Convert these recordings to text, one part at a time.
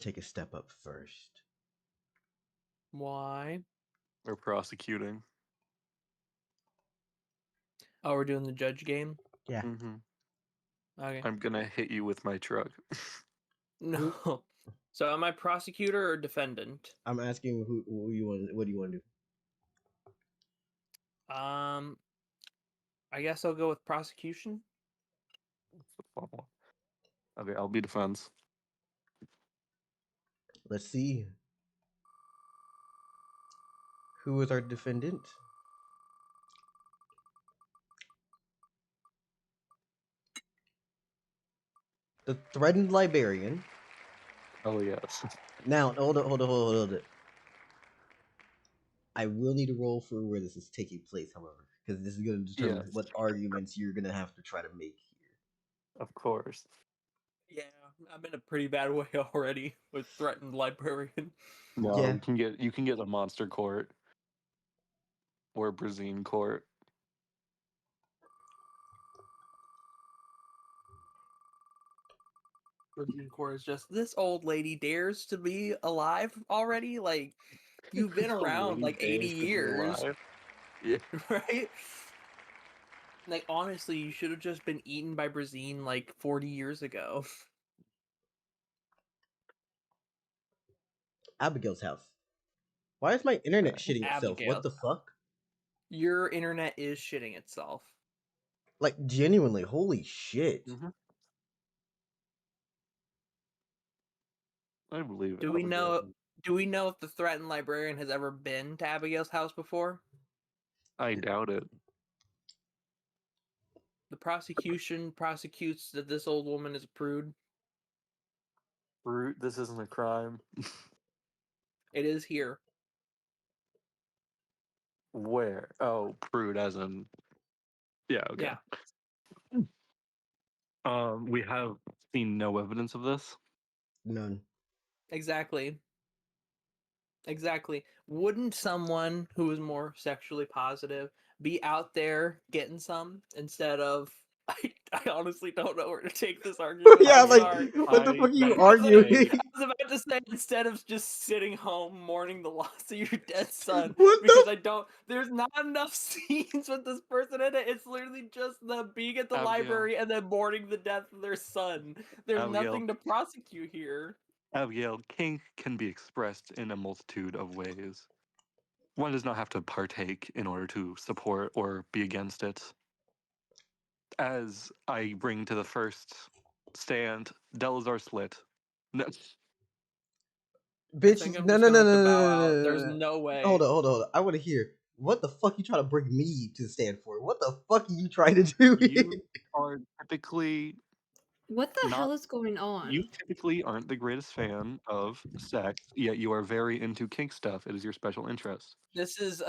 take a step up first. Why? We're prosecuting. Oh, we're doing the judge game? Yeah. Mm-hmm. Okay. I'm gonna hit you with my truck. No. So am I prosecutor or defendant? I'm asking who you want. What do you want to do? I guess I'll go with prosecution. Okay, I'll be defense. Let's see. Who is our defendant? The threatened librarian. Oh yes. Now, hold it. I will need to roll for where this is taking place, however, because this is going to determine Yes. what arguments you're going to have to try to make here. Of course. Yeah, I'm in a pretty bad way already with threatened librarian. No, Yeah. you can get a monster court or a Brazine court. Brazilian court is just, this old lady dares to be alive already? Like, you've been The around lady like 80 dares to be years, alive. Yeah. right? Like, honestly, you should have just been eaten by Brazine like 40 years ago. Abigail's house. Why is my internet shitting itself? Abigail. What the fuck? Your internet is shitting itself. Like, genuinely, holy shit. Mm-hmm. I believe it. Do we know if the threatened librarian has ever been to Abigail's house before? I doubt it. The prosecution prosecutes that this old woman is a prude. Brute, this isn't a crime. It is here. Where? Oh, prude as in. Yeah, okay. Yeah. We have seen no evidence of this. None. Exactly. Wouldn't someone who is more sexually positive be out there getting some instead of... I honestly don't know where to take this argument. Yeah, I'm like, sorry. what the fuck are you I arguing? I was about to say, instead of just sitting home mourning the loss of your dead son, What because the? there's not enough scenes with this person in it. It's literally just them being at the Abigail. library and then mourning the death of their son. There's Abigail. nothing to prosecute here. Abigail, kink can be expressed in a multitude of ways. One does not have to partake in order to support or be against it. As I bring to the first stand, Dellizar slit. No. I Bitch, think I'm no, just no, gonna no, have to no, bow no, out. no, There's no, no. no way. Hold on. I want to hear. What the fuck you trying to bring me to stand for? What the fuck are you trying to do? You are typically What the not. hell is going on? You typically aren't the greatest fan of sex, yet you are very into kink stuff. It is your special interest. This is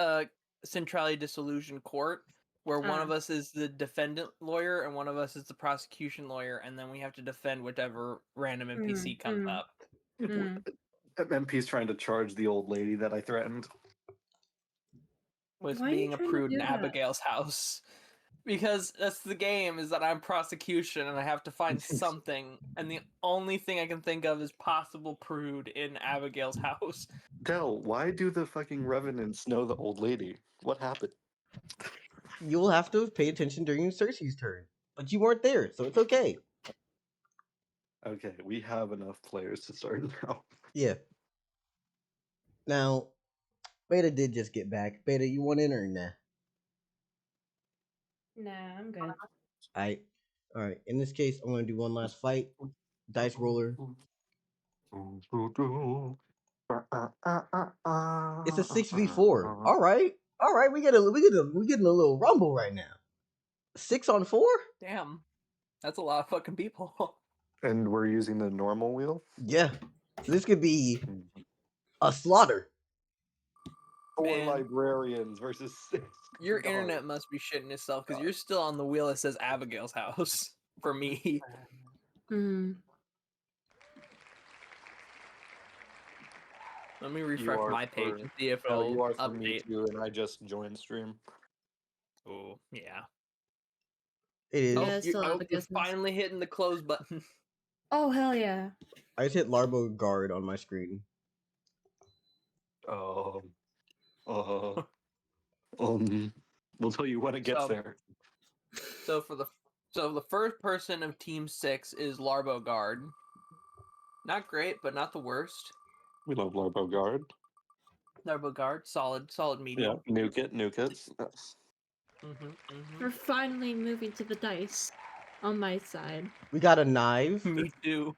Centrality Disillusion court, where one of us is the defendant lawyer and one of us is the prosecution lawyer, and then we have to defend whatever random NPC comes up. MP's trying to charge the old lady that I threatened With Why are you being a trying to prude in do that? Abigail's house. Because that's the game, is that I'm prosecution and I have to find something, and the only thing I can think of is possible prude in Abigail's house. Dell, why do the fucking revenants know the old lady? What happened? You'll have to pay attention during Cersei's turn, but you weren't there, so it's okay. Okay, we have enough players to start now. Yeah. Now, Beta did just get back. Beta, you want in or nah? Nah, I'm good. Alright. In this case, I'm gonna do one last fight. Dice roller. It's a 6v4. Alright. We getting a little rumble right now. 6 on 4? Damn. That's a lot of fucking people. And we're using the normal wheel? Yeah. So this could be a slaughter. 4 librarians versus 6. Your internet must be shitting itself because you're still on the wheel that says Abigail's house for me. Let me refresh my page and see if it'll you are for me update. too, and I just joined stream. Oh, yeah. It is. Yeah, it's still You're Abigail's house. finally hitting the close button. Oh hell yeah! I just hit Larbo guard on my screen. We'll tell you when it gets there. So the first person of Team 6 is Larbo Guard. Not great, but not the worst. We love Larbo Guard. Larbo Guard, solid medium. Yeah, nuke it. We're finally moving to the dice on my side. We got a knife. Me too.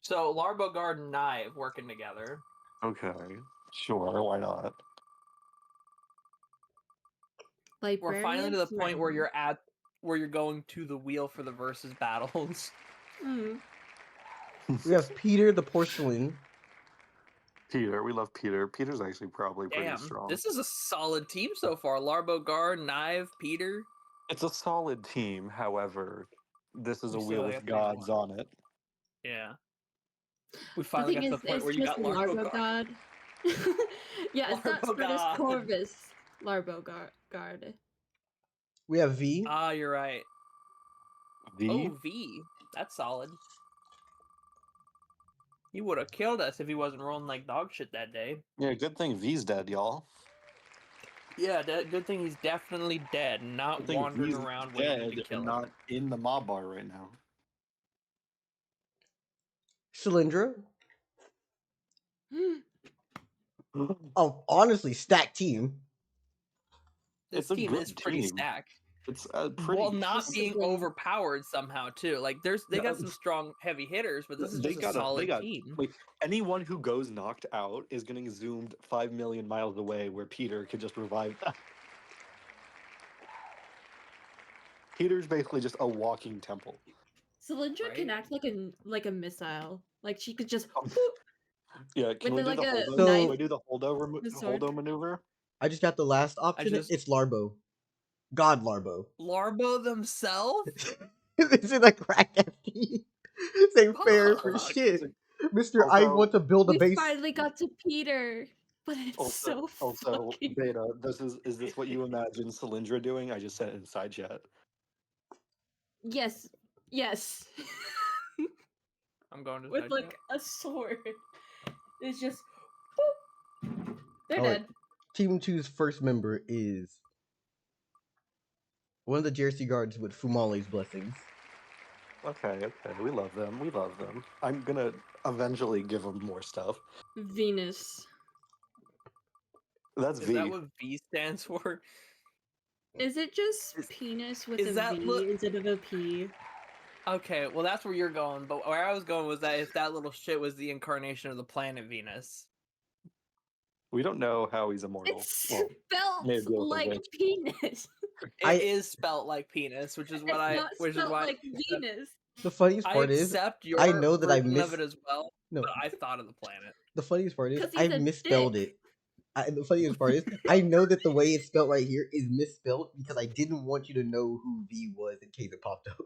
So Larbo Guard and Knive working together. Okay, sure, why not? We're finally to the point where you're going to the wheel for the versus battles. Mm. We have Peter the Porcelain. Peter, we love Peter. Peter's actually probably pretty strong. This is a solid team so far. Larbo Guard, Knive, Peter. It's a solid team, however, this is a We wheel still with have gods on it. Yeah. We finally got to the point where you got Larbo Guard. Yeah, it's not Larbo Sidus God. Corvus. Larbo Guard. We have V. Ah, you're right. V? Oh, V. That's solid. He would have killed us if he wasn't rolling like dog shit that day. Yeah, good thing V's dead, y'all. Yeah, good thing he's definitely dead, not wandering around waiting to kill and us. not in the mob bar right now. Cylindra. Oh, honestly, stacked team. This It's a team good is pretty team. stacked. It's pretty. While not being Possibly. overpowered somehow too. Like they got some strong heavy hitters, but this is just a solid team. Like, anyone who goes knocked out is getting zoomed 5 million miles away, where Peter could just revive them. Peter's basically just a walking temple. Cylindra can act like a missile. Like she could just. Yeah, can we With do the like a holdo? knife Can we do the holdo maneuver? I just got the last option. It's Larbo. God Larbo. Larbo themselves? This is a crack ass team. This ain't fair for shit. Mr. I want to build a We base. finally got to Peter, but it's Also, fucking... Beta, is this what you imagine Cylindra doing? I just said inside chat. Yes. I'm going to with like a sword. It's just boop. They're All right. dead. Team 2's first member is one of the Jersey guards with Fumale's blessings. Okay, we love them. I'm gonna eventually give them more stuff. Venus. That's Is V. that what V stands for? Is it just penis with a that V instead of a P? Okay, well that's where you're going, but where I was going was that if that little shit was the incarnation of the planet Venus. We don't know how he's immortal. It's spelled like penis. It is spelt like penis, which is what it's not spelled like Venus. The funniest part is, I know that I of it as well. No, but I thought of the planet. The funniest part is, I misspelled it. The funniest part is, I know that the way it's spelled right here is misspelled because I didn't want you to know who V was in case it popped up.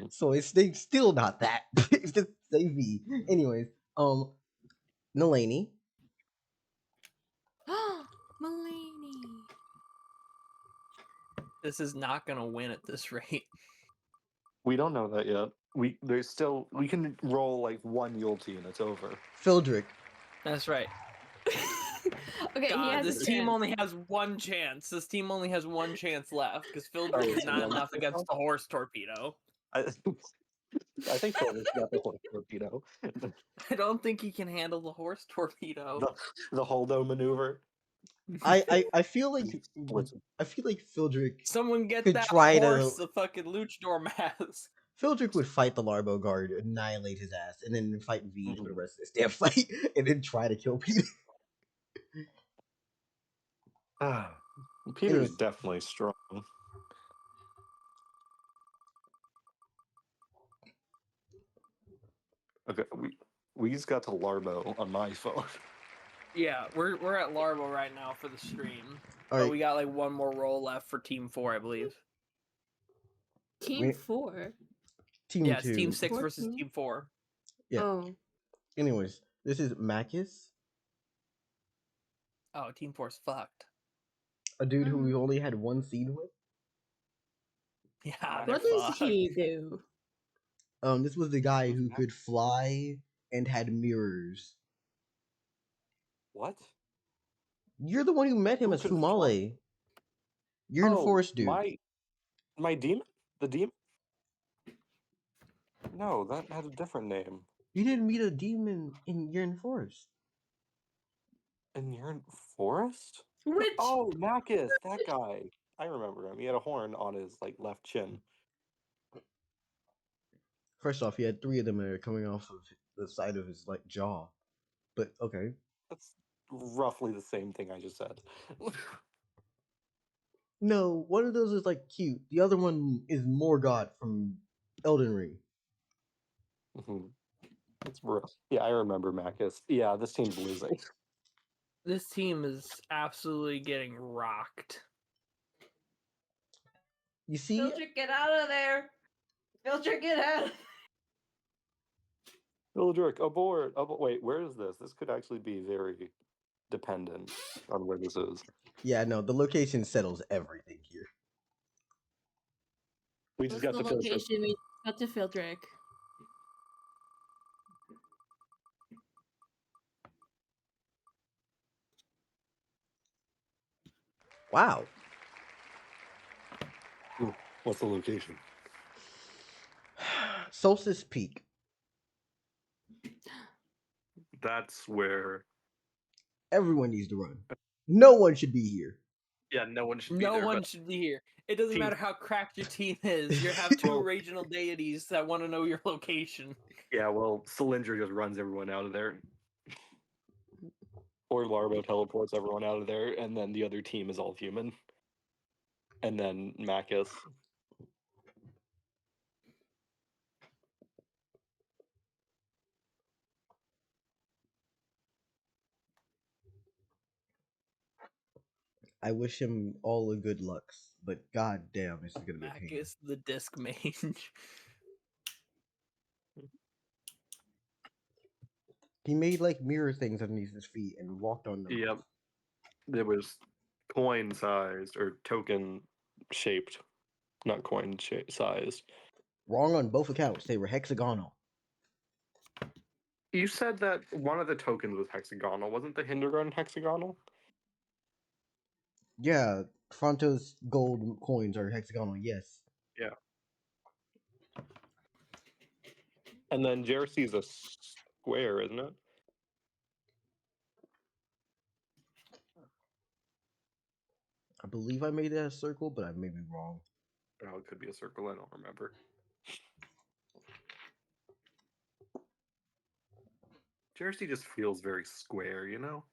So it's still not that. It's just say V. Anyways, Nalani. Mulaney. This is not gonna win at this rate. We don't know that yet. We can roll like one Yulti and it's over. Phildrick. That's right. Okay, God, this team only has one chance. This team only has one chance left because Phildrick is not enough against the horse torpedo. I think Phildrick's got the horse torpedo. I don't think he can handle the horse torpedo. The holdo maneuver. I feel like Phildrick. Someone get could that try horse to. a fucking luchador mask. Phildrick would fight the Larbo guard, annihilate his ass, and then fight V for the rest of this damn fight, and then try to kill Peter. Peter's definitely strong. Okay, we just got to Larbo on my phone. Yeah, we're at Larbo right now for the stream. All but right. we got like one more roll left for Team 4, I believe. Team 4? Team 2. It's Team 6 versus Team 4. Yeah. Oh. Anyways, this is Makis. Oh, Team 4's fucked. A dude who we only had one scene with. Yeah, they're What does fucked. he do? This was the guy who could fly and had mirrors. What? You're the one who met him Who as could Fumale. You're in Forest Dude. My demon? The demon? No, that had a different name. You didn't meet a demon in You're in Forest. And you're in Forest? Which? Oh, Marcus, that guy. I remember him. He had a horn on his left chin. First off, he had 3 of them that are coming off of the side of his jaw. But okay. That's roughly the same thing I just said. No, one of those is cute. The other one is Morgoth from Elden Ring. It's rough. Yeah, I remember Marcus. Yeah, this team's losing. This team is absolutely getting rocked. You see? Phildrick, get out of there! Phildrick, get out! Phildrick, aboard! Wait, where is this? This could actually be very dependent on where this is. Yeah, no, the location settles everything here. We just What's got the to Phildrick. location? We got to Phildrick. Wow. What's the location? Solstice Peak. That's where Everyone needs to run. No one should be here. Yeah, no one should be No there. one but should be here. It doesn't Team- matter how cracked your team is. You have 2 Well- regional deities that want to know your location. Yeah, well, Cylindra just runs everyone out of there. Or Larbo teleports everyone out of there, and then the other team is all human. And then Marcus. I wish him all the good lucks, but god damn, this is gonna be a pain. Marcus the disc mage. He made mirror things underneath his feet and walked on them. Yep. It was coin sized or token shaped, not coin sized. Wrong on both accounts. They were hexagonal. You said that one of the tokens was hexagonal. Wasn't the Hindergarten hexagonal? Yeah, Fronto's gold coins are hexagonal, yes. Yeah. And then Jersey's a square, isn't it? I believe I made that a circle, but I may be wrong. Oh, it could be a circle. I don't remember. Jersey just feels very square, you know?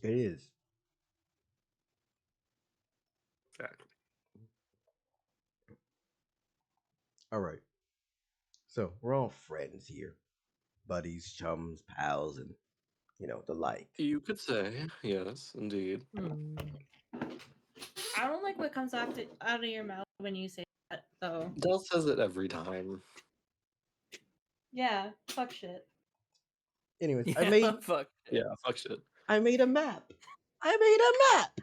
It is. Exactly. Alright. So, we're all friends here. Buddies, chums, pals, and, the like. You could say, yes, indeed. I don't like what comes out of your mouth when you say that, though. Del says it every time. Yeah, fuck shit. Anyways, Yeah, fuck. Yeah, fuck shit. I made a map. I made a map!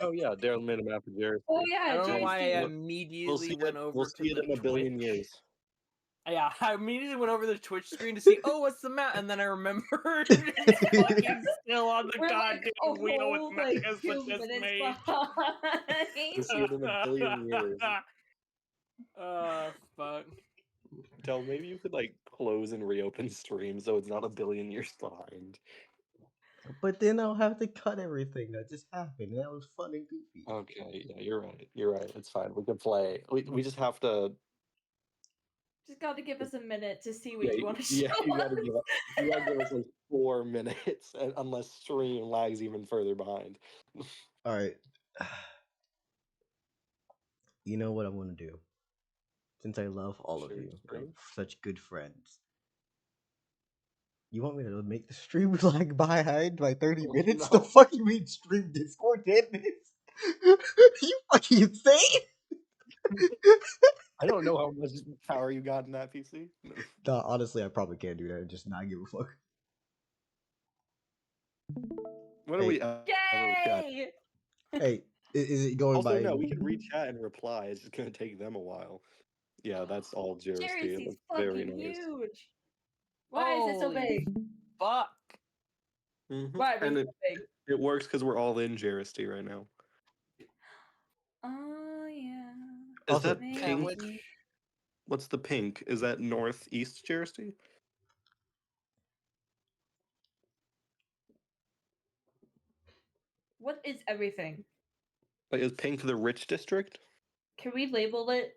Oh yeah, Daryl made a map of Jersey. Oh yeah, I don't know why I JC. immediately went over We'll to see the it in a billion Twitch. years. Yeah, I immediately went over to the Twitch screen to see, oh, what's the map? And then I remembered it's fucking still on the We're goddamn a wheel whole, with Marcus 2 with this minutes mage. We'll see it in a billion years. Fuck. Del, maybe you could close and reopen stream so it's not a billion years behind. But then I'll have to cut everything that just happened. That was fun and goofy. Okay, yeah, you're right. You're right. It's fine. We can play. We just have to. Just gotta give us a minute to see what you want to show. Yeah, you gotta us. give us 4 minutes, unless stream lags even further behind. Alright. You know what I want to do? Since I love all of Share you, screen? like such good friends. You want me to make the stream lag behind by 30 Oh, minutes? no. The fuck you mean stream Discord 10 minutes? You fucking insane? I don't know how much power you got in that PC. Nah, honestly, I probably can't do that and just not give a fuck. What are we? Yay! Hey, Is it going Also, by? no, we can read chat and reply. It's just gonna take them a while. Yeah, that's all Juristy. It Jersey's looks very fucking nice. huge. Why is it so Holy big? Fuck. Why is And it so big? it works because we're all in Juristy right now. Oh yeah. Is Also, that Yeah, pink? which What's the pink? Is that northeast Juristy? What is everything? Like, is pink the rich district? Can we label it?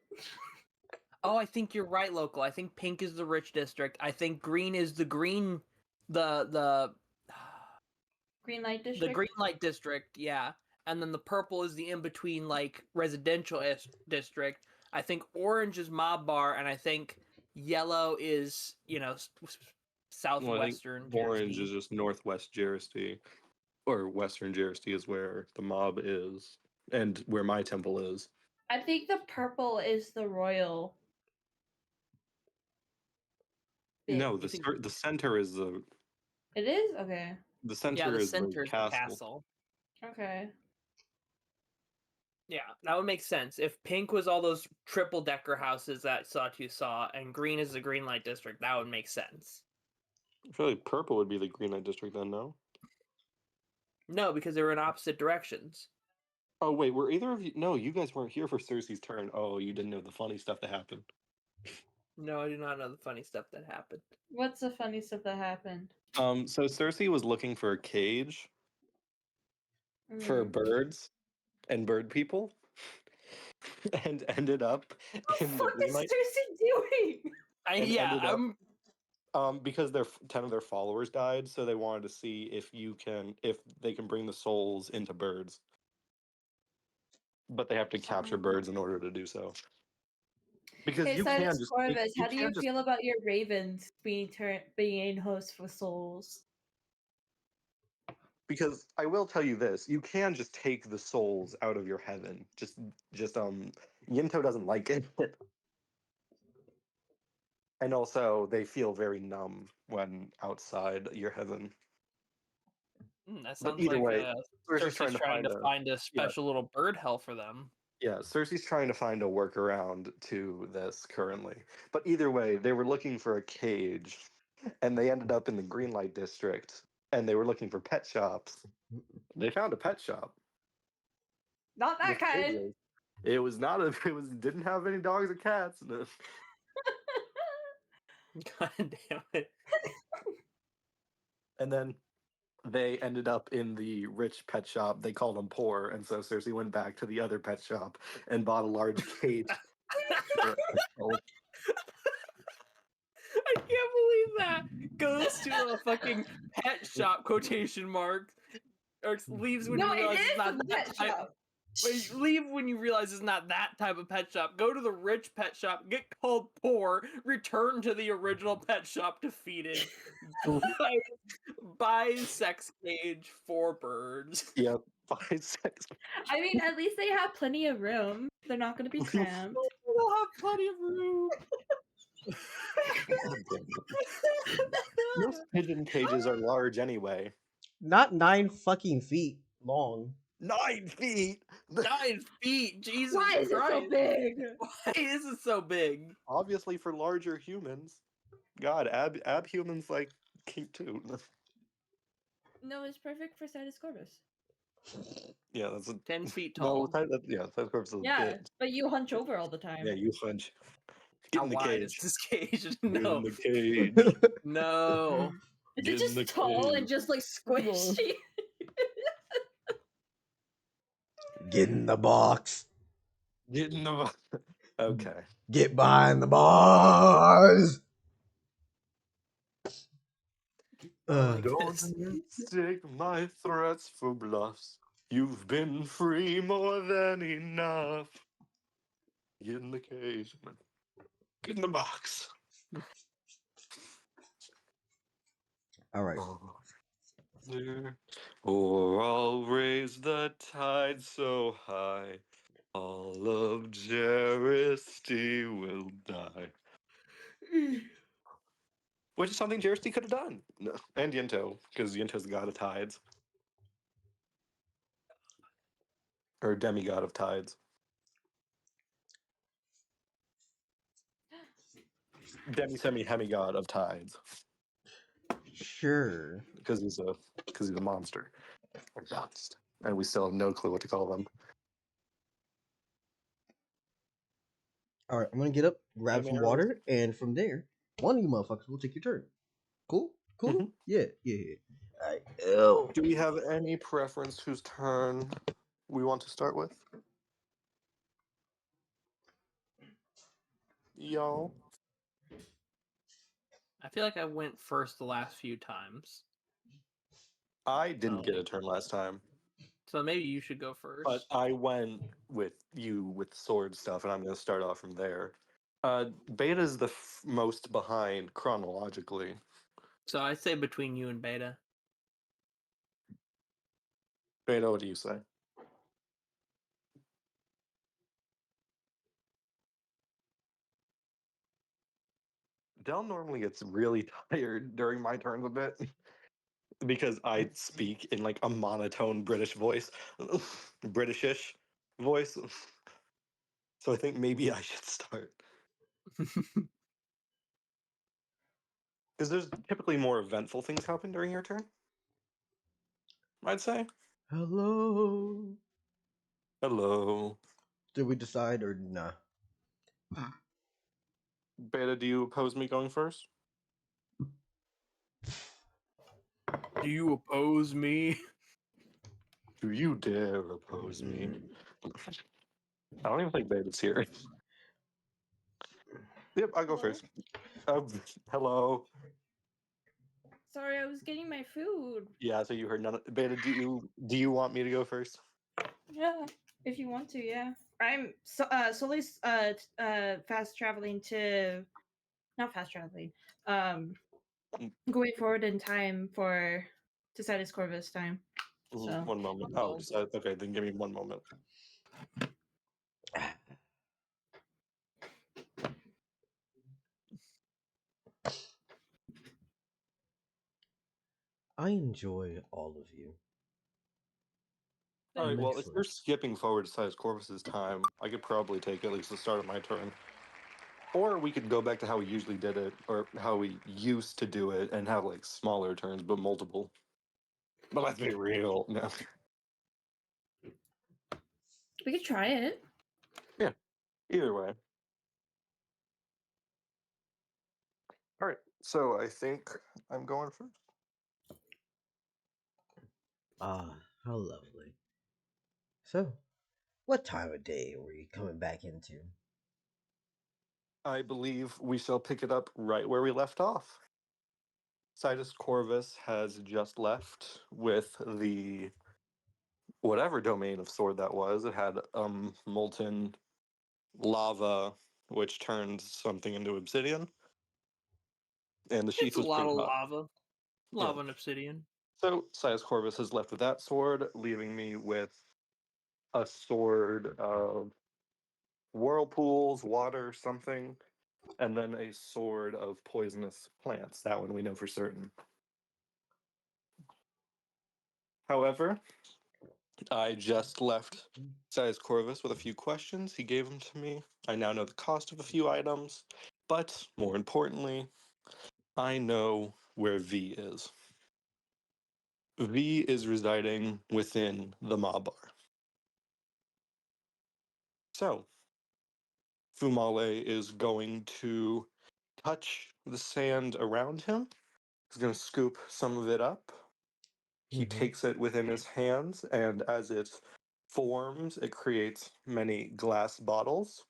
Oh, I think you're right, local. I think pink is the rich district. I think green is the green the Green light the district? green light district, yeah. And then the purple is the in between like residential district. I think orange is mob bar, and I think yellow is, Well, I think southwestern orange Jersey. is just northwest Juristy, or western Juristy is where the mob is, and where my temple is. I think the purple is the royal. No, bit. the center is the It is? Okay. the center Yeah, the is center is the castle. castle. Okay. Yeah, that would make sense. If pink was all those triple decker houses that Sawtooth saw, and green is the green light district, that would make sense. I feel like purple would be the green light district then, no? No, because they were in opposite directions. Oh wait, were either of you? No, you guys weren't here for Cersei's turn. Oh, you didn't know the funny stuff that happened. No, I do not know the funny stuff that happened. What's the funny stuff that happened? So Cersei was looking for a cage for Mhm. birds and bird people, and ended up What in the the fuck green is light. Cersei doing? Ended up because 10 of their followers died, so they wanted to see if they can bring the souls into birds, but they have to capture birds in order to do so. Because Hey, you can Sidus just Corvus, how do you can't just feel about your ravens being hosts for souls? because I will tell you this, you can just take the souls out of your heaven. Just Yinto doesn't like it. And also they feel very numb when outside your heaven. That But sounds either like way, Cersei's Cersei's trying to find a special little bird hell for them. Yeah, Cersei's trying to find a workaround to this currently. But either way, they were looking for a cage, and they ended up in the green light district, and they were looking for pet shops. They found a pet shop. Not that The thing kind. is, it was not a. It was didn't have any dogs or cats. No. God damn it. And then they ended up in the rich pet shop. They called them poor, and so Cersei went back to the other pet shop and bought a large cage. I can't believe that. Goes to a fucking pet shop, quotation mark. Or leaves when No, you it realize is it's not the that pet type. shop. Wait, leave when you realize it's not that type of pet shop. Go to the rich pet shop, get called poor, return to the original pet shop defeated. Buy sex cage for birds. Yep, buy sex. I mean, at least they have plenty of room. They're not going to be cramped. We'll have plenty of room. God damn it. Most pigeon cages are large anyway. Not 9 fucking feet long. 9 feet. 9 feet, Jesus Why is it Christ! so big? Why is it so big? Obviously for larger humans. God, ab humans like cute too. No, it's perfect for Sidus Corvus. Yeah, that's a 10 feet no. tall. That's of course a Yeah, bit. but you hunch over all the time. Yeah, you hunch. Get How in the wide is cage. this cage? Get in No. the cage. No. Is Get it in the just tall cage. and just like squishy? Get in the box. Get in the. Okay. Get behind the bars. like Don't this. mistake my threats for bluffs. You've been free more than enough. Get in the cage. Get in the box. All right. Or I'll raise the tide so high, all of Jeristy will die. Which is something Jeristy could have done. No. And Yinto, because Yinto's the god of tides. or demigod of tides. Demi-semi-hemigod of tides. Sure. Because he's a monster. Or ghost. And we still have no clue what to call them. All right, I'm gonna get up, grab some Any water, and from there, one of you motherfuckers will take your turn. Cool? Cool? Mhm. Yeah. All right. Ew. Do we have any preference whose turn we want to start with? Y'all? I feel like I went first the last few times. I didn't get a turn last time, So maybe you should go first. but I went with you with sword stuff, and I'm going to start off from there. Beta's the most behind chronologically. So I'd say between you and Beta. Beta, what do you say? Dell normally gets really tired during my turns a bit because I speak in like a monotone British voice, Britishish voice. So I think maybe I should start. Because there's typically more eventful things happen during your turn, I'd say. Hello. Hello. Did we decide or nah? Beta, do you oppose me going first? Do you oppose me? Do you dare oppose me? I don't even think Beta's here. Yep, I'll go Hello? first. Hello. Sorry, I was getting my food. Yeah, so you heard none of Beta, do you want me to go first? Yeah, if you want to, yeah. I'm solely fast traveling to, not fast traveling. Going forward in time to Sidus Corvus time. So 1 moment. Oh, okay, then give me 1 moment. I enjoy all of you. All right, well, if Immensely. you're skipping forward to Sidus Corvus's time, I could probably take at least the start of my turn. Or we could go back to how we usually did it, or how we used to do it, and have like smaller turns, but multiple. But let's be real. No. we could try it. Yeah, either way. All right, so I think I'm going first. Ah, how lovely. So, what time of day were you coming back into? I believe we shall pick it up right where we left off. Sidus Corvus has just left with the whatever domain of sword that was. It had molten lava, which turns something into obsidian, and the sheath It's a was lot pretty of hot. lava and obsidian. So Sidus Corvus has left with that sword, leaving me with a sword of whirlpools, water, something, and then a sword of poisonous plants. That one we know for certain. However, I just left Sidus Corvus with a few questions. He gave them to me. I now know the cost of a few items, but more importantly, I know where V is. V is residing within the Mabar. So, Fumale is going to touch the sand around him. He's going to scoop some of it up. He takes it within his hands, and as it forms, it creates many glass bottles.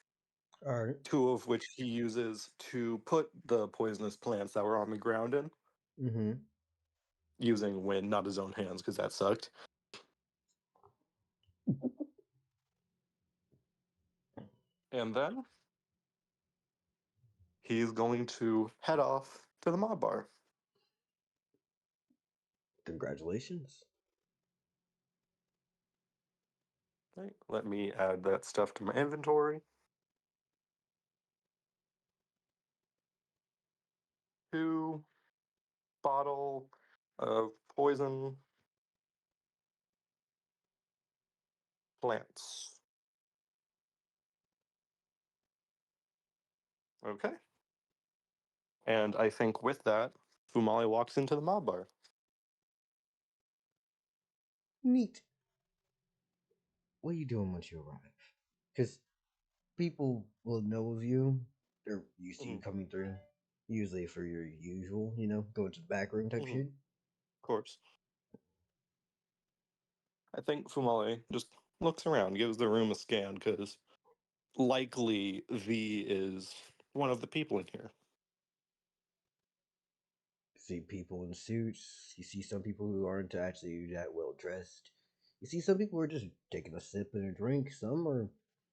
All right. 2 of which he uses to put the poisonous plants that were on the ground in. Mm-hmm. Using wind, not his own hands, because that sucked. And then he's going to head off to the mob bar. Congratulations. Right, let me add that stuff to my inventory. 2 bottle of poison. plants. Okay. And I think with that, Fumale walks into the mob bar. Neat. What are you doing once you arrive? Because people will know of you. They're used to you coming through. Usually for your usual, going to the back room type shit. Of course. I think Fumale just looks around, gives the room a scan, because likely V is one of the people in here. See people in suits. You see some people who aren't actually that well dressed. You see some people who are just taking a sip and a drink. Some are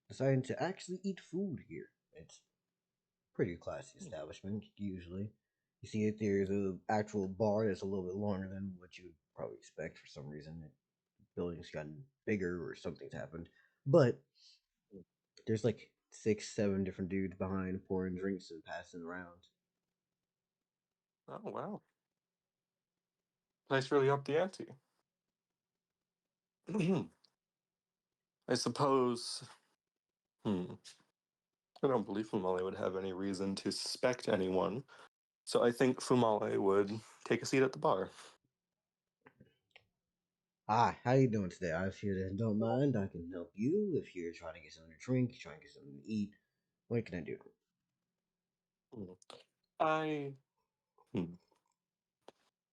deciding to actually eat food here. It's pretty classy establishment usually. You see that there's a actual bar that's a little bit longer than what you would probably expect for some reason. The building's gotten bigger or something's happened. But there's like 6, 7 different dudes behind pouring drinks and passing around. Oh, wow. Place really up the ante. I suppose... I don't believe Fumale would have any reason to suspect anyone, so I think Fumale would take a seat at the bar. Hi, how you doing today? If you don't mind, I can help you. If you're trying to get something to drink, trying to get something to eat, what can I do? I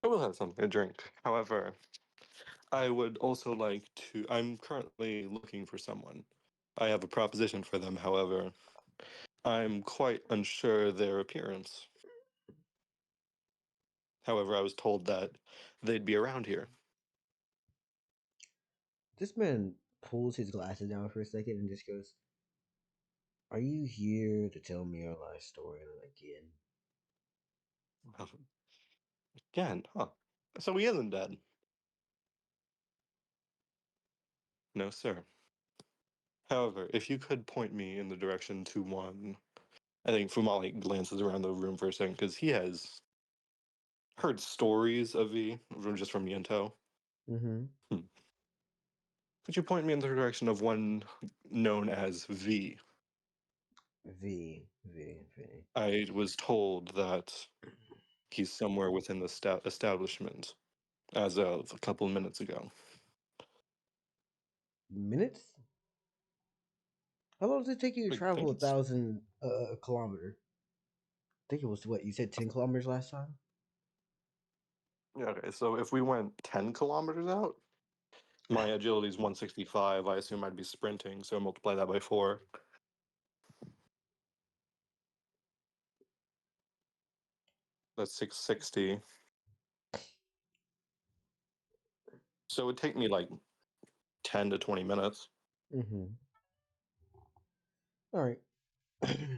will have something to drink. However, I would also like to... I'm currently looking for someone. I have a proposition for them, however. I'm quite unsure their appearance. However, I was told that they'd be around here. This man pulls his glasses down for a second and just goes, "Are you here to tell me your life story again?" Again, huh? So he isn't dead. No, sir. However, if you could point me in the direction to one... I think Fumale glances around the room for a second, because he has heard stories of V, just from Yento. Could you point me in the direction of one known as V? V. I was told that he's somewhere within the establishment as of a couple of minutes ago. Minutes? How long does it take you to I travel think 1,000 kilometer? I think it was what you said, 10 kilometers last time. Yeah, okay, so if we went 10 kilometers out, my agility is 165. I assume I'd be sprinting, so multiply that by 4. That's 660. So it would take me like 10 to 20 minutes. All right.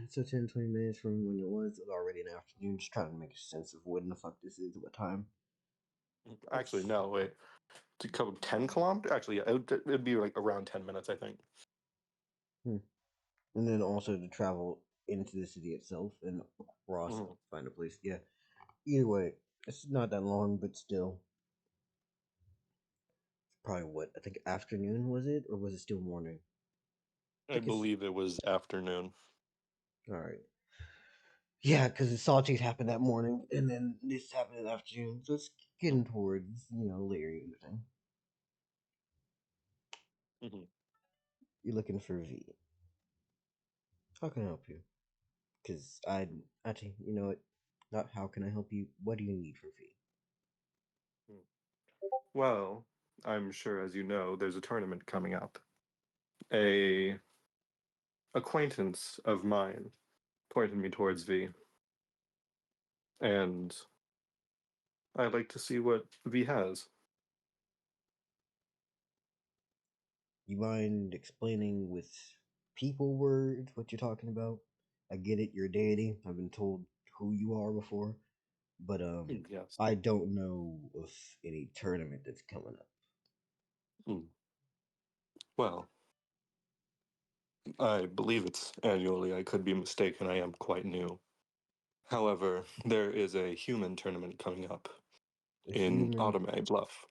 So 10, 20 minutes from when it was already an afternoon. Just trying to make sense of when the fuck this is, what time. Actually, no, wait. To go 10 kilometers? Actually, yeah, it'd be like around 10 minutes, I think. And then also to travel into the city itself and across find a place. Yeah. Either way, it's not that long, but still. Probably what? I think afternoon was it? Or was it still morning? I believe it was afternoon. Alright. Yeah, because the sawtooth happened that morning, and then this happened in the afternoon. So it's getting towards, later evening. You're looking for V. How can I help you? Because actually, you know what? Not how can I help you. What do you need from V? Well, I'm sure, as you know, there's a tournament coming up. A acquaintance of mine pointed me towards V. And I'd like to see what V has. You mind explaining with people words what you're talking about? I get it, you're a deity. I've been told who you are before. But yes. I don't know of any tournament that's coming up. Well, I believe it's annually. I could be mistaken. I am quite new. However, there is a human tournament coming up in Autumn Bluff.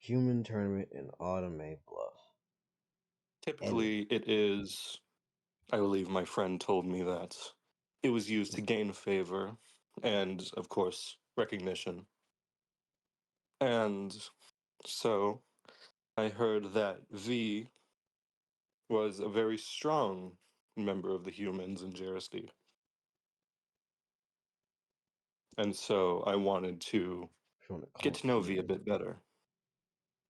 Human tournament in Autumn Bluff. Typically, it is. I believe my friend told me that it was used to gain favor and, of course, recognition. And so I heard that V was a very strong member of the humans in Jeristy. And so I wanted to get to know V a bit better.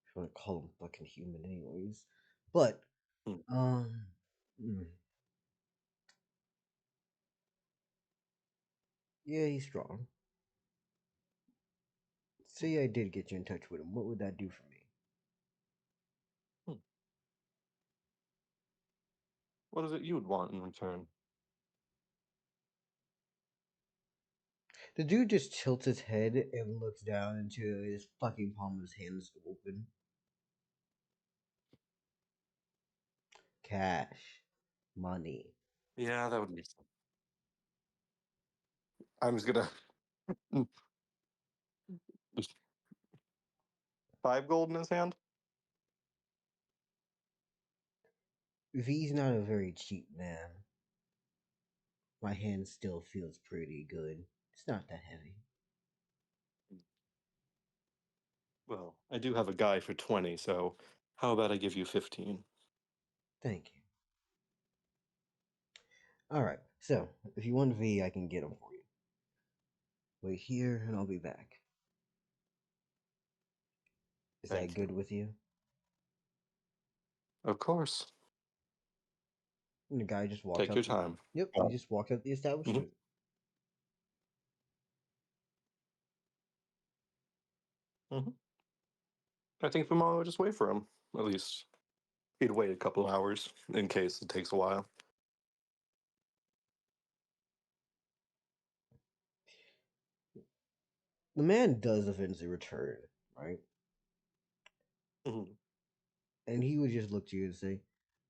If you want to call him fucking human, anyways. But, Hmm. Yeah, he's strong. Say I did get you in touch with him. What would that do for me? What is it you would want in return? The dude just tilts his head and looks down into his fucking palm of his hands open. Cash. Money. Yeah, that would be. I'm just gonna. 5 gold in his hand? V's not a very cheap man. My hand still feels pretty good. It's not that heavy. Well, I do have a guy for 20, so how about I give you 15? Thank you. Alright, so if you want V, I can get him for you. Wait here and I'll be back. Is Thank that good you. with you? Of course. And the guy just walks Take out. your time. Yep, he just walks out the establishment. Mm-hmm. I think Fumale would just wait for him. At least he'd wait a couple hours in case it takes a while. The man does eventually return, right? Mm-hmm. And he would just look to you and say,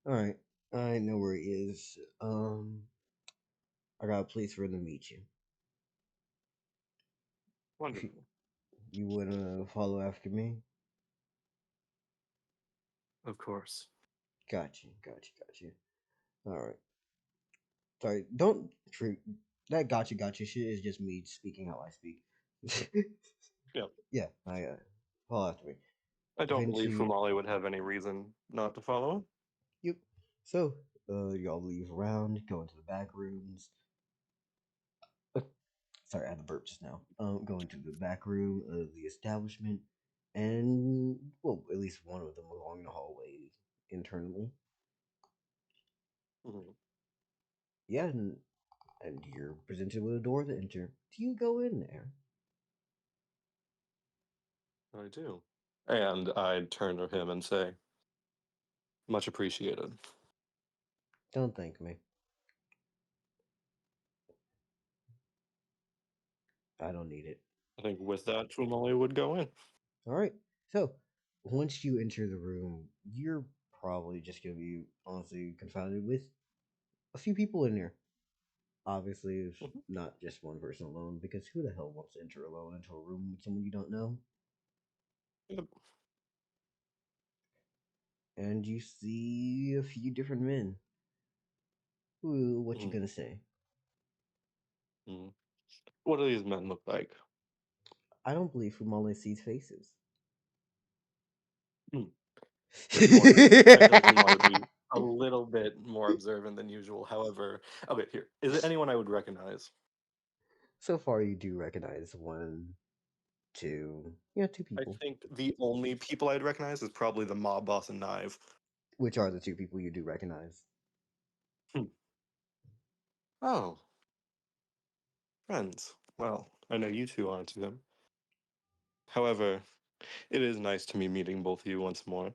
"Alright, I know where he is. I got a place for him to meet you. Wonderful. You wanna follow after me?" Of course. Gotcha. Alright. Sorry, don't treat that gotcha shit is just me speaking how I speak. Yeah. Yeah, I follow after me. I don't believe Eventually, Fumale would have any reason not to follow him. yep. So, y'all leave around, go into the back rooms. Sorry, I had a burp just now. Go into the back room of the establishment, and well, at least one of them along the hallway internally. Mm-hmm. Yeah, and you're presented with a door to enter. Do you go in there? I do. And I'd turn to him and say, much appreciated. Don't thank me. I don't need it. I think with that, Fumale would go in. All right. So once you enter the room, you're probably just gonna be honestly confounded with a few people in there. Obviously, it's Mm-hmm. not just one person alone, because who the hell wants to enter alone into a room with someone you don't know? Yep. And you see a few different men. Ooh, what you Mm-hmm. gonna say? Mm-hmm. What do these men look like? I don't believe Fumale sees faces. Good point. I feel like Fumale would be a little bit more observant than usual. However, okay, here. Is it anyone I would recognize? So far, you do recognize one, two, yeah, two I people. think the only people I'd recognize is probably the mob boss and Knive. Which are the two people you do recognize? Oh, friends. Well, I know you two aren't them. However, it is nice to be meeting both of you once more.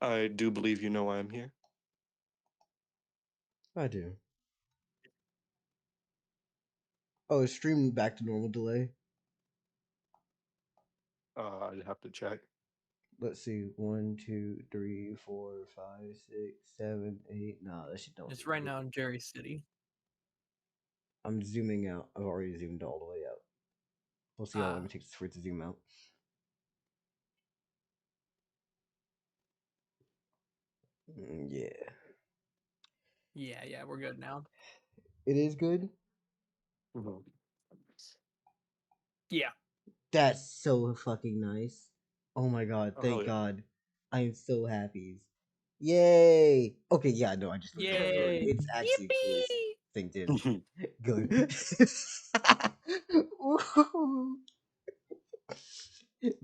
I do believe you know why I'm here. I do. Oh, is stream back to normal delay? I'd have to check. Let's see. 1, 2, 3, 4, 5, 6, 7, 8. Nah, that shit don't. It's right now in Jerry City. I'm zooming out. I've already zoomed all the way out. We'll see how long it takes for it to zoom out. Yeah. Yeah, we're good now. It is good? Mhm. Yeah. That's so fucking nice. Oh my god, Oh, thank yeah. god. I am so happy. Yay! Okay, yeah, no, I just looked at it. Yay! It's actually the coolest Yippee! thing, dude. Good. Ooh.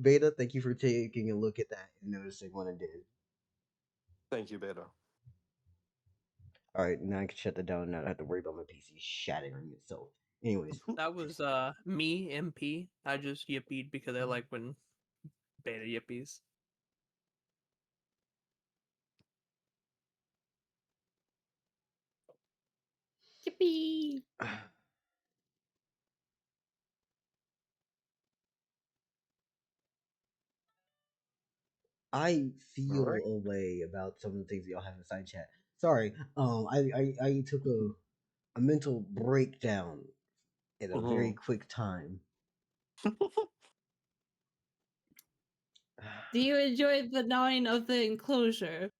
Beta, thank you for taking a look at that and noticing what I did. Thank you, Beta. Alright, now I can shut that down and not have to worry about my PC shattering itself. Anyways. That was me, MP. I just yippied because I like when Beta yippies. Yippee! I feel Right. a way about some of the things y'all have in side chat. Sorry, I took a mental breakdown at a very quick time. Do you enjoy the gnawing of the enclosure?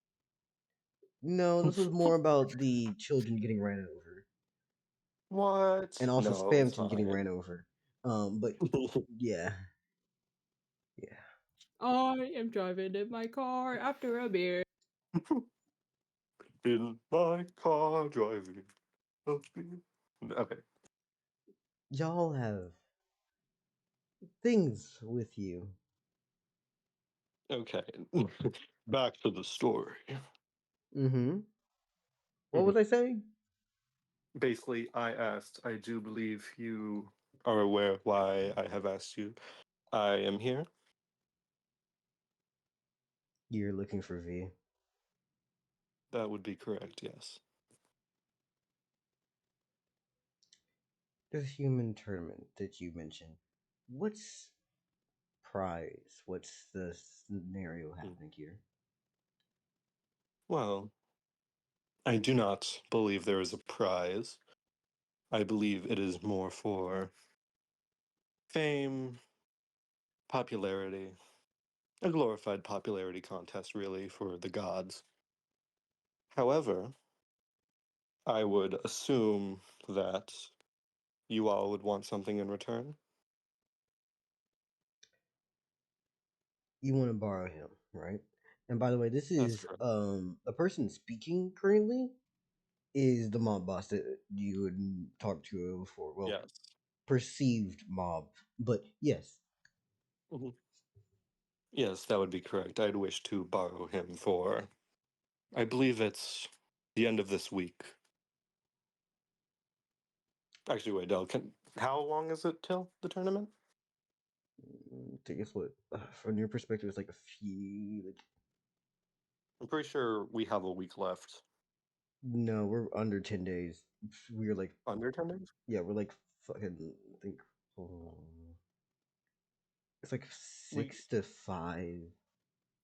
No, this was more about the children getting ran over, What? and also No, it's Spamton getting fine. ran over. But yeah, yeah. I am driving in my car after a beer. In my car driving. Okay. Y'all have things with you. Okay. Back to the story. Mm-hmm. What was I saying? Basically, I asked, I do believe you are aware why I have asked you. I am here. You're looking for V. That would be correct, yes. The human tournament that you mentioned. What's prize? What's the scenario happening here? Well, I do not believe there is a prize. I believe it is more for fame, popularity, a glorified popularity contest, really, for the gods. However, I would assume that you all would want something in return. You want to borrow him, right? And by the way, this That's is correct. the person speaking currently is the mob boss that you would talk to before. Well, Yes. perceived mob, but yes, Mhm. Yes, that would be correct. I'd wish to borrow him for, I believe it's the end of this week. Actually, wait, Del, how long is it till the tournament? I guess what from your perspective, it's like a few. Like, I'm pretty sure we have a week left. no, we're under 10 days. We're like, Under 10 days? yeah, we're like fucking. I think hold on. It's like We, 6 to 5.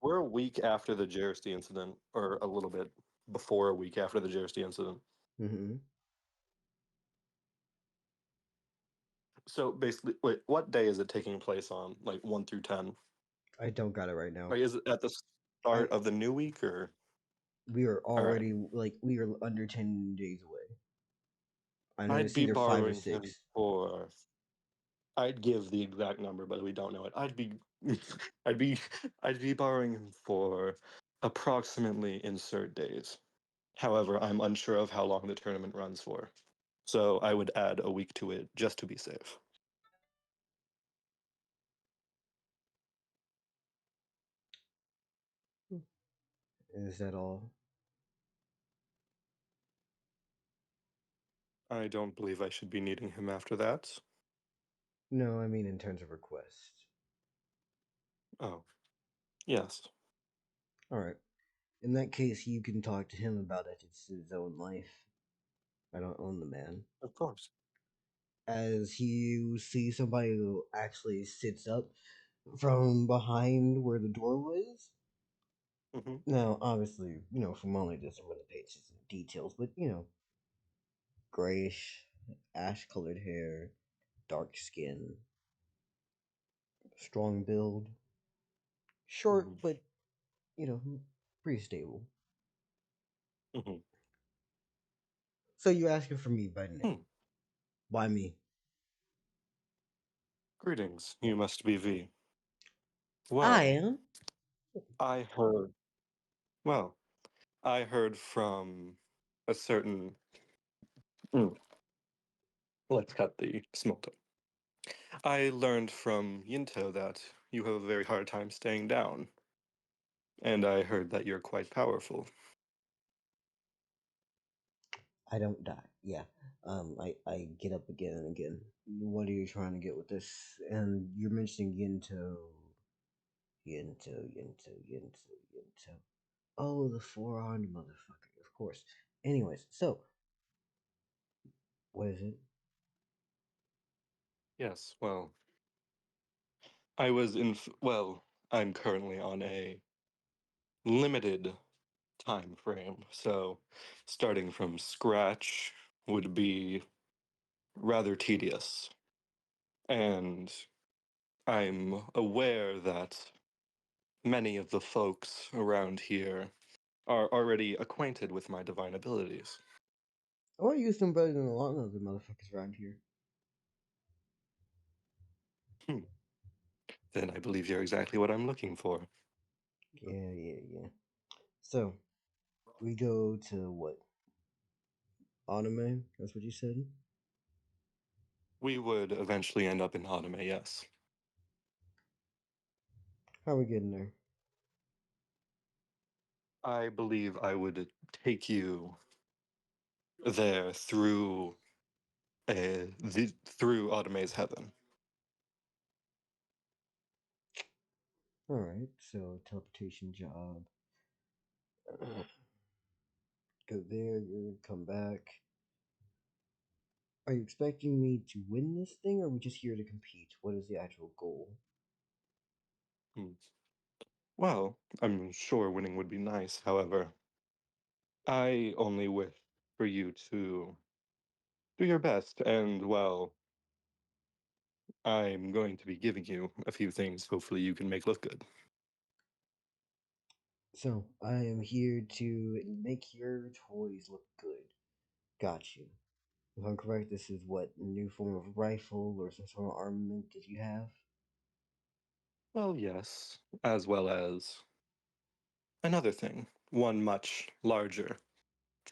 we're a week after the Jersey incident, or a little bit before a week after the Jersey incident. Mm-hmm. So basically, wait, what day is it taking place on? Like 1 through 10? I don't got it right now. Like, is it at the I start of the new week, or? we are All right. already like we are under 10 days away. I know I'd it's be either 5 or borrowing him 6. for. I'd give the exact number, but we don't know it. I'd be, I'd be borrowing him for approximately insert days. However, I'm unsure of how long the tournament runs for, so I would add a week to it just to be safe. Is that all? I don't believe I should be needing him after that. No, I mean in terms of request. Oh, yes. All right. In that case, you can talk to him about it. It's his own life. I don't own the man. Of course. As you see somebody who actually sits up from behind where the door was. Hmm. Now, obviously, Fumale doesn't really pay attention to details, but grayish, ash-colored hair, dark skin, strong build, short, Hmm. but pretty stable. Mhm. So you're asking for me by name? Why me? Greetings. You must be V. Well, I am. I heard. Well, I heard from a certain. Mm, Let's cut the small talk. I learned from Yinto that you have a very hard time staying down, and I heard that you're quite powerful. I don't die. Yeah. I get up again and again. What are you trying to get with this? And you're mentioning Yinto. Oh, the 4-armed motherfucker. Of course. Anyways, so what is it? Yes, well, I was in. Well, I'm currently on a limited time frame, so starting from scratch would be rather tedious. And I'm aware that many of the folks around here are already acquainted with my divine abilities. I want to use them better than a lot of other motherfuckers around here. Then I believe you're exactly what I'm looking for. Yeah. So, we go to what? Anime? That's what you said? We would eventually end up in anime, yes. How are we getting there? I believe I would take you there through through Autome's heaven. Alright, so teleportation job. Go there, come back. Are you expecting me to win this thing, or are we just here to compete? What is the actual goal? Well, I'm sure winning would be nice, however. I only wish for you to do your best, and well, I'm going to be giving you a few things hopefully you can make look good. So, I am here to make your toys look good. Got you. If I'm correct, this is what new form of rifle or some sort of armament that you have? Well, yes, as well as another thing, one much larger,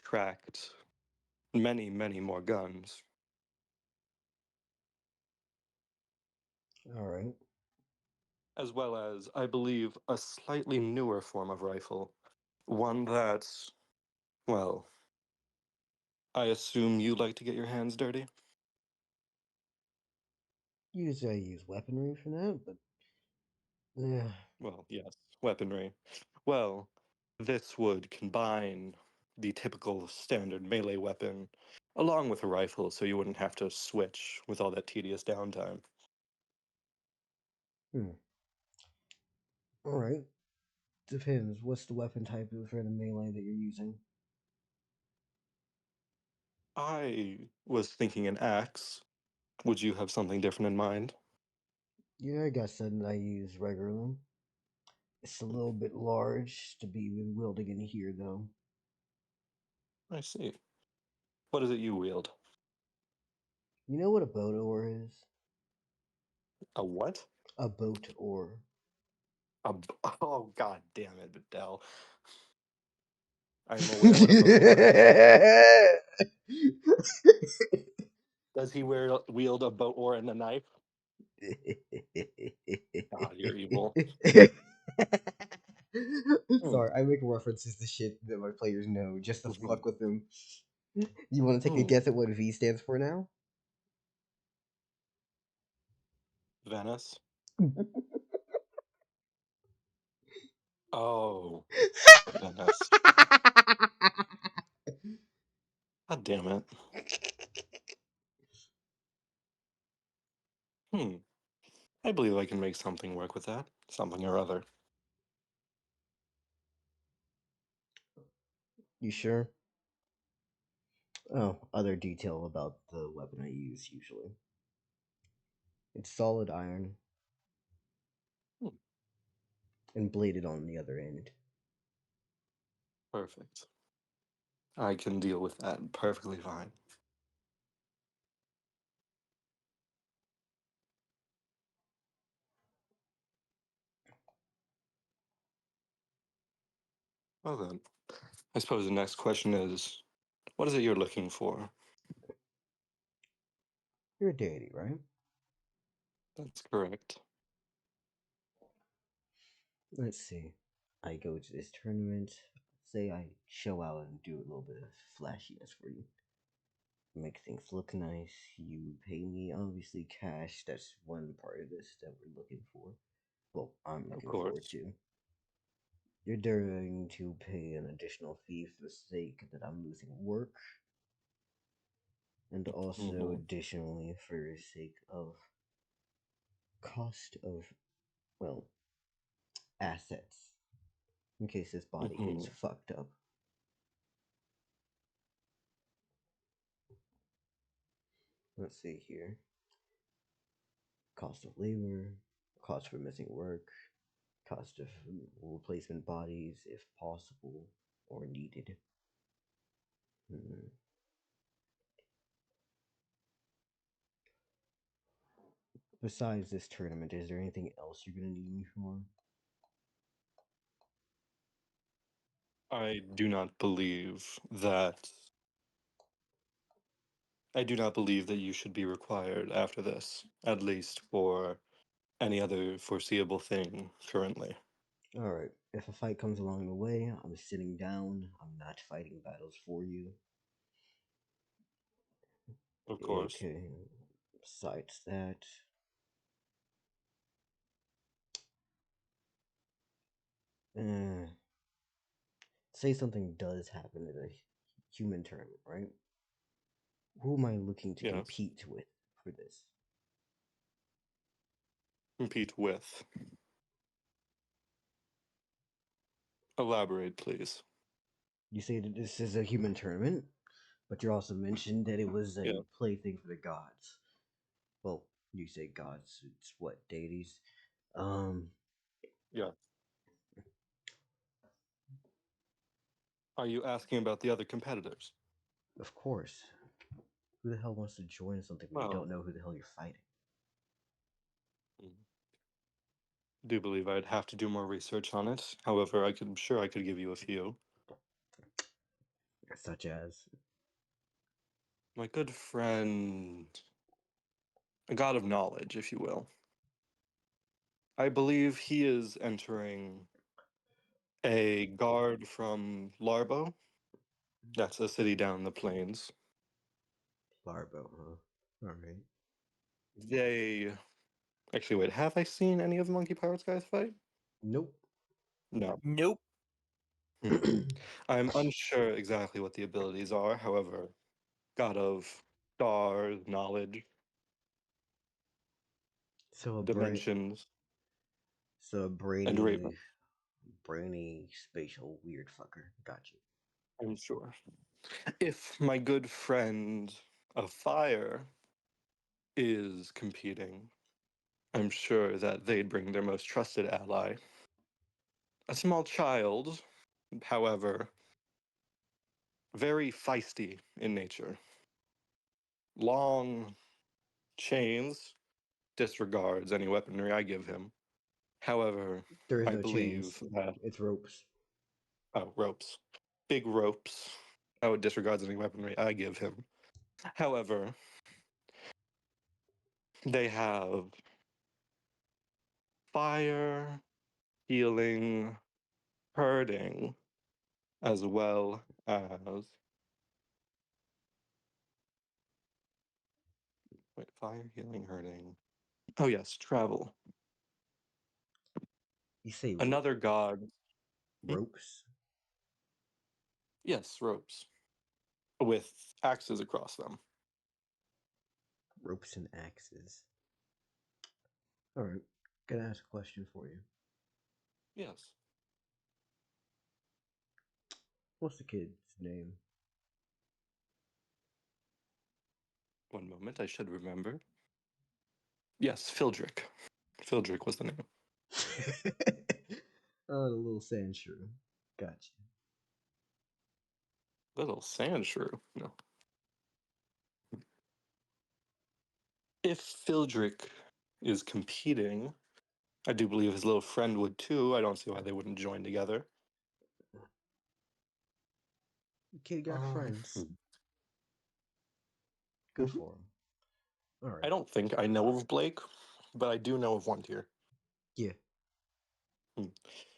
tracked, many, many more guns. Alright. As well as, I believe, a slightly newer form of rifle. One that's, well, I assume you like to get your hands dirty? Usually I use weaponry for that, but yeah. Well, yes, weaponry. Well, this would combine the typical standard melee weapon along with a rifle so you wouldn't have to switch with all that tedious downtime. Alright. Depends. What's the weapon type for the melee that you're using? I was thinking an axe. Would you have something different in mind? Yeah, I got something I use regularly. It's a little bit large to be wielding in here, though. I see. What is it you wield? You know what a boat oar is? A what? A boat oar. Oh, god damn it, Dell. I'm aware what a boat oar is. Does he wield a boat oar and a knife? God, you're evil. Sorry, I make references to shit that my players know just to fuck with them. You want to take a guess at what V stands for now? Venice? Oh, Venice. God damn it. I believe I can make something work with that. Something or other. You sure? Oh, other detail about the weapon I use usually. It's solid iron and bladed on the other end. Perfect. I can deal with that perfectly fine. Well then, I suppose the next question is, what is it you're looking for? You're a deity, right? That's correct. Let's see. I go to this tournament. Say I show out and do a little bit of flashiness for you. Make things look nice. You pay me, obviously, cash. That's one part of this that we're looking for. Well, I'm Of looking forward course. to. You're going to pay an additional fee for the sake that I'm losing work. And also, additionally, for the sake of cost of, well, assets. In case this body gets fucked up. Let's see here. Cost of labor, cost for missing work, cost of replacement bodies if possible or needed. Besides this tournament, is there anything else you're gonna need me for? I do not believe that you should be required after this, at least for any other foreseeable thing currently. Alright, if a fight comes along the way, I'm sitting down. I'm not fighting battles for you. Of course. Okay, besides that... say something does happen in a human tournament, right? Who am I looking to compete with for this? Compete with. Elaborate, please. You say that this is a human tournament, but you also mentioned that it was a plaything for the gods. Well, you say gods, it's what, deities? Yeah. Are you asking about the other competitors? Of course. Who the hell wants to join something when you don't know who the hell you're fighting? I do believe I'd have to do more research on it. However, I'm sure I could give you a few. Such as? My good friend, a god of knowledge, if you will. I believe he is entering a guard from Larbo. That's a city down the plains. Larbo, huh? Alright. They... Actually, wait, have I seen any of Monkey Pirates guys fight? Nope. No. Nope. I'm unsure exactly what the abilities are, however, god of stars, knowledge, so dimensions. So a and brainy, spatial weird fucker. Gotcha. I'm sure. If my good friend of fire is competing, I'm sure that they'd bring their most trusted ally. A small child, however, very feisty in nature. Long chains, disregards any weaponry I give him. However, there is I no believe chains. that... It's ropes. Oh, ropes. Big ropes. Oh, it disregards any weaponry I give him. However, they have fire, healing, herding, as well as... Wait, fire, healing, herding. Oh yes, travel. You say Another god. ropes? Yes, ropes. With axes across them. Ropes and axes. Alright, gonna ask a question for you. Yes. What's the kid's name? One moment, I should remember. Yes, Phildrick. Phildrick was the name. Oh, the little sand shrew. Gotcha. Little sand shrew. No. If Phildrick is competing, I do believe his little friend would too. I don't see why they wouldn't join together. Kid got friends. Hmm. Good Mhm. for him. All right. I don't think I know of Blake, but I do know of one here. Yeah.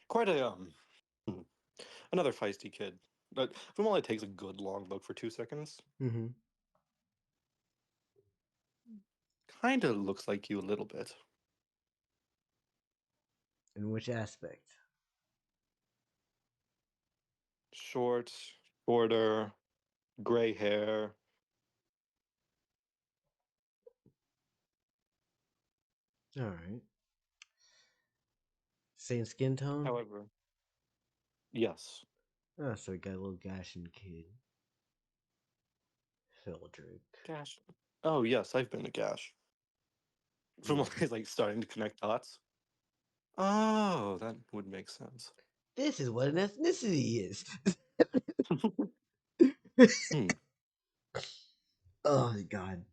Quite a hmm, another feisty kid. But Fumale takes a good long look for 2 seconds. Mm-hmm. Kind of looks like you a little bit. In which aspect? Short, shorter, gray hair. All right. Same skin tone? However, yes. Oh, so we got a little gashing kid. Phildrick. Gash. Oh, yes, I've been to Gash. Fumale is like starting to connect dots. Oh, that would make sense. This is what an ethnicity is. Hmm. Oh my god.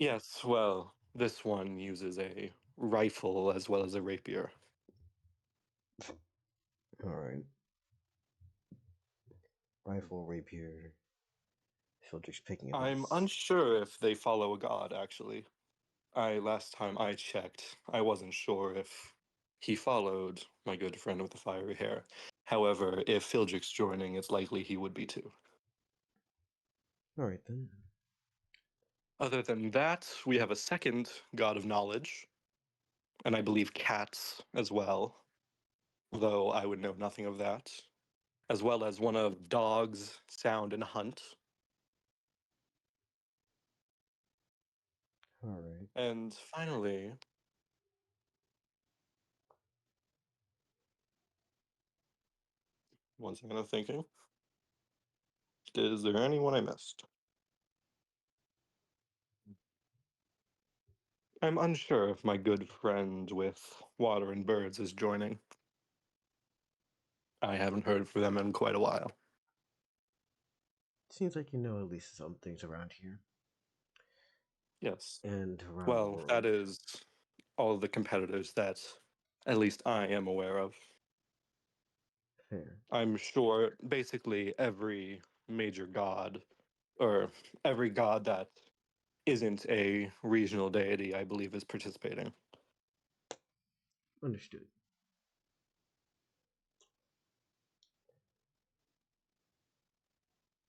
Yes, well, this one uses a rifle as well as a rapier. All right. Rifle, rapier. Phildrick's picking up. I'm unsure if they follow a god, actually. Last time I checked, I wasn't sure if he followed my good friend with the fiery hair. However, if Phildrick's joining, it's likely he would be too. All right then. Other than that, we have a second god of knowledge, and I believe cats as well, though I would know nothing of that, as well as one of dogs, sound, and hunt. All right. And finally, one second of thinking. Is there anyone I missed? I'm unsure if my good friend with water and birds is joining. I haven't heard from them in quite a while. Seems like you know at least some things around here Yes. and around the Well, world. that is all the competitors that at least I am aware of. Fair. I'm sure basically every major god, or every god that isn't a regional deity, I believe, is participating. Understood.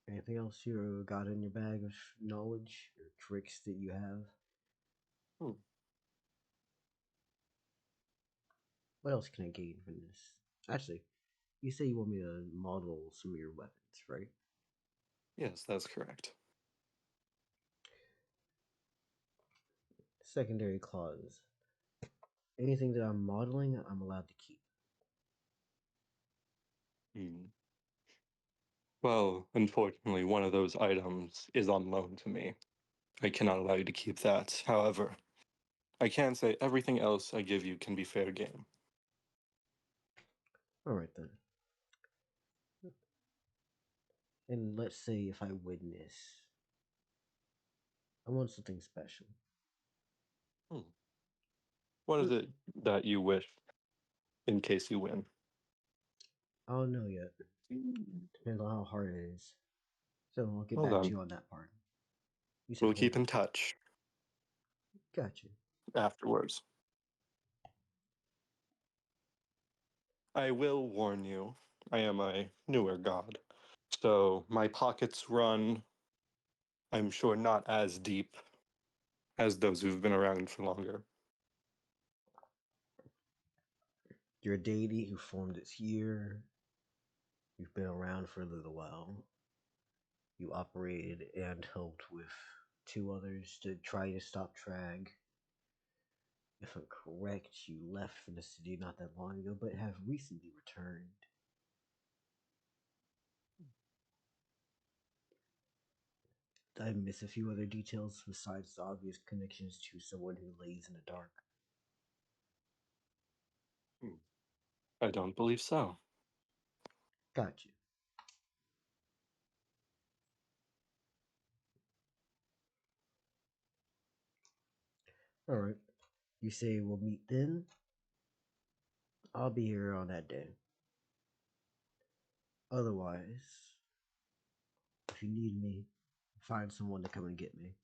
Anything else you got in your bag of knowledge or tricks that you have? Hmm. What else can I gain from this? Actually, you say you want me to model some of your weapons, right? Yes, that's correct. Secondary clause. Anything that I'm modeling, I'm allowed to keep. Hmm. Well, unfortunately, one of those items is on loan to me. I cannot allow you to keep that. However, I can say everything else I give you can be fair game. All right then. And let's say if I witness, I want something special. Hmm. What is it that you wish in case you win? I don't know yet. Depends on how hard it is. So I'll get Well back to then, you on that part. You said we'll hold keep on. in touch Gotcha. afterwards. I will warn you, I am a newer god, so my pockets run, I'm sure, not as deep as those who've been around for longer. You're a deity who formed its year. You've been around for a little while. You operated and helped with two others to try to stop Trag. If I'm correct, you left from the city not that long ago, but have recently returned. Did I miss a few other details besides the obvious connections to someone who lays in the dark? I don't believe so. Gotcha. Alright. You say we'll meet then? I'll be here on that day. Otherwise, if you need me, find someone to come and get me.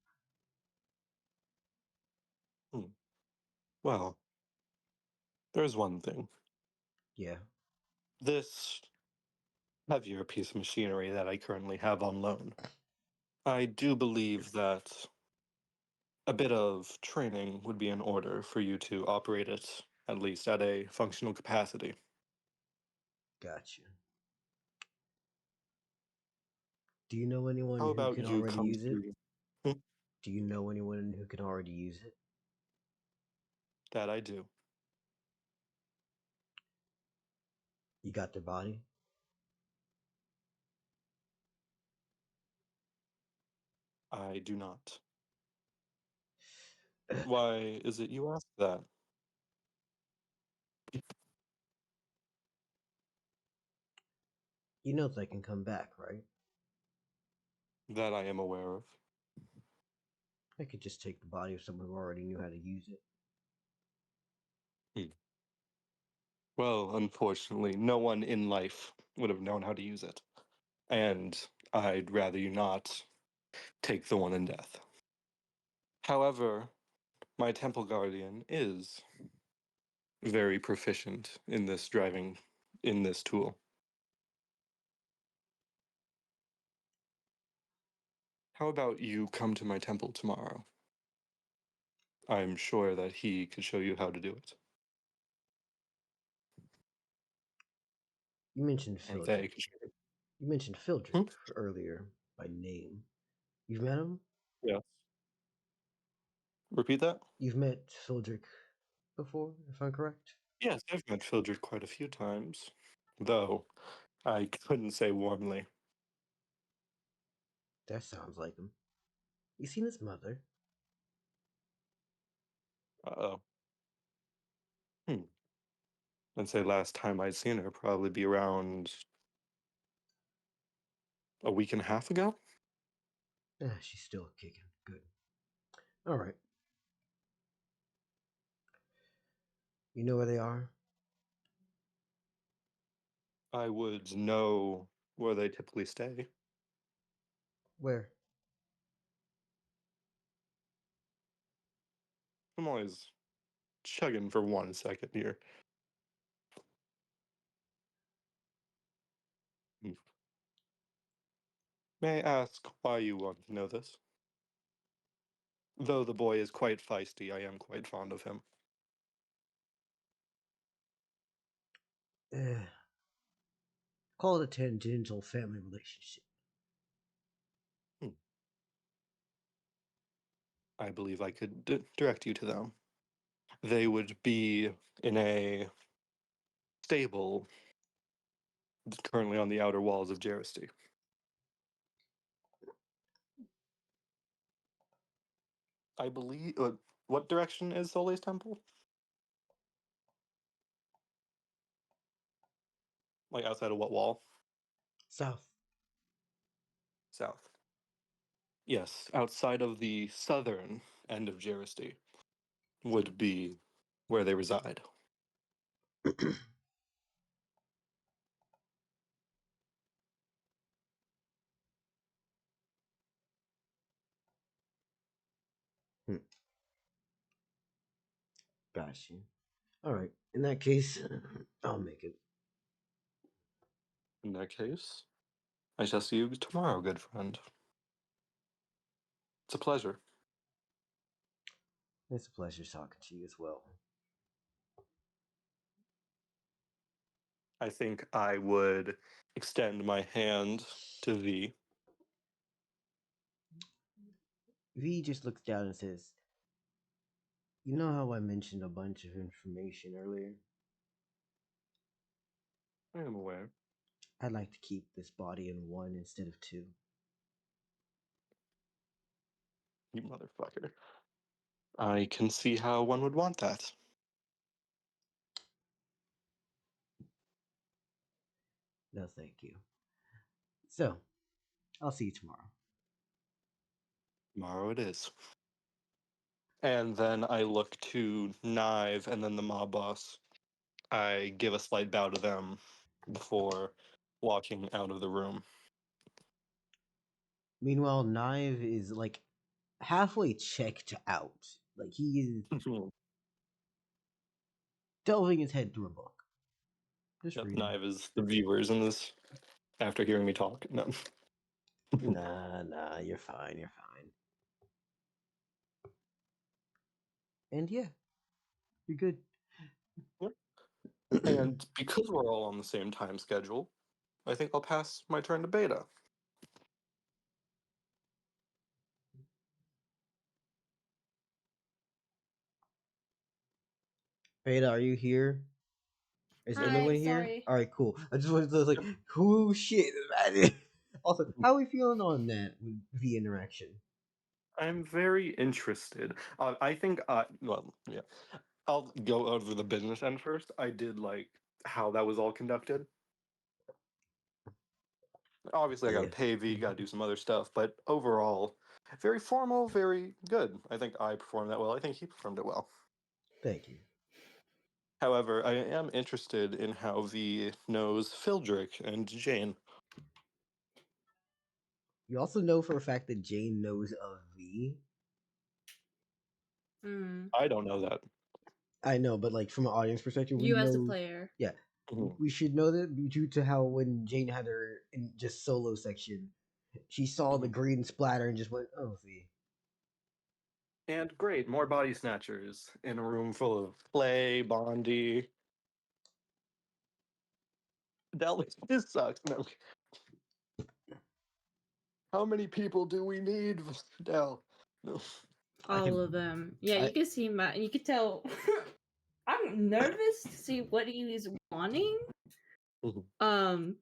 Well, there's one thing. Yeah. This heavier piece of machinery that I currently have on loan. I do believe that a bit of training would be in order for you to operate it, at least at a functional capacity. Gotcha. Do you know anyone How who about can you already come use it? to Do you know anyone who can already use it? that? I do. You got their body? I do not. Why is it you ask that? You know they can come back, right? That I am aware of. I could just take the body of someone who already knew how to use it. Well, unfortunately, no one in life would have known how to use it. And I'd rather you not take the one in death. However, my temple guardian is very proficient in this tool. How about you come to my temple tomorrow? I'm sure that he could show you how to do it. You mentioned Or Phildrick. they could show you. You mentioned Phildrick earlier by name. You've met him? Yes. Repeat that? You've met Phildrick before, if I'm correct? Yes, I've met Phildrick quite a few times, though I couldn't say warmly. That sounds like him. You seen his mother? Uh-oh. I'd say last time I'd seen her probably be around a week and a half ago. She's still kicking. Good. Alright. You know where they are? I would know where they typically stay. Where? I'm always chugging for 1 second here. May I ask why you want to know this? Though the boy is quite feisty, I am quite fond of him. Call it a tangential family relationship. I believe I could direct you to them. They would be in a stable currently on the outer walls of Jeristy. I believe. What direction is Soleil's temple? Like outside of what wall? South. South. Yes, outside of the southern end of Jeristy would be where they reside. Gotcha. Alright. In that case, I'll make it. In that case, I shall see you tomorrow, good friend. It's a pleasure. It's a pleasure talking to you as well. I think I would extend my hand to V. V just looks down and says, you know how I mentioned a bunch of information earlier? I am aware. I'd like to keep this body in one instead of two. You motherfucker. I can see how one would want that. No, thank you. So, I'll see you tomorrow. Tomorrow it is. And then I look to Knive and then the mob boss. I give a slight bow to them before walking out of the room. Meanwhile, Knive is like halfway checked out. Like he is delving his head through a book. Just Yep, reading. Knive is the viewers in this after hearing me talk. No. Nah, you're fine, you're fine. And yeah, you're good. And because we're all on the same time schedule, I think I'll pass my turn to Beta. Beta, are you here? Is Hi, anyone here? sorry. All right, cool. I just wanted to like, cool shit. Also, how are we feeling on that with the interaction? I'm very interested. I think, well, yeah. I'll go over the business end first. I did like how that was all conducted. Obviously, I got to Yeah. pay V, got to do some other stuff, but overall, very formal, very good. I think I performed that well. I think he performed it well. Thank you. However, I am interested in how V knows Phildrick and Jane. You also know for a fact that Jane knows of V. I don't know that. I know, but like from an audience perspective, we You as a know. player. Yeah, Mhm. we should know that due to how when Jane had her in just solo section, she saw the Mhm. green splatter and just went, "Oh, V." And great, more body snatchers in a room full of Clay, Bondi. This sucks. No. How many people do we need, Dell? No. All of them. Yeah, I- you can see you can tell I'm nervous to see what he is wanting. Mhm. Um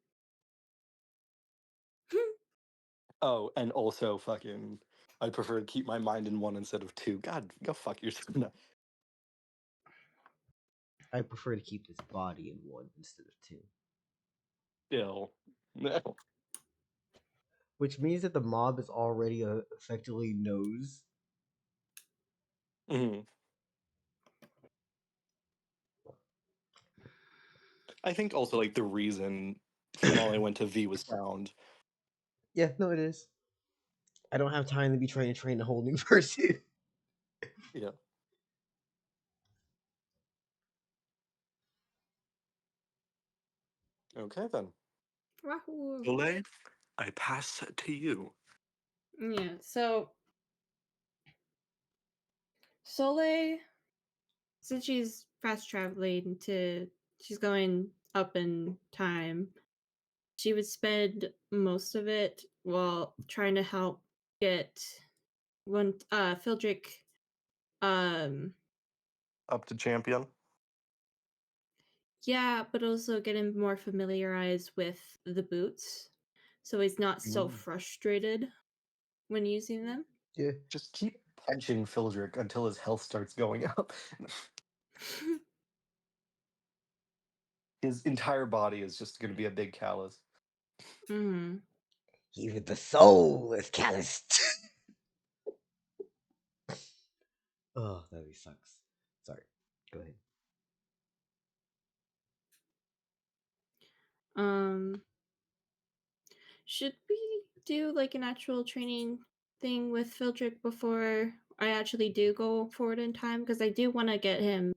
Oh, and also fucking, I prefer to keep my mind in one instead of two. God, go fuck yourself. No. I prefer to keep this body in one instead of two. Still. No. Which means that the mob is already effectively knows. Mhm. I think also like the reason Fumale went to V was sound. Yeah, no, it is. I don't have time to be trying to train a whole new person. Yeah. Okay then. Wahoo. Soleil, I pass to you. Yeah, so Soleil, since she's fast traveling she's going up in time, she would spend most of it while trying to help get one Phildrick um Up to champion. yeah, but also get him more familiarized with the boots so he's not so frustrated when using them. Yeah. Just keep punching Phildrick until his health starts going up. His entire body is just going to be a big callus. Mm-hmm. Even the soul is calloused. Oh, that really sucks. Sorry. Go ahead. Should we do like an actual training thing with Phildrick before I actually do go forward in time? Because I do want to get him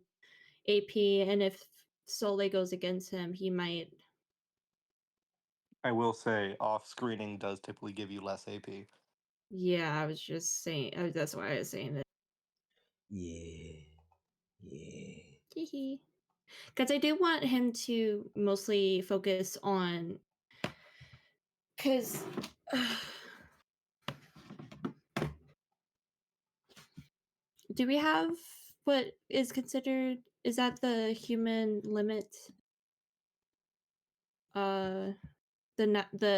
AP, and if Soleil goes against him, he might. I will say, off screening does typically give you less AP. Yeah, I was just saying. That's why I was saying that. Yeah. Yeah. Because I do want him to mostly focus on. Because. Do we have what is considered? Is that the human limit? The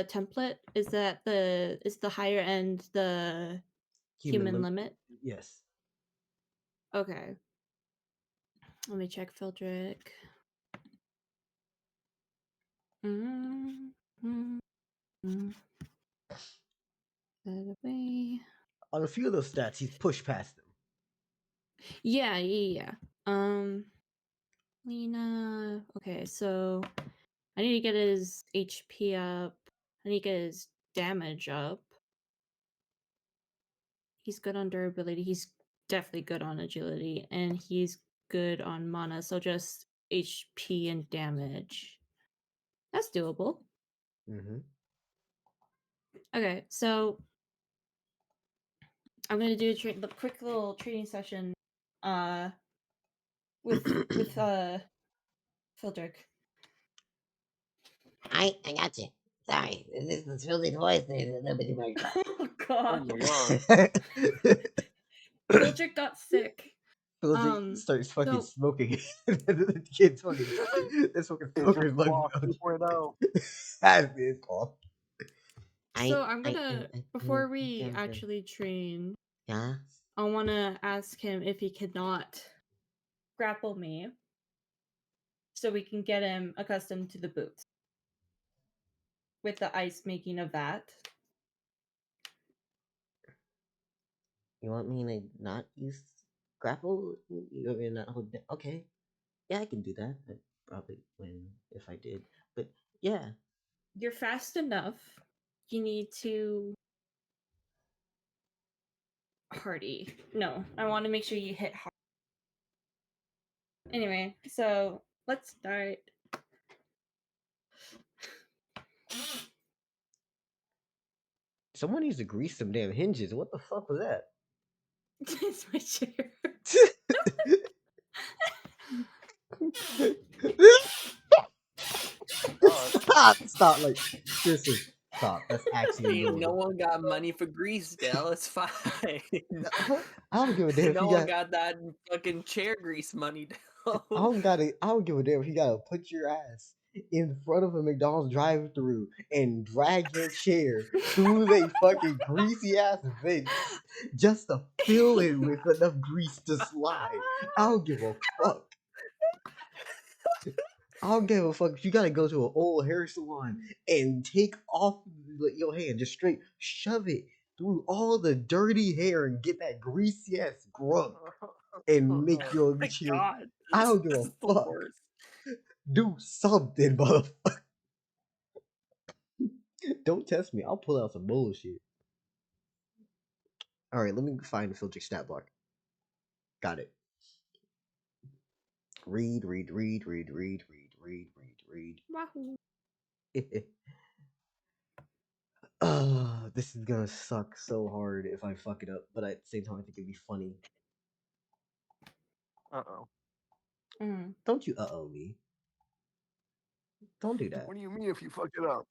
template is that the higher end the human limit. Yes. Okay, let me check Phildrick. That away. On a few of those stats, he's pushed past them. Yeah. Lena. Okay, so I need to get his HP up. I need to get his damage up. He's good on durability. He's definitely good on agility, and he's good on mana. So just HP and damage. That's doable. Mm-hmm. Okay, so I'm gonna do the quick little training session, with Phildrick. I got you. Sorry, this is Philly's voice. There's a little bit too much. Oh God, Oh my god. Phildrick got sick. Phildrick starts fucking so- smoking. The kid's fucking. They're smoking It's smokers just lung. Walk 2.0. That's his fault. So I'm gonna before we yeah. actually train, Yeah. I want to ask him if he could not grapple me, so we can get him accustomed to the boots with the ice making of that. You want me to not use grapple? You want me to not hold down? Okay. Yeah, I can do that. I'd probably win if I did. But yeah. You're fast enough. You need to hardy. No, I want to make sure you hit hard. Anyway, so let's start. Someone needs to grease some damn hinges. What the fuck was that? It's my chair. Stop, like, seriously, stop. That's actually Hey, no adorable. one got money for grease, Dell. It's fine. I don't give a damn if No you one got. got that fucking chair grease money, I Dell. don't give a damn if you gotta put your ass in front of a McDonald's drive-through and drag your chair through they fucking greasy ass vents just to fill it with enough grease to slide. I don't give a fuck. I don't give a fuck if you gotta go to an old hair salon and take off your hand, just straight shove it through all the dirty hair and get that greasy ass grub and make your My chair. God, I this don't give a is the fuck. worst. Do something, motherfucker. Don't test me. I'll pull out some bullshit. Alright, let me find the filter stat block. Got it. Read. Wahoo. This is gonna suck so hard if I fuck it up, but at the same time I think it'd be funny. Uh-oh. Don't you uh-oh me. Don't do that. What do you mean if you fuck it up?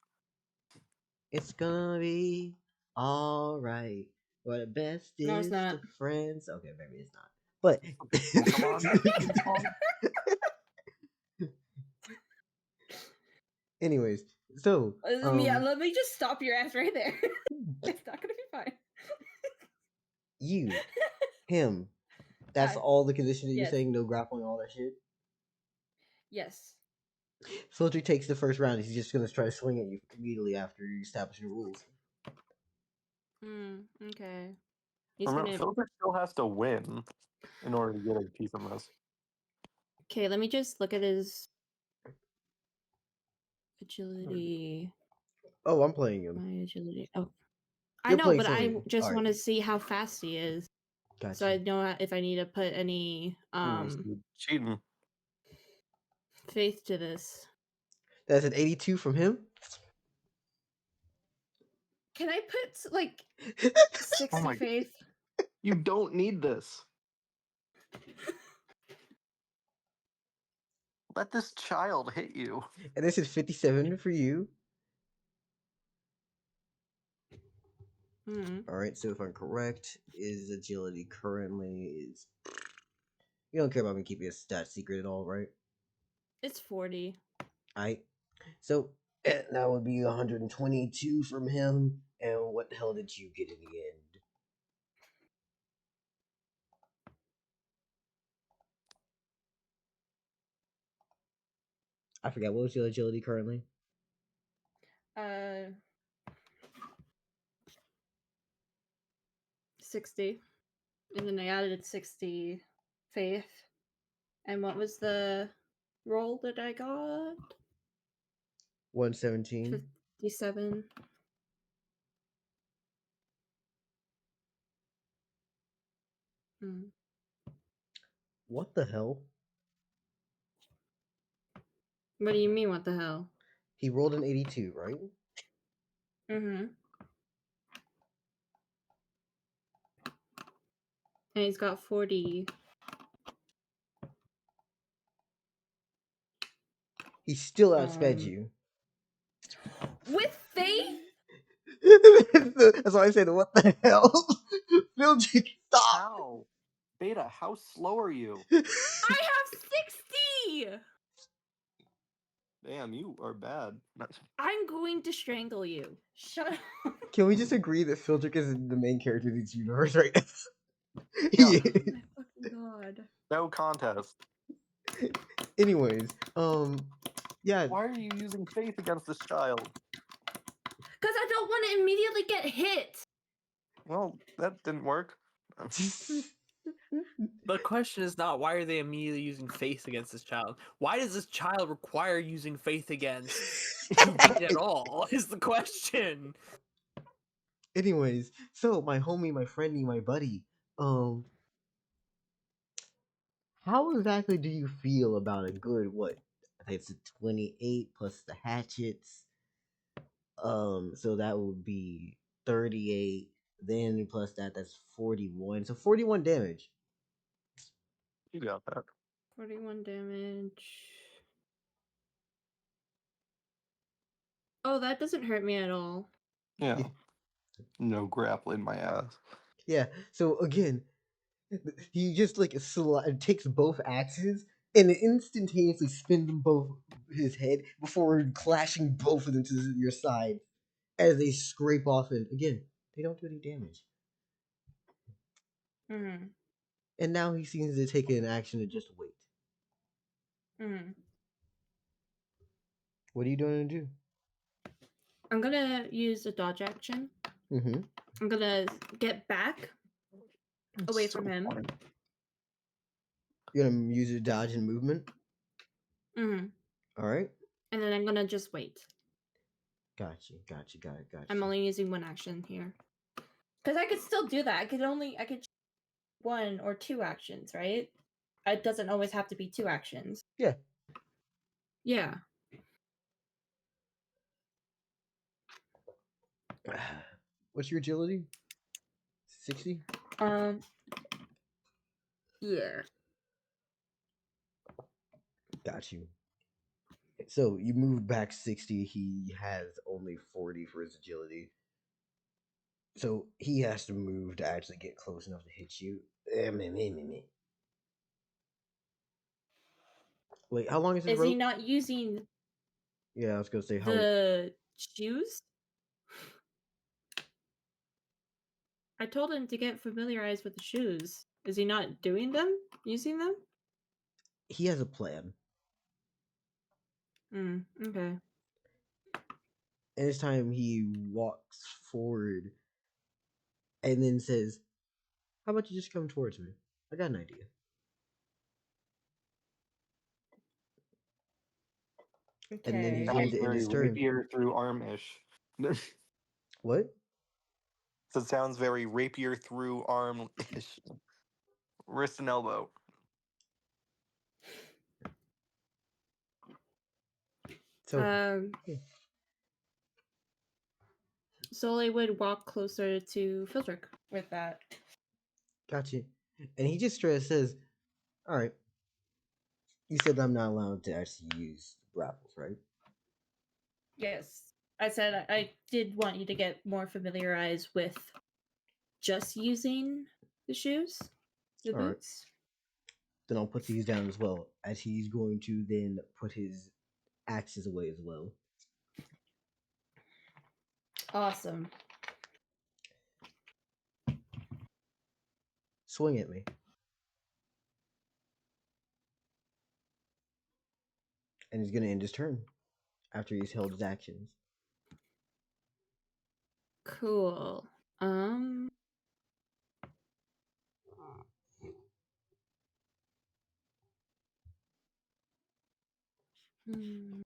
It's gonna be alright. We're the best No, it's is not. the friends. Okay, maybe it's not. But Pokemon? anyways, so Yeah, let me just stop your ass right there. It's not gonna be fine. you, him. That's Hi. all the conditions that you're Yes. saying, no grappling, all that shit. Yes. Phildrick takes the first round. He's just gonna try to swing at you immediately after you establish the rules. Okay. He's Remember, gonna. Phildrick still has to win in order to get a piece of this. Okay, let me just look at his agility. Oh, I'm playing him. My agility. Oh, I You're know, playing but I Sylvie. just Alright. want to see how fast he is, Gotcha. so I know if I need to put any Cheating. faith to this. That's an 82 from him. Can I put like 60 Oh my- faith? You don't need this. Let this child hit you. And this is 57 for you. Alright, so if I'm correct, his agility currently is. You don't care about me keeping a stat secret at all, right? It's 40. Alright. So that would be 122 from him. And what the hell did you get in the end? I forgot, what was your agility currently? 60. And then I added 60 Faith. And what was the roll that I got? 117. 57. What the hell? What do you mean, what the hell? He rolled an 82, right? Mm-hmm. And he's got 40. He still outsped you. With Faith? That's why I said, what the hell? Phildrick, stop! How? Beta, how slow are you? I have 60! Damn, you are bad. I'm going to strangle you. Shut up. Can we just agree that Phildrick is the main character of this universe right now? Yeah. He Oh is. my fucking god. No contest. Anyways, yeah. Why are you using faith against this child? Because I don't want to immediately get hit. Well, that didn't work. The question is not why are they immediately using faith against this child? Why does this child require using faith against to beat at all? Is the question. Anyways, so my homie, my friendy, my buddy, how exactly do you feel about a good what? I think it's a 28 plus the hatchets. So that would be 38. Then plus that's 41. So 41 damage. You got that. 41 damage. Oh, that doesn't hurt me at all. Yeah. No grappling my ass. Yeah. So again, he just like takes both axes and instantaneously spins them both his head before clashing both of them to your side as they scrape off. And again, they don't do any damage. Mm-hmm. And now he seems to take an action to just wait. Mm-hmm. What are you going to do? I'm gonna use a dodge action. Mm-hmm. I'm gonna get back away from him. Funny. You're gonna use your dodge and movement. Mm-hmm. All right. And then I'm gonna just wait. Got you. I'm only using one action here. Because I could still do that. I could one or two actions, right? It doesn't always have to be two actions. Yeah. Yeah. What's your agility? 60? Yeah. Got you. So you move back 60. He has only 40 for his agility. So he has to move to actually get close enough to hit you. Wait, how long is his Is rope? he not using Yeah, I was gonna say how. the shoes? I told him to get familiarized with the shoes. Is he not doing them? Using them? He has a plan. Okay. And this time he walks forward and then says, "How about you just come towards me? I got an idea." And then he's Okay. going Sounds to end very his turn. rapier through arm-ish. What? So it sounds very rapier through arm-ish. Wrist and elbow. So yeah. Soleil would walk closer to Phildrick with that. Gotcha. And he just straight says, "All right. You said I'm not allowed to actually use grapples, right?" Yes. I said I did want you to get more familiarized with just using the shoes, the All right. boots. Then I'll put these down as well, as he's going to then put his axes away as well. Awesome. Swing at me. And he's going to end his turn after he's held his actions. Cool. Hmm.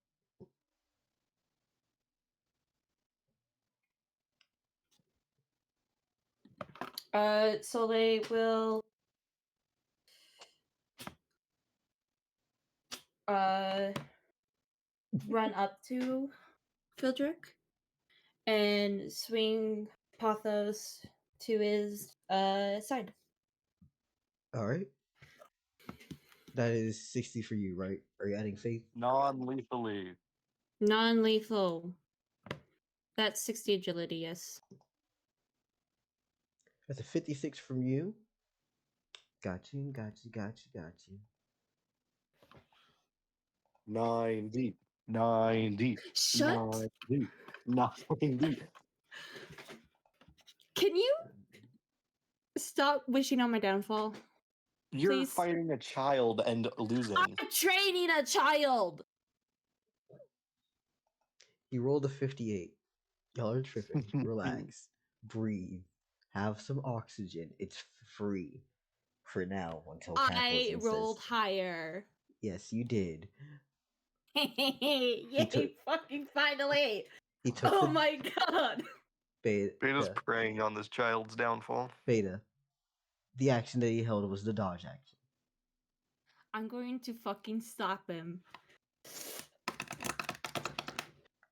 Soleil will run up to Phildrick and swing Pothos to his side. Alright. That is 60 for you, right? Are you adding faith? Non-lethally. Non-lethal. That's 60 agility, yes. That's a 56 from you. Got you. 90. 90. Shut. 90. 90. Can you stop wishing on my downfall? You're Please? fighting a child and losing. I'm training a child! He rolled a 58. Y'all are tripping. Relax. Breathe. Have some oxygen. It's free. For now, until I capitalism rolled says. higher. Yes, you did. Yay, took- fucking finally! He took Oh the my god! Beta's beta. preying on this child's downfall. Beta. The action that he held was the dodge action. I'm going to fucking stop him.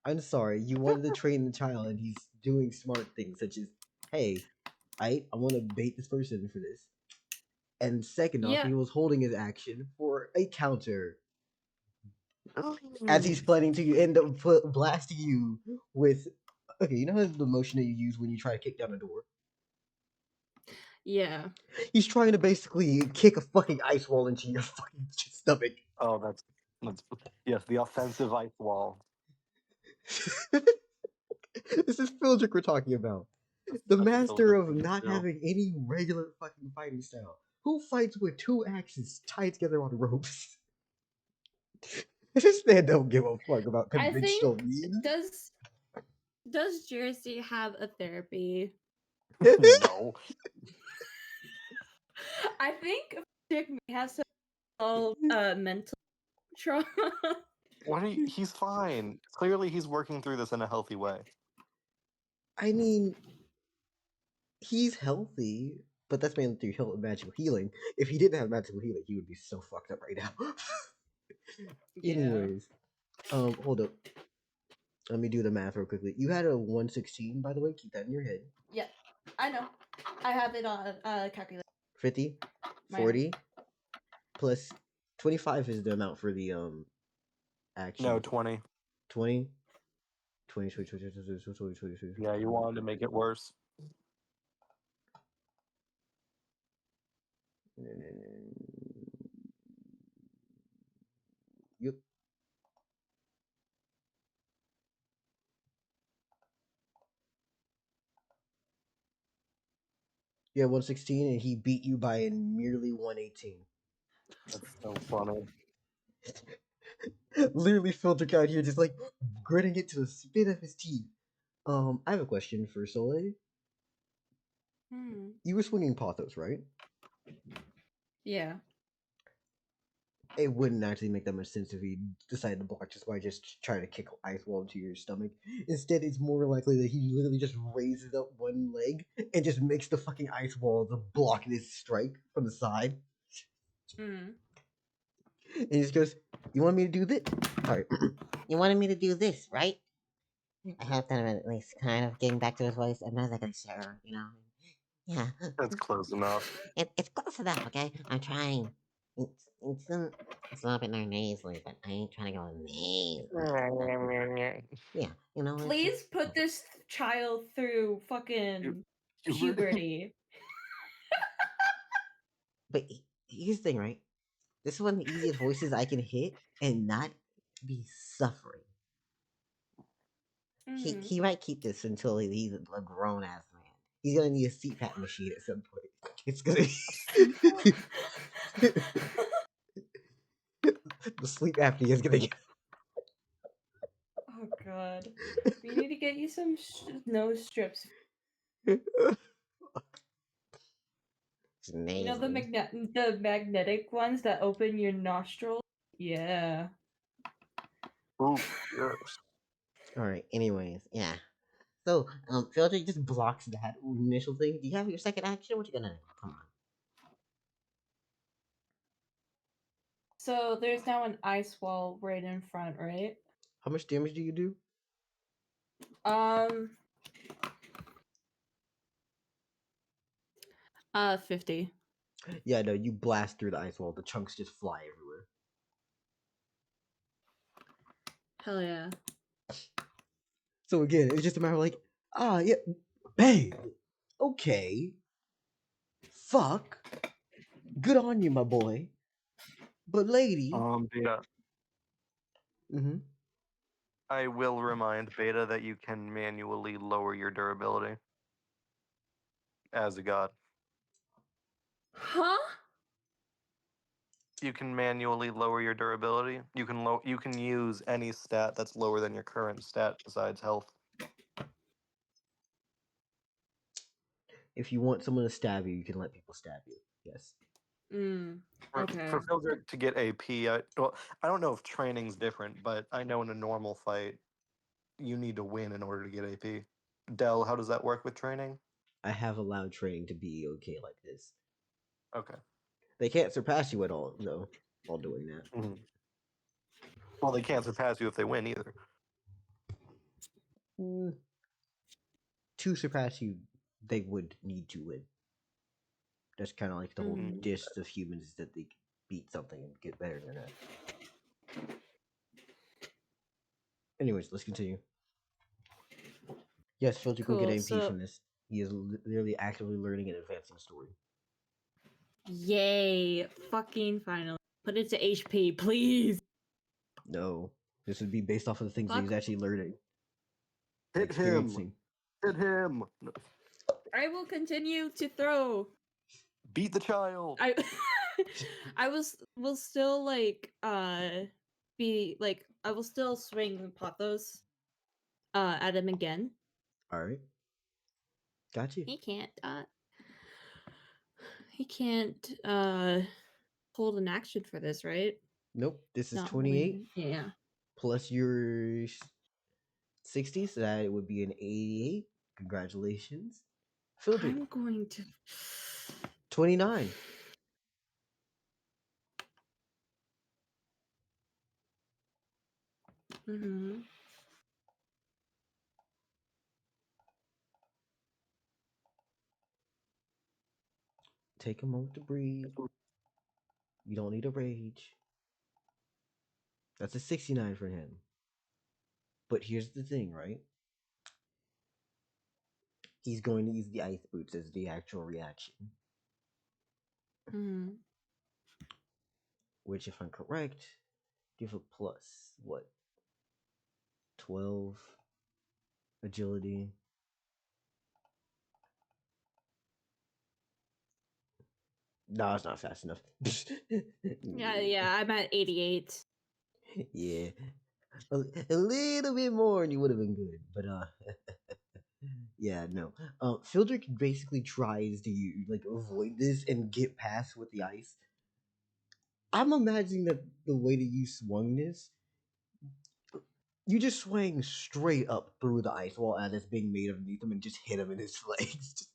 I'm sorry, you wanted to train the child and he's doing smart things such as, hey, I want to bait this person for this. And second off, Yeah. he was holding his action for a counter. As he's planning to end up blasting you with... Okay, you know the motion that you use when you try to kick down a door? Yeah. He's trying to basically kick a fucking ice wall into your fucking stomach. Oh, that's yes, the offensive ice wall. This is Phildrick we're talking about. The That's master Phildrick of thing to not do. having any regular fucking fighting style. Who fights with two axes tied together on ropes? This man don't give a fuck about I conventional think means. does Jersey have a therapy? No. I think Dick may have some mental trauma. What are you, he's fine. Clearly he's working through this in a healthy way. I mean, he's healthy, but that's mainly through magical healing. If he didn't have magical healing, he would be so fucked up right now. Anyways, hold up. Let me do the math real quickly. You had a 116, by the way. Keep that in your head. Yeah, I know. I have it on calculator. 50, My 40, plus 25 is the amount for the action. No, 20. 20, 20, 20, 20, 20, 20, 20, 20. Yeah, you wanted to make it worse. Yep. Yeah, 116, and he beat you by a merely 118. That's so funny. Literally Phildrick out here just like gritting it to the spit of his teeth. I have a question for Soleil. You were swinging Pothos, right? Yeah. It wouldn't actually make that much sense if he decided to block just by just trying to kick ice wall into your stomach. Instead, it's more likely that he literally just raises up one leg and just makes the fucking ice wall to block his strike from the side. And he just goes, "You want me to do this? Alright." You wanted me to do this, right? I have done it at least, kind of getting back to his voice. I'm not like a sure, you know. Yeah. That's close enough. It's close enough, okay? I'm trying. It's a little bit more nasally, but I ain't trying to go nasally. Yeah, you know. Please put this child through fucking puberty. But here's the thing, right? This is one of the easiest voices I can hit and not be suffering. He might keep this until he's a grown ass man. He's gonna need a CPAP machine at some point. It's gonna the sleep apnea is gonna get. Oh god, we need to get you some nose strips. You know the magnetic ones that open your nostrils? Yeah. Ooh, yes. All right. Anyways, yeah. So, Phildrick just blocks that initial thing. Do you have your second action? What you gonna do? Come on. So there's now an ice wall right in front, right? How much damage do you do? 50. Yeah, no, you blast through the ice wall. The chunks just fly everywhere. Hell yeah. So again, it's just a matter of like, yeah, bang. Okay. Fuck. Good on you, my boy. But lady. Beta. Mm-hmm. I will remind Beta that you can manually lower your durability as a god. Huh? You can manually lower your durability. You can use any stat that's lower than your current stat besides health. If you want someone to stab you, you can let people stab you. Yes. Okay. For Phildrick to get AP, I don't know if training's different, but I know in a normal fight, you need to win in order to get AP. Dell, how does that work with training? I have allowed training to be okay like this. Okay. They can't surpass you at all, though, while doing that. Mm-hmm. Well, they can't surpass you if they win either. To surpass you, they would need to win. That's kind of like the whole dish of humans that they beat something and get better than that. Anyways, let's continue. Yes, Phildrick will get MP from this. He is literally actively learning and advancing the story. Yay! Fucking finally. Put it to HP, please. No, this would be based off of the things that he's actually learning. Hit him! Hit him! I will continue to throw. Beat the child! I will still like be like I will still swing Pothos at him again. Alright. Got you. He can't hold an action for this, right? Nope. This is Not 28. Yeah. Plus your 60, so that it would be an 88. Congratulations. Phildrick. I'm going to 29. Take a moment to breathe. You don't need to rage. That's a 69 for him. But here's the thing, right? He's going to use the ice boots as the actual reaction. Which, if I'm correct, give a plus, what? 12 agility. No, it's not fast enough. Yeah, I'm at 88. Yeah. A little bit more and you would have been good. But yeah, no. Phildrick basically tries to like avoid this and get past with the ice. I'm imagining that the way that you swung this, you just swang straight up through the ice wall as it's being made underneath him and just hit him in his legs.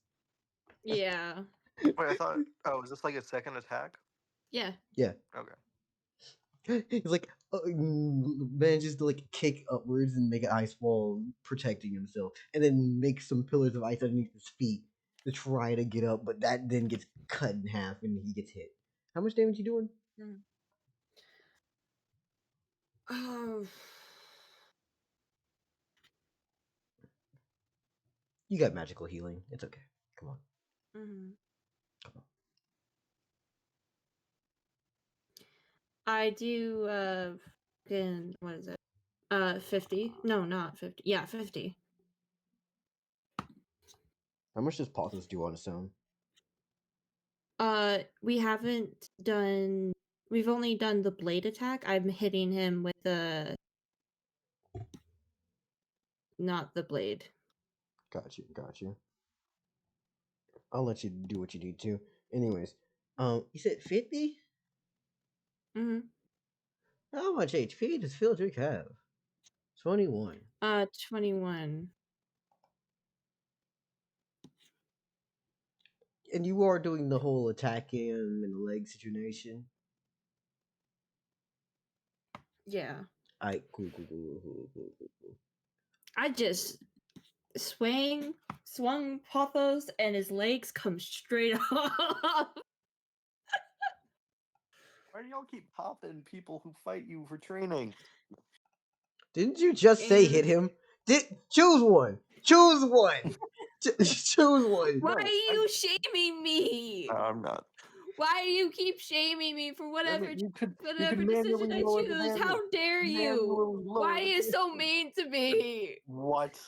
Yeah. Wait, I thought. Oh, is this like a second attack? Yeah. Yeah. Okay. He's like manages to like kick upwards and make an ice wall protecting himself, and then make some pillars of ice underneath his feet to try to get up, but that then gets cut in half and he gets hit. How much damage you doing? Oh. You got magical healing. It's okay. Come on. Come on. I do what is it? 50. No, not 50. Yeah, 50. How much does Pothos do on its own? We haven't done. We've only done the blade attack. I'm hitting him with the. Not the blade. Got you. I'll let you do what you need to. Anyways, you said 50? How much HP does Phildrick have? 21. 21. And you are doing the whole attack him in the leg situation? Yeah. Alright, cool. I just swung Pothos, and his legs come straight off. Why do y'all keep popping people who fight you for training? Didn't you just say hit him? Choose one. Choose one. Choose one. Why are you shaming me? No, I'm not. Why do you keep shaming me for whatever You could decision manually I lower the choose? damage. How dare you? Manually lower Why are the you so damage. mean to me? What?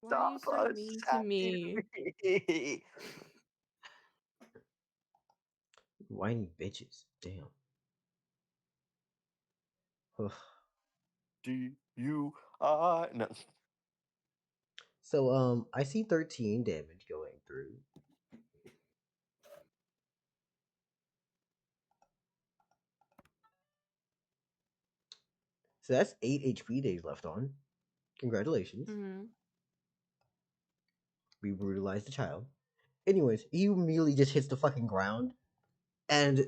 Why are you so mean to me? me? Whiny bitches. Damn. No. So, I see 13 damage going through. So that's 8 HP days left on. Congratulations. Mm-hmm. We brutalized the child. Anyways, he immediately just hits the fucking ground. And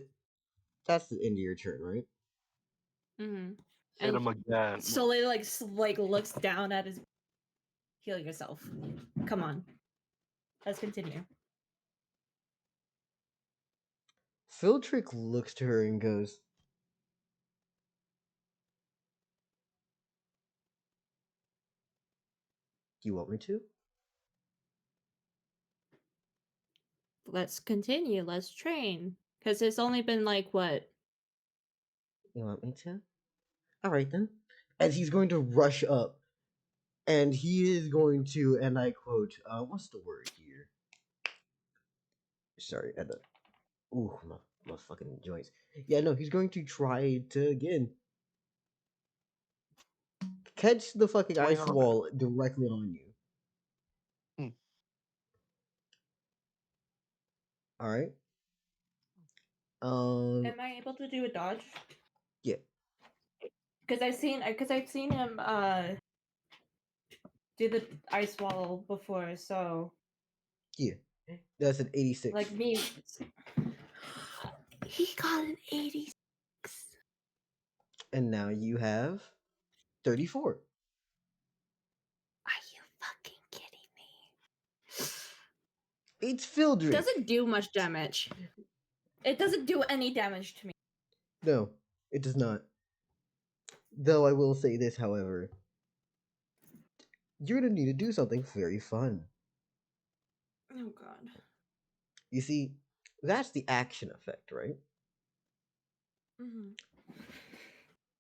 that's the end of your turn, right? Mm-hmm. Hit him again. Slowly, like looks down at his. Heal yourself. Come on. Let's continue. Phildrick looks to her and goes, "You want me to?" Let's continue. Let's train. Because it's only been like what? You want me to? Alright then. As he's going to rush up. And he is going to, and I quote, what's the word here? Sorry, at the my fucking joints. Yeah, no, he's going to try to again catch the fucking Swing ice on it. wall directly on you. Alright. Am I able to do a dodge? Yeah. Because I've seen him do the ice wall before, so Yeah. That's an 86. like me. He got an 86. And now you have 34. Are you fucking kidding me? It's Phildrick. Doesn't do much damage. It doesn't do any damage to me. No, it does not. Though I will say this, however. You're gonna need to do something very fun. Oh god. You see, that's the action effect, right? Mm-hmm.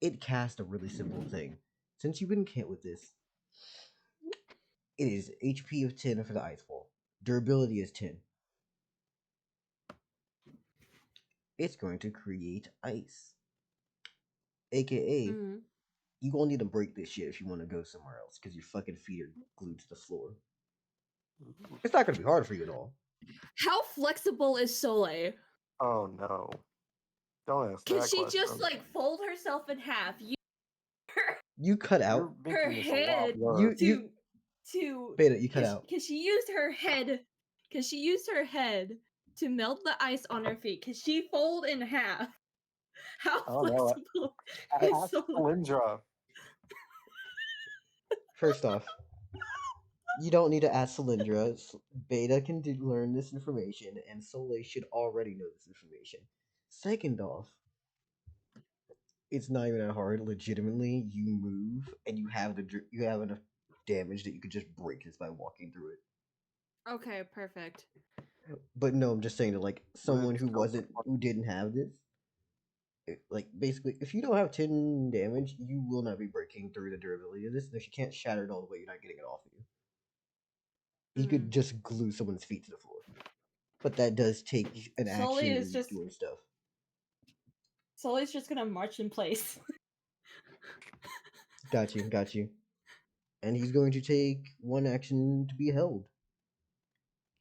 It casts a really simple thing. Since you've been hit with this, it is HP of 10 for the ice wall. Durability is 10. It's going to create ice. AKA, you gonna need to break this shit if you want to go somewhere else, because your fucking feet are glued to the floor. It's not gonna be hard for you at all. How flexible is Soleil? Oh no. Don't ask Can that she question. just like fold herself in half? You cut out. Her head to Beta, you cut out. Can she use her head? Can she use her head to melt the ice on her feet? Can she fold in half? How flexible is Lindra. First off, you don't need to ask Cylindra. Beta can learn this information, and Soleil should already know this information. Second off, it's not even that hard. Legitimately, you move, and you have enough damage that you could just break this by walking through it. Okay, perfect. But no, I'm just saying that like someone who didn't have this, like basically, if you don't have 10 damage, you will not be breaking through the durability of this. And if you can't shatter it all the way, you're not getting it off of you. He could just glue someone's feet to the floor, but that does take an action doing stuff. Soleil's just gonna march in place. Got you. And he's going to take one action to be held.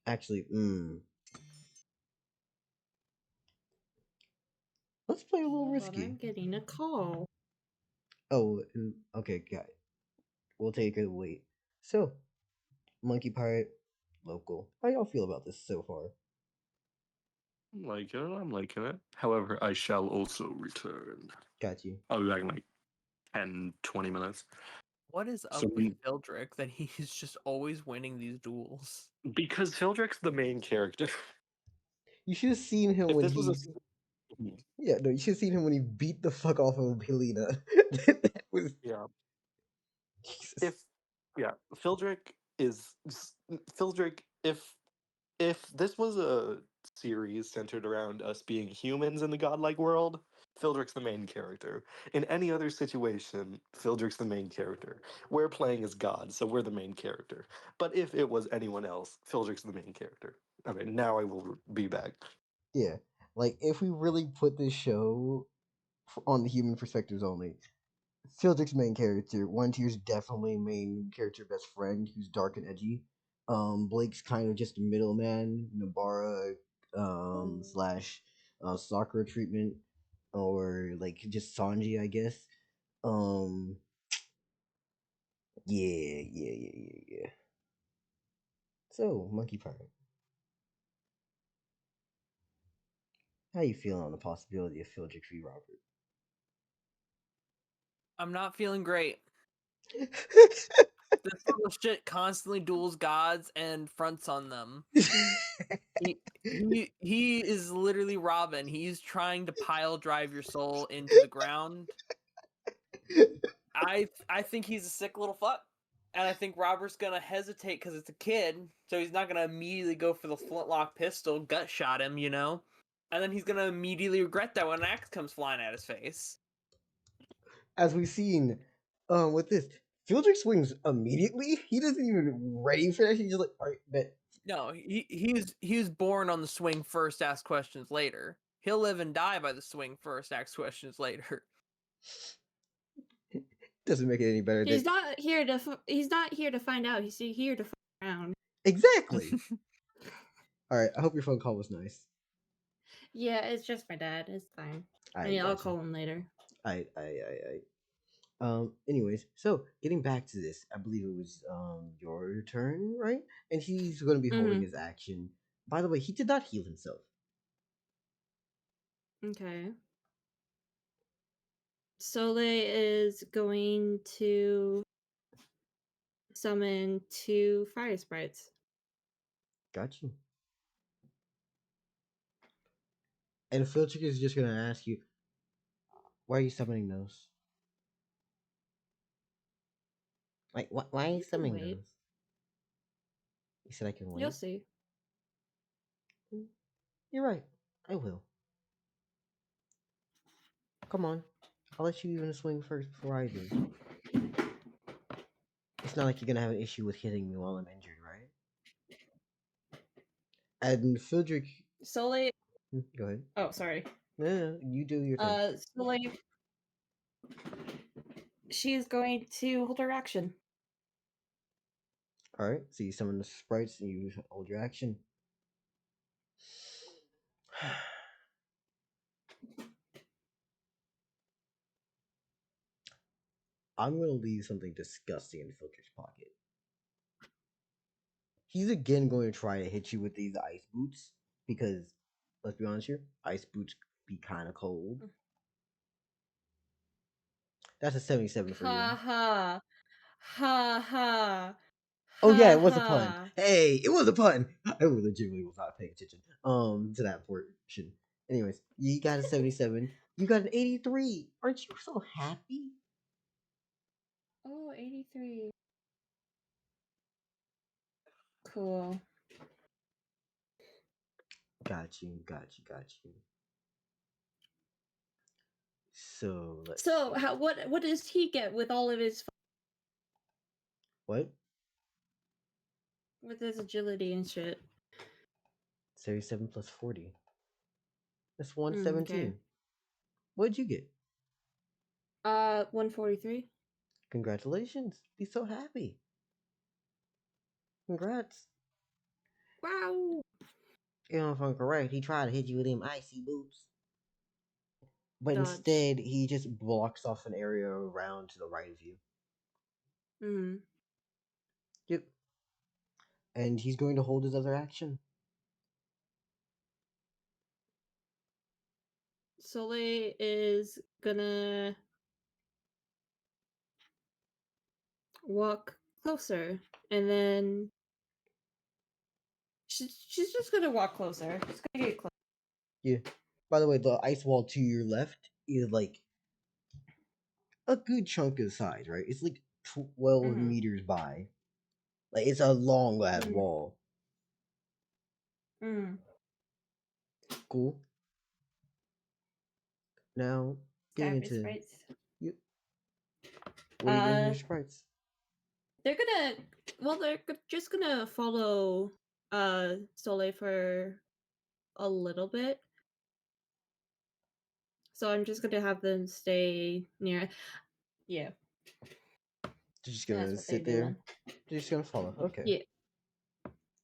Actually, Let's play a little But risky. I'm getting a call. Oh, okay, got it. We'll take it. Wait. So, Monkey Pirate, local. How y'all feel about this so far? I'm liking it. However, I shall also return. Got you. I'll be back in like 10, 20 minutes. What is up So with Phildrick that he's just always winning these duels? because Phildrick's the main character. You should have seen him If when this was he. Yeah, no, you should have seen him when he beat the fuck off of Helena. That was. yeah. Jesus. Phildrick is Phildrick. If this was a series centered around us being humans in the godlike world, Phildrick's the main character. In any other situation, Phildrick's the main character. We're playing as God, so we're the main character. But if it was anyone else, Phildrick's the main character. Okay, now I will be back. Yeah, like if we really put this show on the human perspectives only, Phildrick's main character. One Tier's definitely main character best friend, who's dark and edgy. Blake's kind of just a middleman. Nabara, slash, Sakura treatment, or like just Sanji, I guess. Yeah. So, Monkey Pirate, how you feeling on the possibility of Phildrick v. Robert? I'm not feeling great. This little shit constantly duels gods and fronts on them. He is literally Robin. He's trying to pile drive your soul into the ground. I think he's a sick little fuck, and I think Robert's gonna hesitate because it's a kid, so he's not gonna immediately go for the flintlock pistol, gut shot him, and then he's gonna immediately regret that when an axe comes flying at his face. As we've seen, with this, Phildrick swings immediately. He doesn't even ready for that. He's just like, all right, bet. No, he was born on the swing first, ask questions later. He'll live and die by the swing first, ask questions later. Doesn't make it any better. He's not here to. He's not here to find out. He's here to fuck around. Exactly. All right. I hope your phone call was nice. Yeah, it's just my dad. It's fine. I'll call him later. Anyways, so getting back to this, I believe it was your turn, right? And he's going to be holding his action. By the way, he did not heal himself. Okay. Sole is going to summon 2 fire sprites. Got you. And Phildrick is just going to ask you, why are you summoning those? Like, why are you summoning those? You said I can wait? You'll see. You're right. I will. Come on. I'll let you even swing first before I do. It's not like you're gonna have an issue with hitting me while I'm injured, right? And Phildrick... Sole... Go ahead. Oh, sorry. No, you do your thing. Sole... She's going to hold her action. Alright, so you summon the sprites and you hold your action. I'm gonna leave something disgusting in Phildrick's pocket. He's again going to try to hit you with these ice boots, because, let's be honest here, ice boots be kind of cold. That's a 77 for you. Ha ha. Ha ha. Oh yeah, it was a pun. Hey, it was a pun. I legitimately was not paying attention to that portion. Anyways, you got a 77. You got an 83. Aren't you so happy? Oh, 83. Cool. Got you. So let's So, see. what does he get with all of his... What? With his agility and shit? 77 plus 40. That's 117. Okay. What'd you get? 143. Congratulations. Be so happy. Congrats. Wow. You know, if I'm correct, he tried to hit you with them icy boots. But Dodge. instead, he just blocks off an area around to the right of you. Mm. Yep. And he's going to hold his other action. Soleil is gonna walk closer, and then she's just gonna walk closer. She's gonna get close. Yeah. By the way, the ice wall to your left is like a good chunk of size, right? It's like 12 meters by. Like it's a long ass wall. Mm. Cool. Now getting Time for into sprites. yep. What are you doing to your sprites? They're just gonna follow Soleil for a little bit. So I'm just gonna have them stay near. Yeah. They're just gonna That's what sit they're there. doing. They're just gonna follow. Okay. Yeah.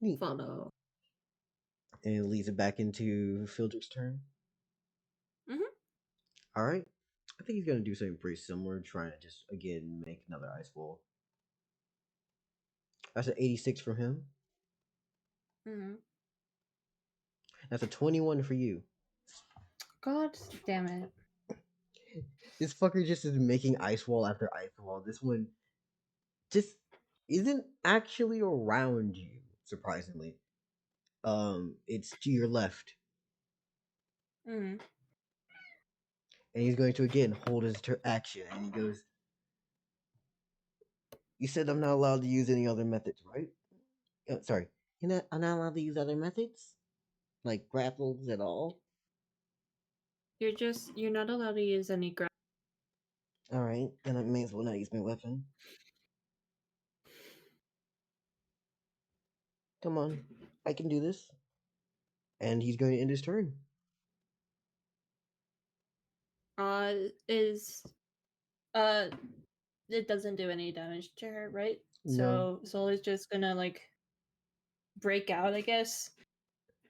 Neat. Follow. And it leads it back into Phildrick's turn. Mhm. Alright. I think he's gonna do something pretty similar, trying to just again make another ice wall. That's an 86 from him. Mhm. That's a 21 for you. God damn it. This fucker just is making ice wall after ice wall. This one just isn't actually around you, surprisingly. It's to your left. Mhm. And he's going to again hold his action. And he goes, "You said I'm not allowed to use any other methods, right? Sorry. I'm not allowed to use other methods? Like grapples at all? You're not allowed to use any Alright, then I may as well not use my weapon. Come on, I can do this." And he's going to end his turn. Is it doesn't do any damage to her, right? No. So Solei's just gonna like break out, I guess,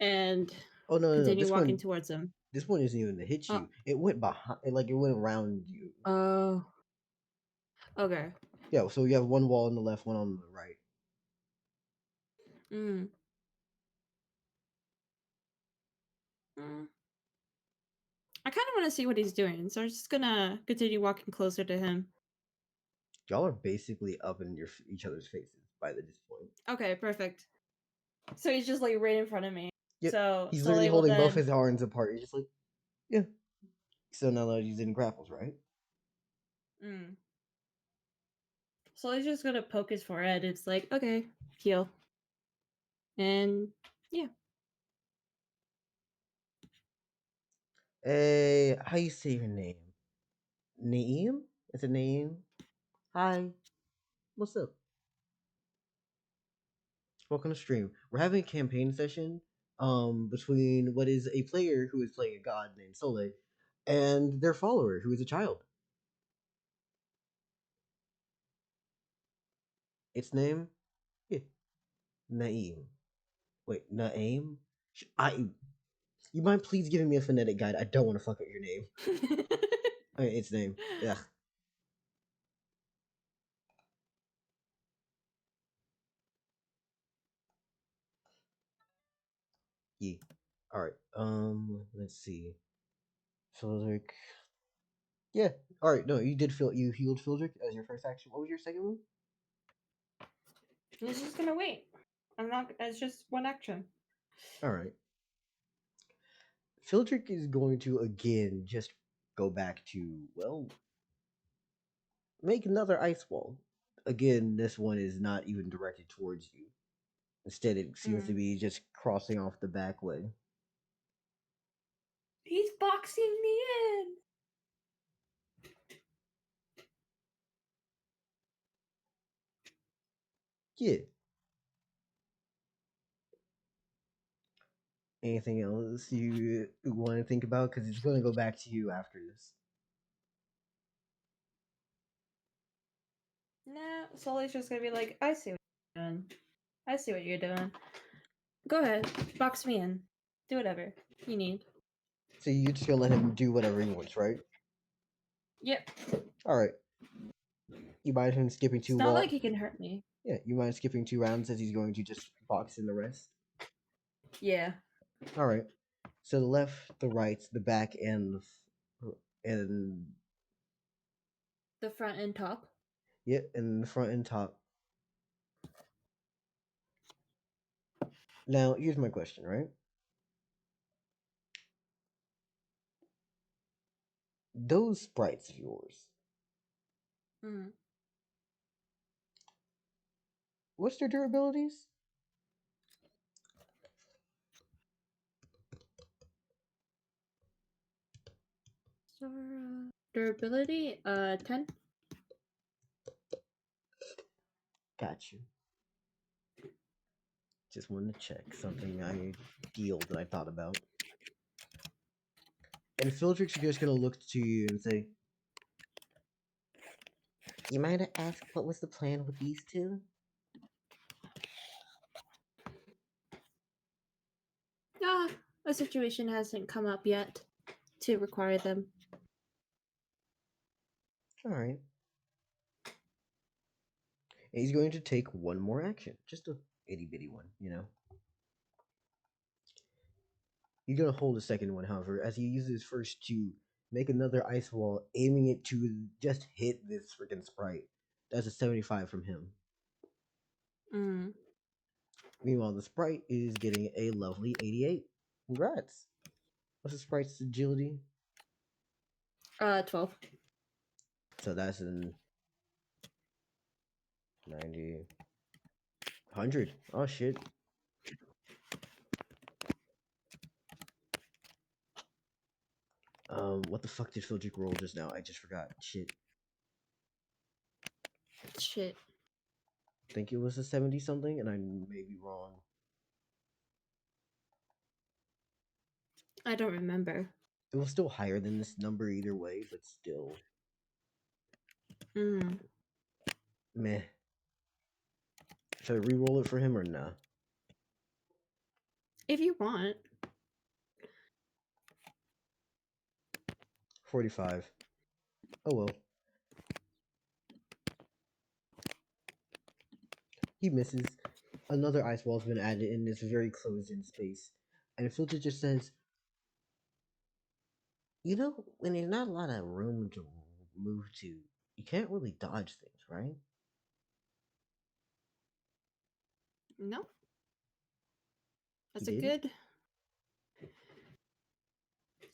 and Oh no, continue This walking one, towards him. this one isn't even to hit you. It went behind, like it went around you. Oh. Okay. Yeah, so you have one wall on the left, one on the right. Mm. Mm. I kind of want to see what he's doing, so I'm just gonna continue walking closer to him. Y'all are basically up in each other's faces by this point. Okay, perfect. So he's just like right in front of me. Yep. So He's Soleil literally will holding both then. his arms apart. He's just like, yeah. So now that he's in grapples, right? Mm. Solei's just gonna poke his forehead. It's like, okay, heal. And yeah. Hey, how you say your name? Naeem? Is it Naeem? Hi. What's up? Welcome to stream. We're having a campaign session between what is a player who is playing a god named Soleil and their follower who is a child. Its name? Yeah. Naeem. Wait, Naeem? You mind please giving me a phonetic guide? I don't want to fuck up your name. Okay, its name. Ugh. Yeah. Alright. Let's see. Phildrick. Yeah. Alright, no, you healed Phildrick as your first action. What was your second one? He's just gonna wait. It's just one action. Alright. Phildrick is going to again just go back to, well, make another ice wall. Again, this one is not even directed towards you. Instead, it seems to be just crossing off the back way. He's boxing me in. Yeah. Anything else you want to think about? Because it's going to go back to you after this. Nah, Solei's just gonna be like, I see what you're doing. I see what you're doing. Go ahead, box me in. Do whatever you need. So you're just gonna let him do whatever he wants, right? Yep. All right. You mind him skipping It's two not like he can hurt me. Yeah, you mind skipping 2 rounds as he's going to just box in the rest? Yeah. All right. So the left, the right, the back, and The front and top. yeah, and the front and top. Now here's my question, right? Those sprites of yours, Mm. what's their durabilities? Durability, 10. Got you. Just wanted to check something deal that I thought about. And Phildrick's just gonna look to you and say, "You might have asked what was the plan with these two?" Ah, a situation hasn't come up yet to require them. All right. And he's going to take one more action, just a itty bitty one, you know. He's gonna hold the second one, however, as he uses his first to make another ice wall, aiming it to just hit this freaking sprite. That's a 75 from him. Mm. Meanwhile, the sprite is getting a lovely 88. Congrats. What's the sprite's agility? 12. So that's an 90. 100. Oh shit. What the fuck did Phildrick roll just now? I just forgot. Shit. Shit. I think it was a 70 something, and I may be wrong. I don't remember. It was still higher than this number either way, but still. Mm. Meh. Should I re-roll it for him or nah? If you want. 45. Oh well. He misses. Another ice wall's been added in this very closed-in space. And Filter just says, "You know, when there's not a lot of room to move to, you can't really dodge things, right?" No. That's He a did? good.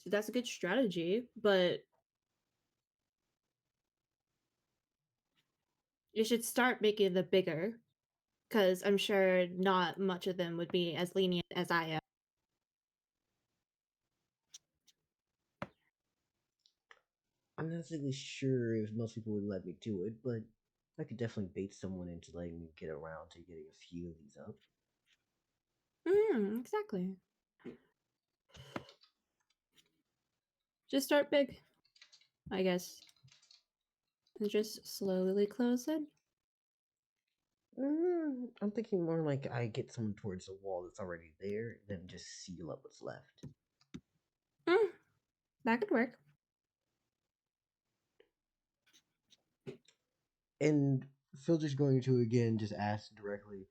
That's a good strategy, but you should start making them bigger, because I'm sure not much of them would be as lenient as I am. I'm not exactly sure if most people would let me do it, but I could definitely bait someone into letting me get around to getting a few of these up. Exactly. Just start big, I guess. And just slowly close it. I'm thinking more like I get someone towards the wall that's already there, then just seal up what's left. That could work. And Filter's going to again just ask directly,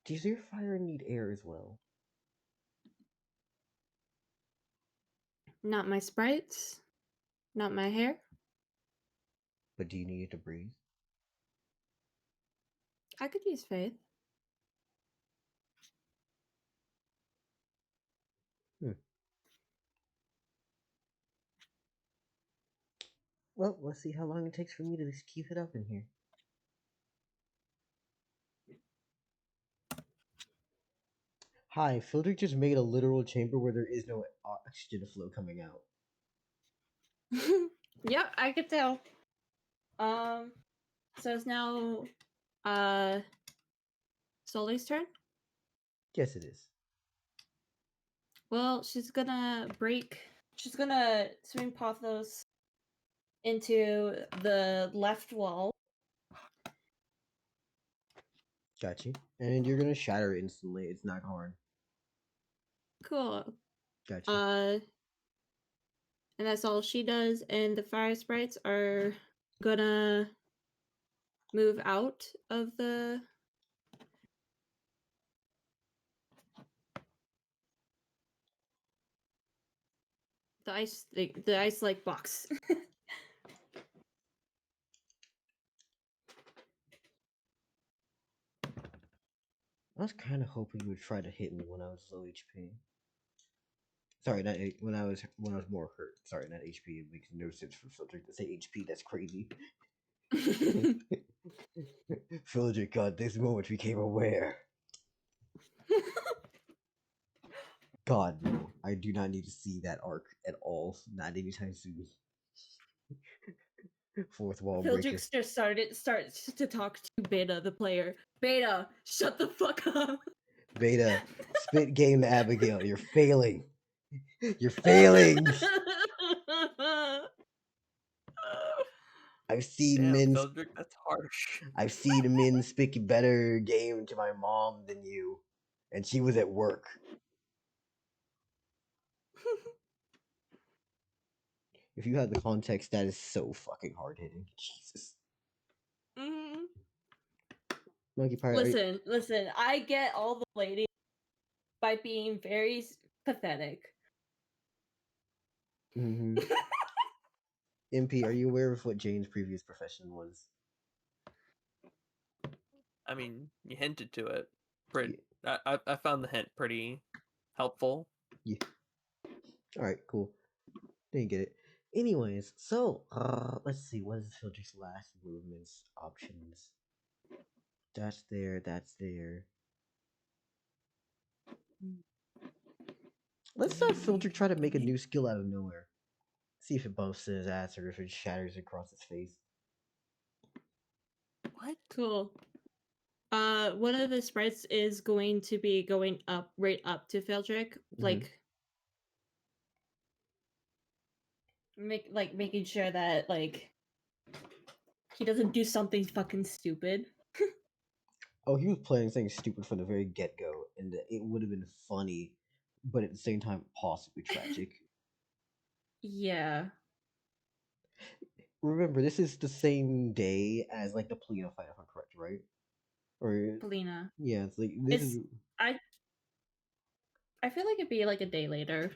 does your fire need air as well? Not my sprites. Not my hair. But do you need it to breathe? I could use faith. Well, let's see how long it takes for me to just keep it up in here. Hi, Phildrick just made a literal chamber where there is no oxygen flow coming out. Yep, I could tell. So it's now Sully's turn. Yes, it is. Well, she's gonna break. She's gonna swing Pothos into the left wall. Got you. And you're gonna shatter it instantly. It's not hard. Cool. Gotcha. And that's all she does. And the fire sprites are gonna move out of the the ice like box. I was kind of hoping you would try to hit me when I was low HP. Sorry, not when I was more hurt. Sorry, not HP. It makes no sense for Phildrick to say HP. That's crazy. Phildrick, God, this moment became aware. God, no. I do not need to see that arc at all. Not anytime soon. Fourth wall breaker. Phildrick just starts to talk to Beta, the player. Beta, shut the fuck up. Beta, spit game to Abigail. You're failing. You're failing. I've seen Damn, men. Phildrick, that's harsh. I've seen men speak better game to my mom than you, and she was at work. If you had the context, that is so fucking hard hitting. Jesus. Mm-hmm. Monkey Pirate. Listen. I get all the ladies by being very pathetic. Mm-hmm. MP, are you aware of what Jane's previous profession was? I mean, you hinted to it. I found the hint pretty helpful. Yeah. Alright, cool. Didn't get it. Anyways, so, let's see. What is Phildrick's last movements options? That's there. Let's have Phildrick try to make a new skill out of nowhere. See if it bumps in his ass or if it shatters across his face. What? Cool. One of the sprites is going to be going up, right up to Phildrick, like making sure that he doesn't do something fucking stupid. Oh, he was playing something stupid from the very get go, and it would have been funny, but at the same time, possibly tragic. Yeah. Remember, this is the same day as like the Polina fight, if I'm correct, right? Or Polina. yeah, it's like this is. I feel like it'd be like a day later.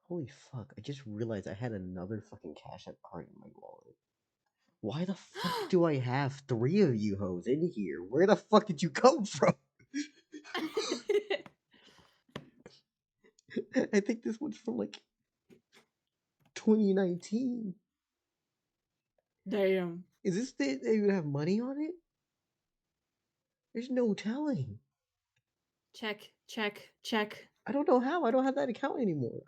Holy fuck! I just realized I had another fucking Cash App card in my wallet. Why the fuck do I have 3 of you hoes in here? Where the fuck did you come from? I think this one's from like 2019. Damn. Is this the they even have money on it? There's no telling. Check. I don't know how. I don't have that account anymore.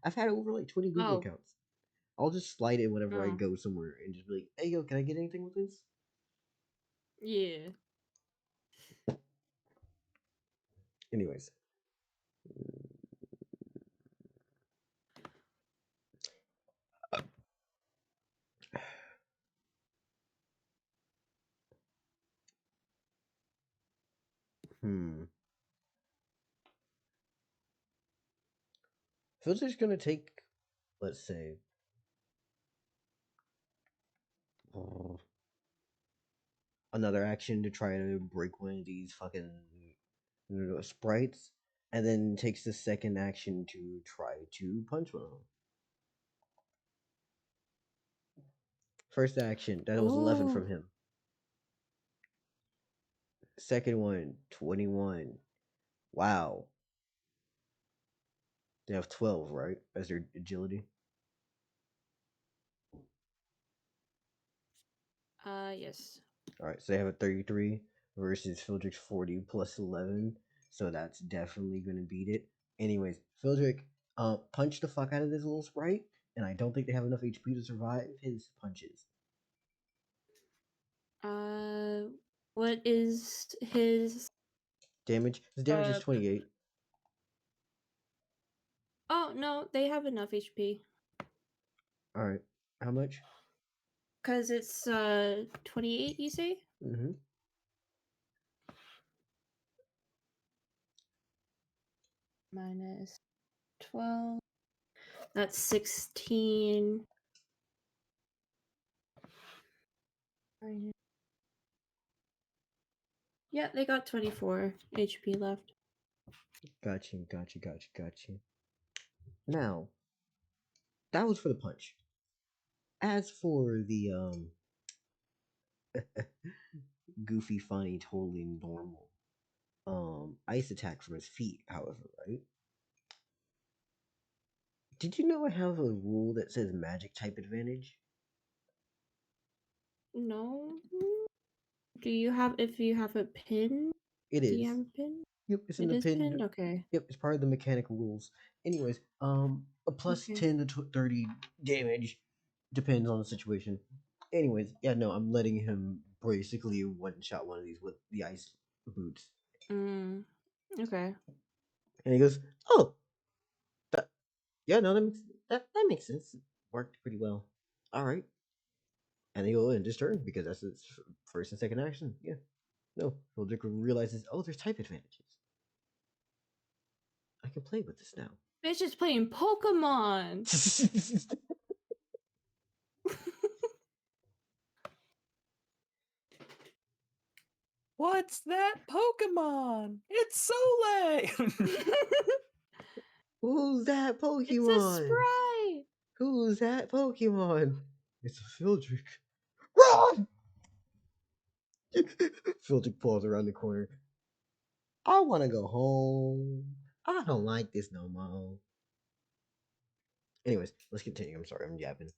I've had over like 20 Google accounts. I'll just slide it whenever I go somewhere and just be like, hey yo, can I get anything with this? Yeah. Anyways. Phildrick's gonna take, let's say, another action to try to break one of these fucking sprites, and then takes the second action to try to punch one of them. First action, that was 11 from him. Second one, 21. Wow. They have 12, right? As their agility. Yes. Alright, so they have a 33 versus Phildrick's 40 plus 11. So that's definitely going to beat it. Anyways, Phildrick punch the fuck out of this little sprite, and I don't think they have enough HP to survive his punches. What is his damage? His damage is 28. Oh, no, they have enough HP. Alright. How much? Because it's 28, you say? Mm-hmm. Minus 12. That's 16. Yeah, they got 24 HP left. Gotcha. Now, that was for the punch. As for the goofy, funny, totally normal ice attack from his feet, however, right? Did you know I have a rule that says magic type advantage? No. Do you have, if you have a pin? It Do you is. have a pin? Yep, it's in It the is pin. pinned? Okay. Yep, it's part of the mechanical rules. Anyways, a plus Okay. 10 to 30 damage depends on the situation. Anyways, yeah, no, I'm letting him basically one shot one of these with the ice boots. Okay. And he goes, "Oh, that, yeah, no, that makes sense. It worked pretty well. All right." And he will end his turn because that's his first and second action. Yeah, no, Phildrick realizes, oh, there's type advantages. I can play with this now. Bitch is playing Pokemon. What's that Pokemon? It's Soleil! Who's that Pokemon? It's a Sprite. Who's that Pokemon? It's a Phildrick. Run! Phildrick pulls around the corner. I want to go home. I don't like this no more. Anyways, let's continue. I'm sorry, I'm yapping.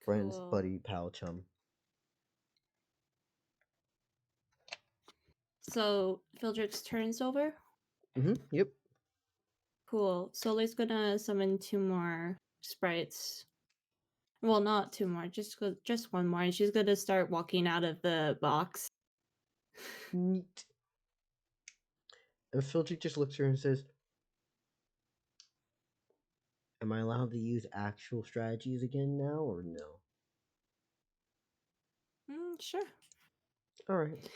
Friends, Cool. buddy, pal, chum. So Phildrick's turn's over? Yep. Cool. Solei's gonna summon 2 more sprites. Well, not 2 more, just one more. And she's gonna start walking out of the box. Neat. And Phildrick just looks at her and says, am I allowed to use actual strategies again now or no? Sure. Alright.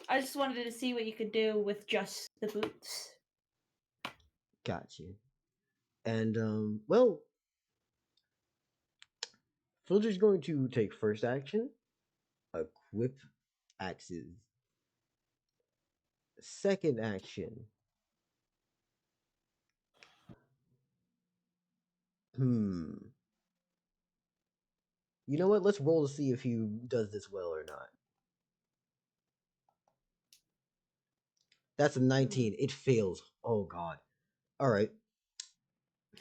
I just wanted to see what you could do with just the boots. Got you. And, well, Phildrick's going to take first action, equip axes. Second action. You know what? Let's roll to see if he does this well or not. That's a 19. It fails. Oh god. Alright.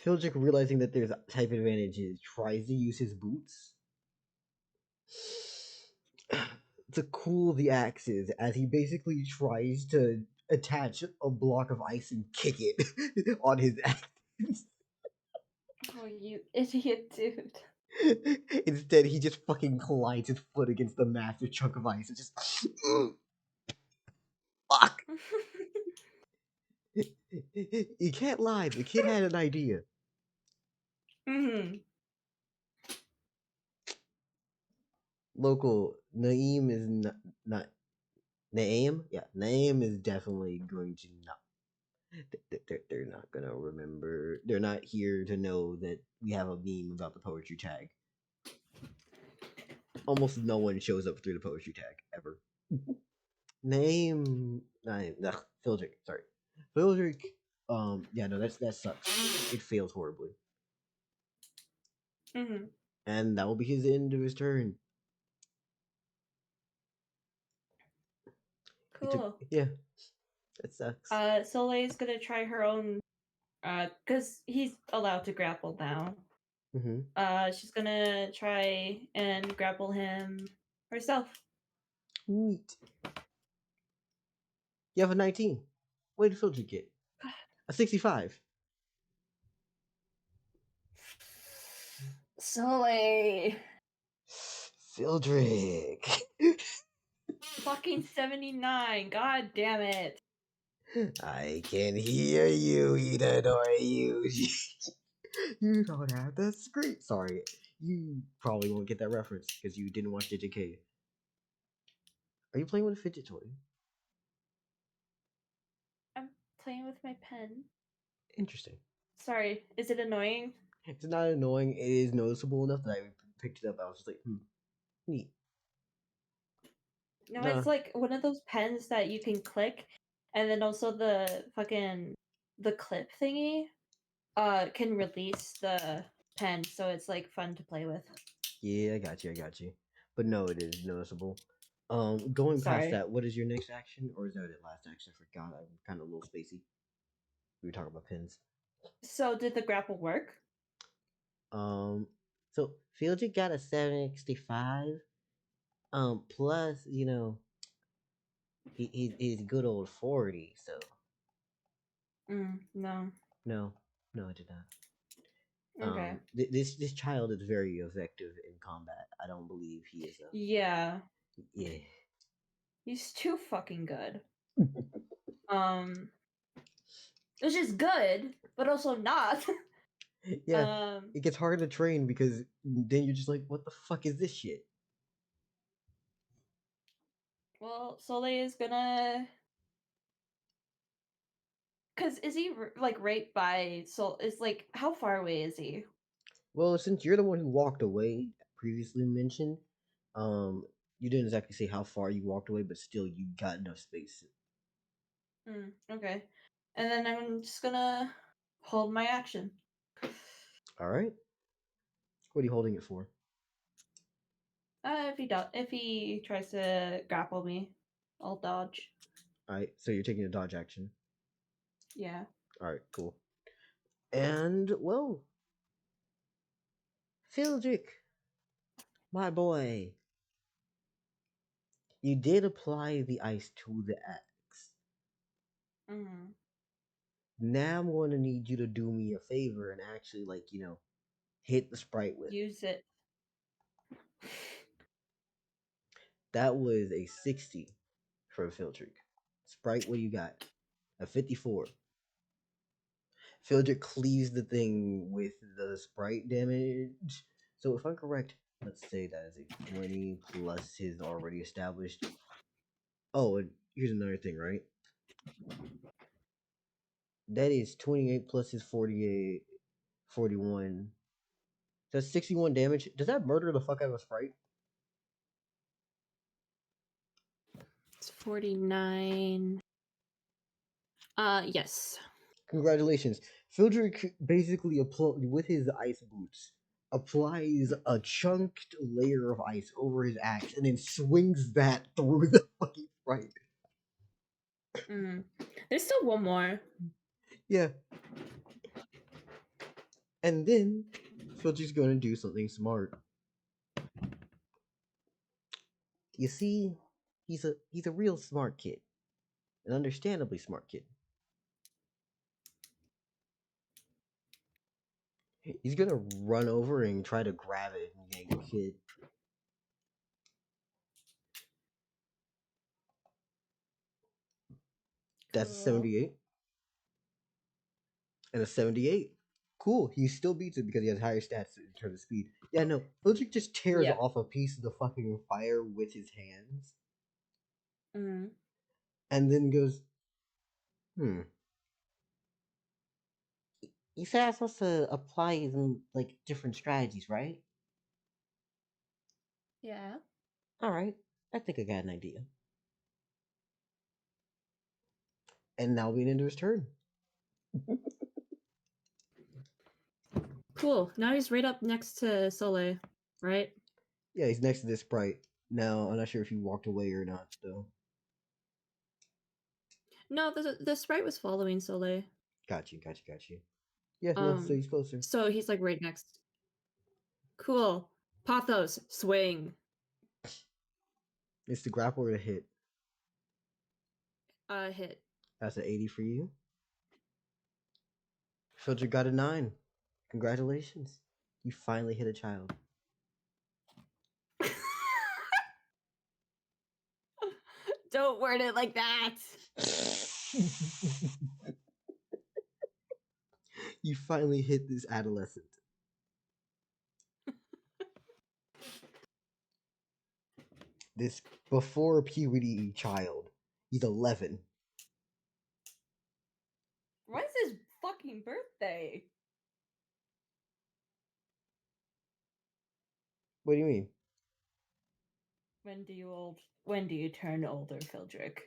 Phildrick, realizing that there's type advantages, tries to use his boots to cool the axes as he basically tries to attach a block of ice and kick it on his axes. Oh, you idiot, dude. Instead, he just fucking collides his foot against the massive chunk of ice. It's just. Fuck! You can't lie. The kid had an idea. Local Naeem is not Naeem. Yeah, Naeem is definitely going to not. They're not gonna remember. They're not here to know that we have a meme about the poetry tag. Almost no one shows up through the poetry tag ever. Phildrick. Sorry, Phildrick. Yeah, no, that sucks. It fails horribly. And that will be his end of his turn. Cool. Yeah, that sucks. Solei's gonna try her own, because he's allowed to grapple now. She's gonna try and grapple him herself. Neat. You have a 19. What did Phildrick get? A 65. Soleil. Phildrick. Fucking 79. God damn it. I can hear you, Itadori. You don't have the screen. Sorry, you probably won't get that reference because you didn't watch JJK. Are you playing with a fidget toy? I'm playing with my pen. Interesting. Sorry, is it annoying? It's not annoying. It is noticeable enough that I picked it up. I was just like, neat. No, Nah. it's like one of those pens that you can click, and then also the clip thingy can release the pen, so it's like fun to play with. Yeah, I got you. But no, it is noticeable. Going past Sorry. that, what is your next action, or is that it last action? I forgot. I'm kind of a little spacey. We were talking about pins. So did the grapple work? So Phildrick got a 765. Plus, he's good old 40. So No. no, I did not. Okay. This child is very effective in combat. I don't believe he is a Yeah. yeah. He's too fucking good. Which is good, but also not. Yeah, it gets hard to train because then you're just like, what the fuck is this shit? Well, Soleil is gonna. Cause is he like right by Sol? Is like how far away is he? Well, since you're the one who walked away, previously mentioned, you didn't exactly say how far you walked away, but still you got enough space. Okay. And then I'm just gonna hold my action. All right. What are you holding it for? If he tries to grapple me, I'll dodge. All right. So you're taking a dodge action. Yeah. All right. Cool. And well, Phildrick, my boy, you did apply the ice to the axe. Now I'm going to need you to do me a favor and actually, like, hit the sprite with. Use it. That was a 60 for Phildrick. Sprite, what do you got? A 54. Phildrick cleaves the thing with the sprite damage. So if I'm correct, let's say that is a 20 plus his already established. Oh, and here's another thing, right? That is 28 plus his 48, 41. That's 61 damage. Does that murder the fuck out of a sprite? It's 49. Yes. Congratulations. Phildrick basically, with his ice boots, applies a chunked layer of ice over his axe and then swings that through the fucking sprite. There's still one more. Yeah. And then Phildrick's going to do something smart. You see, he's a real smart kid. An understandably smart kid. He's gonna run over and try to grab it and yank the kid. That's a 78. And a 78. Cool. He still beats it because he has higher stats in terms of speed. Yeah, no. Phildrick just tears off a piece of the fucking fire with his hands. And then goes, You said I was supposed to apply them, like, different strategies, right? Yeah. Alright. I think I got an idea. And now we end his turn. Cool. Now he's right up next to Soleil, right? Yeah, he's next to this sprite. Now, I'm not sure if he walked away or not, though. No, the sprite was following Soleil. Got you. Yeah, no, so he's closer. So he's like right next. Cool. Pathos, swing. It's the grapple or the hit. Hit. That's an 80 for you. Phildrick got a 9. Congratulations. You finally hit a child. Don't word it like that. You finally hit this adolescent. This before puberty child. He's 11. When's his fucking birthday? What do you mean? When do you turn older, Phildrick?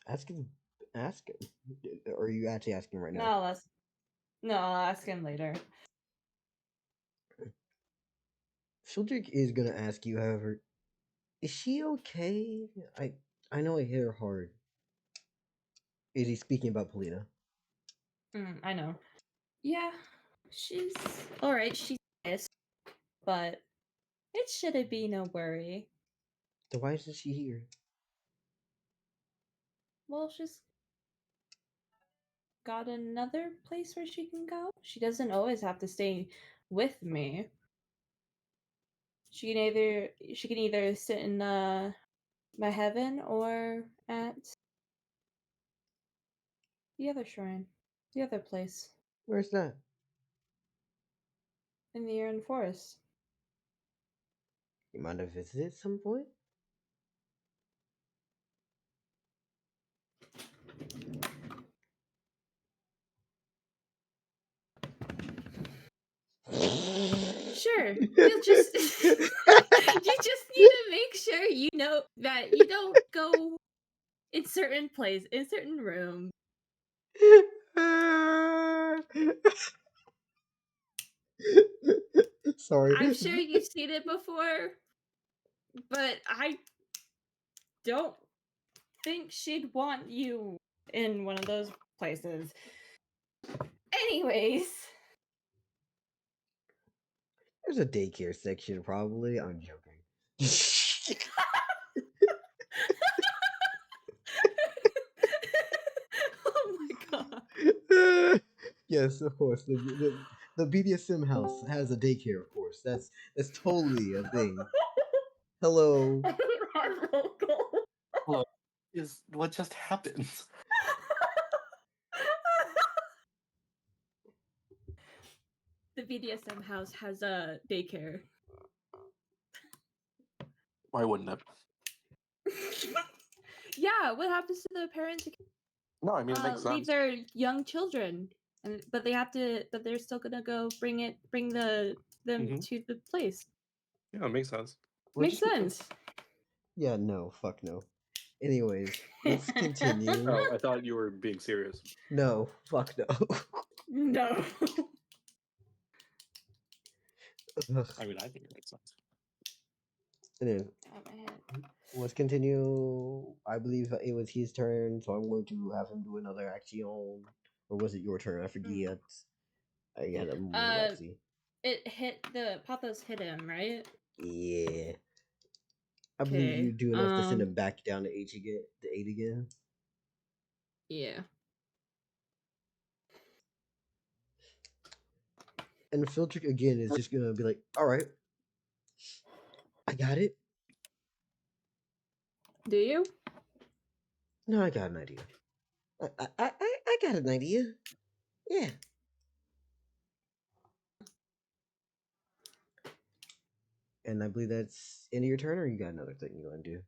Ask him. Or are you actually asking right now? I'll ask him later. Phildrick is gonna ask you, however, is she okay? I know I hit her hard. Is he speaking about Polina? I know. Yeah, she's alright. She's pissed, but it shouldn't be no worry. Then why isn't she here? Well, she's got another place where she can go. She doesn't always have to stay with me. She can either sit in my heaven or at the other shrine, the other place Where's that? in the Iron Forest. You mind to visit at some point? Sure. You just you just need to make sure you know that you don't go in certain rooms. Sorry. I'm sure you've seen it before, but I don't think she'd want you in one of those places. Anyways. There's a daycare section, probably. I'm joking. Oh my god. Yes, of course. The BDSM house has a daycare, of course. That's totally a thing. Hello. Hello. What just happened? The BDSM house has a daycare. Why wouldn't it? Yeah, what happens to the parents No, I mean it makes leave sense. their young children, but they're still gonna go bring them to the place. Yeah, it makes sense. Makes sense. Yeah, no, fuck no. Anyways, let's continue. Oh, I thought you were being serious. No, fuck no. No. Ugh. I mean, I think it makes sense. Anyway, let's continue. I believe it was his turn, so I'm going to have him do another action. Or was it your turn? I forget. I had a more Lexi. It hit Pathos hit him, right? Yeah. I believe you do enough to send him back down to 8 again. Yeah. And Phildrick again is just gonna be like, alright. I got it. Do you? No, I got an idea. I got an idea. Yeah. And I believe that's end of your turn, or you got another thing you want to do?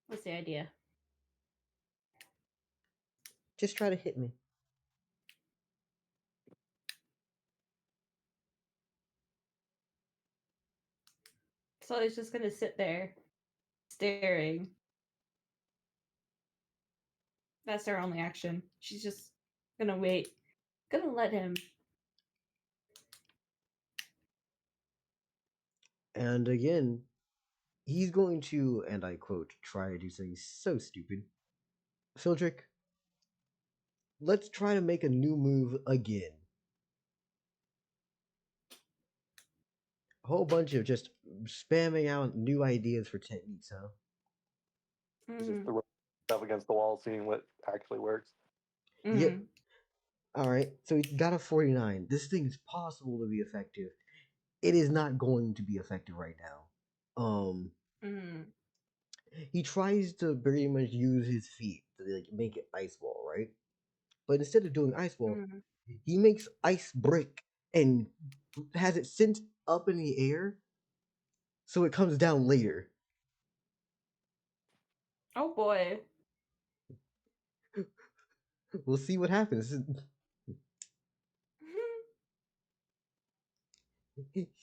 What's the idea? Just try to hit me. So he's just gonna sit there, staring. That's her only action. She's just gonna wait. Gonna let him. And again, he's going to, and I quote, try to do something so stupid. Phildrick, let's try to make a new move again. A whole bunch of just spamming out new ideas for techniques, huh? Just throw stuff against the wall, seeing what actually works. Yep. All right, so he got a 49. This thing is possible to be effective. It is not going to be effective right now. Mm. He tries to very much use his feet to like make it ice wall, right? But instead of doing ice wall, Mm. he makes ice brick and has it sent up in the air, so it comes down later. Oh boy. We'll see what happens.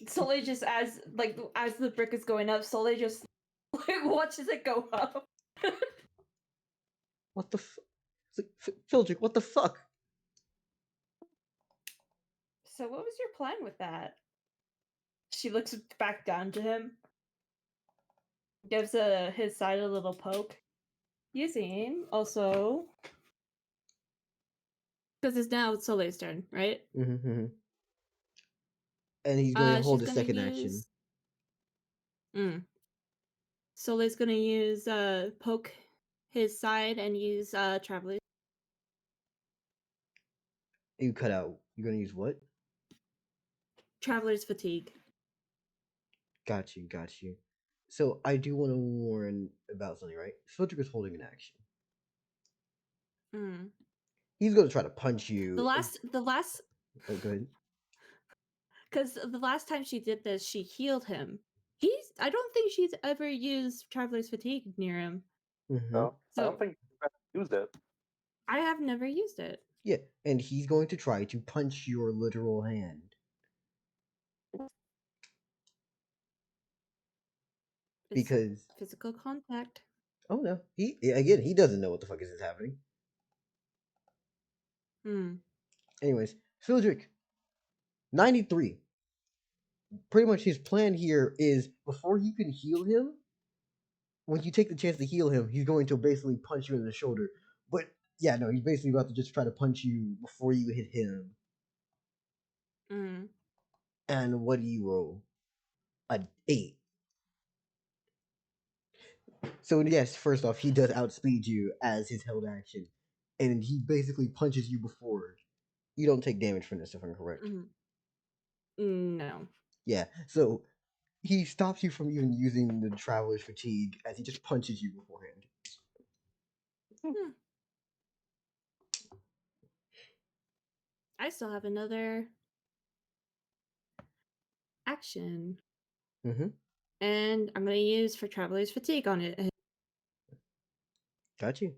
Soleil just as the brick is going up, Soleil just like watches it go up. What the Phildrick, what the fuck? So what was your plan with that? She looks back down to him. Gives his side a little poke. Using also Because it's now Soleil's turn, right? Mm-hmm. And he's going to hold She's his gonna second use... action. Soleil's gonna use poke his side and use Traveler's... You cut out. You're going to use what? Traveler's Fatigue. Got you. So I do want to warn about something, right? Phildrick is holding an action. He's going to try to punch you. The last... Oh, go ahead. Because the last time she did this, she healed him. I don't think she's ever used Traveler's Fatigue near him. Mm-hmm. No, I So don't think you've used it. I have never used it. Yeah, and he's going to try to punch your literal hand. Because physical contact. Oh no, he doesn't know what the fuck is happening. Anyways, Phildrick, 93. Pretty much his plan here is before you can heal him, when you take the chance to heal him, he's going to basically punch you in the shoulder. But yeah, no, he's basically about to just try to punch you before you hit him. And what do you roll? An 8. So yes, first off, he does outspeed you as his held action, and he basically punches you before. You don't take damage from this, if I'm correct. No. Yeah, so he stops you from even using the Traveler's Fatigue as he just punches you beforehand. I still have another action. And I'm going to use for Traveler's Fatigue on it. Got you.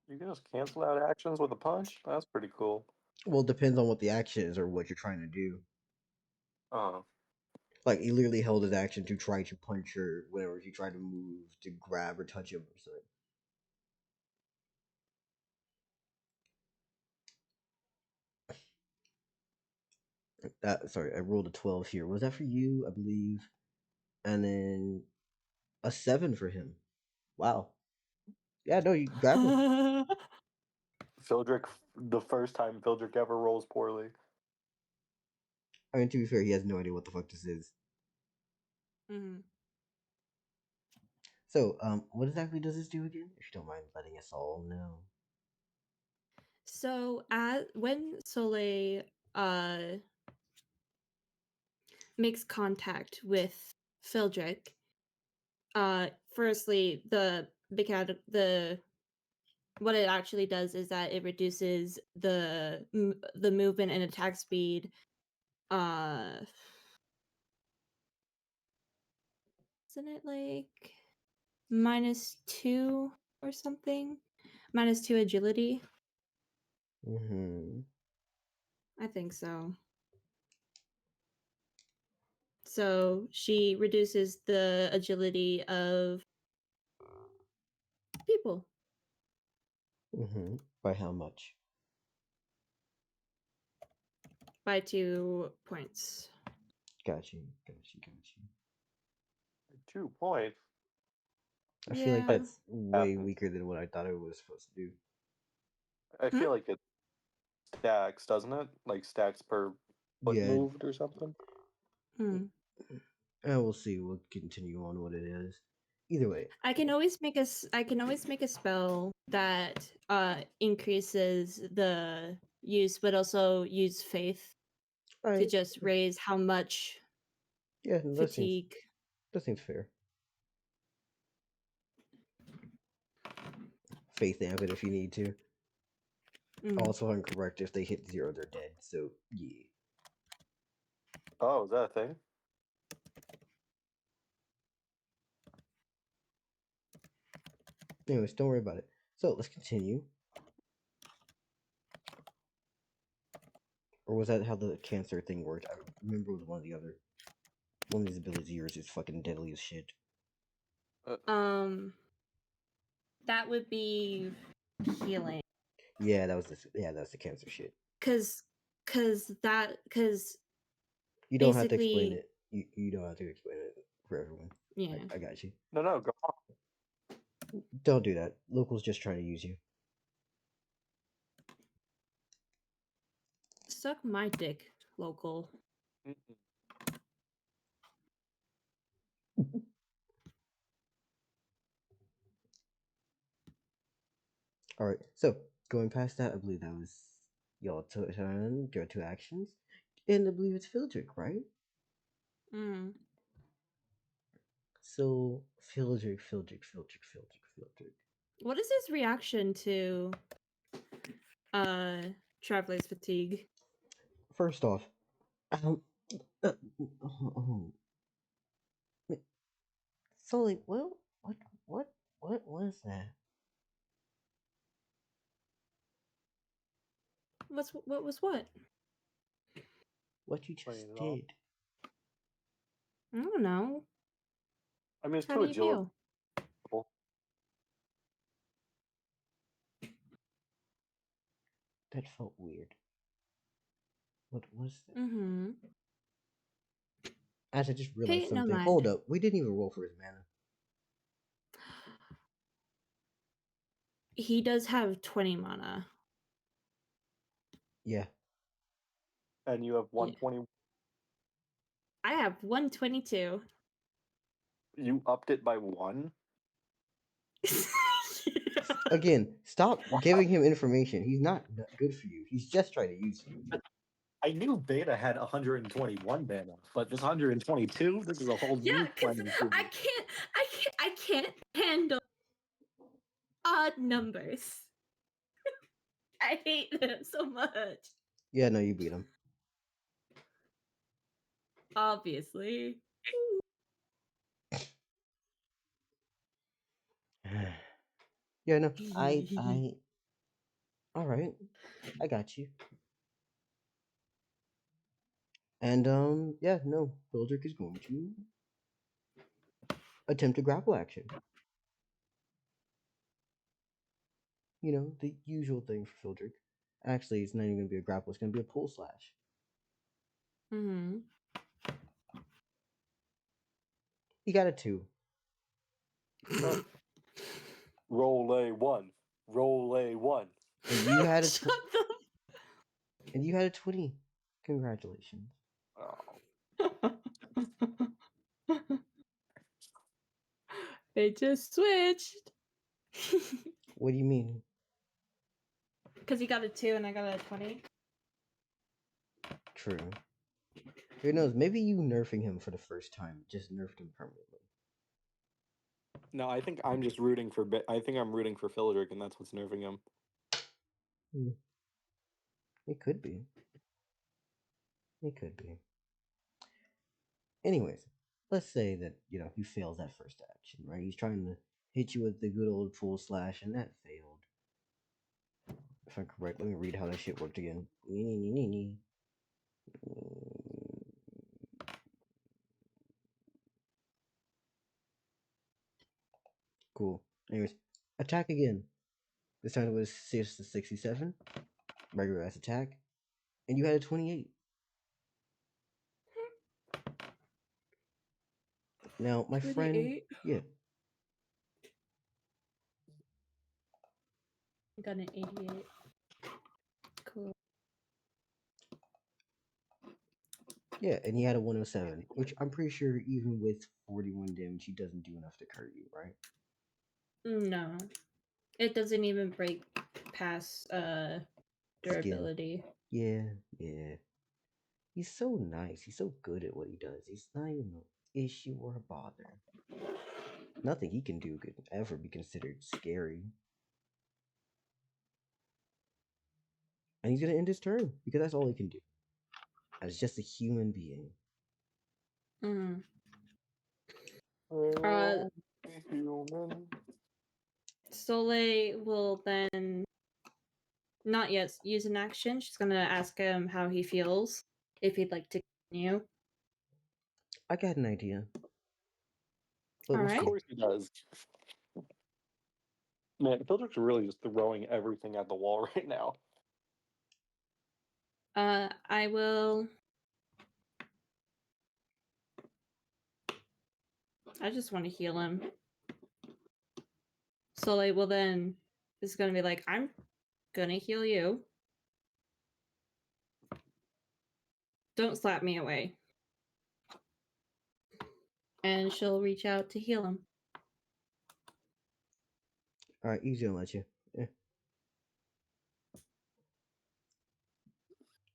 You can just cancel out actions with a punch? That's pretty cool. Well, it depends on what the action is or what you're trying to do. Like, he literally held his action to try to punch her whenever he tried to move to grab or touch him or something. Sorry, I rolled a 12 here. Was that for you, I believe? And then a 7 for him. Wow. Yeah, no, you grab him. Phildrick, the first time Phildrick ever rolls poorly. I mean, to be fair, he has no idea what the fuck this is. So, what exactly does this do again? If you don't mind letting us all know. So, when Soleil makes contact with Phildrick, firstly, what it actually does is that it reduces the movement and attack speed. Isn't it like -2 or something? -2 agility. I think so. So she reduces the agility of people. By how much? By 2 points. Got you. 2 points? I feel like that's way weaker than what I thought it was supposed to do. I feel like it stacks, doesn't it? Like stacks per foot moved or something? And we'll see. We'll continue on what it is. Either way, I can always make a spell that increases the use, but also use faith to just raise how much fatigue. That seems fair. Faith amp it if you need to. Also, I'm correct. If they hit 0, they're dead. So yeah. Oh, is that a thing? Anyways, don't worry about it. So let's continue. Or was that how the cancer thing worked? I remember it was one of the other. One of these abilities of yours is fucking deadly as shit. That would be healing. Yeah, that's the cancer shit. Cause you don't have to explain it. You don't have to explain it for everyone. Yeah, I got you. No, go on. Don't do that. Locals just trying to use you. Suck my dick, local. All right. So going past that, I believe that was y'all turn. Your 2 actions, and I believe it's Phildrick, right? So Phildrick. What is his reaction to traveler's fatigue? First off, so like, what was that? What was what? What you just did? I don't know. I mean, it's How too do you feel? That felt weird. What was that? As I just realized something. No Hold up, we didn't even roll for his mana. He does have 20 mana. Yeah. And you have 120. I have 122. You upped it by 1? Again, stop giving him information. He's not good for you. He's just trying to use you. I knew Beta had 121 mana, but this 122, this is a whole new plan. I can't handle odd numbers. I hate them so much. Yeah, no, you beat him. Obviously. Yeah, no, I all right, I got you. And yeah, no, Phildrick is going to attempt a grapple action. You know, the usual thing for Phildrick. Actually, it's not even gonna be a grapple. It's gonna be a pull slash. He got a 2. Roll a 1. Roll a 1. And you had a and you had a 20. Congratulations. They just switched. What do you mean? Because he got a 2 and I got a 20. True. Who knows? Maybe you nerfing him for the first time just nerfed him permanently. No, I think I'm just rooting for. I think I'm rooting for Phildrick, and that's what's nerfing him. It could be. It could be. Anyways, let's say that, you know, he fails that first action, right? He's trying to hit you with the good old full slash, and that failed. If I'm correct, let me read how that shit worked again. Cool. Anyways, attack again. This time it was 6 to 67. Regular ass attack. And you had a 28. Now, my 28? Friend. Yeah. I got an 88. Cool. Yeah, and he had a 107, which I'm pretty sure even with 41 damage, he doesn't do enough to hurt you, right? No. It doesn't even break past durability. Yeah. He's so nice. He's so good at what he does. He's not even an issue or a bother. Nothing he can do could ever be considered scary. And he's gonna end his turn because that's all he can do. As just a human being. Mm. Oh, human. Soleil will then not yet use an action. She's gonna ask him how he feels, if he'd like to continue. I got an idea. But All we'll right. Of see. course he does. Man, Phildrick's really just throwing everything at the wall right now. I will. I just want to heal him. Soleil will then is gonna be like, I'm gonna heal you. Don't slap me away. And she'll reach out to heal him. Alright, he's gonna let you. Yeah.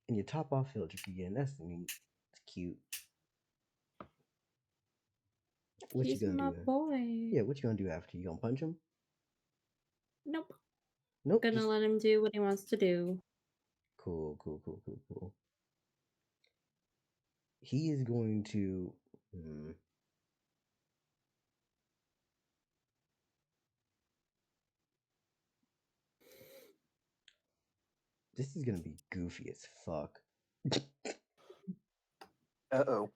And you top off Phildrick again. That's neat. It's cute. What He's you gonna my do? boy. Yeah, what you gonna do after? You gonna punch him? Nope. Nope. Gonna Just... let him do what he wants to do. Cool. He is going to. This is gonna be goofy as fuck. Uh-oh.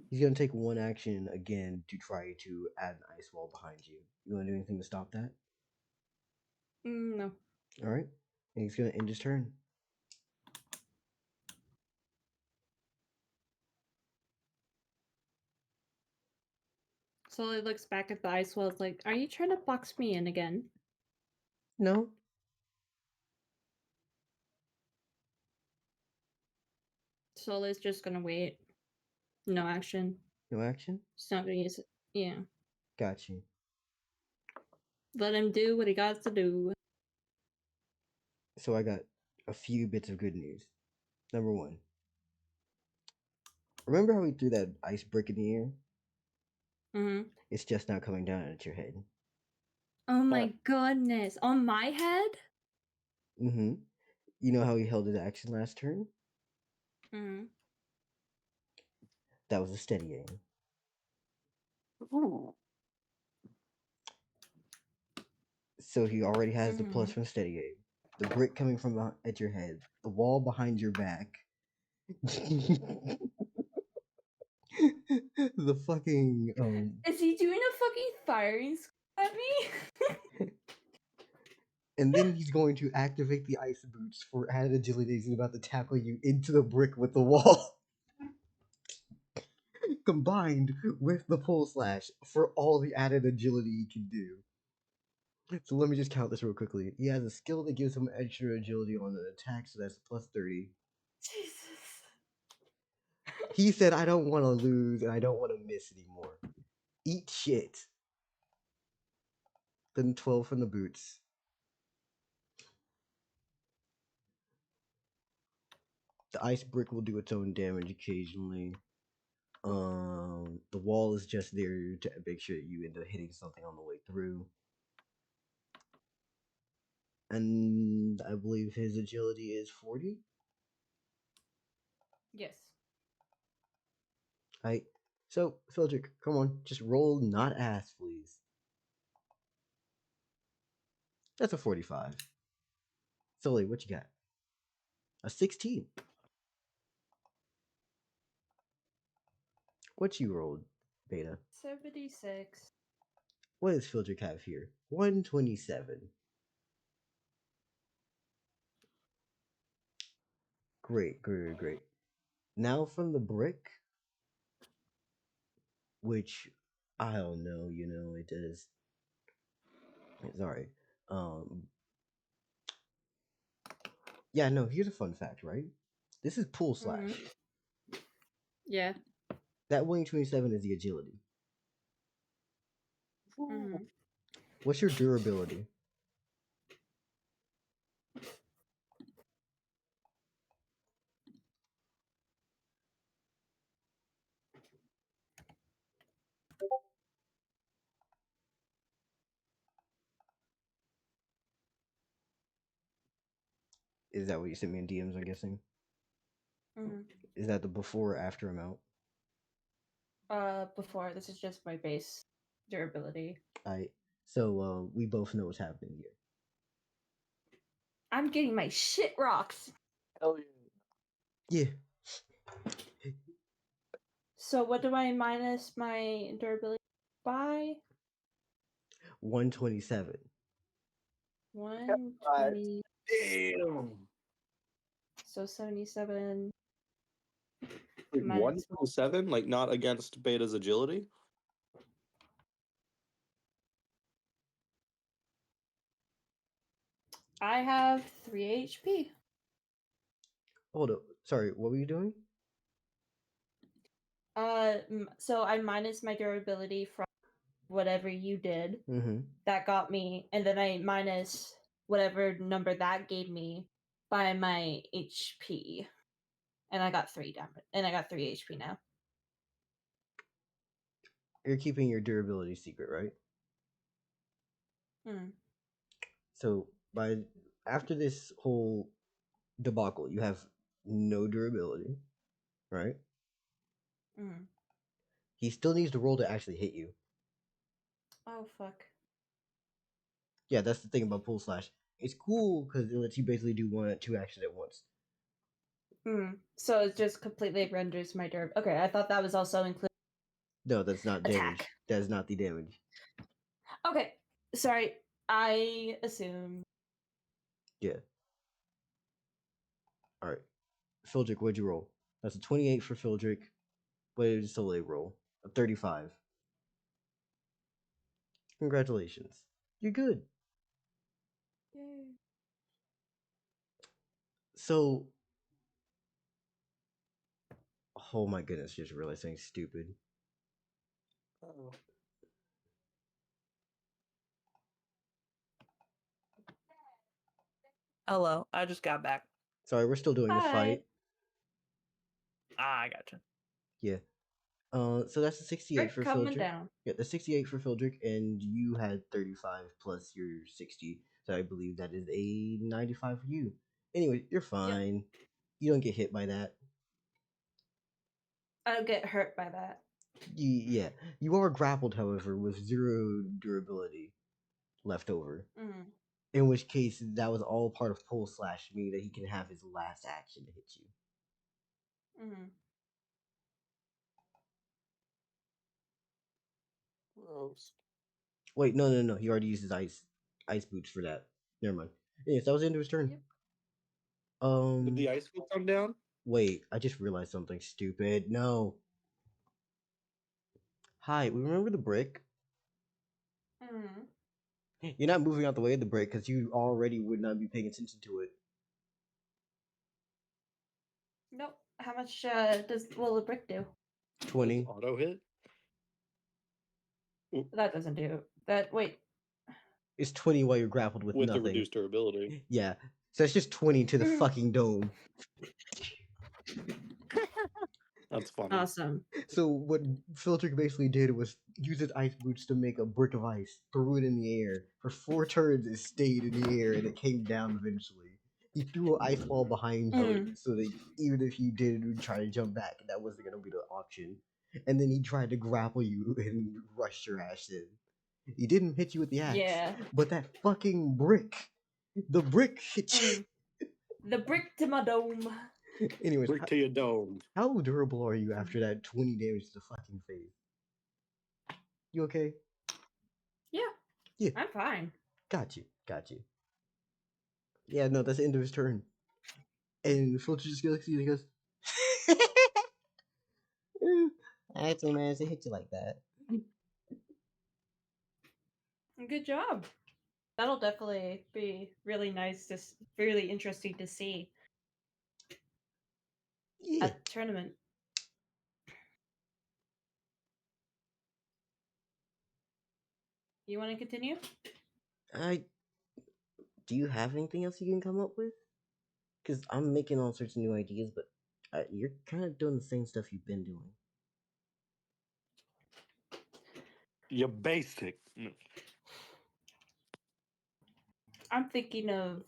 He's gonna take one action again to try to add an ice wall behind you. You wanna do anything to stop that? No. Alright. And he's gonna end his turn. Soleil looks back at the ice wall. It's like, are you trying to box me in again? No. Soleil's just gonna wait. No action. No action? She's not gonna use it. Yeah. Got you. Let him do what he got to do. So I got a few bits of good news. Number one. Remember how we threw that ice brick in the air? Mm-hmm. It's just now coming down at your head. Oh my goodness. On my head? Mm-hmm. You know how he held his action last turn? Mm-hmm. That was a steady aim. Ooh. So he already has the plus from steady aim. The brick coming from at your head. The wall behind your back. The fucking Is he doing a fucking firing squad at me? and then he's going to activate the ice boots for added agility. He's about to tackle you into the brick with the wall. Combined with the pull slash for all the added agility he can do. So let me just count this real quickly. He has a skill that gives him extra agility on an attack, so that's plus 30. Jesus. He said, I don't want to lose and I don't want to miss anymore. Eat shit. Then 12 from the boots. The ice brick will do its own damage occasionally. The wall is just there to make sure you end up hitting something on the way through. And I believe his agility is 40. Yes. Alright. So, Phildrick, come on. Just roll not ass, please. That's a 45. Sully, what you got? A 16. What you rolled, Beta? 76. What does Phildrick have here? 127. Great. Now from the brick, which I don't know, it does. Sorry. Yeah, no, here's a fun fact, right? This is pull slash. Yeah. That 127 is the agility. Mm-hmm. What's your durability? Is that what you sent me in DMs? I'm guessing. Mm-hmm. Is that the before or after amount? Before, this is just my base durability. So we both know what's happening here. I'm getting my shit rocked. Hell yeah. Yeah. So what do I minus my durability by? 127. 120. Damn. So 77. Like minus 127, like not against Beta's agility. I have 3 HP. Hold up. Sorry, what were you doing? So I minus my durability from whatever you did. Mm-hmm. That got me, and then I minus whatever number that gave me by my HP, and I got 3 damage, and I got 3 HP now. You're keeping your durability secret, right? Hmm. So after this whole debacle, you have no durability, right? Hmm. He still needs to roll to actually hit you. Oh fuck. Yeah, that's the thing about pull slash. It's cool because it lets you basically do 2 actions at once. Hmm. So it just completely renders my durability. Okay, I thought that was also included. No, that's not Attack. damage. That is not the damage. Okay, sorry. I assume. Yeah. All right. Phildrick, what'd you roll? That's a 28 for Phildrick. What did Soleil roll? A 35. Congratulations. You're good. Yay. So, oh my goodness, just realized something stupid. Oh. Hello, I just got back. Sorry, we're still doing the Hi. fight. Ah, I gotcha. Yeah. So that's a 68 Rick for coming Phildrick. down. Yeah, the 68 for Phildrick, and you had 35 plus your 60. So I believe that is a 95 for you. Anyway, you're fine. You don't get hit by that. I don't get hurt by that. Yeah. You are grappled, however, with 0 durability left over. Mm. In which case, that was all part of pull slash, meaning that he can have his last action to hit you. Mm. Gross. Wait, no. He already used his ice boots for that. Never mind. Yes, that was the end of his turn. Yep. Did the ice will come down? Wait, I just realized something stupid. No. Hi, we remember the brick? Mm. You're not moving out the way of the brick because you already would not be paying attention to it. Nope. How much will the brick do? 20. Does auto hit? That doesn't do that. Wait. It's 20 while you're grappled with With nothing. the reduced durability. Yeah. So it's just 20 to the fucking dome. That's funny. Awesome. So what Phildrick basically did was use his ice boots to make a brick of ice, threw it in the air. For 4 turns, it stayed in the air and it came down eventually. He threw an ice wall behind you so that even if you did try to jump back, that wasn't going to be the option. And then he tried to grapple you and rush your ass in. He didn't hit you with the axe, Yeah. but that fucking brick, the brick hit you. The brick to my dome. Anyways, Brick to your dome. how durable are you after that 20 damage to the fucking face? You okay? Yeah. Yeah. I'm fine. Got you. Yeah, no, that's the end of his turn. And Filter just looks at you and goes, I had to manage to hit you like that. Good job. That'll definitely be really nice. Really interesting to see Yeah. at the tournament. You want to continue? Do you have anything else you can come up with? Because I'm making all sorts of new ideas, but you're kind of doing the same stuff you've been doing. You're basic. I'm thinking of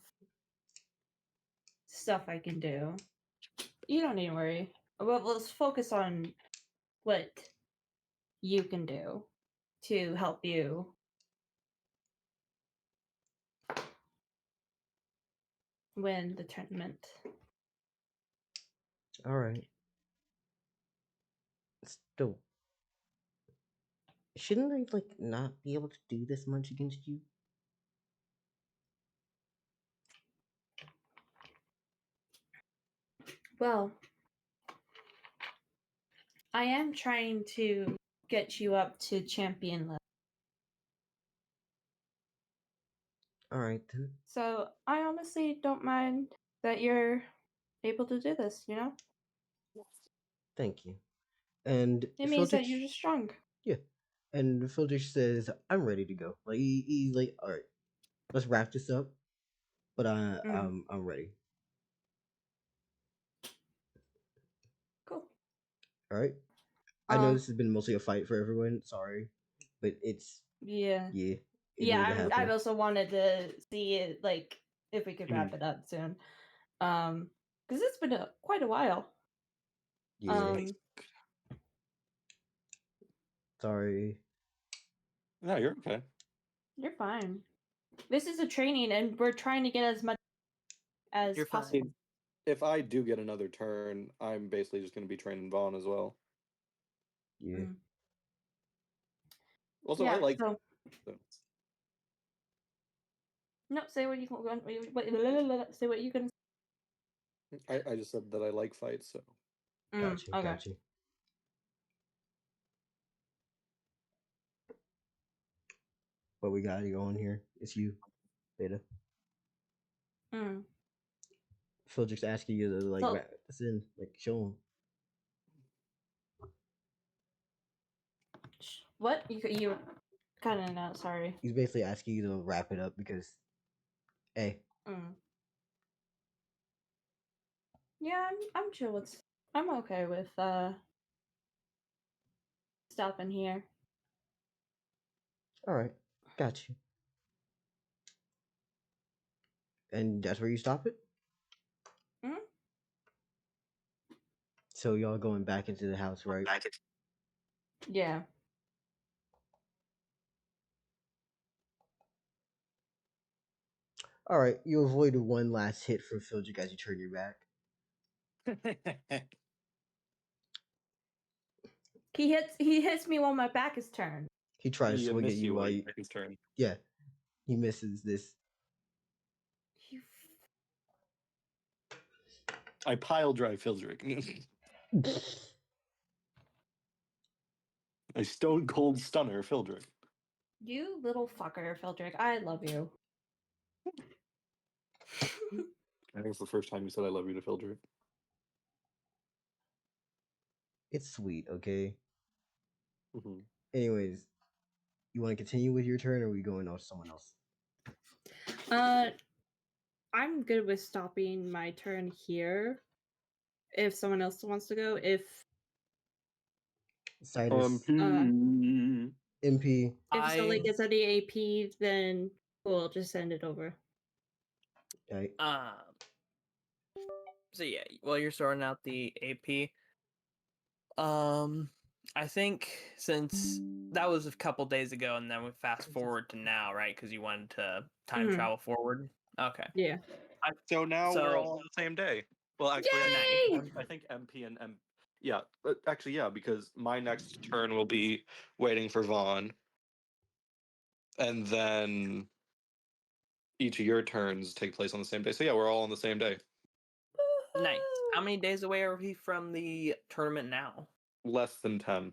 stuff I can do. You don't need to worry. Well, let's focus on what you can do to help you. Win the tournament. All right. Still, shouldn't I like not be able to do this much against you? Well, I am trying to get you up to champion level. All right then. So I honestly don't mind that you're able to do this, you know? Thank you. And It means that Phildrick, you're just strong. yeah. And Phildrick says, "I'm ready to go." Like he's like, "All right, let's wrap this up." But I'm ready. Cool. All right. I know this has been mostly a fight for everyone. Sorry, but it's Yeah. yeah. It Yeah, needed to happen. I've also wanted to see it, like, if we could wrap it up soon. Because it's been quite a while. Yeah. Sorry. No, you're okay. You're fine. This is a training, and we're trying to get as much as You're fine. possible. If I do get another turn, I'm basically just going to be training Vaughn as well. Yeah. Also, Yeah, I like. so... No, say what you want. Say what you can. I just said that I like fights, so. Gotcha. Okay. Gotcha. What we got you on here? It's you, Beta. Phildrick's asking you to like So- wrap this in, like show him. What? You kind of not, sorry. He's basically asking you to wrap it up because, hey, Yeah, I'm chill with. I'm okay with stopping here. all right, got you. And that's where you stop it. So y'all going back into the house, right? Yeah. All right, you avoided one last hit from Phildrick as you turn your back. He hits me while my back is turned. He tries to He swing at missed you while when you. took his turn. Yeah, he misses this. I pile drive Phildrick. I stone cold stunner Phildrick. You little fucker, Phildrick. I love you. I think it's the first time you said I love you to Phildrick. It's sweet, okay. Mm-hmm. Anyways, you want to continue with your turn, or are we going on to someone else? I'm good with stopping my turn here. If someone else wants to go, if Sidus, MP. MP. if Sully gets any AP, then we'll just send it over. Right. So yeah, while you're sorting out the AP, I think since that was a couple days ago, and then we fast forward to now, right? Because you wanted to time travel forward. Okay. Yeah. So now we're all on the same day. Well, actually, I think MP and M. Yeah, actually, yeah, because my next turn will be waiting for Vaughn, and then each of your turns take place on the same day. So yeah, we're all on the same day. Nice. How many days away are we from the tournament now? Less than 10.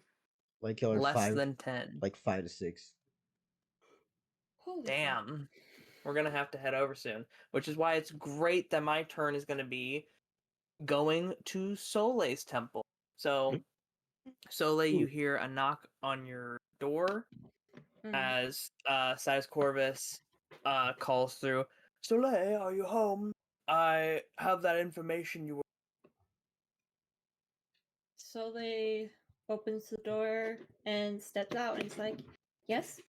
Like y'all are Less than 10. Like 5 to 6. Holy Damn. We're gonna have to head over soon. Which is why it's great that my turn is gonna be going to Soleil's temple. So Soleil, you hear a knock on your door as Sidus Corvus calls through. Soleil, are you home? I have that information you were. Soleil opens the door and steps out, and it's like, yes?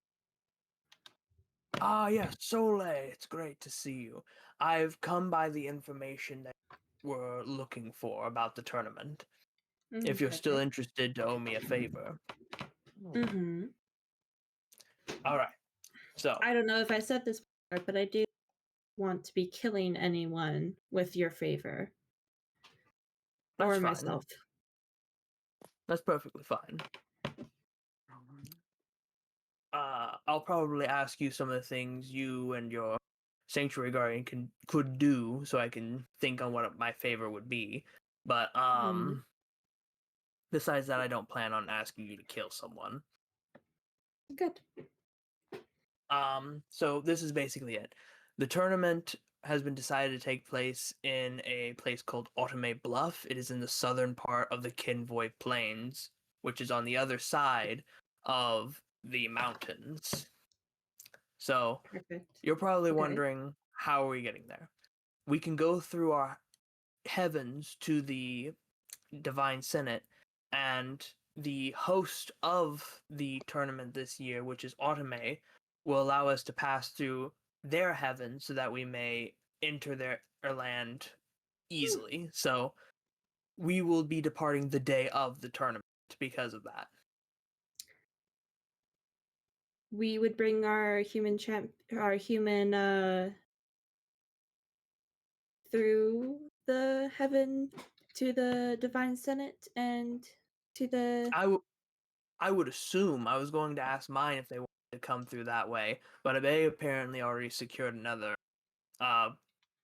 Ah, yes, Soleil, it's great to see you. I've come by the information that were looking for about the tournament. If you're still interested to owe me a favor. Mm-hmm. All right. So I don't know if I said this before, but I do want to be killing anyone with your favor. that's Or fine. myself. That's perfectly fine. I'll probably ask you some of the things you and your Sanctuary Guardian could do, so I can think on what my favor would be. But besides that, I don't plan on asking you to kill someone. Good. So this is basically it. The tournament has been decided to take place in a place called Automate Bluff. It is in the southern part of the Kinvoy Plains, which is on the other side of the mountains. So Perfect. you're probably Okay. wondering, how are we getting there? We can go through our heavens to the Divine Senate, and the host of the tournament this year, which is Automate, will allow us to pass through their heavens so that we may enter their land easily. So we will be departing the day of the tournament because of that. We would bring our human through the heaven to the Divine Senate and to the I would assume. I was going to ask mine if they wanted to come through that way, but they apparently already secured another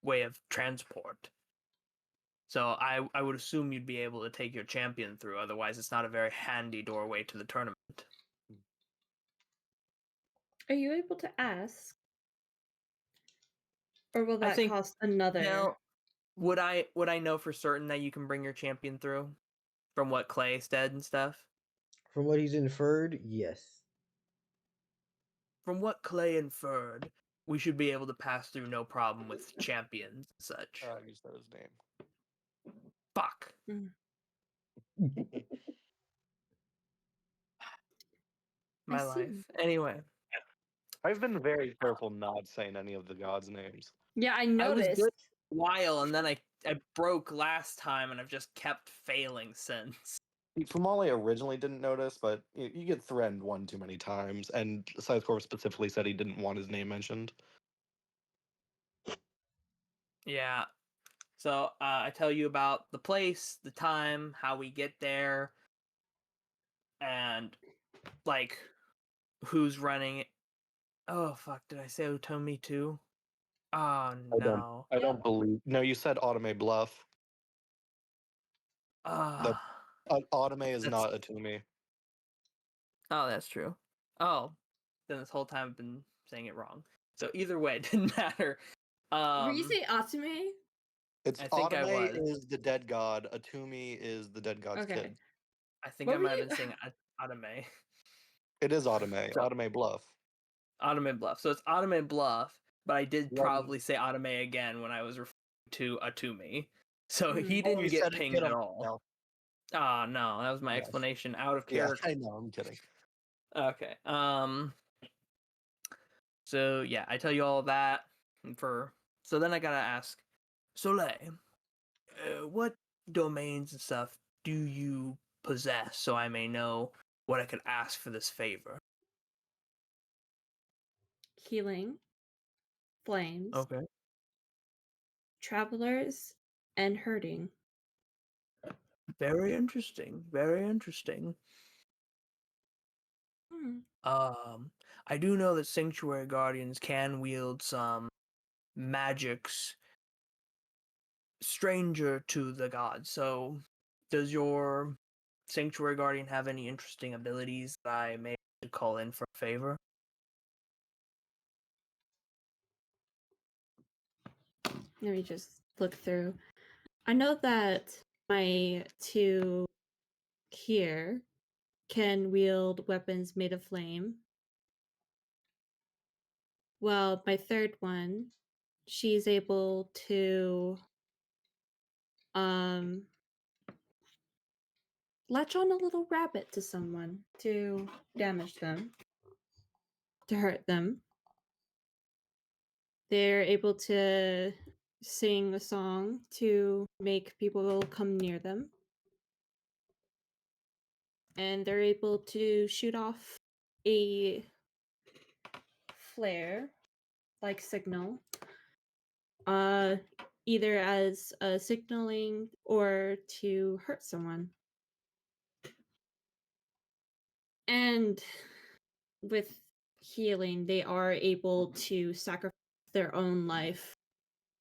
way of transport. So I would assume you'd be able to take your champion through, otherwise it's not a very handy doorway to the tournament. Are you able to ask? Or will I that think cost another? now, would I know for certain that you can bring your champion through? From what Clay said and stuff? From what he's inferred, yes. From what Clay inferred, we should be able to pass through no problem with champions and such. You said his name. Fuck. My life. Anyway. I've been very careful not saying any of the gods' names. Yeah, I I was noticed. good for a while, and then I broke last time, and I've just kept failing since. Fumale originally didn't notice, but you get threatened one too many times, and Sidus Corvus specifically said he didn't want his name mentioned. Yeah. So I tell you about the place, the time, how we get there, and like who's running it. Oh fuck! Did I say Otomi too? Oh no! I don't believe. No, you said Automate Bluff. Automate is not a Toomey. Oh, that's true. Oh, then this whole time I've been saying it wrong. So either way, it didn't matter. Were you say Atsume? It's I think Automate is the dead god. Atumi is the dead god's kid. I think I might have been saying Automate. It is Automate. So, Automate Bluff. Automate Bluff. So it's Automate Bluff, but I did probably say Automate again when I was referring to Atumi. So he didn't get pinged at all. Oh no, that was my explanation out of character. Yeah, I know, I'm kidding. Okay. So yeah, I tell you all that so then I gotta ask, Soleil, what domains and stuff do you possess so I may know what I could ask for this favor? Healing, flames, Okay. travelers, and hurting. Very interesting. Very interesting. I do know that Sanctuary Guardians can wield some magics stranger to the gods. So, does your Sanctuary Guardian have any interesting abilities that I may call in for a favor? Let me just look through. I know that my two here can wield weapons made of flame. Well, my third one, she's able to latch on a little rabbit to someone to damage them, to hurt them. They're able to sing a song to make people come near them. And they're able to shoot off a flare like signal, either as a signaling or to hurt someone. And with healing, they are able to sacrifice their own life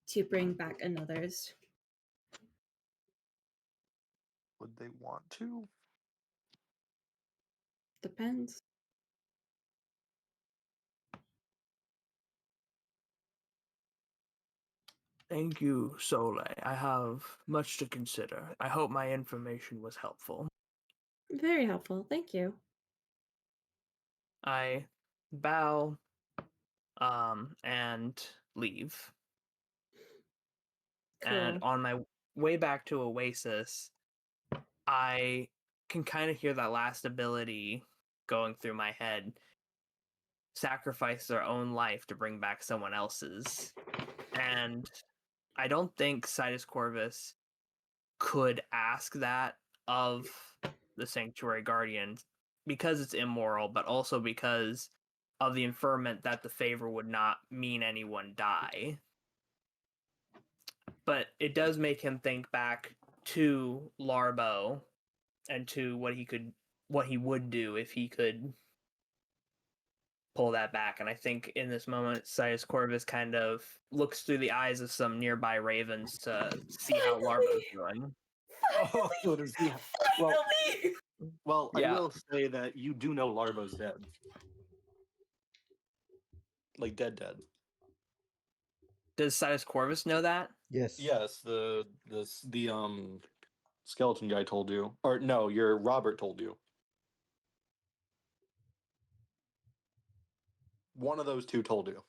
to bring back another's. Would they want to? Depends. Thank you, Sole. I have much to consider. I hope my information was helpful. Very helpful. Thank you. I bow and leave. Cool. And on my way back to Oasis, I can kind of hear that last ability going through my head. Sacrifice their own life to bring back someone else's. And I don't think Sidus Corvus could ask that of the Sanctuary Guardian because it's immoral, but also because of the inferment that the favor would not mean anyone die. But it does make him think back to Larbo and to what he would do if he could pull that back. And I think in this moment, Sidus Corvus kind of looks through the eyes of some nearby ravens to see how Larbo's doing. Oh, yeah. Well, Yeah. I will say that you do know Larbo's dead. Like dead. Does Sidus Corvus know that? Yes. Yes, the skeleton guy told you. Or no, your Robert told you. One of those two told you.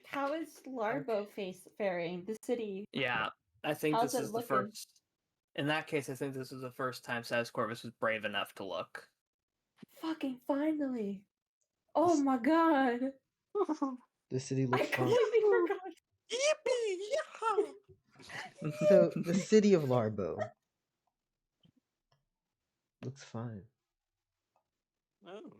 How is Larbo faring? The city. Yeah, I think How's this it is the looking? first. In that case, I think this is the first time Sidus Corvus was brave enough to look. Fucking finally. Oh my god. The city I looks fine. completely forgot. Yippee! So the city of Larbo looks fine. Oh.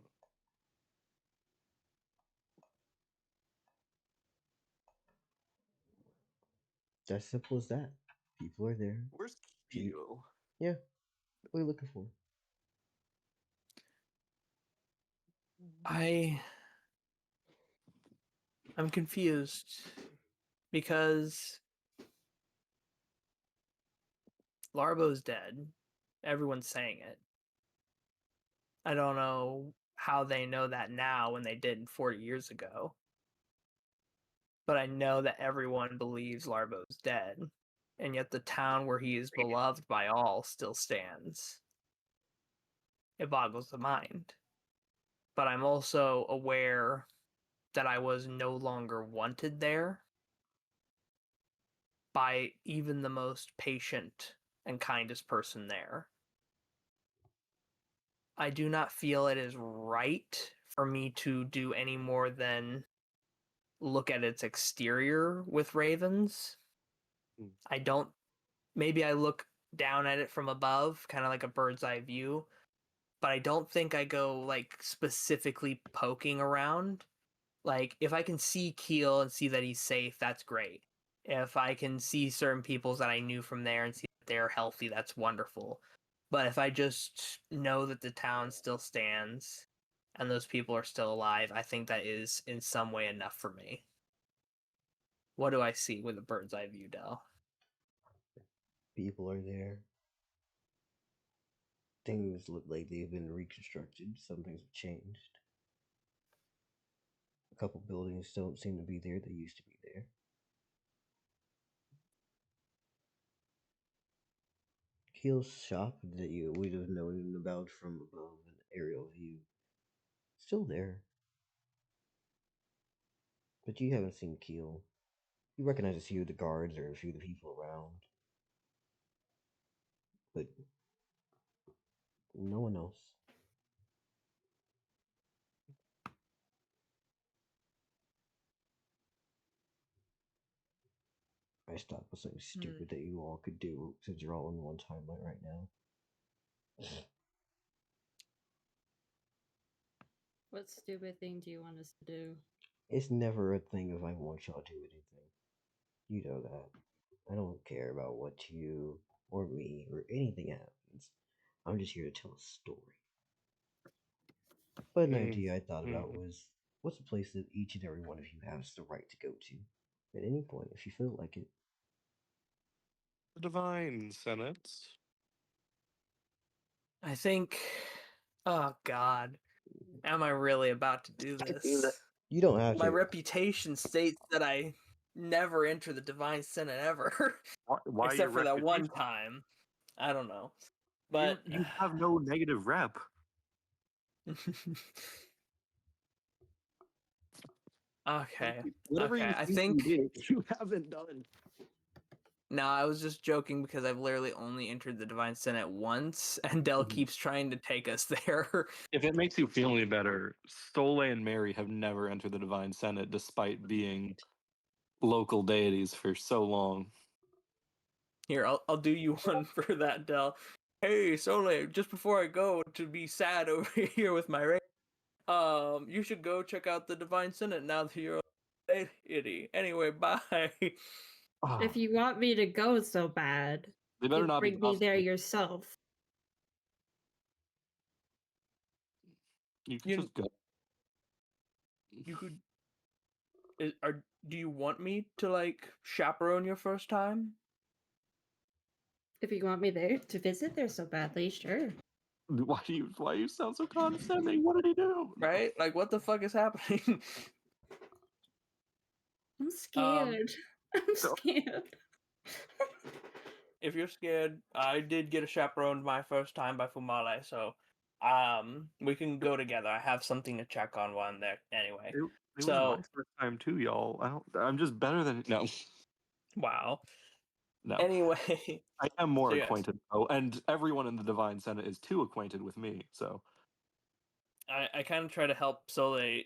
It's as simple as that. People are there. Where's Kyo? Yeah. What are you looking for? I'm confused because Larbo's dead. Everyone's saying it. I don't know how they know that now when they didn't 40 years ago. But I know that everyone believes Larbo's dead. And yet the town where he is beloved by all still stands. It boggles the mind. But I'm also aware that I was no longer wanted there by even the most patient and kindest person there. I do not feel it is right for me to do any more than look at its exterior with ravens. Maybe I look down at it from above, kind of like a bird's eye view, but I don't think I go like specifically poking around. Like if I can see Keel and see that he's safe, that's great. If I can see certain peoples that I knew from there and see that they're healthy, that's wonderful. But if I just know that the town still stands and those people are still alive, I think that is in some way enough for me. What do I see with a bird's eye view, Dell? People are there. Things look like they've been reconstructed. Some things have changed. A couple buildings don't seem to be there. They used to be there. Keel's shop that you would have known about from above an aerial view. Still there. But you haven't seen Keel. You recognize a few of the guards or a few of the people around. But no one else. guys thought was something stupid that you all could do since you're all in one timeline right now. What stupid thing do you want us to do? It's never a thing if I want y'all to do anything. You know that. I don't care about what you or me or anything happens. I'm just here to tell a story. But an idea I thought about was, what's a place that each and every one of you has the right to go to at any point if you feel like it? The Divine Senate. I think. Oh God, am I really about to do this? You don't have My to. reputation states that I never enter the Divine Senate ever, Why except for that one time. I don't know, but you have no negative rep. Okay. Whatever Okay, you I think think you did, you haven't done. no, I was just joking because I've literally only entered the Divine Senate once, and Dell keeps trying to take us there. If it makes you feel any better, Sole and Mary have never entered the Divine Senate despite being local deities for so long. Here, I'll do you one for that, Dell. Hey, Sole, just before I go to be sad over here with my race, you should go check out the Divine Senate now that you're a deity. Anyway, bye. If you want me to go so bad, They better you not be bring me there gossiping. yourself. You can just go. You could. Do you want me to like chaperone your first time? If you want me there to visit there so badly, sure. Why you sound so condescending? What did he do? Right? Like, what the fuck is happening? I'm scared. I'm so- scared. If you're scared, I did get a chaperone my first time by Fumale, so we can go together. I have something to check on while I'm there anyway. It was my first time too, y'all. I'm just better than no. Wow. No. Anyway, I am more so yes. acquainted though, and everyone in the Divine Senate is too acquainted with me. So I kind of try to help Sole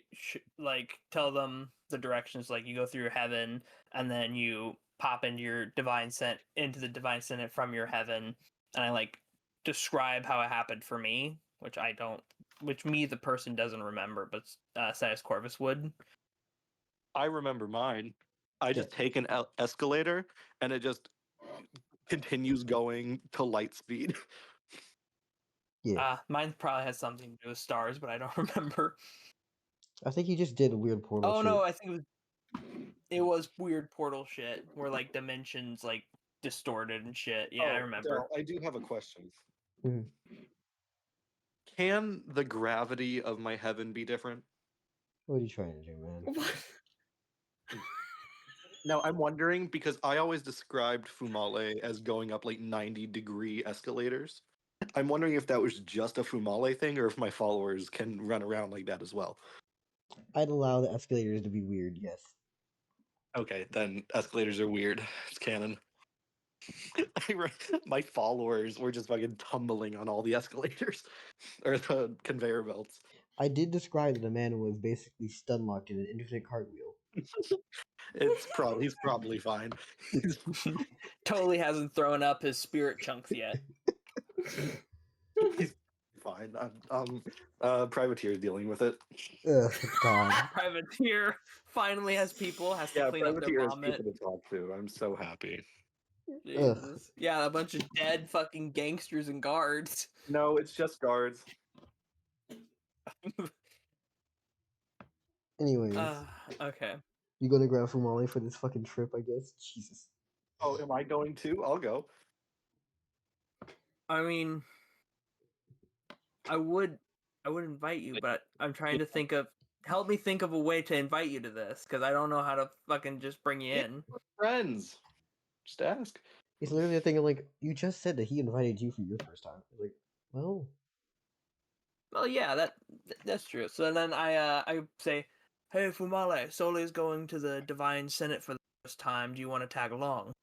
like tell them the directions. Like you go through your heaven, and then you pop into the Divine Senate from your heaven, and I like describe how it happened for me, which the person doesn't remember, but Sidus Corvus would. I remember mine. I just take an escalator, and it just continues going to light speed. Yeah. Mine probably has something to do with stars, but I don't remember. I think you just did weird portal shit. No, I think it was weird portal shit where like dimensions like distorted and shit. Yeah, I remember. Del, I do have a question. Mhm. Can the gravity of my heaven be different? What are you trying to do, man? What? No, I'm wondering because I always described Fumale as going up like 90-degree escalators. I'm wondering if that was just a Fumale thing or if my followers can run around like that as well. I'd allow the escalators to be weird, yes. Okay, then escalators are weird. It's canon. My followers were just fucking tumbling on all the escalators or the conveyor belts. I did describe that a man was basically stun locked in an infinite cartwheel. He's probably fine. Totally hasn't thrown up his spirit chunks yet. He's fine. Privateer's dealing with it. God. Privateer finally has to clean up their Privateer has vomit. people to talk to. I'm so happy. Jesus. Yeah, a bunch of dead fucking gangsters and guards. No, it's just guards. Anyways, okay. you gonna grab Fumale for this fucking trip, I guess? Jesus. Oh, am I going to? I'll go. I mean, I would invite you, but I'm trying to help me think of a way to invite you to this, because I don't know how to fucking just bring you in. Friends. Just ask. It's literally a thing of like, you just said that he invited you for your first time. Like, well. Well, yeah, that's true. So then I say, hey, Fumale, Sole is going to the Divine Senate for the first time. Do you want to tag along?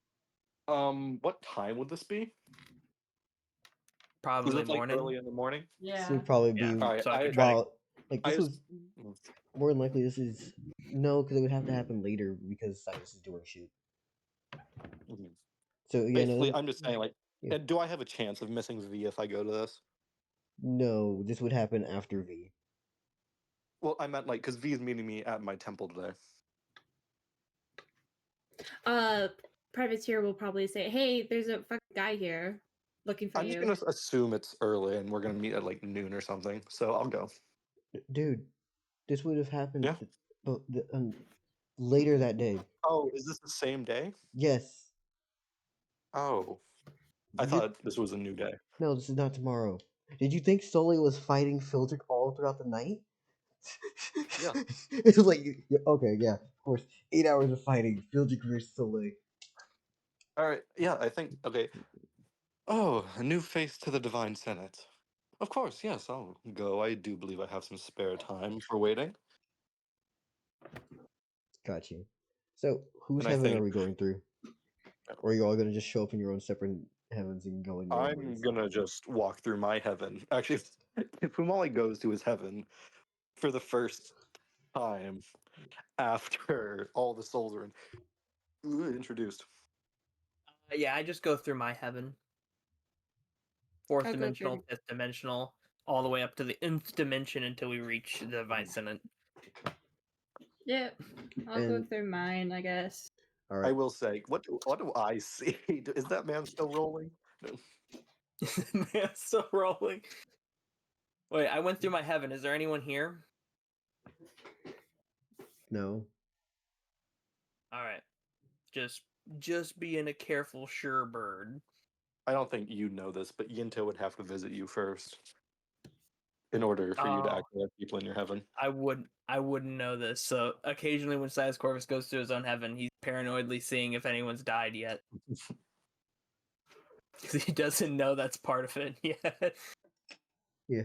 What time would this be? Probably Is it like morning. early in the morning? This would probably be Alright, so I could try this was more than likely. This is no, because it would have to happen later because Sidus is doing shit. Mhm. So yeah, Basically, no, I'm just saying, like, yeah. do I have a chance of missing V if I go to this? No, this would happen after V. Well, I meant like because V is meeting me at my temple today. Privateer will probably say, "Hey, there's a fucking guy here looking for I'm just you." gonna assume it's early and we're gonna meet at like noon or something. So I'll go. Dude, this would have happened Yeah. but later that day. Oh, is this the same day? Yes. Oh, I Did you- thought this was a new day. No, this is not tomorrow. Did you think Sully was fighting Phildrick all throughout the night? Yeah. It was like, okay, yeah, of course. 8 hours of fighting, Phildrick versus Sully. All right. Yeah, I think. Okay. Oh, a new face to the Divine Senate. Of course, yes, I'll go. I do believe I have some spare time for waiting. Got you. So, whose And I heaven are think we going through? Or are you all gonna just show up in your own separate heavens and go in your own I'm ways? gonna just walk through my heaven. Actually, if Fumale goes to his heaven for the first time after all the souls are introduced. Yeah, I just go through my heaven. Fourth I'll go dimensional, through- fifth dimensional, all the way up to the nth dimension until we reach the Divine Senate. Yeah, I'll go And- through mine, I guess. All I right. will say, what do I see? Is that man still rolling? No. Man, still rolling. Wait, I went through my heaven. Is there anyone here? No. All right. Just being a careful sure bird. I don't think you know this, but Yinto would have to visit you first in order for you to Oh. actually have people in your heaven. I wouldn't know this. So occasionally when Sidus Corvus goes to his own heaven, he's paranoidly seeing if anyone's died yet. Because he doesn't know that's part of it yet. Yeah.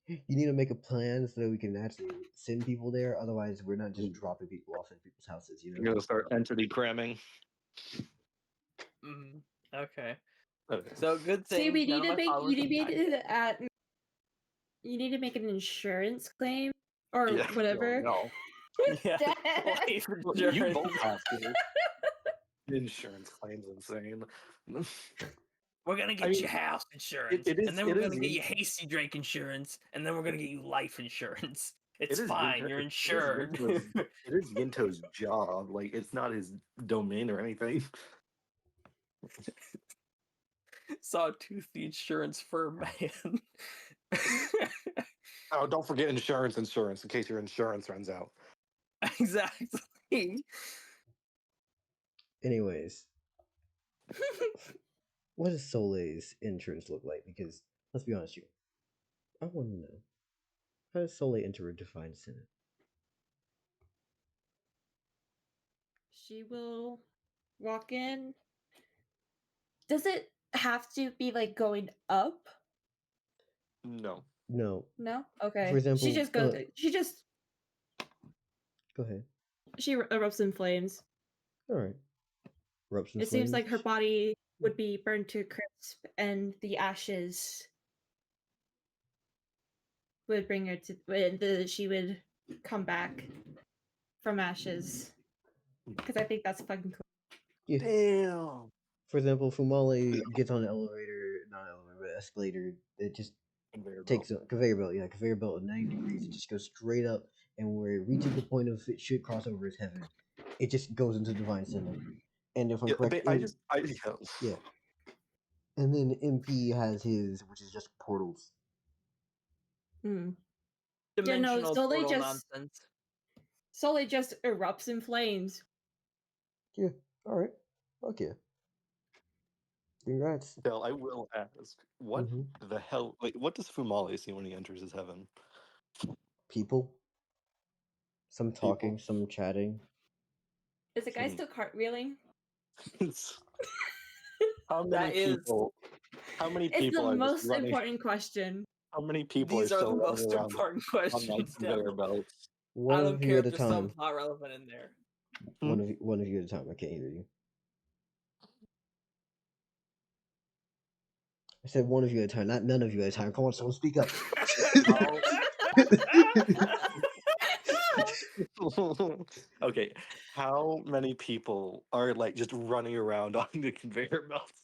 You need to make a plan so that we can actually send people there. Otherwise, we're not just dropping people off at people's houses, you You're know? gonna start entity cramming. Okay. Okay. So good thing. See, we none need of to my followers have died. you need to make an insurance claim or Yeah, whatever. no. Yeah. Wait for Well, you insurance. both have to. Insurance claims insane. We're gonna get I mean, you house insurance, it is- and then we're it gonna is get you in- Hasty Drake insurance, and then we're gonna get you life insurance. It's is fine, Yinto- you're it is insured. Yinto's- it is Yinto's job. Like, it's not his domain or anything. Sawtooth the insurance firm man. Oh, don't forget insurance in case your insurance runs out. Exactly. Anyways, what does Soleil's entrance look like? Because, let's be honest here. I want to know. How does Soleil enter a Divine Senate? She will walk in. Does it have to be like going up? No. No. No? Okay. For example, she just goes Go ahead. she erupts in flames. Alright. Eruption It seems like her flames. body would be burned to a crisp and the ashes would bring her to she would come back from ashes. Because I think that's fucking cool. Yeah. Damn. For example, Fumale gets on an elevator, not elevator, but escalator. It just Conveyor takes belt. a conveyor belt, yeah, conveyor belt at 90 degrees. It just goes straight up, and where it reaches the point of it should cross over his heaven, it just goes into Divine Center. And if I'm Yeah, correct, but yeah. And then MP has his, which is just portals. Hmm. Dimensional Soleil portal just- nonsense. Soleil just erupts in flames. Yeah. All right. Okay. Congrats. Del, I will ask, what the hell? Like, what does Fumale see when he enters his heaven? People. Some talking, some chatting. Is the guy Hmm. still cartwheeling? How many That is- people? How many It's people the are most just running? important question. How many people These are are still the running most around important on like questions. conveyor Devil. belts? One I of don't you care at if a there's some time. plot relevant in there. One of you at a time. I can't hear you. I said one of you at a time, not none of you at a time. Come on, someone speak up. Okay, how many people are like just running around on the conveyor belts?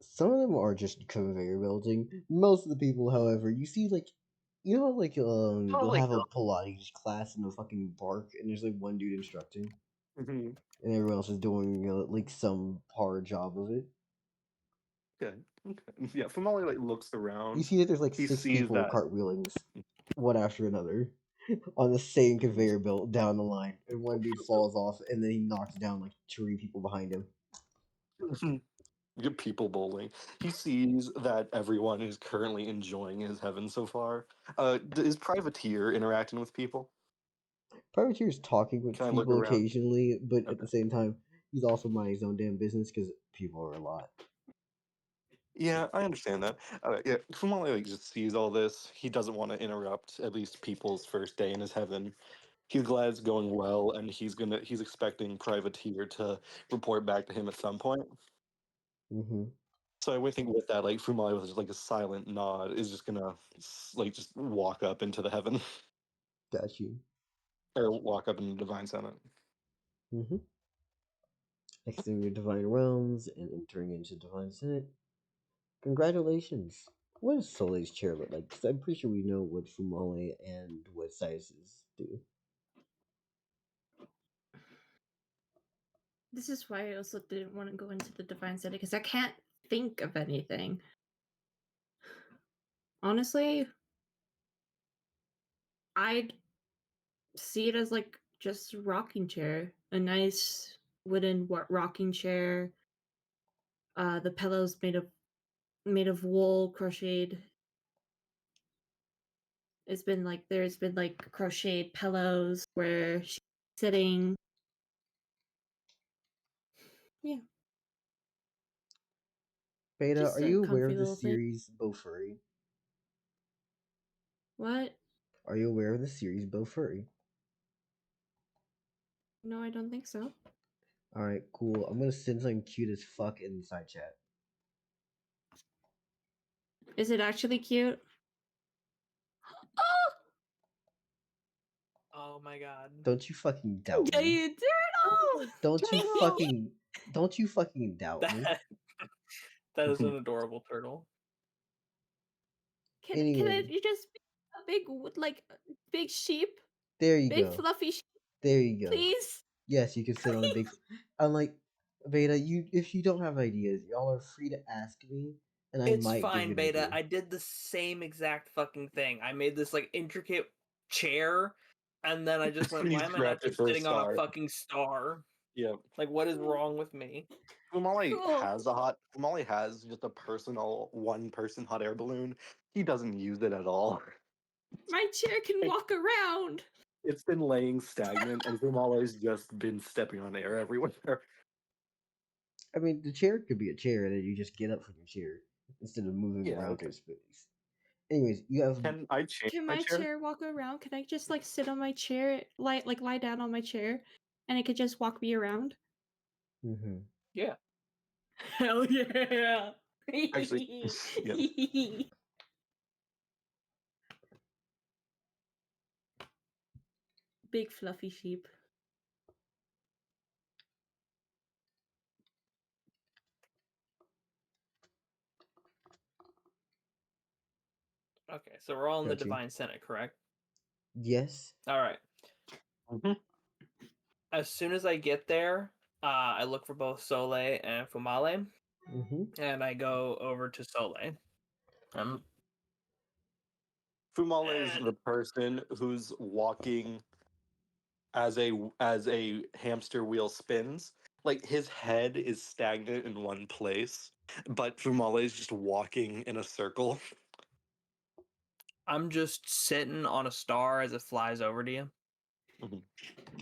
Some of them are just conveyor belting. Most of the people, however, you see like, you know, like you'll like have a Pilates class in a fucking park, and there's like one dude instructing, Mhm. and everyone else is doing like some hard job of it. Okay. Yeah, Fumale like looks You around. see that there's like He 6 sees people that. cartwheeling one after another on the same conveyor belt down the line, and one dude falls off, and then he knocks down like 3 people behind him. Good people bowling. He sees that everyone is currently enjoying his heaven so far. Is Privateer interacting with people? Privateer's talking with Can I look people around? occasionally, but at Okay. the same time, he's also minding his own damn business because people are a lot. Yeah, I understand that. Yeah, Fumale like just sees all this. He doesn't want to interrupt at least people's first day in his heaven. He's glad it's going well, and he's expecting Privateer to report back to him at some point. Mm-hmm. So I would think with that, like Fumale with just like a silent nod is just gonna like just walk up into the heaven Got you. or walk up into the Divine Senate. Mm-hmm. Exiting the Divine Realms and entering into Divine Senate. Congratulations. What does Soleil's chair look like? Because I'm pretty sure we know what Fumale and what Sidus's do. This is why I also didn't want to go into the Divine City because I can't think of anything. Honestly, I'd see it as like just rocking chair, a nice wooden rocking chair. The pillows made of wool, crocheted. There's been like crocheted pillows where she's sitting. Yeah. Beta, Just are a you aware comfy of the little thing. series Bofurry? What? Are you aware of the series Bofurry? No, I don't think so. Alright, cool. I'm gonna send something cute as fuck in the side chat. Is it actually cute? Oh! Oh my god. Don't you fucking doubt Yeah, me. you turtle! Don't you fucking doubt me. That is an adorable turtle. Can Anyway, it just be a big big sheep? there you Big go. fluffy sheep, There you go. please? Yes, you can sit on a big. Unlike Beta, if you don't have ideas, y'all are free to ask me, and I It's might give you fine, an Beta. idea. I did the same exact fucking thing. I made this like intricate chair, and then I just went, You why am I not scrapped it just for a sitting on a star. fucking star? Yep. Like, what is wrong with me? Fumale Cool. Fumale has just a personal one-person hot air balloon. He doesn't use it at all. My chair can walk around. It's been laying stagnant, and Fumale's just been stepping on air everywhere. I mean, the chair could be a chair, and then you just get up from your chair instead of moving Yeah, around okay. through space. Anyways, you have. Can I change Can my my chair? chair walk around? Can I just like sit on my chair, lie down on my chair, and it could just walk me around? Mm-hmm. Yeah. Hell yeah! Actually, yeah. Big fluffy sheep. Okay, so we're all in the Got you. Divine Senate, correct? Yes. All right. Mhm. As soon as I get there, I look for both Soleil and Fumale, Mm-hmm. and I go over to Soleil. Fumale is And the person who's walking as a hamster wheel spins. Like his head is stagnant in one place, but Fumale is just walking in a circle. I'm just sitting on a star as it flies over to you.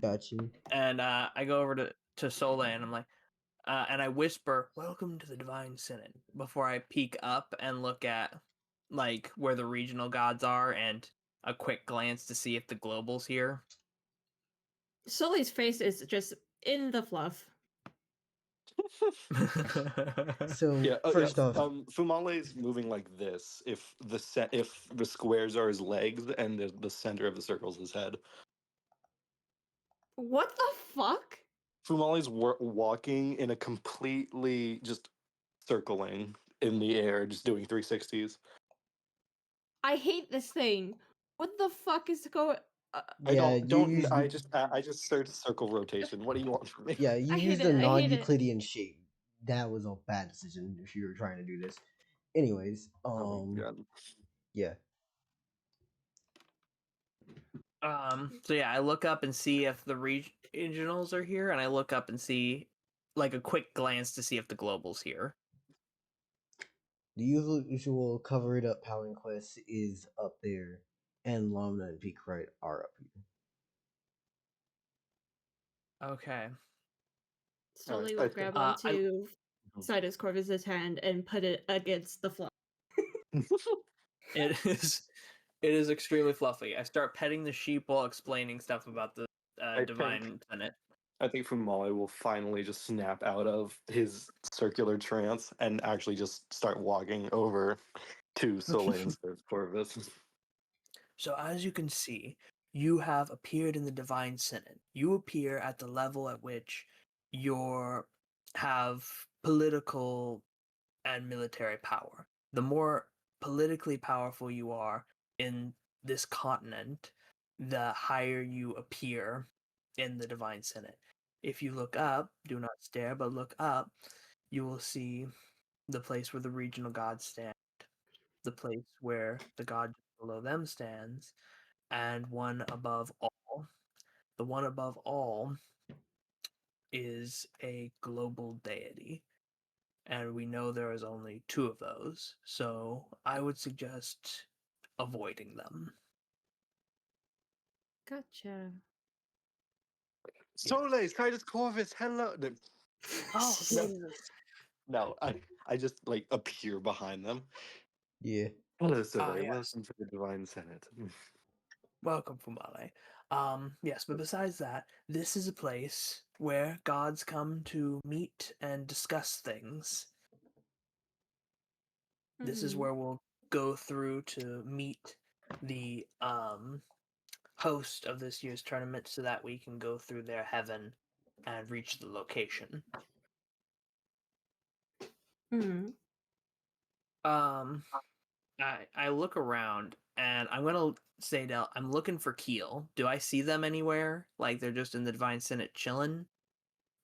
Got you. And I go over to Soleil, and I'm like, and I whisper, "Welcome to the Divine Senate," before I peek up and look at like where the regional gods are, and a quick glance to see if the global's here. Sully's face is just in the fluff. So Yeah, first off, Fumale's moving like this. If the squares are his legs and the center of the circle is his head. What the fuck? Fumale's walking in a completely just circling in the air, just doing 360s. I hate this thing. What the fuck is going? Yeah, I just searched circle rotation. What do you want from me? Yeah, you I hate used it. a I hate it. non-Euclidean shape. That was a bad decision if you were trying to do this. Anyways, Oh my god. yeah. So yeah, I look up and see if the regionals are here, and I look up and see like a quick glance to see if the global's here. The usual cover it up Howling Quest is up there, and Lomna and Peak Right are up here. Okay. Slowly I will grab I- onto Sidus Corvus's hand and put it against the floor. It is extremely fluffy. I start petting the sheep while explaining stuff about the divine tenet. I think Fumale will finally just snap out of his circular trance and actually just start walking over to Soleil and Sidus Corvus. So as you can see, you have appeared in the divine synod. You appear at the level at which you have political and military power. The more politically powerful you are in this continent, the higher you appear in the divine synod. If you look up, do not stare, but look up, you will see the place where the regional gods stand, the place where the god below them stands, and one above all. The one above all is a global deity, and we know there is only two of those, so I would suggest avoiding them. Gotcha. Soleil, Sidus Corvus, hello. No, Oh, no, Jesus. no, I just like appear behind them. Yeah. Hello, Soleil. Yes. Welcome to the Divine Senate. Welcome, Fumale. Yes, but besides that, this is a place where gods come to meet and discuss things. This is Mhm. where we'll go through to meet the host of this year's tournament so that we can go through their heaven and reach the location. Mhm. I look around and I'm gonna say, Del, I'm looking for Keel. Do I see them anywhere? Like they're just in the Divine Senate chilling?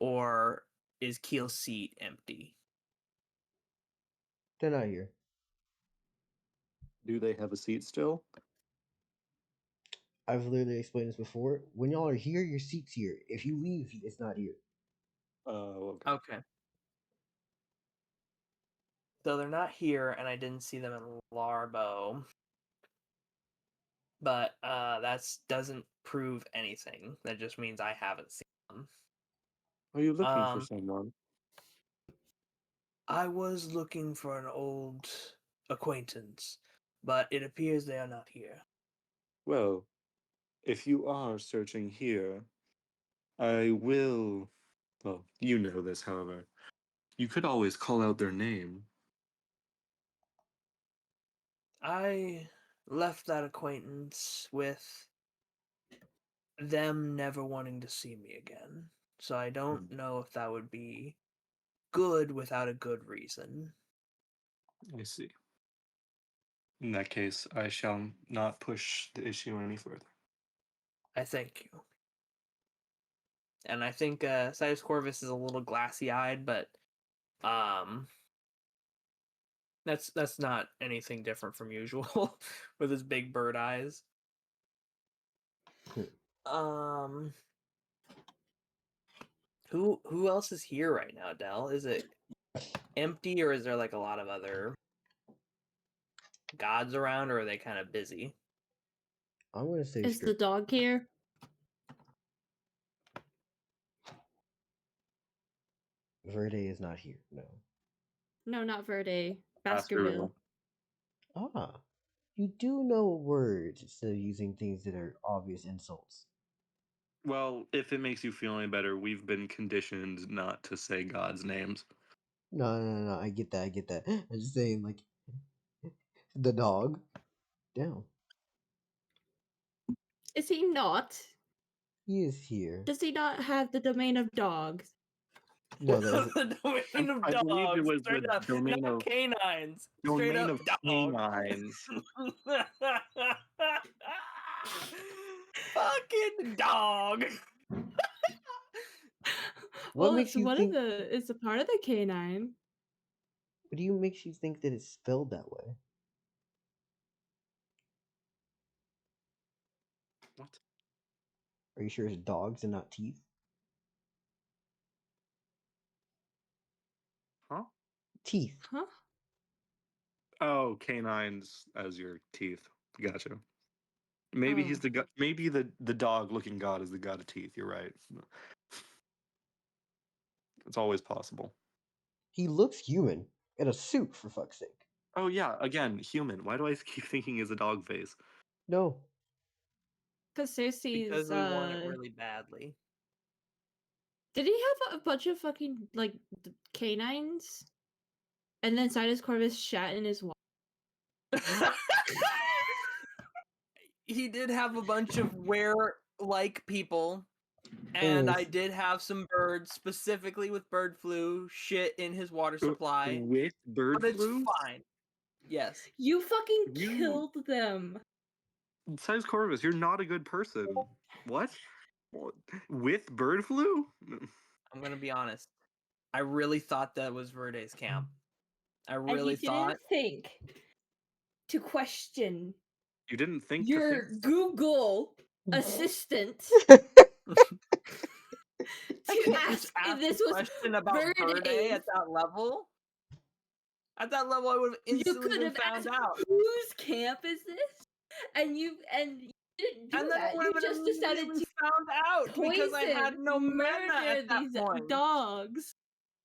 Or is Keel's seat empty? They're not here. Do they have a seat still? I've literally explained this before. When y'all are here, your seat's here. If you leave, it's not here. Oh, okay. Okay. So they're not here, and I didn't see them in Larbo. But that doesn't prove anything. That just means I haven't seen them. Are you looking for someone? I was looking for an old acquaintance, but it appears they are not here. Well, if you are searching here, I will. Well, you know this, however. You could always call out their name. I left that acquaintance with them never wanting to see me again. So I don't know if that would be good without a good reason. I see. In that case, I shall not push the issue any further. I thank you. And I think Sidus Corvus is a little glassy-eyed, but that's not anything different from usual with his big bird eyes. Who else is here right now, Dell? Is it empty or is there like a lot of other gods around, or are they kind of busy? I'm gonna say Is the straight. dog here? Verde is not here. No. No, not Verde. Baskerville. Baskerville. Ah, you do know words instead of using things that are obvious insults. Well, if it makes you feel any better, we've been conditioned not to say God's names. No. I get that. I get that. I'm just saying, like, the dog. Down. Is he not? He is here. Does he not have the domain of dogs? No, there's The domain of I believe it dogs. was Straight the up. domain Not of canines. Straight domain up of dog. canines. Fucking dog. What Well, makes it's you one think? of the. It's a part of the canine. What do you makes you think that it's spelled that way? What? Are you sure it's dogs and not teeth? Huh? Teeth. Huh? Oh, canines as your teeth. Gotcha. Maybe he's Oh. the god. Maybe the dog-looking god is the god of teeth. You're right. It's always possible. He looks human in a suit, for fuck's sake. Oh yeah, again, human. Why do I keep thinking is a dog face? No, Because Cersei's. Because we want it really badly. Did he have a bunch of fucking like canines? And then Sidus Corvus shat in his water. He did have a bunch of were-like people, and I Anyways. did have some birds, specifically with bird flu, shit in his water supply. With bird But it's flu? fine. Yes. You fucking You- killed them. Sidus Corvus, you're not a good person. What? With bird flu? I'm gonna be honest. I really thought that was Verde's camp. I And really you thought. didn't think to question You didn't think your to think. Google assistant I to can't ask just ask if this a was question about Verde Verde's. at that level. At that level, I would have You instantly could been have found asked out. whose camp is this, and you didn't do And then I that. would You have been just decided immediately to found out because I had poison, no mana murder at that these point. dogs.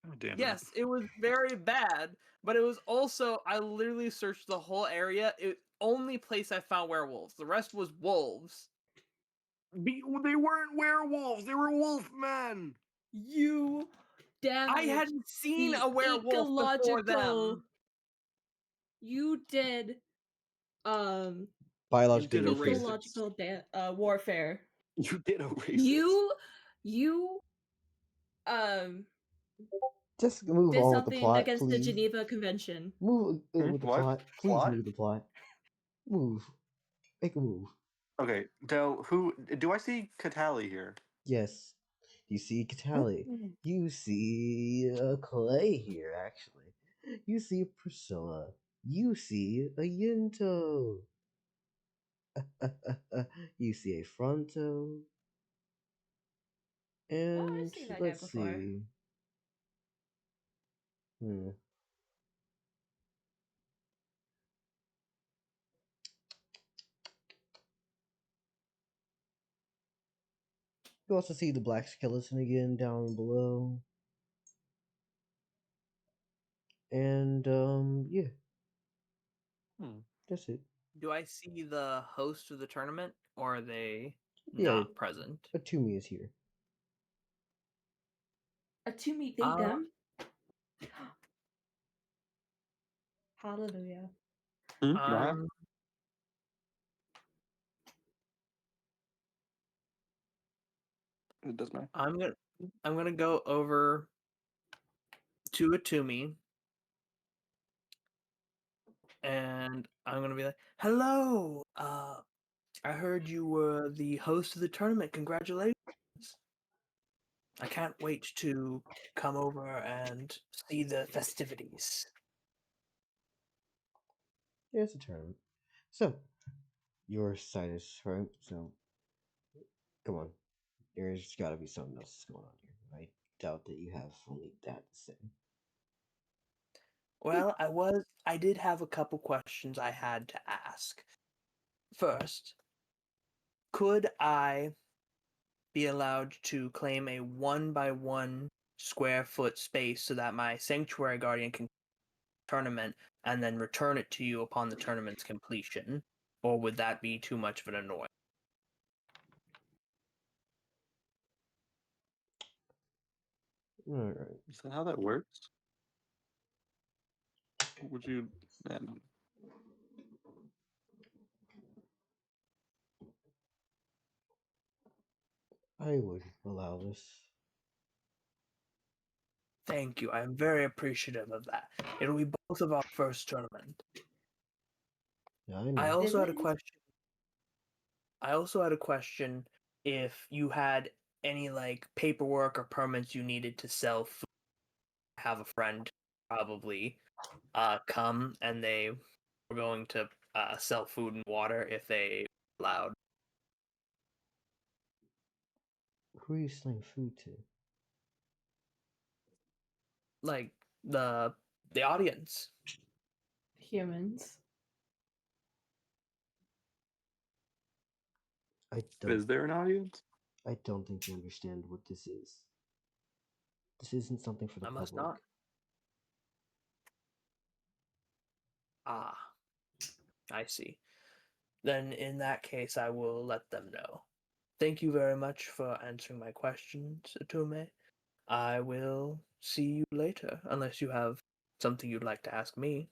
Oh, damn it. Yes, it was very bad, but it was also I literally searched the whole area. It only place I found werewolves. The rest was wolves. They weren't werewolves. They were wolfmen. You damaged I hadn't seen the a werewolf before them. You did biological did a warfare. racist. ecological warfare. You did a racist. You Just move did on with the something plot, against please. the Geneva Convention. Move with the What? plot. Please Plot? move with the plot. Move. Make a move. Okay, Del, who do I see Catali here? Yes. You see Catali. You see Clay here, actually. You see Priscilla. You see a Yinto. You see a Fronto. And seen that guy let's before. see. You also see the Black Skeleton again down below. And yeah. That's it. Do I see the host of the tournament, or are they Yeah, not present? Atumi is here. Atumi, they them. Hallelujah. It does matter. I'm gonna go over to Atumi, and I'm gonna be like, "Hello, I heard you were the host of the tournament. Congratulations! I can't wait to come over and see the festivities." Yeah, it's a tournament. So, your Sidus, right? So, come on. There's gotta be something else going on here. I doubt that you have only that to say. Well, I did have a couple questions I had to ask. First, could I be allowed to claim a 1 by 1 square foot space so that my sanctuary guardian can tournament and then return it to you upon the tournament's completion? Or would that be too much of an annoyance? Alright. Is that how that works? Would you? Man. I would allow this. Thank you. I am very appreciative of that. It'll be both of our first tournament. Yeah, I know. I also had a Is it? question. If you had any like paperwork or permits you needed to sell food. Have a friend probably come and they were going to sell food and water if they allowed. Who are you selling food to? Like the audience. Humans. Is there an audience? I don't think you understand what this is. This isn't something for the I must public. not. Ah, I see. Then in that case, I will let them know. Thank you very much for answering my questions, Atume. I will see you later, unless you have something you'd like to ask me.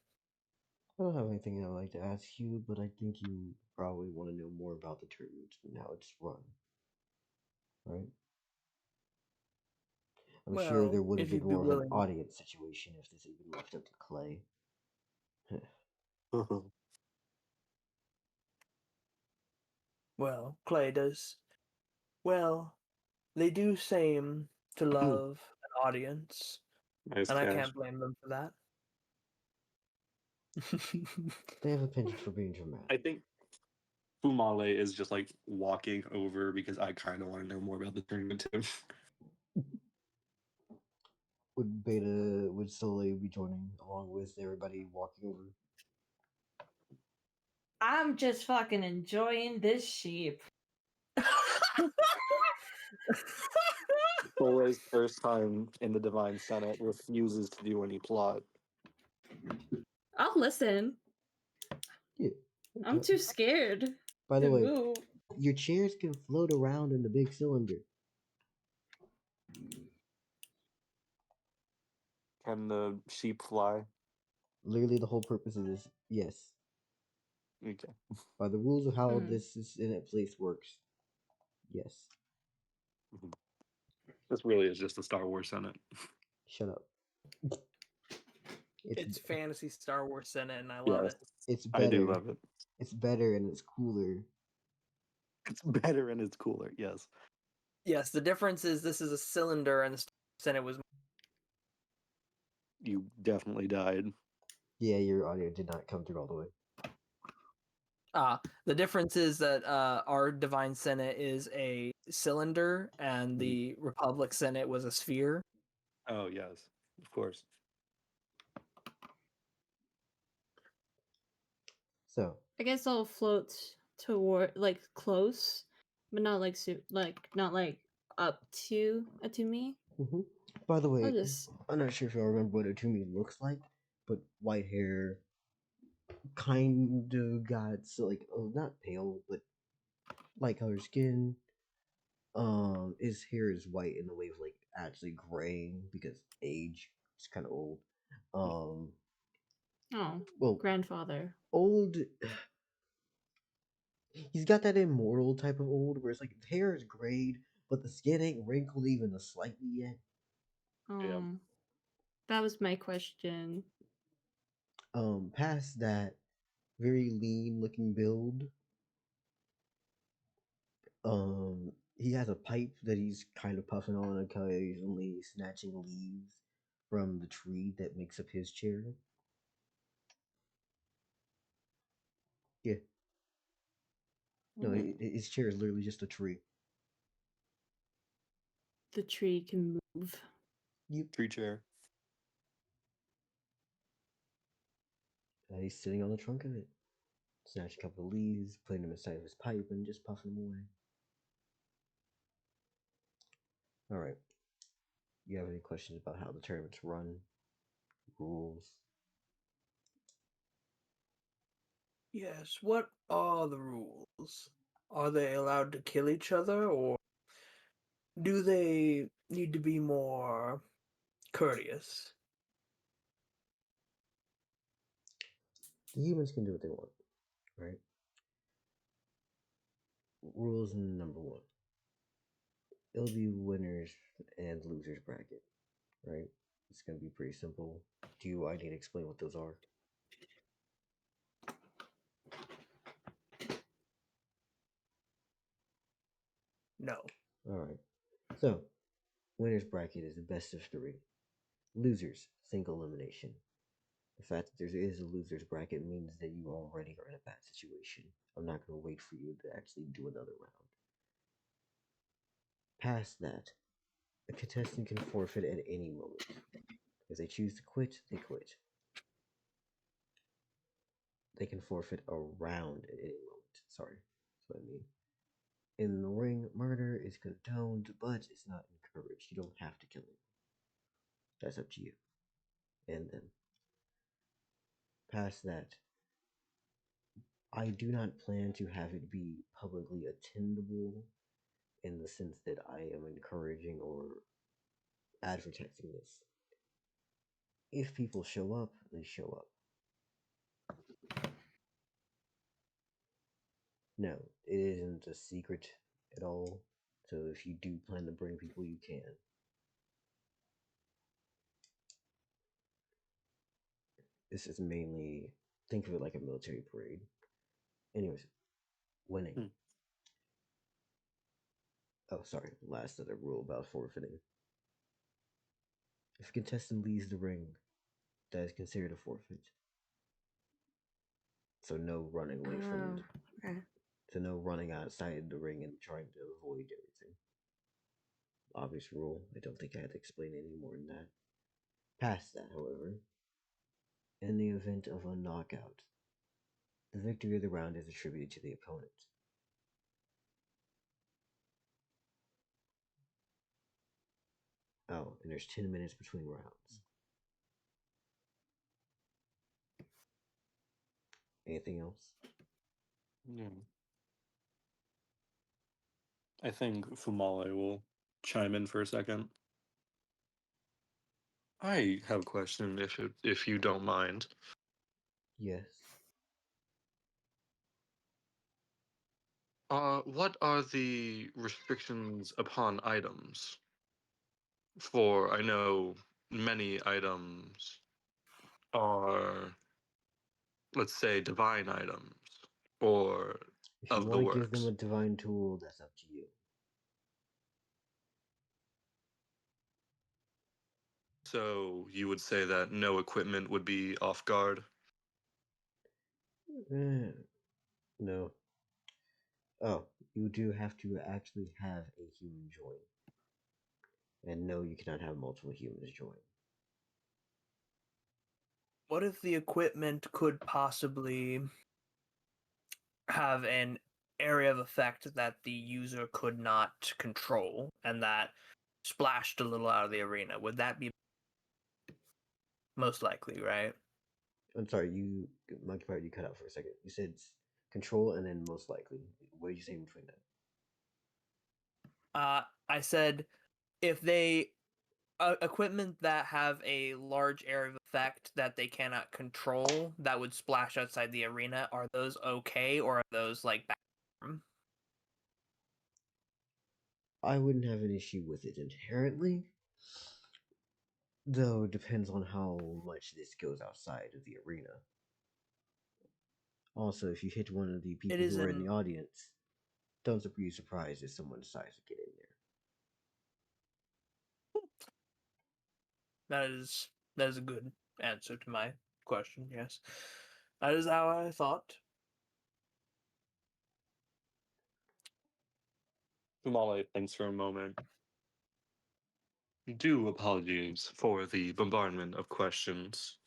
I don't have anything I'd like to ask you, but I think you probably want to know more about the tournament and how it's run. Right? I'm sure there Well, would have if been you'd be more of an willing. audience situation if this had been left up to Clay. Well, Clay does. Well, they do seem to love an audience, Nice and I catch. can't blame them for that. They have a penchant for being dramatic. I think Fumale is just like walking over because I kind of want to know more about the tournament too. Would Soleil be joining along with everybody walking over? I'm just fucking enjoying this sheep. Soleil's first time in the Divine Senate refuses to do any plot. I'll listen. Yeah. I'm okay. too scared By the to way, move. your chairs can float around in the big cylinder. Can the sheep fly? Literally, the whole purpose of this, yes. Okay. By the rules of how this Senate place works, yes. This really is just a Star Wars Senate. Shut up. It's fantasy Star Wars Senate, and I Yeah, love it. It's I do better. love it. It's better and it's cooler. It's better and it's cooler. Yes. Yes, the difference is this is a cylinder, and the Star Wars Senate was. You definitely died. Yeah, your audio did not come through all the way. The difference is that our Divine Senate is a cylinder, and the Republic Senate was a sphere. Oh, yes. Of course. So I guess I'll float toward like close, but not like not like up to me. By the way, I'll just I'm not sure if y'all remember what Otumi looks like, but white hair, kind of got so like not pale, but light colored skin. His hair is white in the way of like actually graying because age. It's kind of old. Well, grandfather. old. He's got that immortal type of old where it's like his hair is grayed, but the skin ain't wrinkled even slightly yet. That was my question. Past that, very lean looking build. He has a pipe that he's kind of puffing on, occasionally snatching leaves from the tree that makes up his chair. Yeah. No, his chair is literally just a tree. The tree can move. Tree chair. He's sitting on the trunk of it. Snatch a couple of leaves, putting them inside of his pipe, and just puffing them away. Alright. You have any questions about how the tournament's run? Rules? Yes, what are the rules? Are they allowed to kill each other, or do they need to be more courteous? The humans can do what they want, right? Rules number one. It'll be winners and losers bracket, right? It's gonna be pretty simple. I need to explain what those are? No. Alright. So, winners bracket is the best of 3. Losers, single elimination. The fact that there is a losers bracket means that you already are in a bad situation. I'm not going to wait for you to actually do another round. Past that, a contestant can forfeit at any moment. If they choose to quit, they quit. They can forfeit a round at any moment. Sorry, that's what I mean. In the ring, murder is condoned, but it's not encouraged. You don't have to kill him. That's up to you and them. Past that, I do not plan to have it be publicly attendable in the sense that I am encouraging or advertising this. If people show up, they show up. No, it isn't a secret at all. So if you do plan to bring people, you can. This is mainly, think of it like a military parade. Anyways, winning. Oh, sorry, last other rule about forfeiting. If a contestant leaves the ring, that is considered a forfeit. So no running away from it. Okay. So no running outside the ring and trying to avoid everything. Obvious rule. I don't think I had to explain any more than that. Past that, however, in the event of a knockout, the victory of the round is attributed to the opponent. Oh, and there's 10 minutes between rounds. Anything else? Yeah. I think Fumale will chime in for a second. I have a question, if you don't mind. Yes. What are the restrictions upon items? For I know many items are, let's say, divine items or If you of the want to give them works. a divine tool, that's up to you. So you would say that no equipment would be off guard? No. Oh, you do have to actually have a human join. And no, you cannot have multiple humans join. What if the equipment could possibly have an area of effect that the user could not control and that splashed a little out of the arena? Would that be most likely, right? I'm sorry, Monkey Pirate, you cut out for a second. You said control and then most likely. What did you say in between that? I said if they equipment that have a large area of effect that they cannot control that would splash outside the arena, are those okay or are those like Backroom? I wouldn't have an issue with it inherently. Though it depends on how much this goes outside of the arena. Also, if you hit one of the people who are in the audience, don't be surprised if someone decides to get in there. That is a good answer to my question. Yes, that is how I thought. Fumale thinks for a moment. Do apologies for the bombardment of questions.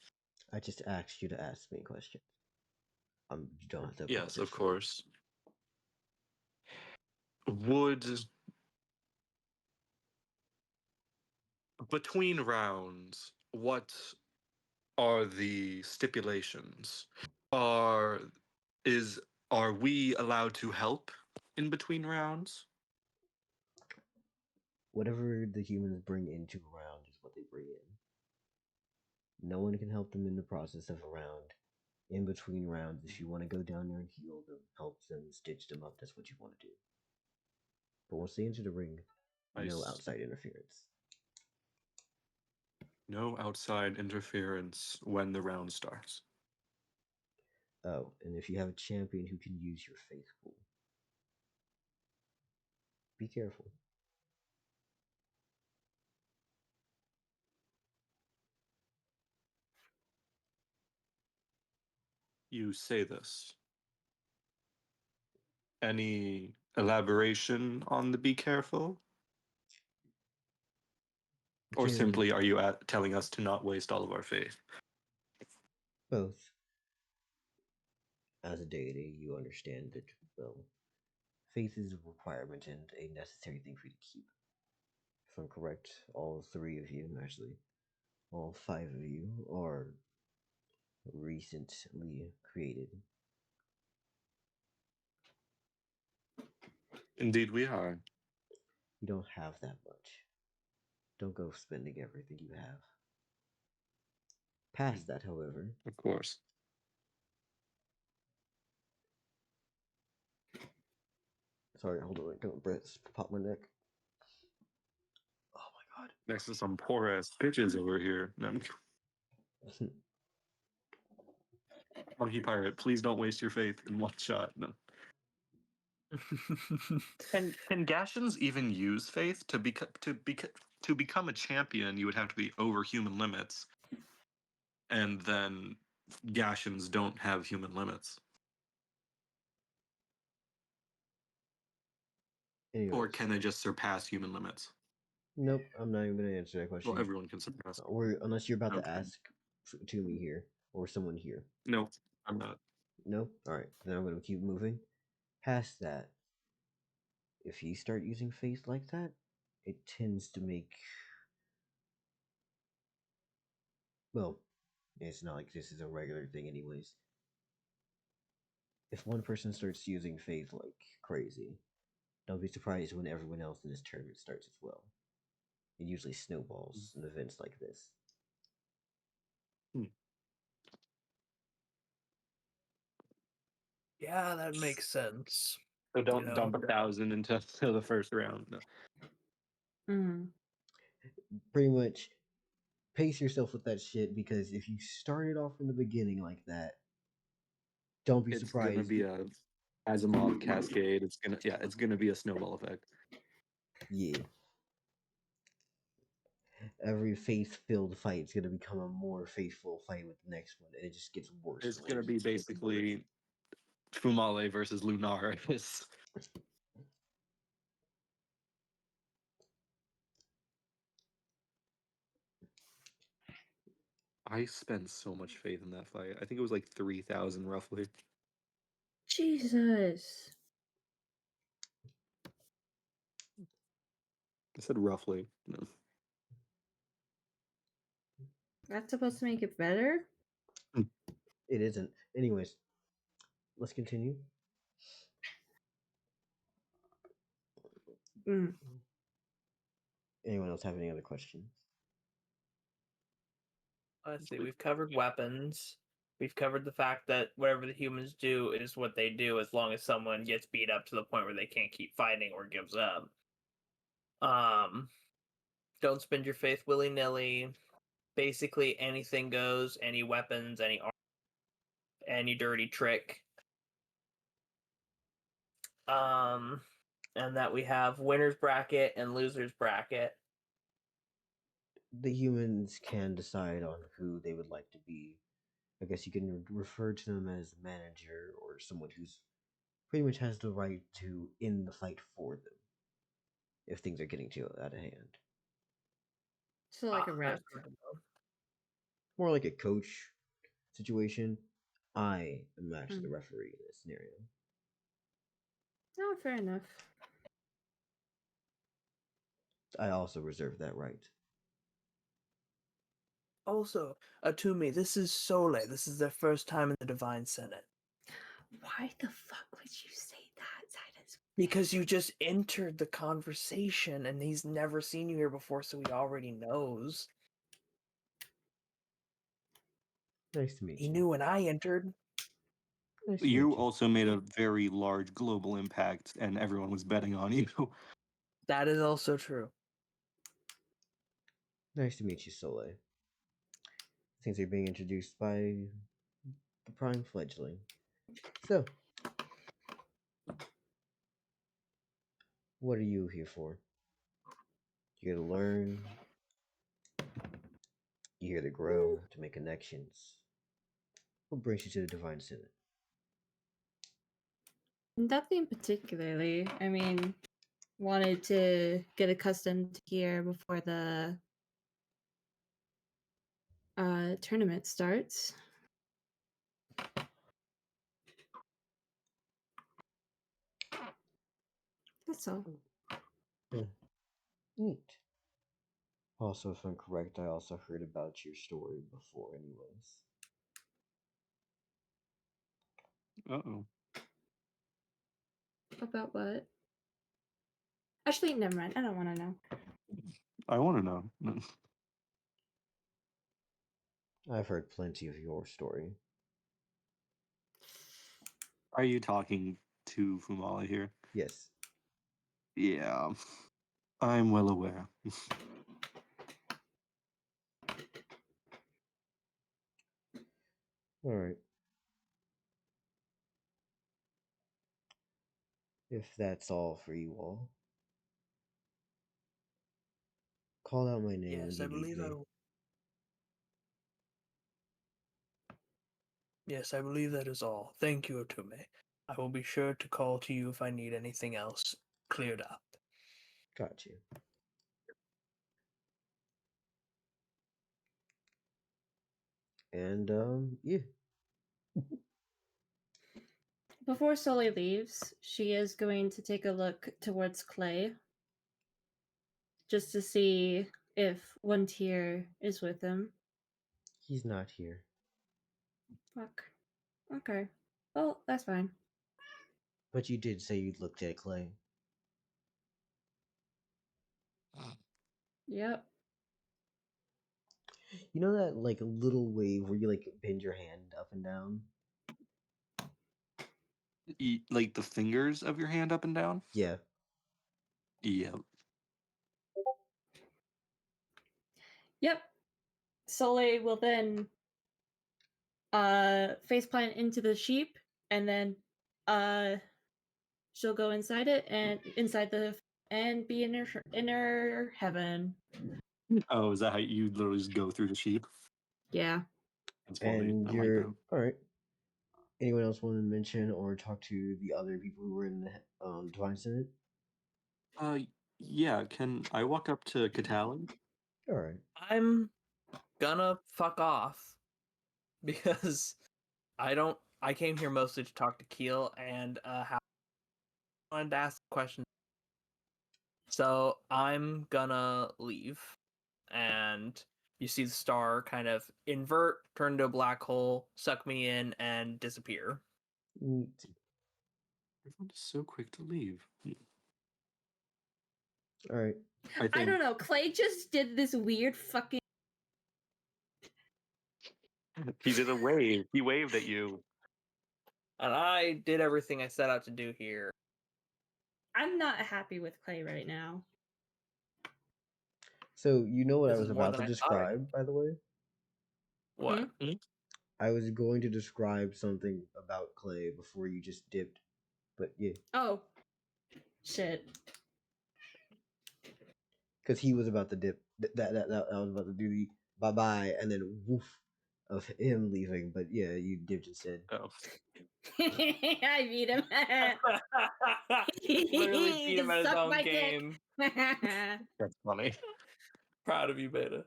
I just asked you to ask me questions. You don't have to apologize. Yes, of course. Would, between rounds, what are the stipulations? Are we allowed to help in between rounds? Whatever the humans bring into a round is what they bring in. No one can help them in the process of a round. In between rounds, if you want to go down there and heal them, help them, stitch them up, that's what you want to do. But once they enter the ring, No outside interference. No outside interference when the round starts. Oh, and if you have a champion who can use your faith pool, be careful. You say this. Any elaboration on the be careful? Or Generally, simply are you telling us to not waste all of our faith? both. As a deity, you understand that, well, faith is a requirement and a necessary thing for you to keep. If I'm correct, all three of you, actually, all five of you, are recently created. Indeed, we are. You don't have that much. Don't go spending everything you have. Past that, however, Of course. sorry, hold on, don't Brett pop my neck. Oh my god. Next to some poor ass bitches over here. No, Monkey Pirate, please don't waste your faith in one shot. No. Can Gashans even use faith to become a champion? You would have to be over human limits, and then Gashans don't have human limits. Anyways. Or can they just surpass human limits? Nope, I'm not even going to answer that question. Well, everyone can surpass. Unless you're about Okay. to ask to me here, or someone here. No, I'm not. No? Alright, then I'm going to keep moving. Past that, if you start using faith like that, it tends to make... Well, it's not like this is a regular thing anyways. If one person starts using faith like crazy, don't be surprised when everyone else in this tournament starts as well. It usually snowballs in events like this. Yeah, that makes sense. So don't dump 1,000 into the first round. No. Pretty much pace yourself with that shit, because if you started off from the beginning like that, don't be surprised. It's gonna be a Asimov cascade. It's gonna be a snowball effect. Yeah. Every faith-filled fight is gonna become a more faithful fight with the next one, and it just gets worse. It's gonna be basically Fumale versus Lunaris. I spent so much faith in that fight. I think it was like 3,000 roughly. Jesus. I said roughly. No. That's supposed to make it better? It isn't. Anyways, let's continue. Anyone else have any other questions? Let's see. We've covered weapons. We've covered the fact that whatever the humans do is what they do, as long as someone gets beat up to the point where they can't keep fighting or gives up. Don't spend your faith willy-nilly. Basically, anything goes. Any weapons, any dirty trick. And that we have winner's bracket and loser's bracket. The humans can decide on who they would like to be. I guess you can refer to them as manager, or someone who's pretty much has the right to end the fight for them if things are getting too out of hand. So like a ref. More like a coach situation. I am actually the referee in this scenario. Oh, fair enough. I also reserve that right. Also, Atumi, this is Sole. This is their first time in the Divine Senate. Why the fuck would you say that, Sidus? Because you just entered the conversation and he's never seen you here before, so he already knows. Nice to meet you. He knew when I entered. Nice to You meet you. also made a very large global impact, and everyone was betting on you. That is also true. Nice to meet you, Soleil. Since you're being introduced by the prime fledgling. So, what are you here for? You're here to learn. You're here to grow, to make connections. What brings you to the Divine Synod? Nothing particularly. I mean, wanted to get accustomed to here before the tournament starts. That's all. Yeah. Neat. Also, if I'm correct, I also heard about your story before, anyways. Uh-oh. About what? Actually, never mind. I don't want to know. I want to know. I've heard plenty of your story. Are you talking to Fumale here? Yes. Yeah, I'm well aware. Alright. If that's all for you all, call out my name Yes, when I you need believe me. that. Yes, I believe that is all. Thank you, Otume. I will be sure to call to you if I need anything else cleared up. Got you. And, yeah. Before Sully leaves, she is going to take a look towards Clay just to see if one tier is with him. He's not here. Fuck. Okay. Well, that's fine. But you did say you'd looked at Clay. Yep. You know that, like, little wave where you, like, bend your hand up and down? Like the fingers of your hand up and down? Yeah. Yep. Yep. Soleil will then faceplant into the sheep, and then she'll go inside it and be in her heaven. Oh, is that how you literally just go through the sheep? Yeah. That's funny. And I like you're that. alright. Anyone else want to mention or talk to the other people who were in the Divine Synod? Yeah. Can I walk up to Catalan? Alright. I'm gonna fuck off because I came here mostly to talk to Keel and how I wanted to ask questions. So I'm gonna leave, and you see the star kind of invert, turn into a black hole, suck me in, and disappear. Neat. Everyone's so quick to leave. Alright. I don't know. Clay just did this weird fucking. He did a wave. He waved at you. And I did everything I set out to do here. I'm not happy with Clay right now. So, you know what This I is was more about than to I thought. describe, by the way? What? I was going to describe something about Clay before you just dipped. But yeah. Oh. Shit. Because he was about to dip. That I was about to do the bye-bye and then woof of him leaving. But yeah, you dipped instead. Oh. I beat him. Literally beat him at his Suck own my dick. game. That's funny. Proud of you, Beta.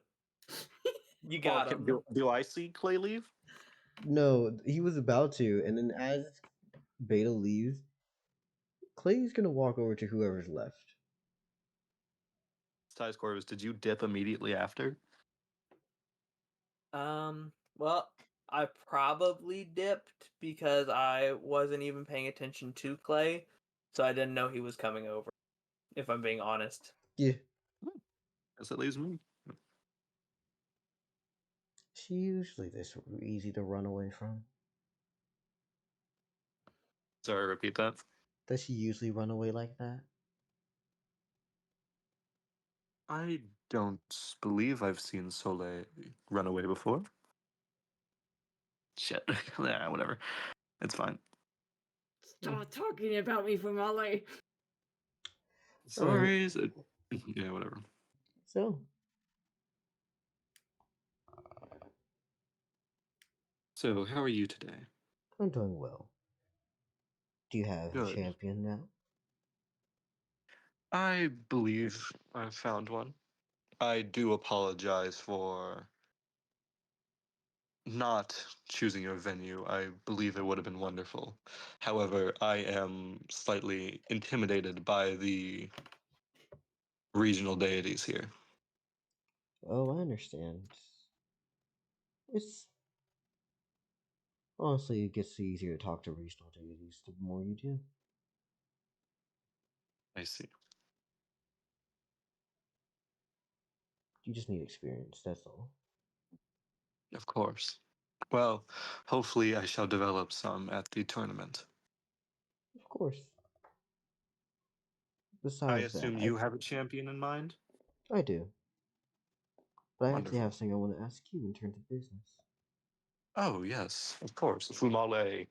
You got him. Do I see Clay leave? No, he was about to, and then as Beta leaves, Clay's gonna walk over to whoever's left. Sidus Corvus, did you dip immediately after? Well, I probably dipped because I wasn't even paying attention to Clay, so I didn't know he was coming over, if I'm being honest. Yeah. Guess that leaves me. She usually this easy to run away from. Sorry, repeat that. Does she usually run away like that? I don't believe I've seen Soleil run away before. Shit. Yeah, whatever. It's fine. Stop talking about me, Fumale. Sorry. Yeah, whatever. So, how are you today? I'm doing well. Do you have a Good. champion now? I believe I've found one. I do apologize for not choosing your venue. I believe it would have been wonderful. However, I am slightly intimidated by the regional deities here. Oh, I understand. It's honestly, it gets easier to talk to regional deities the more you do. I see. You just need experience, that's all. Of course. Well, hopefully I shall develop some at the tournament. Of course. I Besides that, assume you have a champion in mind? I do. But I actually Wonderful. have something I want to ask you in terms of business. Oh, yes, of course. Fumale,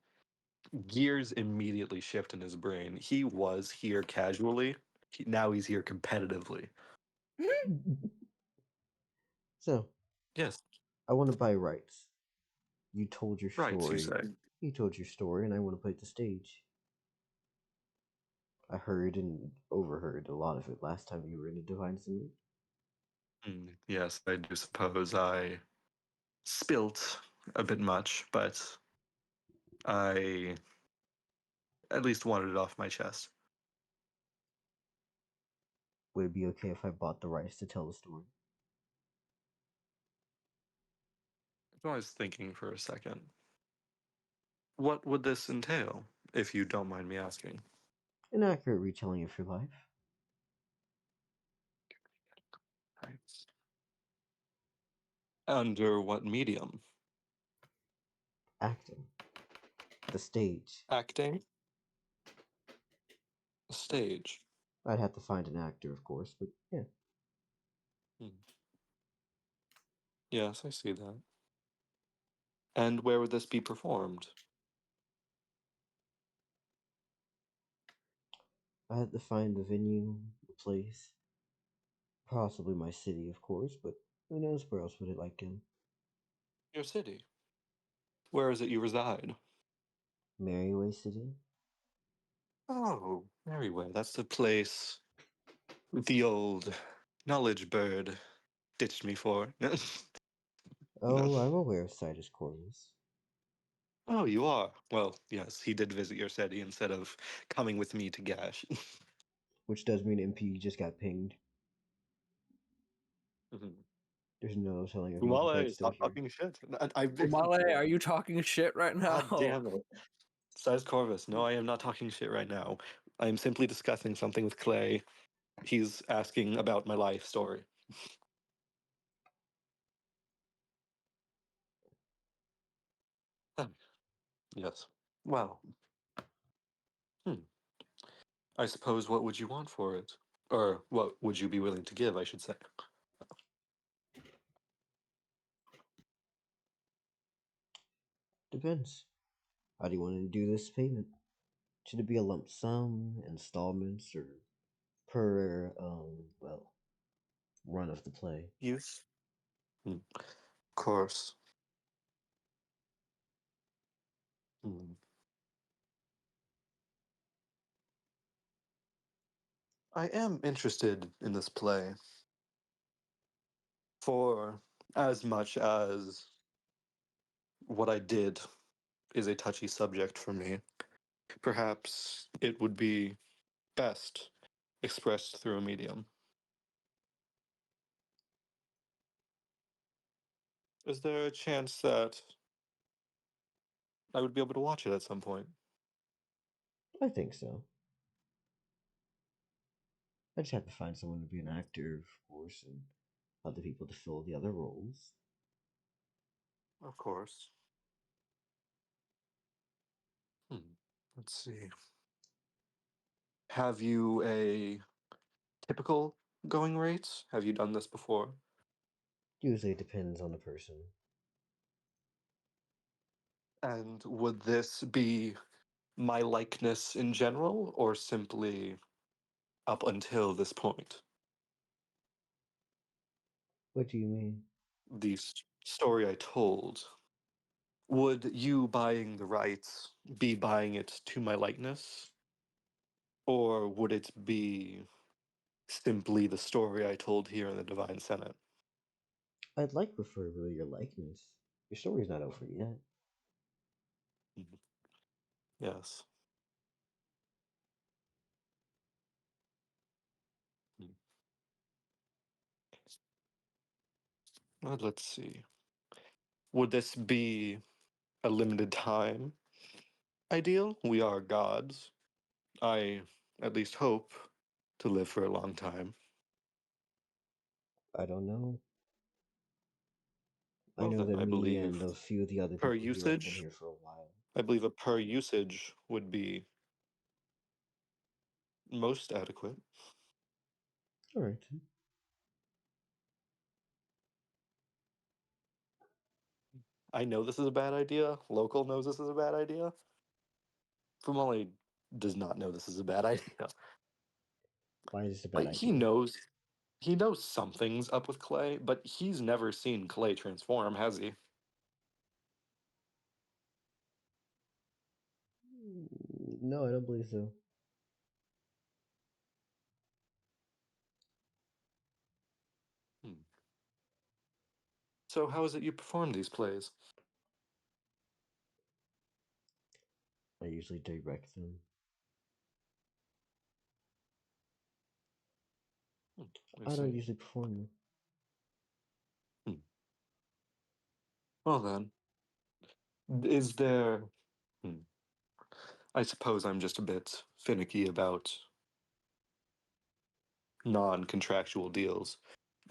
gears immediately shift in his brain. He was here casually. Now he's here competitively. So, Yes. I want to buy rights. You told your Right, you story. say. You told your story, and I want to play the stage. I heard and overheard a lot of it last time you were in a Divine Summit. Yes, I do suppose I spilt a bit much, but I at least wanted it off my chest. Would it be okay if I bought the rights to tell the story? I was thinking for a second. What would this entail, if you don't mind me asking? An accurate retelling of your life. Right. Under what medium? Acting. The stage. Acting? Stage? I'd have to find an actor, of course, but yeah. Yes, I see that. And where would this be performed? I had to find the venue, the place. Possibly my city, of course, but who knows where else would it like him? Your city. Where is it you reside? Merriway City? Oh, very well. That's the place the old knowledge bird ditched me for. No. Oh, I'm aware of Sidus Corvus. Oh, you are? Well, yes, he did visit your city instead of coming with me to Gash. Which does mean MP just got pinged. There's no telling if Mugapeg's still Stop here. talking shit. I've Fumale, are you talking shit right now? God damn it. Sidus Corvus, no, I am not talking shit right now. I am simply discussing something with Clay. He's asking about my life story. Yes. Well. I suppose what would you want for it? Or what would you be willing to give, I should say? Depends. How do you want to do this payment? Should it be a lump sum, installments, or per, well, run of the play? Use? Of course. I am interested in this play. For as much as what I did is a touchy subject for me, perhaps it would be best expressed through a medium. Is there a chance that I would be able to watch it at some point? I think so. I just have to find someone to be an actor, of course, and other people to fill the other roles. Of course. Let's see. Have you a typical going rate? Have you done this before? Usually it depends on the person. And would this be my likeness in general, or simply up until this point? What do you mean? The story I told, would you buying the rights be buying it to my likeness? Or would it be simply the story I told here in the Divine Senate? I'd like preferably your likeness. Your story's not over yet. Mhm. Yes. Mm. Well, let's see. Would this be a limited time ideal? We are gods. I at least hope to live for a long time. I don't know. I Well, know then that I me and believe a few of the other per people here have been usage, here for a while. I believe a per usage would be most adequate. Alright. I know this is a bad idea. Local knows this is a bad idea. Fumale does not know this is a bad idea. Why is this a bad Like idea? he knows something's up with Clay, but he's never seen Clay transform, has he? No, I don't believe so. Hmm. So how is it you perform these plays? I usually direct them. I I don't see. usually perform them. Hmm. Well then, is there... Hmm. I suppose I'm just a bit finicky about non-contractual deals.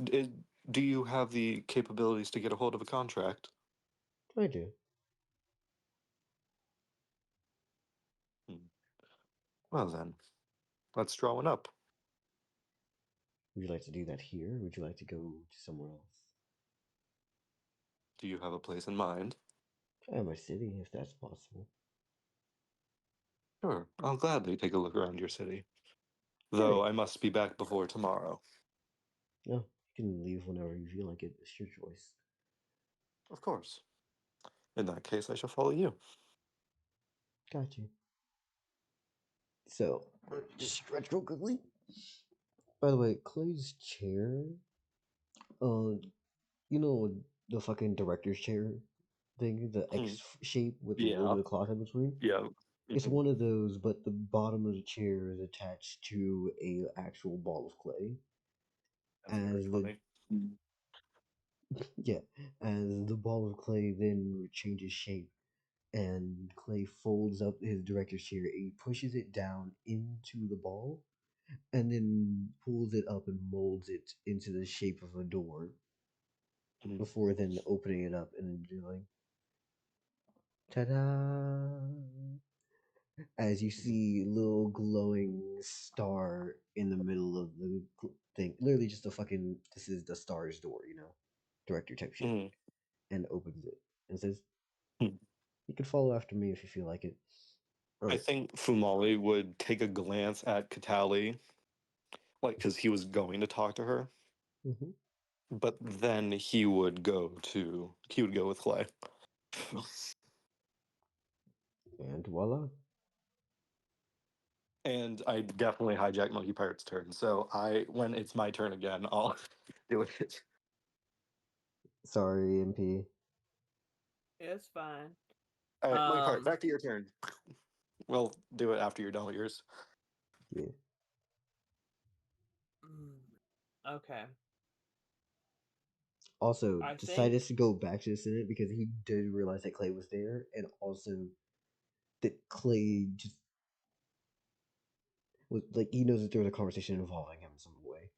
Do you have the capabilities to get a hold of a contract? I do. Hmm. Well then, let's draw one up. Would you like to do that here? Or would you like to go to somewhere else? Do you have a place in mind? Try my city, if that's possible. Sure, I'll gladly take a look around your city. Alright. Though I must be back before tomorrow. No, you can leave whenever you feel like it. It's your choice. Of course. In that case, I shall follow you. Got you. So, just stretch real quickly. By the way, Clay's chair, you know the fucking director's chair thing, the X shape with the little Yeah. bit of cloth in between? Yeah. It's one of those, but the bottom of the chair is attached to a actual ball of clay. That's very As the funny. yeah, as the ball of clay then changes shape, and Clay folds up his director's chair, he pushes it down into the ball, and then pulls it up and molds it into the shape of a door Mhm. before then opening it up and then doing ta-da, as you see little glowing star in the middle of the thing. Literally just a fucking, this is the star's door, you know, director type shit, Mhm. and opens it and says, Mhm. "You can follow after me if you feel like it." All I right. think Fumale would take a glance at Katali, like, because he was going to talk to her, Mm-hmm. but then he would go with Clay. And voila. And I definitely hijack Monkey Pirate's turn. So when it's my turn again, I'll do it. Sorry, MP. It's fine. All right, Monkey Pirate, back to your turn. We'll do it after you're done with yours. Yeah. Okay. Also, I decided think to go back to the Senate because he did realize that Clay was there, and also that Clay just was like, he knows that there was a conversation involving him in some way.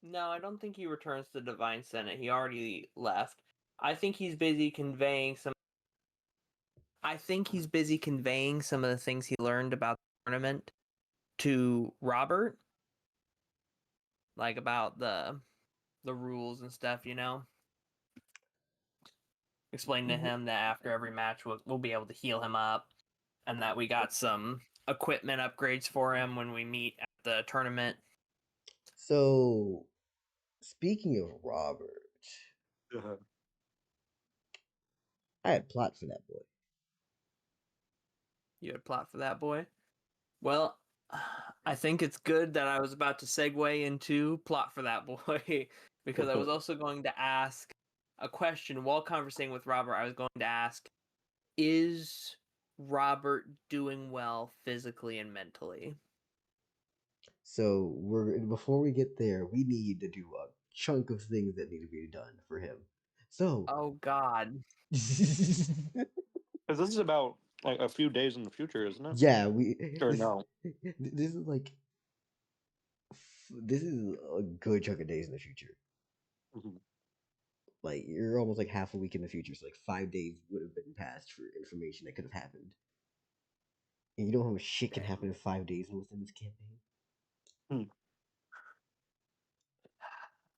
no, I don't think he returns to the Divine Senate. He already left. I think he's busy conveying some. I think he's busy conveying some of the things he learned about the tournament to Robert. like about the rules and stuff, you know. Explain to him that after every match we'll be able to heal him up, and that we got some equipment upgrades for him when we meet at the tournament. So, speaking of Robert, I had plot for that boy. You had a plot for that boy? Well, I think it's good that I was about to segue into plot for that boy, because I was also going to ask a question while conversing with Robert. I was going to ask, is Robert doing well physically and mentally? So before we get there, we need to do a chunk of things that need to be done for him. So, Oh God. Because this is about like a few days in the future, isn't it? yeah, Or no? this is like this is a good chunk of days in the future. Mhm. Like you're almost like half a week in the future, so like 5 days would have been passed for information that could have happened. And you know how much shit can happen in 5 days within this campaign.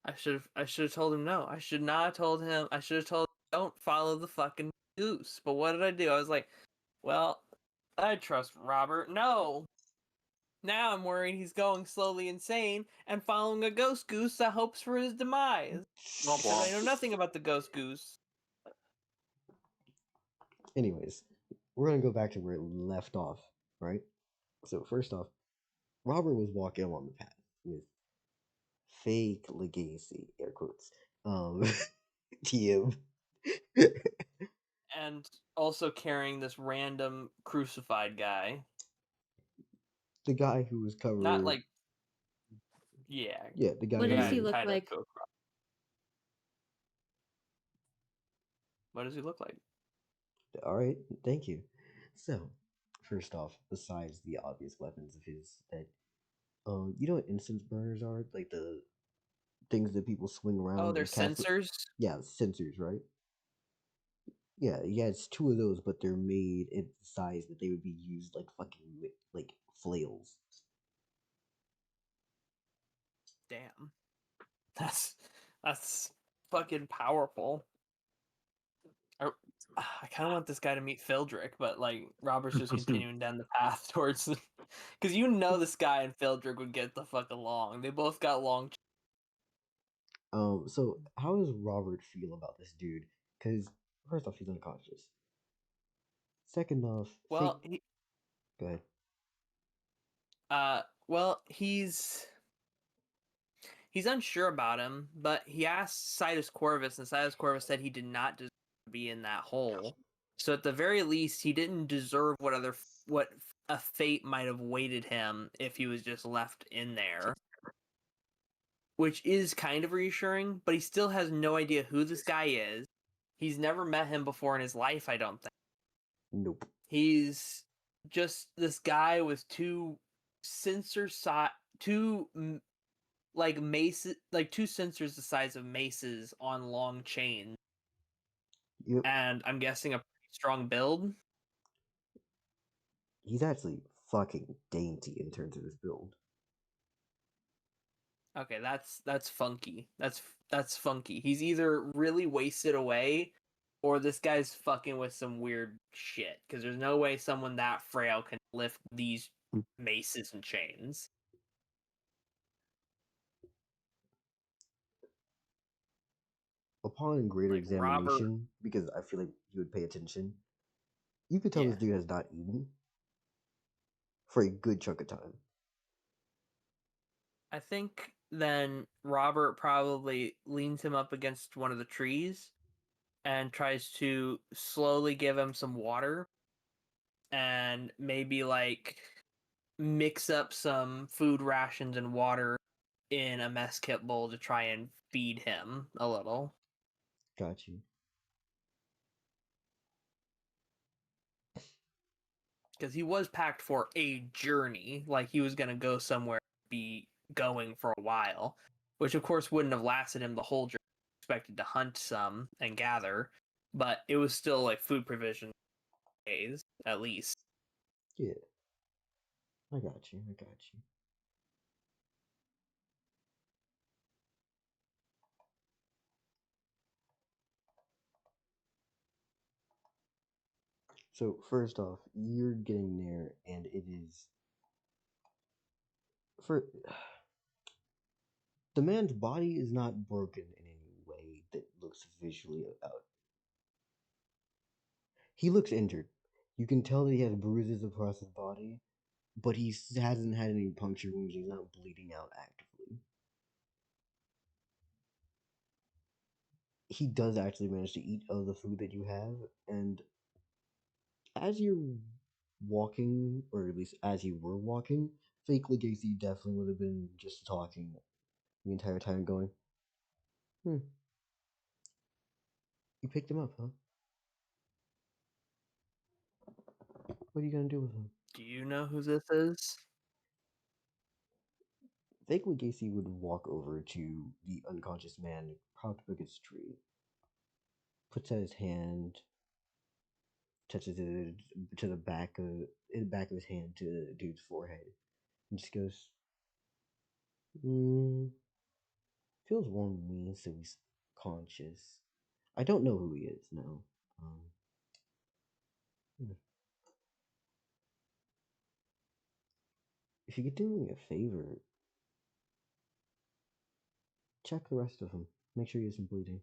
I should have told him no. I should not have told him. I should have told him, don't follow the fucking goose. But what did I do? I was like, well, I trust Robert. No. Now I'm worried he's going slowly insane and following a ghost goose that hopes for his demise. Because I know nothing about the ghost goose. Anyways, we're gonna go back to where it left off, right? So first off, Robert was walking along the path with fake legacy, air quotes. TM. And also carrying this random crucified guy. The guy who was covered. Not like, yeah. Yeah, the guy. What who does he was- look like? What does he look like? All right, thank you. So, first off, besides the obvious weapons of his that, you know what incense burners are? Like the things that people swing around. Oh, they're and cast- sensors? Yeah, sensors, right? Yeah, he has two of those, but they're made in the size that they would be used like fucking like flails. Damn. That's fucking powerful. I kind of want this guy to meet Phildrick, but like Robert's just continuing down the path towards, because you know this guy and Phildrick would get the fuck along. They both got long. So how does Robert feel about this dude? Because first off, he's unconscious. Second off, Well, go ahead. Well, he's unsure about him, but he asked Sidus Corvus, and Sidus Corvus said he did not deserve to be in that hole. So at the very least, he didn't deserve what a fate might have waited him if he was just left in there. Which is kind of reassuring, but he still has no idea who this guy is. He's never met him before in his life, I don't think. Nope. He's just this guy with two maces, like two sensors the size of maces on long chains. Yep. And I'm guessing a pretty strong build. He's actually fucking dainty in terms of his build. Okay, that's funky. That's funky. He's either really wasted away, or this guy's fucking with some weird shit. Because there's no way someone that frail can lift these maces and chains. Upon greater Like examination, Robert, because I feel like he would pay attention, you could tell this dude has not eaten for a good chunk of time. I think then Robert probably leans him up against one of the trees and tries to slowly give him some water and maybe like mix up some food rations and water in a mess kit bowl to try and feed him a little. Got you. Because he was packed for a journey, like he was going to go somewhere, be going for a while, which of course wouldn't have lasted him the whole journey. Expected to hunt some and gather, but it was still like food provision days at least. Yeah. I got you. So first off, you're getting there, and it is for the man's body is not broken in any way that looks visually out. He looks injured. You can tell that he has bruises across his body, but he hasn't had any puncture wounds. He's not bleeding out actively. He does actually manage to eat of the food that you have, and as you're walking, or at least as you were walking, fake Legacy definitely would have been just talking the entire time, going, You picked him up, huh? What are you gonna do with him? Do you know who this is? Fake Legacy would walk over to the unconscious man propped up against a tree, puts out his hand, touches it to the back of his hand to the dude's forehead, and just goes, feels warm to me, so he's conscious. I don't know who he is, no. If you could do me a favor, check the rest of him. Make sure he isn't bleeding.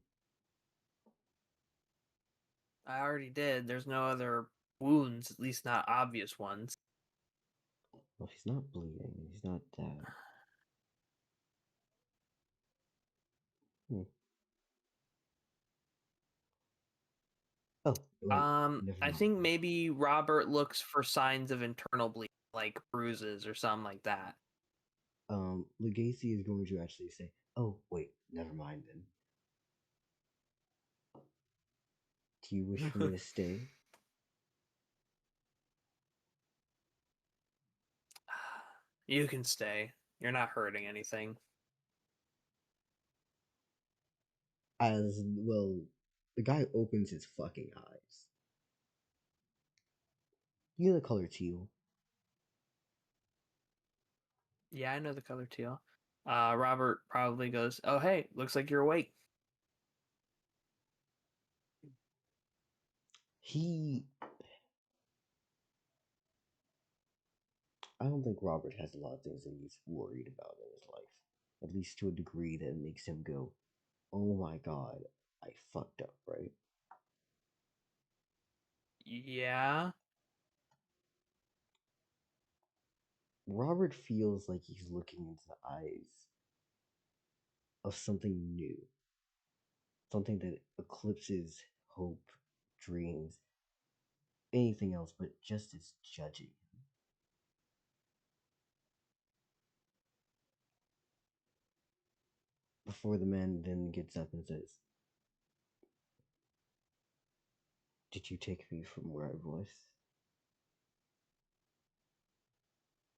I already did. There's no other wounds, at least not obvious ones. Well, if he's not bleeding, he's not dead. Oh, wait, never I mind. think maybe Robert looks for signs of internal bleeding, like bruises or something like that. Legacy is going to actually say, oh, wait, never mind then. Do you wish for me to stay? You can stay. You're not hurting anything. As well, the guy opens his fucking eyes. You know the color teal. Yeah, I know the color teal. Robert probably goes, "Oh, hey, looks like you're awake." I don't think Robert has a lot of things that he's worried about in his life. At least to a degree that makes him go, oh my god, I fucked up, right? Yeah. Robert feels like he's looking into the eyes of something new. Something that eclipses hope, dreams, anything else, but just is judging. Before the man then gets up and says, did you take me from where I was?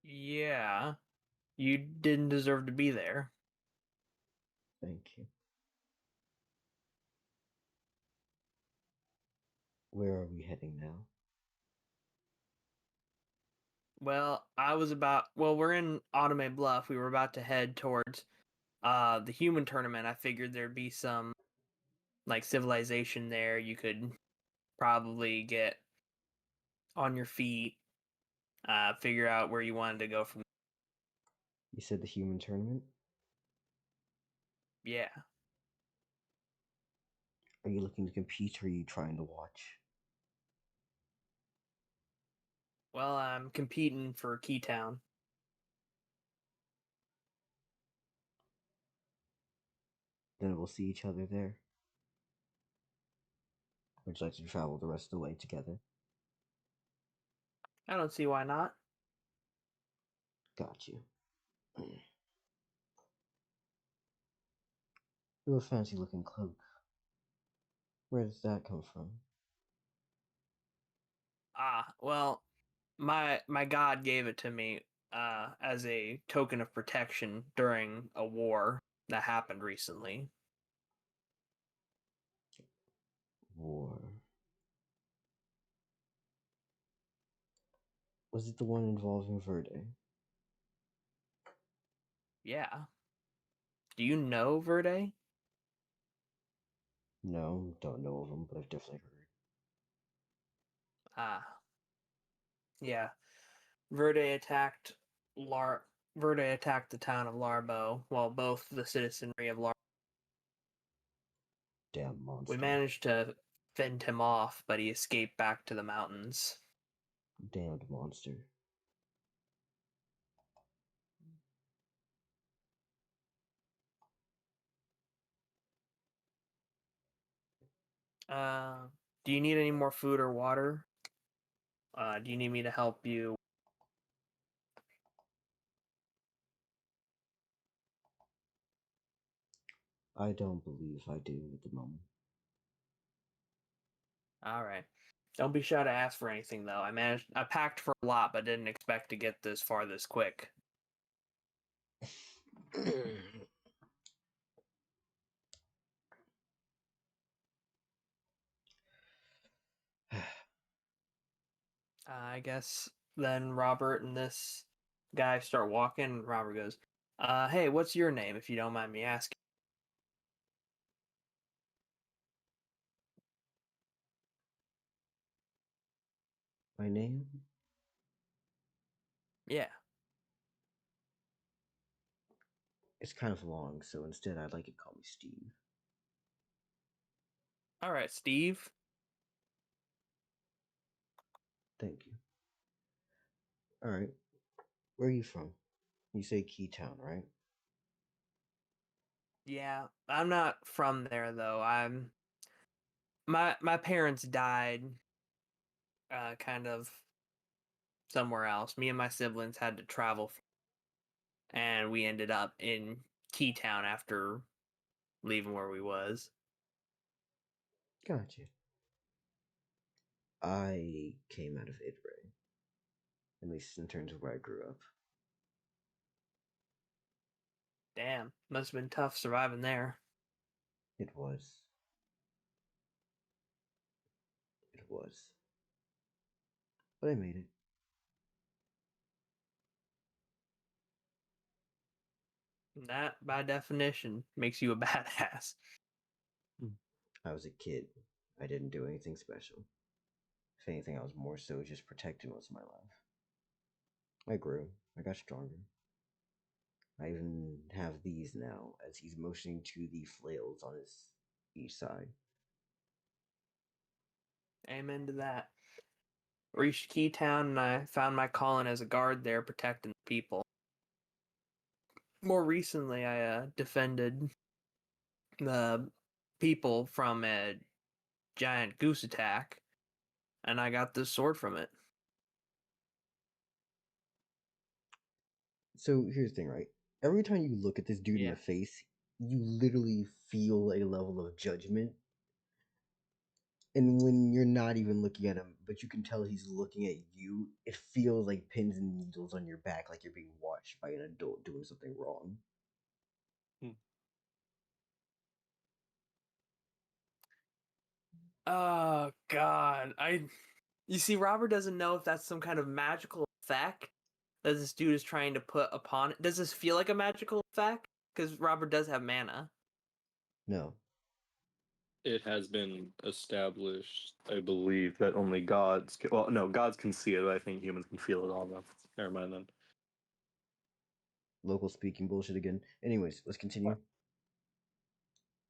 Yeah. You didn't deserve to be there. Thank you. Where are we heading now? Well, we're in Automate Bluff. We were about to head towards the human tournament. I figured there'd be some like civilization there. You could probably get on your feet, figure out where you wanted to go from. You said the human tournament? Yeah. Are you looking to compete or are you trying to watch? Well, I'm competing for Keytown. Then we'll see each other there. Would you like to travel the rest of the way together? I don't see why not. Got you. You have a fancy looking cloak. Where does that come from? Well, my god gave it to me as a token of protection during a war that happened recently. War. Was it the one involving Verde? Yeah. Do you know Verde? No, don't know of him, but I've definitely heard. Yeah. Verde attacked the town of Larbo, while both the citizenry of Larbo. Damn monster. We managed to fend him off, but he escaped back to the mountains. Damned monster. Do you need any more food or water? Do you need me to help you? I don't believe I do at the moment. All right. Don't be shy to ask for anything, though. I packed for a lot, but didn't expect to get this far this quick. I guess then Robert and this guy start walking, and Robert goes, hey, what's your name, if you don't mind me asking? My name? Yeah. It's kind of long, so instead I'd like you to call me Steve. All right, Steve. Thank you. Alright. Where are you from? You say Keytown, right? Yeah, I'm not from there, though. My parents died kind of somewhere else. Me and my siblings had to travel, and we ended up in Keytown after leaving where we was. Gotcha. I came out of Idray. At least in terms of where I grew up. Damn, must have been tough surviving there. It was. It was. But I made it. That, by definition, makes you a badass. I was a kid. I didn't do anything special. If anything, I was more so just protected most of my life. I grew. I got stronger. I even have these now, as he's motioning to the flails on his each side. Amen to that. Reached Keytown, and I found my calling as a guard there, protecting the people. More recently, I defended the people from a giant goose attack, and I got this sword from it. So here's the thing, right? Every time you look at this dude in Yeah. the face, you literally feel a level of judgment. And when you're not even looking at him, but you can tell he's looking at you, it feels like pins and needles on your back, like you're being watched by an adult doing something wrong. Oh God, you see, Robert doesn't know if that's some kind of magical effect that this dude is trying to put upon it. Does this feel like a magical effect? Because Robert does have mana. No. It has been established, I believe, that only gods can, well, no, gods can see it, but I think humans can feel it all though. Never mind then. Local speaking bullshit again. Anyways, let's continue.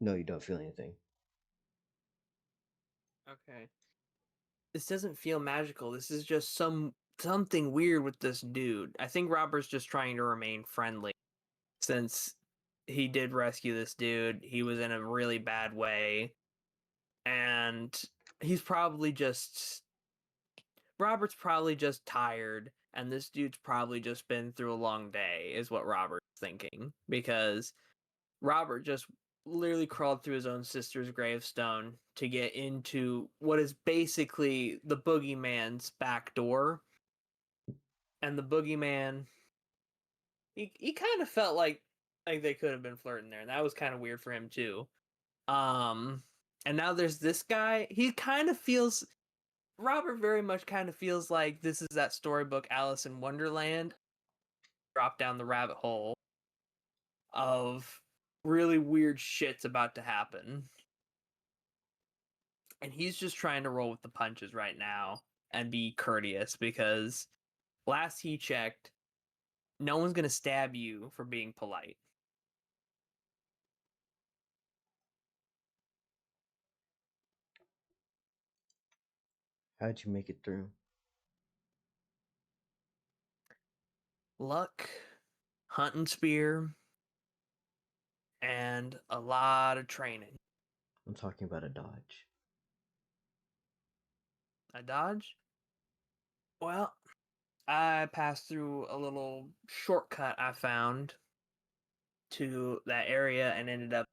No, you don't feel anything. Okay. This doesn't feel magical. This is just something weird with this dude. I think Robert's just trying to remain friendly since he did rescue this dude. He was in a really bad way, and he's probably just Robert's probably just tired, and this dude's probably just been through a long day, is what Robert's thinking. Because Robert just literally crawled through his own sister's gravestone to get into what is basically the boogeyman's back door. And the boogeyman, he kind of felt like they could have been flirting there, and that was kind of weird for him too. And now there's this guy. He kind of feels Robert very much kind of feels like this is that storybook Alice in Wonderland. Drop down the rabbit hole of really weird shit's about to happen. And he's just trying to roll with the punches right now. and be courteous, because last he checked, no one's going to stab you for being polite. How'd you make it through? Luck, hunting spear, and a lot of training. I'm talking about a dodge. A dodge? Well, I passed through a little shortcut I found to that area and ended up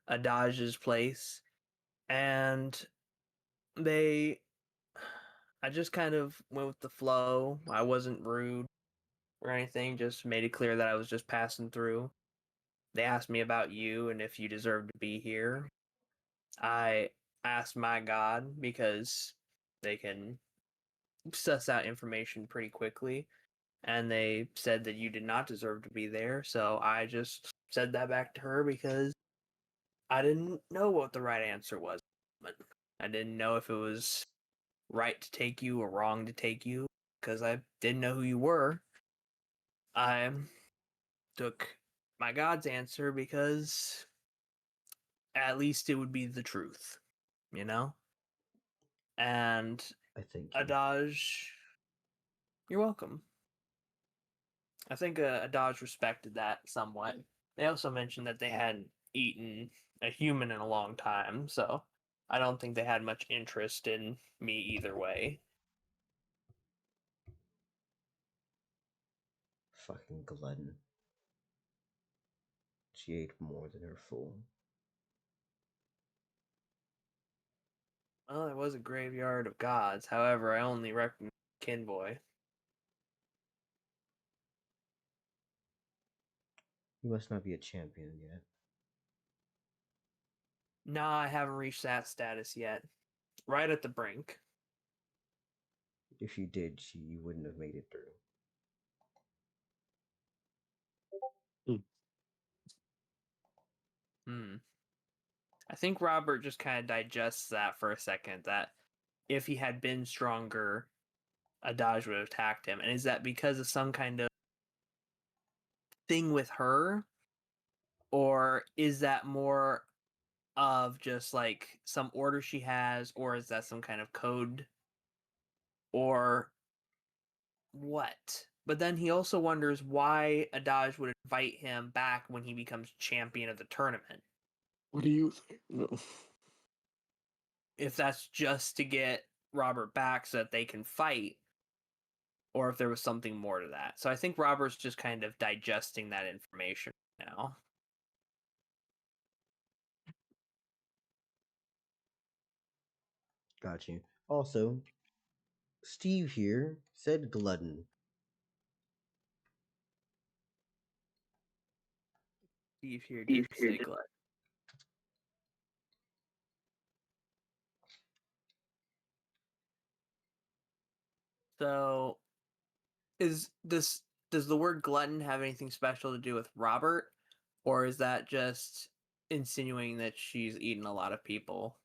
a Dodge's place. And I just kind of went with the flow. I wasn't rude or anything, just made it clear that I was just passing through. They asked me about you and if you deserve to be here. I asked my god, because they can suss out information pretty quickly, and they said that you did not deserve to be there, so I just said that back to her because I didn't know what the right answer was. But I didn't know if it was right to take you or wrong to take you, because I didn't know who you were. I took my god's answer because at least it would be the truth, you know? And I think Adaj, you're welcome. I think Adaj respected that somewhat. They also mentioned that they hadn't eaten a human in a long time, so I don't think they had much interest in me either way. fucking glutton. She ate more than her full. Well, there was a graveyard of gods. However, I only recognized Kinboy. You must not be a champion yet. Nah, I haven't reached that status yet. Right at the brink. If you did, you wouldn't have made it through. I think Robert just kind of digests that for a second, that if he had been stronger, Adaj would have attacked him. And is that because of some kind of thing with her? Or is that more of just like some order she has? Or is that some kind of code? Or what? But then he also wonders why Adaj would invite him back when he becomes champion of the tournament. What do you think? No. If that's just to get Robert back so that they can fight, or if there was something more to that. So I think Robert's just kind of digesting that information now. Got you. Also, Steve here said glutton. Steve here did say glut. So does the word glutton have anything special to do with Robert, or is that just insinuating that she's eaten a lot of people?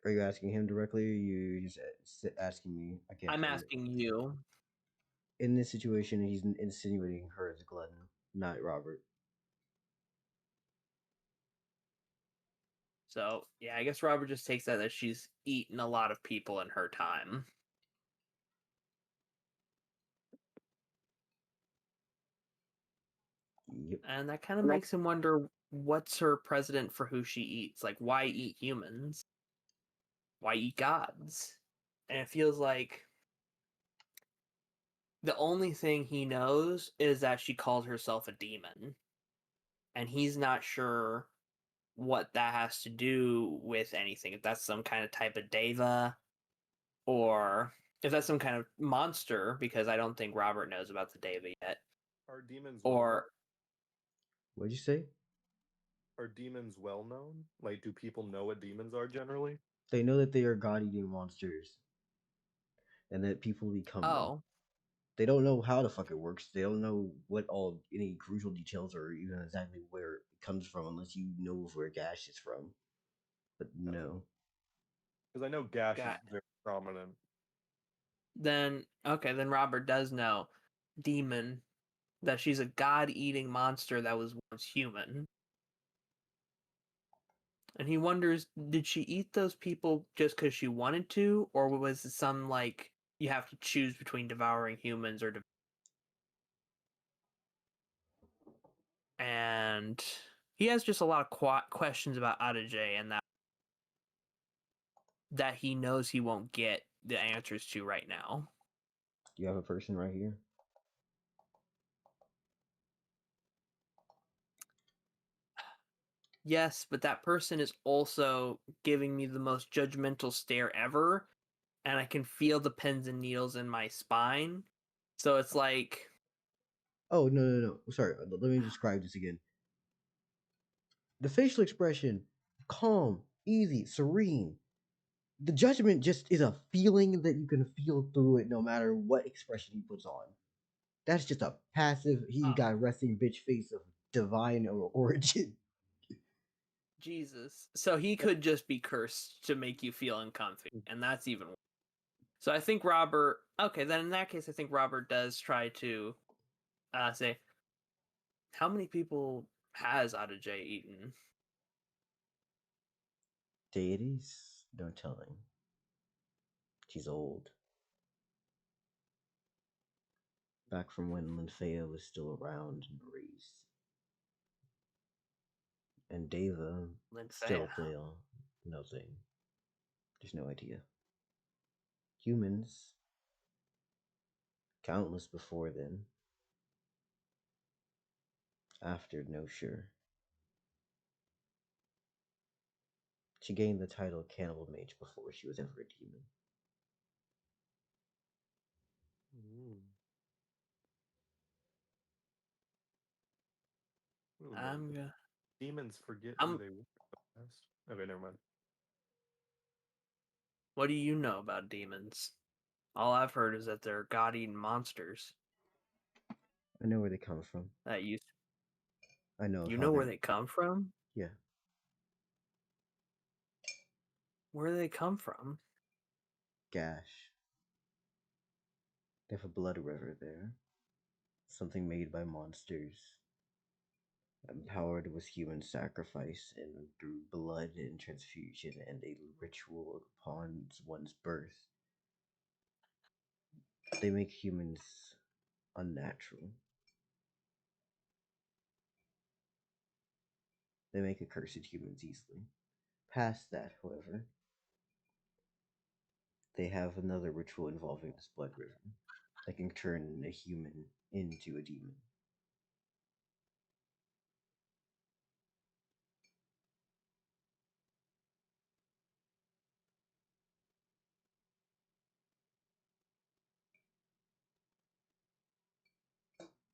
Are you asking him directly, or you just asking me? I can't I'm tell. asking you. In this situation, he's insinuating her as a glutton, not Robert. So yeah, I guess Robert just takes that she's eaten a lot of people in her time. Yep. And that kind of makes him wonder, what's her precedent for who she eats? Like, why eat humans? Why eat gods? And it feels like the only thing he knows is that she called herself a demon. And he's not sure what that has to do with anything. If that's some kind of type of deva, or if that's some kind of monster, because I don't think Robert knows about the deva yet. Are demons Or What'd you say? Are demons well known? Like, do people know what demons are generally? They know that they are god-eating monsters, and that people become them. They don't know how the fuck it works. They don't know what all any crucial details or even exactly where it comes from, unless you know where Gash is from. But no. Because I know Gash Got is very prominent. Then Robert does know demon, that she's a god-eating monster that was once human. And he wonders, did she eat those people just because she wanted to, or was it some, like, you have to choose between devouring humans or and he has just a lot of questions about Adage, and that he knows he won't get the answers to right now. You have a person right here. Yes, but that person is also giving me the most judgmental stare ever, and I can feel the pins and needles in my spine. So it's like... Oh, no. Sorry, let me describe this again. The facial expression, calm, easy, serene. The judgment just is a feeling that you can feel through it no matter what expression he puts on. That's just a passive, he's got a resting bitch face of divine origin. Jesus. So he could just be cursed to make you feel uncomfy, and that's even worse. So I think Robert... Okay, then in that case, I think Robert does try to say, how many people has Adage eaten? Deities? No telling. She's old. Back from when Linfea was still around and raised. And Deva, still fail. Nothing. There's no idea. Humans, countless before then. After, no sure. She gained the title Cannibal Mage before she was ever a demon. Demons forget who they were. Okay, never mind. What do you know about demons? All I've heard is that they're god-eating monsters. I know where they come from. That you... I know. You know where they come from? Yeah. Where do they come from? Gash. They have a blood river there. Something made by monsters. Empowered with human sacrifice and through blood and transfusion and a ritual upon one's birth. They make humans unnatural. They make accursed humans easily. Past that, however, they have another ritual involving this blood river that can turn a human into a demon.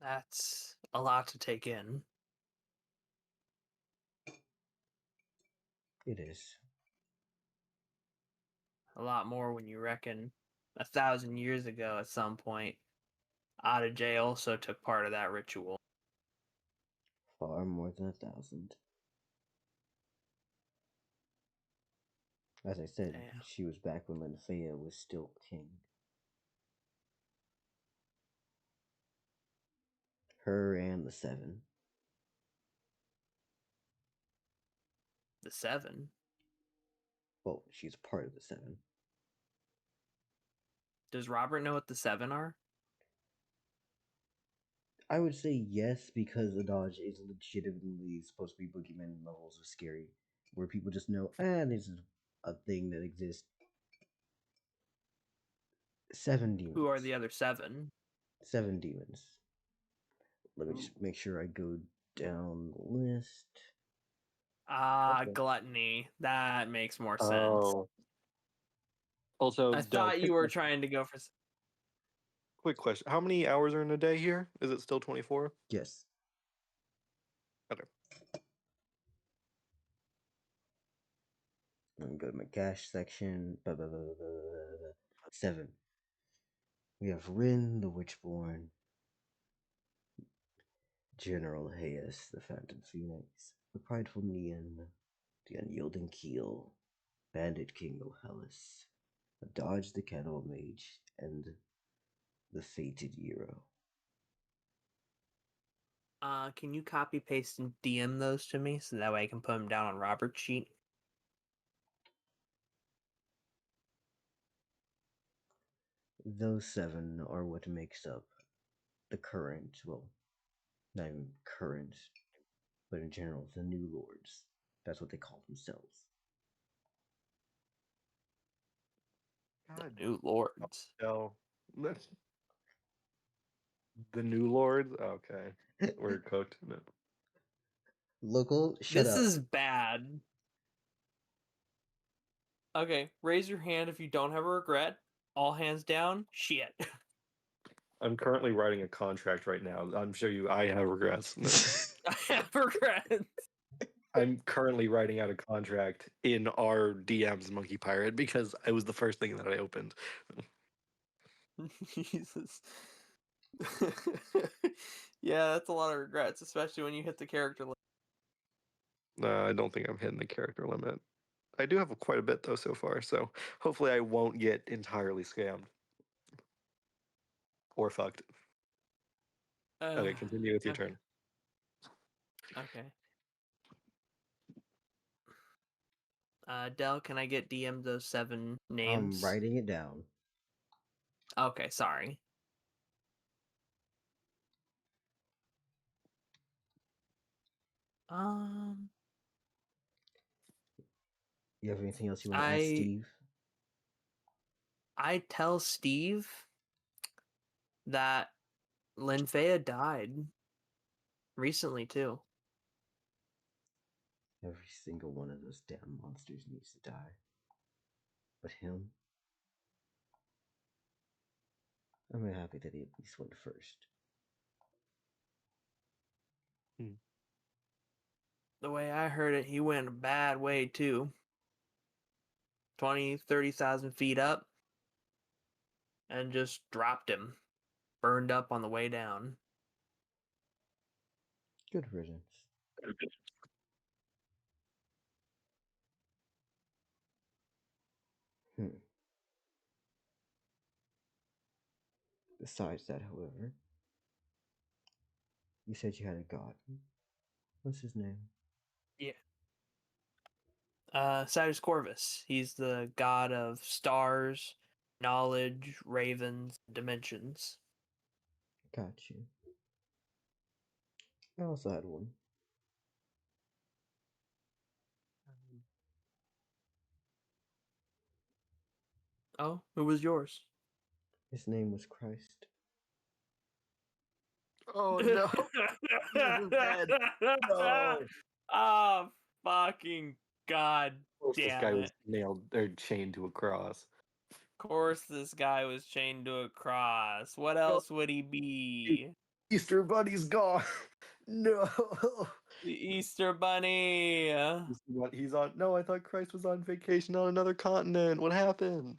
That's a lot to take in. It is. A lot more when you reckon 1,000 years ago at some point, Adage also took part of that ritual. Far more than 1,000. As I said, she was back when Linfea was still king. Her and the Seven. The Seven? Well, she's part of the Seven. Does Robert know what the Seven are? I would say yes, because the Dodge is legitimately supposed to be boogeyman levels of scary, where people just know, this is a thing that exists. 7 demons. Who are the other 7? 7 demons. Let me just make sure I go down the list. Okay. Gluttony. That makes more sense. Also, I thought you were trying to go for... Quick question. How many hours are in a day here? Is it still 24? Yes. Okay. Let me go to my cash section. 7. We have Rin, the Witchborn. General Hayes, the Phantom Phoenix. The Prideful Neon. The Unyielding Keel. Bandit King O'Hellis. Dodge the Kettle Mage and the Fated Hero. Can you copy paste and DM those to me so that way I can put them down on Robert's sheet? Those 7 are what makes up the current, well, not even current, but in general, the New Lords. That's what they call themselves. God, New Lords. no. The new lords? Okay. We're cooked. No. Local, shut This up. is bad. Okay, raise your hand if you don't have a regret. All hands down. Shit. I'm currently writing a contract right now. I'm sure I have regrets. I have regrets. I'm currently writing out a contract in our DM's Monkey Pirate because it was the first thing that I opened. Jesus. Yeah, that's a lot of regrets, especially when you hit the character limit. I don't think I'm hitting the character limit. I do have quite a bit though so far, so hopefully I won't get entirely scammed or fucked. Okay, continue with your Okay. turn. Okay. Dell, can I get DM those 7 names? I'm writing it down. Okay, sorry. You have anything else you want to ask Steve? I tell Steve that Linfea died recently too. Every single one of those damn monsters needs to die. But him, I'm happy that he at least went first. The way I heard it, he went a bad way too. 20, 30,000 feet up and just dropped him. Burned up on the way down. Good riddance. Besides that, however, you said you had a god. What's his name? Yeah. Sidus Corvus. He's the god of stars, knowledge, ravens, dimensions. Got you. I also had one. Oh, who was yours? His name was Christ. Oh no! Jesus is dead. No. Oh, fucking god This damn guy it. was nailed or chained to a cross. Of course this guy was chained to a cross. What else would he be? Easter Bunny's gone. No. The Easter Bunny. He's on. No, I thought Christ was on vacation on another continent. What happened?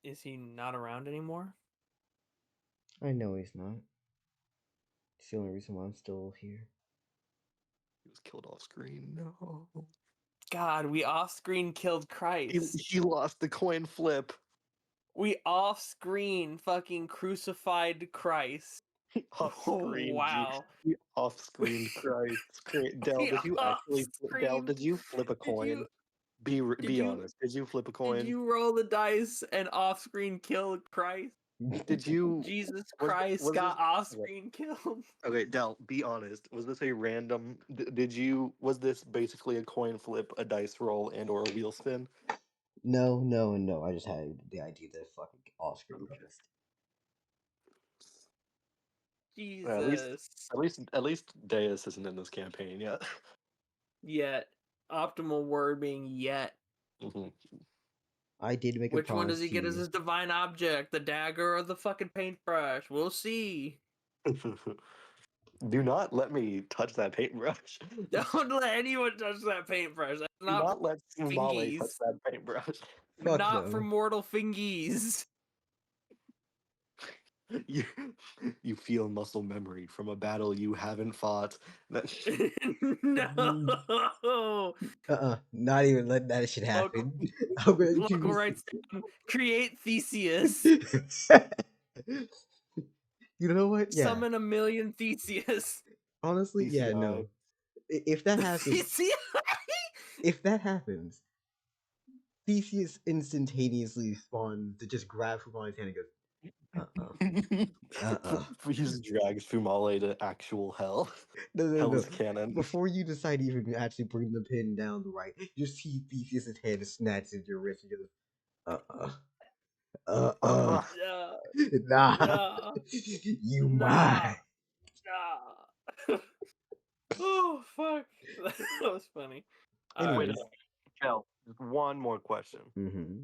Is he not around anymore? I know he's not. It's the only reason why I'm still here. He was killed off screen. No. God, we off-screen killed Christ. He lost the coin flip. We off-screen fucking crucified Christ. Off screen. Wow. He off screened Christ. Dell, did you actually? Dell, did you flip a coin? Be honest. Did you flip a coin? Did you roll the dice and off-screen kill Christ? Did you? Jesus Christ got off-screen killed. Okay, Dell, be honest. Was this a random? Did you? Was this basically a coin flip, a dice roll, and/or a wheel spin? No. I just had the idea that fucking off-screen Christ. Jesus. At least Deus isn't in this campaign yet. Yet. Optimal word being yet. Mm-hmm. I did make a Which promise. one does he get as his divine object? The dagger or the fucking paintbrush? We'll see. Do not let me touch that paintbrush. Don't let anyone touch that paintbrush. That's Do not let Fumale touch that paintbrush. Not for mortal fingies. You feel muscle memory from a battle you haven't fought. No. Not even letting that shit happen. Local rights. Create Theseus. You know what? Yeah. Summon a million Theseus. Honestly, yeah, TCI. no. If that happens, if that happens, Theseus instantaneously spawns to just grab Fumale's hand and goes, He just drags Fumale to actual hell. No. Hell's canon. Before you decide to even actually bring the pin down the right, you see Theseus' hand snatch at your wrist and goes, Uh, nah, Nah. you Nah. mine. Nah. Oh fuck. That was funny. Anyways. Kel, just one more question. Mm-hmm.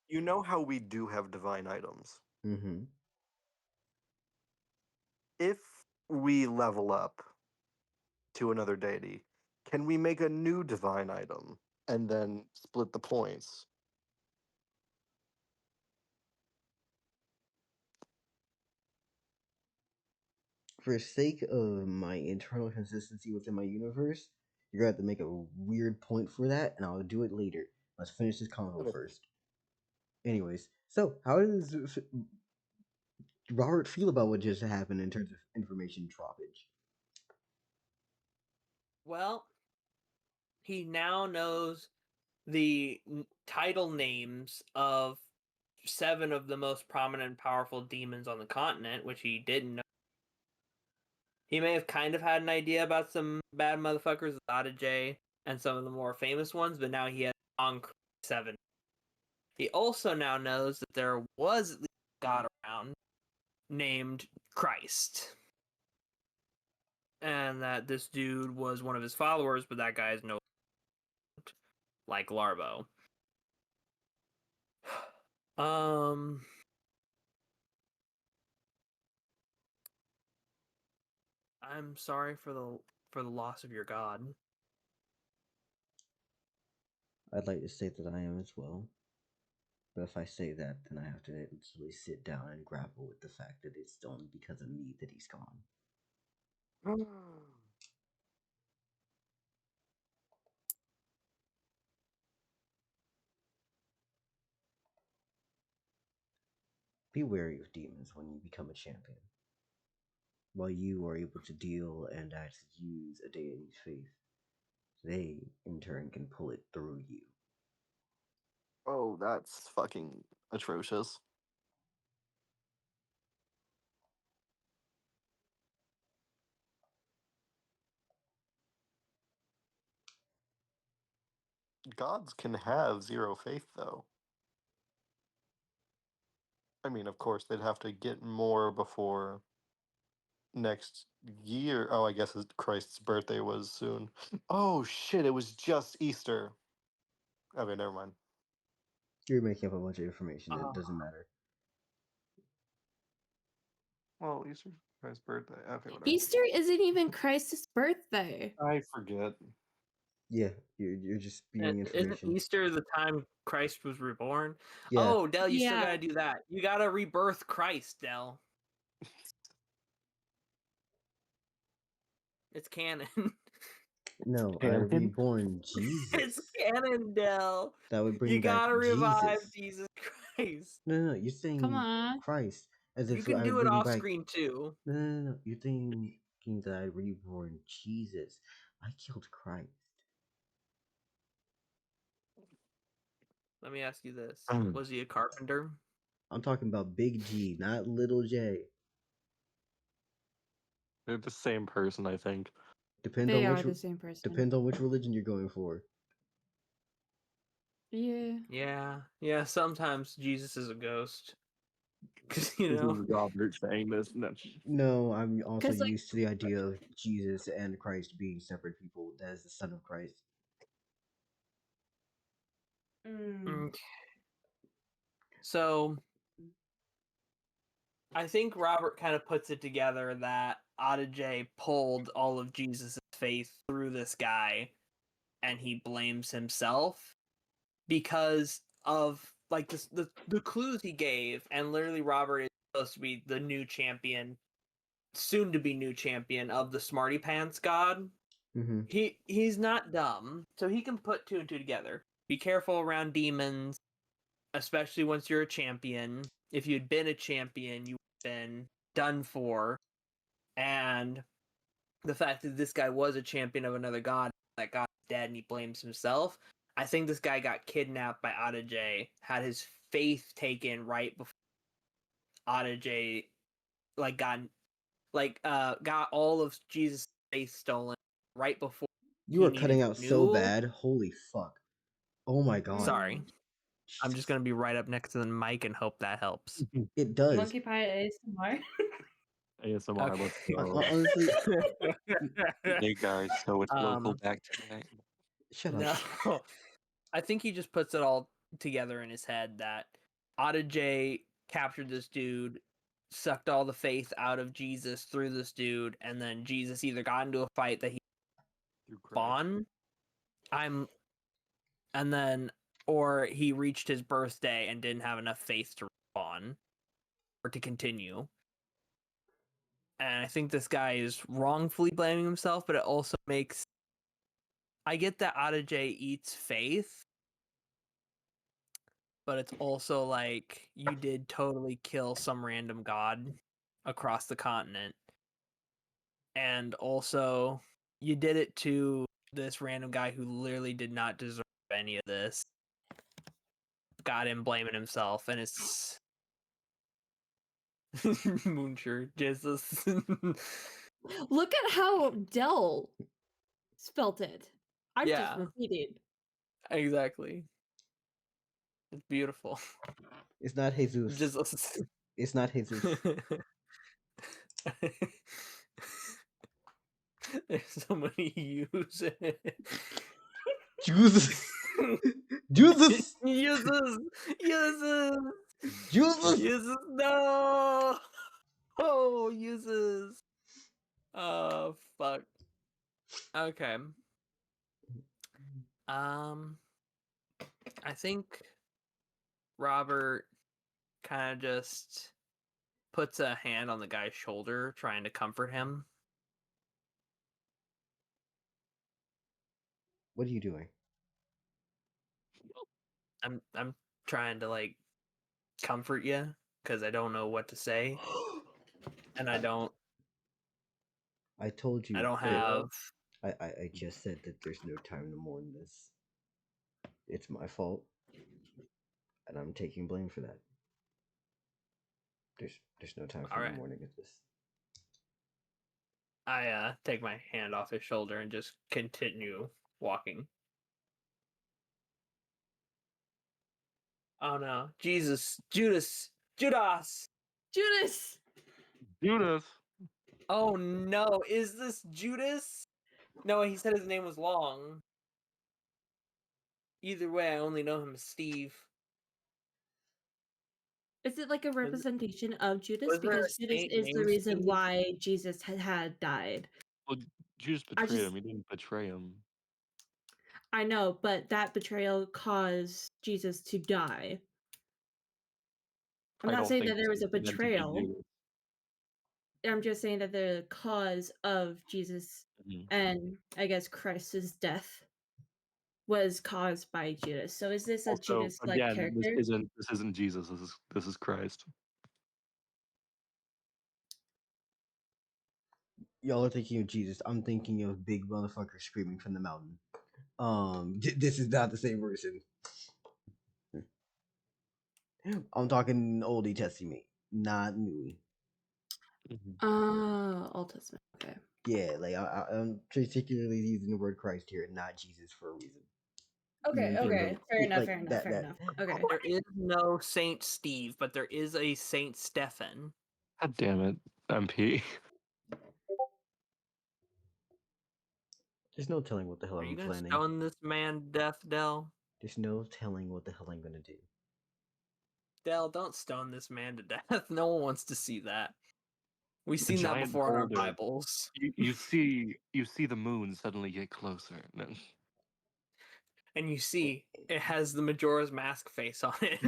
You know how we do have divine items? Mm-hmm. If we level up to another deity, can we make a new divine item and then split the points? For sake of my internal consistency within my universe, you're gonna have to make a weird point for that, and I'll do it later. Let's finish this convo first. Anyways, so how does Robert feel about what just happened in terms of information droppage? Well, he now knows the title names of 7 of the most prominent and powerful demons on the continent, which he didn't know. He may have kind of had an idea about some bad motherfuckers, J, and some of the more famous ones, but now he has concrete 7. He also now knows that there was at least a god around named Christ. And that this dude was one of his followers, but that guy is no like Larbo. I'm sorry for the loss of your god. I'd like to say that I am as well. But if I say that, then I have to actually sit down and grapple with the fact that it's only because of me that he's gone. Be wary of demons when you become a champion. While you are able to deal and actually use a deity's faith, they, in turn, can pull it through you. Oh, that's fucking atrocious. Gods can have zero faith, though. I mean, of course, they'd have to get more before next year. Oh, I guess Christ's birthday was soon. Oh, shit, it was just Easter. Okay, never mind. You're making up a bunch of information that doesn't matter. Well, Easter's Christ's birthday. Okay, whatever. Easter isn't even Christ's birthday. I forget. Yeah, you're just spewing Isn't information. Easter the time Christ was reborn? Yeah. Oh, Dell, you still Yeah. gotta do that. You gotta rebirth Christ, Dell. It's canon. No, I Canon? reborn Jesus. It's canon, Dell. That would bring You back gotta revive Jesus. Jesus Christ. No, you're saying Come on. Christ as You if can I do would it bring off back. screen too. No. You're thinking that I reborn Jesus. I killed Christ. Let me ask you this: Mm. was he a carpenter? I'm talking about Big G, not Little J. They're the same person, I think. Depends They on are which the same person. depends on which religion you're going for. Yeah. Yeah. Sometimes Jesus is a ghost. Because you This know. is Robert saying this. No, I'm also 'Cause, like- used to the idea of Jesus and Christ being separate people. That is the Son of Christ. Okay. So I think Robert kind of puts it together that J pulled all of Jesus' faith through this guy, and he blames himself because of like the clues he gave, and literally Robert is supposed to be the new champion, soon to be new champion of the Smarty Pants God. Mm-hmm. He's not dumb, so he can put 2 and 2 together. Be careful around demons, especially once you're a champion. If you'd been a champion, you would have been done for. And the fact that this guy was a champion of another god, that god's dead and he blames himself. I think this guy got kidnapped by J, had his faith taken right before J got all of Jesus' faith stolen right before. You are cutting out so bad. Holy fuck. Oh my god. Sorry. I'm just gonna be right up next to the mic and hope that helps. It does. Monkey Pie ASMR. ASMR, Okay. let's go. Honestly, Hey guys, so it's local back tonight. shut up. No. I think he just puts it all together in his head that J captured this dude, sucked all the faith out of Jesus through this dude, and then Jesus either got into a fight that he spawned, or he reached his birthday and didn't have enough faith to respawn or to continue. And I think this guy is wrongfully blaming himself, but it also makes... I get that J eats faith, but it's also like you did totally kill some random god across the continent. And also, you did it to this random guy who literally did not deserve any of this. Got him blaming himself, and it's... Moonshirt, Jesus. Look at how Dell spelt it. I'm Yeah. just repeating. Exactly. It's beautiful. It's not Jesus. Jesus. It's not Jesus. There's so many U's in it. Jesus. Jesus. Jesus. Jesus. Jesus. Jesus. No. Oh, Jesus. Oh, fuck. Okay. I think Robert kind of just puts a hand on the guy's shoulder, trying to comfort him. What are you doing? I'm trying to like comfort you because I don't know what to say, and I don't I told you. I don't have. I just said that there's no time to mourn this. It's my fault, and I'm taking blame for that. There's no time for Alright. mourning of this. I take my hand off his shoulder and just continue walking. Oh no, Jesus, Judas. Judas! Judas. Oh no, is this Judas? No, he said his name was long. Either way, I only know him as Steve. Is it like a representation of Judas? Was there Because a Judas saint is the named reason Steve? why Jesus had died. Well, Judas betrayed just- him. He didn't betray him. I know, but that betrayal caused Jesus to die. I'm I not don't saying think that there was a it's meant to be betrayal. Judas. I'm just saying that the cause of Jesus Mhm. and I guess Christ's death was caused by Judas. So is this a Also, Judas-like again, character? this isn't Jesus. This is Christ. Y'all are thinking of Jesus. I'm thinking of big motherfucker screaming from the mountain. This is not the same person. I'm talking Oldie Testament, not New. Old Testament. Okay. Yeah, like I'm particularly using the word Christ here, not Jesus, for a reason. Okay, You know, okay. Fair enough, like fair enough, that- fair that- enough. Okay. There is no Saint Steve, but there is a Saint Stephen. God damn it, MP. There's no telling what the hell Are you I'm gonna planning. stone this man to death, Dell? There's no telling what the hell I'm gonna do. Dell, don't stone this man to death. No one wants to see that. We've The seen that giant before in our boulder. Bibles. You see the moon suddenly get closer. No. And you see, it has the Majora's Mask face on it.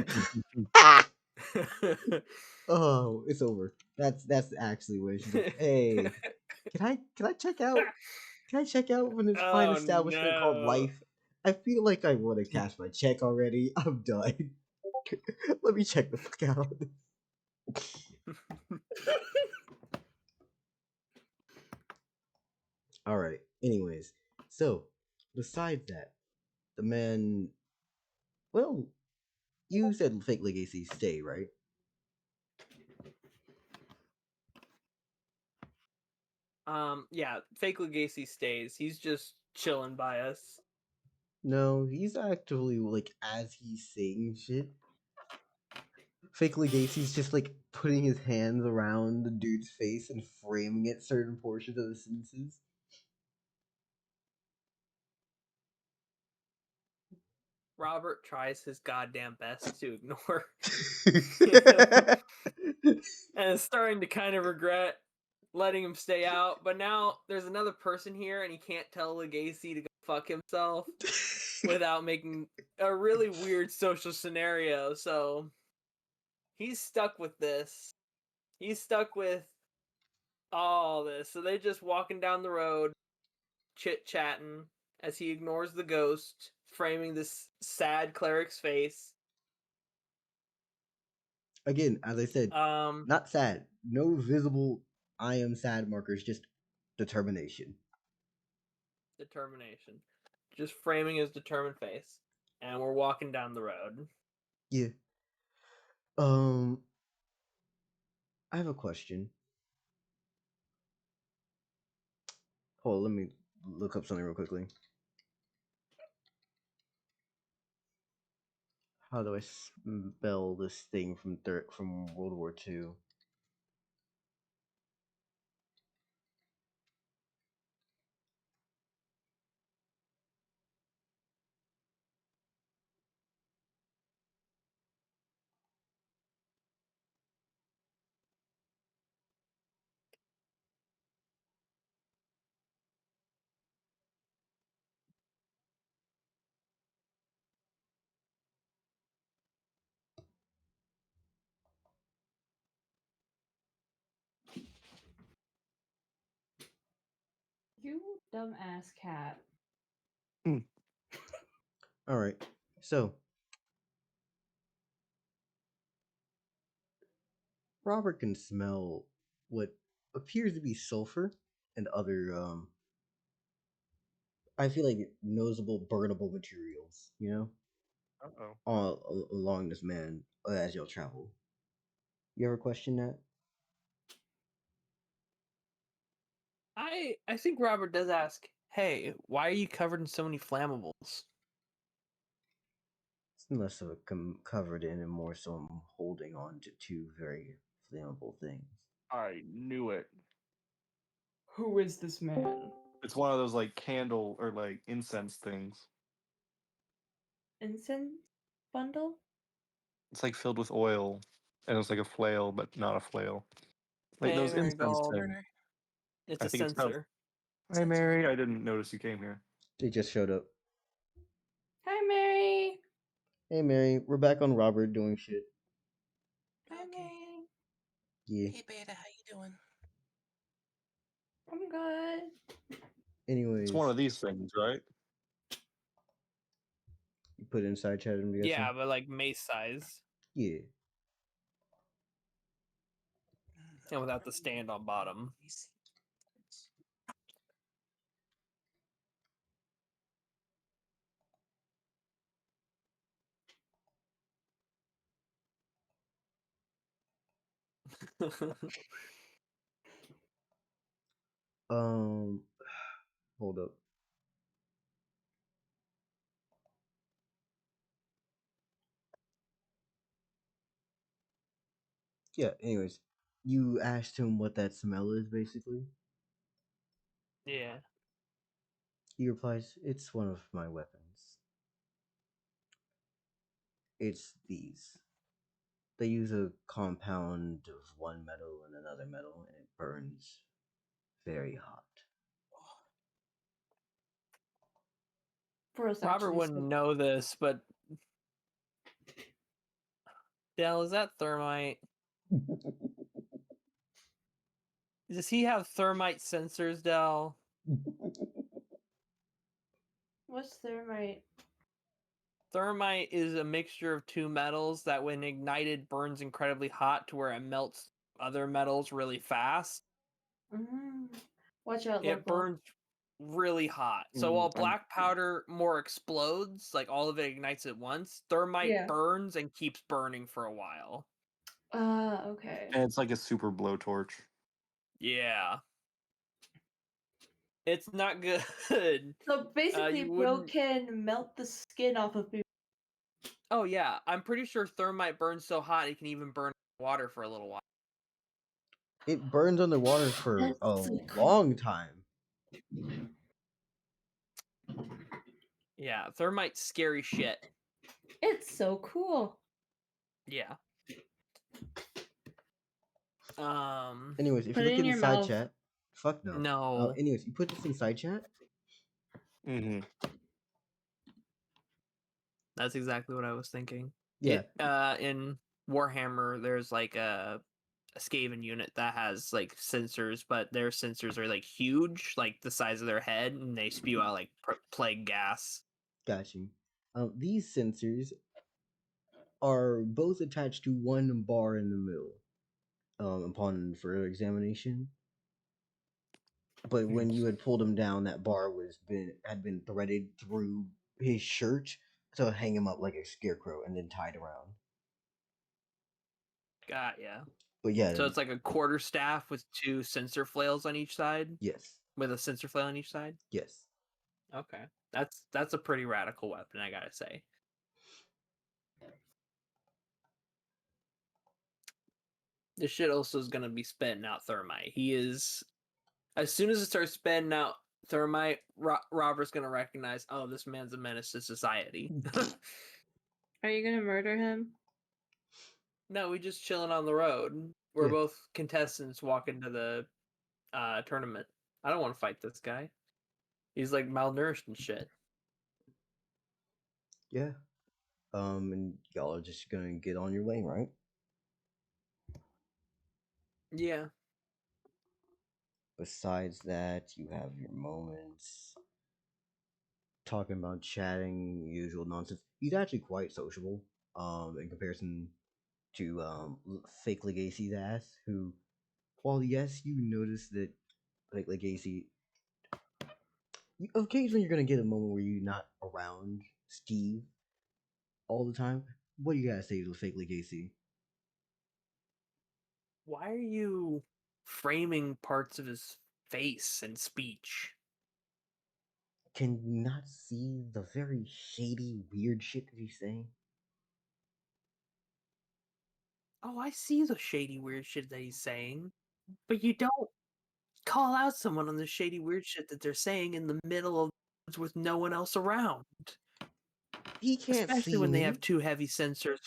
Oh, it's over. That's actually what she's like. Hey, can I check out? Can I check out from this fine Oh establishment called no. Life? I feel like I want to cash my check already. I'm done. Let me check the fuck out. All right. Anyways, so besides that, the man. Well, you said fake legacy stay, right? Yeah, fake Legacy stays. He's just chilling by us. No, he's actually like as he's saying shit. Fake Legacy's just like putting his hands around the dude's face and framing it certain portions of the sentences. Robert tries his goddamn best to ignore him and is starting to kind of regret letting him stay out. But now there's another person here, and he can't tell Legacy to go fuck himself without making a really weird social scenario. So he's stuck with this. He's stuck with all this. So they're just walking down the road, chit chatting as he ignores the ghost, framing this sad cleric's face. Again, as I said, not sad. No visible I am sad markers, just determination. Determination. Just framing his determined face. And we're walking down the road. Yeah. I have a question. Hold on, let me look up something real quickly. How do I spell this thing from World War II? You dumbass cat. All right. So, Robert can smell what appears to be sulfur and other I feel like noticeable burnable materials, you know, Uh-oh. all along this man as y'all travel. You ever question that? I think Robert does ask, hey, why are you covered in so many flammables? It's less of a covered in and more so I'm holding on to two very flammable things. I knew it. Who is this man? It's one of those like candle or like incense things. Incense bundle? It's like filled with oil, and it's like a flail, but not a flail. Like Hey, those Mary incense Gold. things. It's I a think it's called. sensor. Hey, Mary. I didn't notice you came here. They just showed up. Hi, Mary. Hey Mary, we're back on Robert doing shit. Hi, Okay. Mary. Yeah. Hey, Beta, how you doing? I'm good. Anyways, It's one of these things, right? you put it inside chat, I'm guessing. Yeah, but like mace size. Yeah. And without the stand on bottom. Hold up. Yeah, anyways, you asked him what that smell is, basically. Yeah. He replies, it's one of my weapons. It's these. They use a compound of one metal and another metal, and it burns very hot. For us, Robert actually, wouldn't know this, but Dell, is that thermite? Does he have thermite sensors, Dell? What's thermite? Thermite is a mixture of two metals that, when ignited, burns incredibly hot to where it melts other metals really fast. Watch out, It local. burns really hot. So while black powder more explodes, like all of it ignites at once, thermite burns and keeps burning for a while. Okay. And it's like a super blowtorch. Yeah. It's not good. So basically, you bro wouldn't- can melt the skin off of people. Oh yeah, I'm pretty sure thermite burns so hot it can even burn water for a little while. It burns underwater for That's a so cool. long time. Yeah, thermite's scary shit. It's so cool. Yeah. Anyways, if Put you it look in in your side mouth. chat, fuck no. No. Anyways, you put this in side chat. That's exactly what I was thinking. Yeah. In Warhammer, there's like a Skaven unit that has like sensors, but their sensors are like huge, like the size of their head, and they spew out like plague gas. Got you. These sensors are both attached to one bar in the middle. Upon further examination, but when you had pulled him down, that bar had been threaded through his shirt to hang him up like a scarecrow and then tied around. Got ya. But yeah, So it's like a quarter staff with two sensor flails on each side. Yes. With a sensor flail on each side. Yes. Okay, that's a pretty radical weapon, I gotta say. This shit also is gonna be spitting out thermite. He is, as soon as it starts spitting out thermite, Robert's gonna recognize, oh, this man's a menace to society. Are you gonna murder him? No, we just chilling on the road. We're both contestants walking to the tournament. I don't want to fight this guy. He's like malnourished and shit. Yeah. And y'all are just gonna get on your way, right? Yeah. Besides that, you have your moments. Talking about chatting, usual nonsense. He's actually quite sociable. In comparison to fake Legacy's ass, who, while yes, you notice that like Legacy, occasionally you're gonna get a moment where you're not around Steve all the time. What do you gotta say to fake Legacy? Why are you framing parts of his face and speech? Can you not see the very shady, weird shit that he's saying? Oh, I see the shady, weird shit that he's saying. But you don't call out someone on the shady, weird shit that they're saying in the middle of the woods with no one else around. He can't Especially see when me. they have two heavy sensors.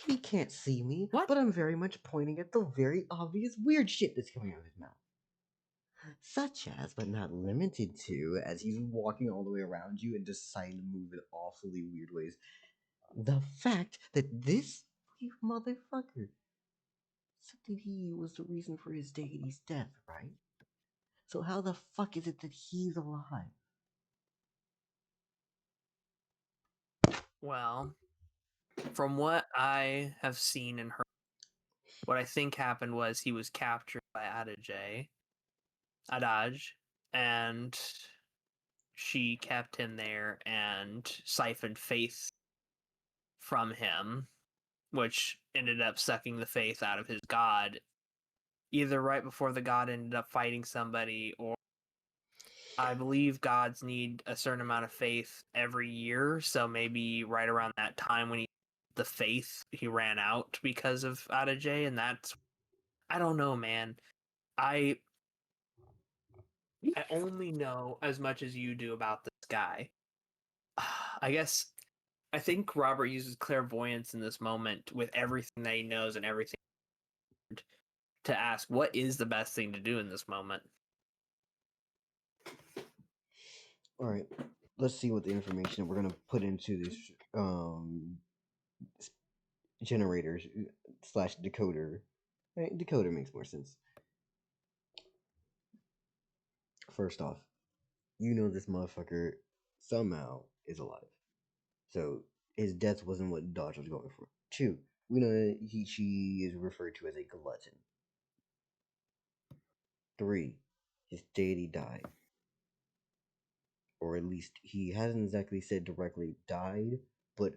He can't see me. What? But I'm very much pointing at the very obvious weird shit that's coming out of his mouth. Such as, but not limited to, as he's walking all the way around you and deciding to move in awfully weird ways, the fact that this motherfucker said that he was the reason for his deity's death, right? So how the fuck is it that he's alive? Well, from what I have seen and heard, what I think happened was he was captured by Adaj, and she kept him there and siphoned faith from him, which ended up sucking the faith out of his god, either right before the god ended up fighting somebody, or I believe gods need a certain amount of faith every year, so maybe right around that time when the faith he ran out because of Adaj, and that's, I don't know, man. I only know as much as you do about this guy. I think Robert uses clairvoyance in this moment with everything that he knows and everything to ask what is the best thing to do in this moment. All right, let's see what the information we're gonna put into this generators slash decoder. Decoder makes more sense. First off, you know this motherfucker somehow is alive. So his death wasn't what Dodge was going for. Two, we know that she is referred to as a glutton. Three, his deity died. Or at least he hasn't exactly said directly died, but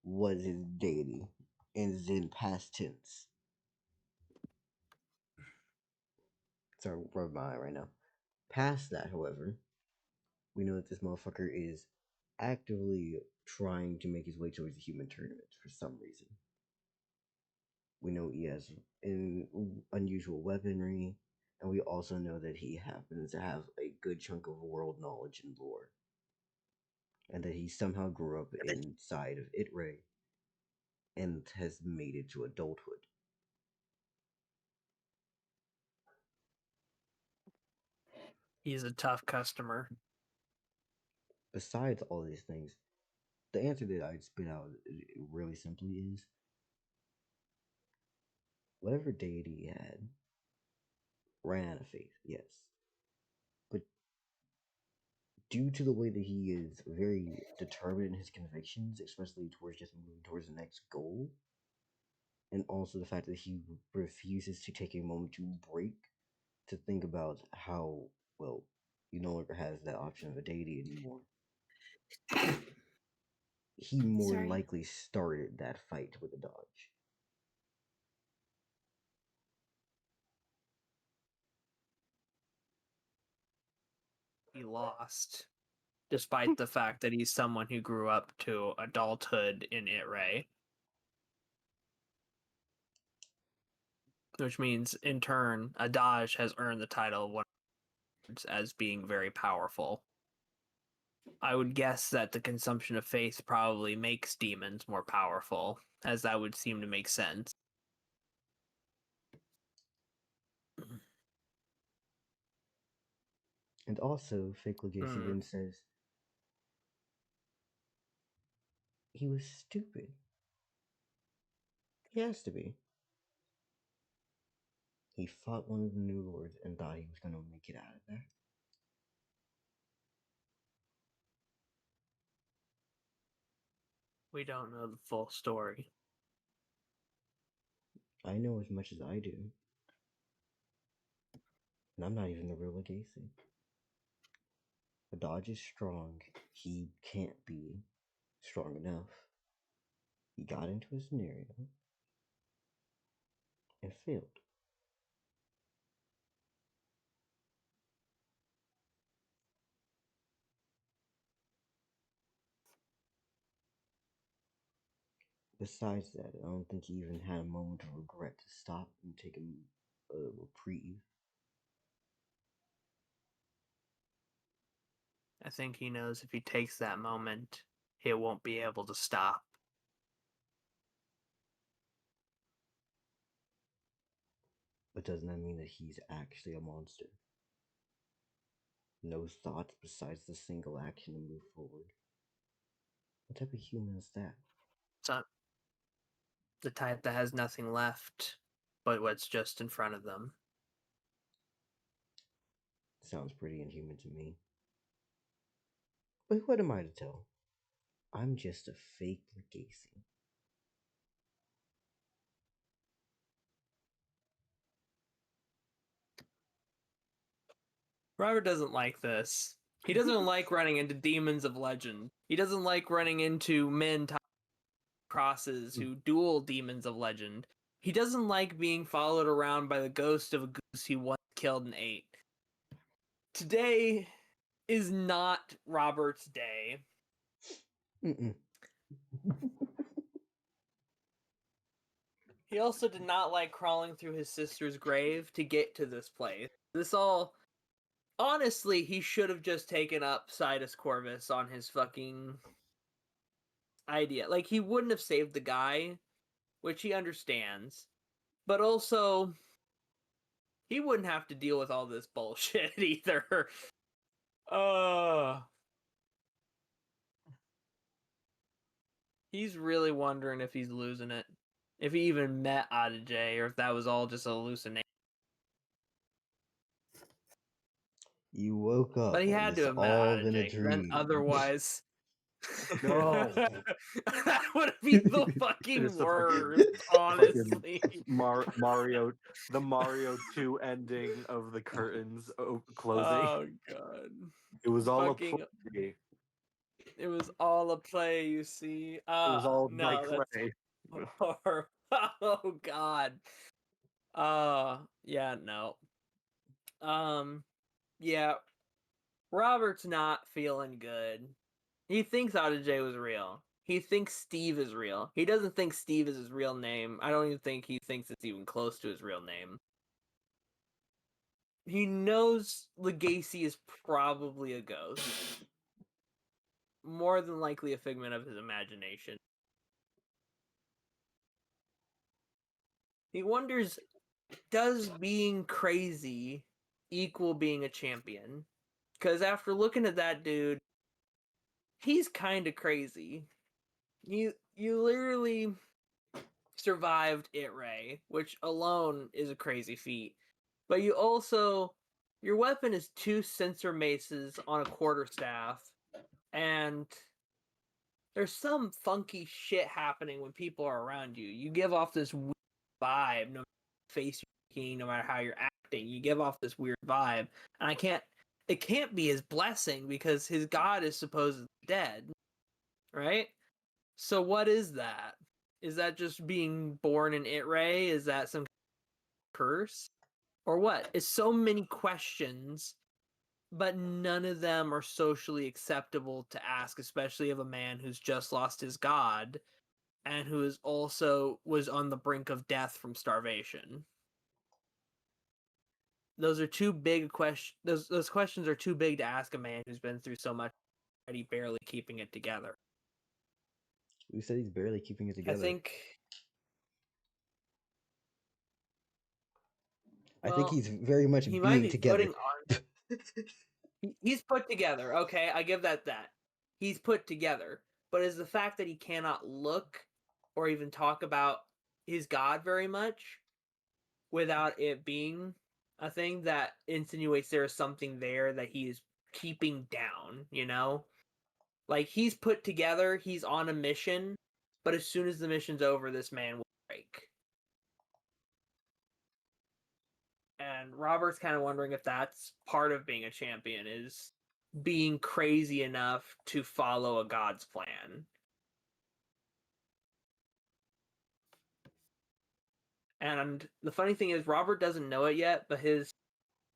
was his deity. And is in past tense. Sorry, rubbing my eye right now. Past that, however, we know that this motherfucker is actively trying to make his way towards the human tournament for some reason. We know he has unusual weaponry, and we also know that he happens to have a good chunk of world knowledge and lore. And that he somehow grew up inside of Itray and has made it to adulthood. He's a tough customer. Besides all these things, the answer that I'd spit out really simply is whatever deity he had ran out of faith, yes. But due to the way that he is very determined in his convictions, especially towards just moving towards the next goal, and also the fact that he refuses to take a moment to break to think about how, well, he no longer has that option of a deity anymore. He more than likely started that fight with the Dodge. He lost, despite the fact that he's someone who grew up to adulthood in Itray. Which means, in turn, a Dodge has earned the title of one as being very powerful. I would guess that the consumption of faith probably makes demons more powerful, as that would seem to make sense. And also, Fake Legacy then says he was stupid. He has to be. He fought one of the New Lords and thought he was going to make it out of there. We don't know the full story. I know as much as I do. And I'm not even the real Legacy. The Dodge is strong. He can't be strong enough. He got into a scenario and failed. Besides that, I don't think he even had a moment of regret to stop and take a reprieve. I think he knows if he takes that moment, he won't be able to stop. But doesn't that mean that he's actually a monster? No thoughts besides the single action to move forward. What type of human is that? So, the type that has nothing left but what's just in front of them. Sounds pretty inhuman to me. But what am I to tell? I'm just a fake Legacy. Robert doesn't like this. He doesn't like running into demons of legend. He doesn't like running into men crosses who duel demons of legend. He doesn't like being followed around by the ghost of a goose he once killed and ate. Today is not Robert's day. He also did not like crawling through his sister's grave to get to this place. This all... Honestly, he should have just taken up Sidus Corvus on his fucking idea. Like, he wouldn't have saved the guy, which he understands. But also, he wouldn't have to deal with all this bullshit either. He's really wondering if he's losing it. If he even met Adijay, or if that was all just a hallucination. You woke up But he and had it's to have met all been a Adijay, 'cause then dream. otherwise... No. That would be the fucking It's the worst, honestly. Mario, the Mario 2 ending of the curtains closing. Oh god. It was all Fucking... a play. It was all a play, you see. It was all by No, that's Clay. horrible. Oh god. Yeah, no. Yeah. Robert's not feeling good. He thinks Adijay was real. He thinks Steve is real. He doesn't think Steve is his real name. I don't even think he thinks it's even close to his real name. He knows Legacy is probably a ghost. More than likely a figment of his imagination. He wonders, does being crazy equal being a champion? Because after looking at that dude, he's kind of crazy. You literally survived It Ray, which alone is a crazy feat. But you also, your weapon is 2 sensor maces on a quarterstaff, and there's some funky shit happening when people are around you. You give off this weird vibe, no matter the face you're making, no matter how you're acting. You give off this weird vibe, and it can't be his blessing because his god is supposedly dead, right? So what is that? Is that just being born in It Ray? Is that some curse? Or what? It's so many questions, but none of them are socially acceptable to ask, especially of a man who's just lost his god and who is also was on the brink of death from starvation. Those are too big questions. Those questions are too big to ask a man who's been through so much already, barely keeping it together. Who said he's barely keeping it together? I think he's very much he being might be together. putting on. He's put together. Okay, I give that. He's put together. But is the fact that he cannot look or even talk about his god very much without it being a thing that insinuates there is something there that he is keeping down, you know? Like, he's put together, he's on a mission, but as soon as the mission's over, this man will break. And Robert's kind of wondering if that's part of being a champion, is being crazy enough to follow a god's plan. And the funny thing is, Robert doesn't know it yet, but his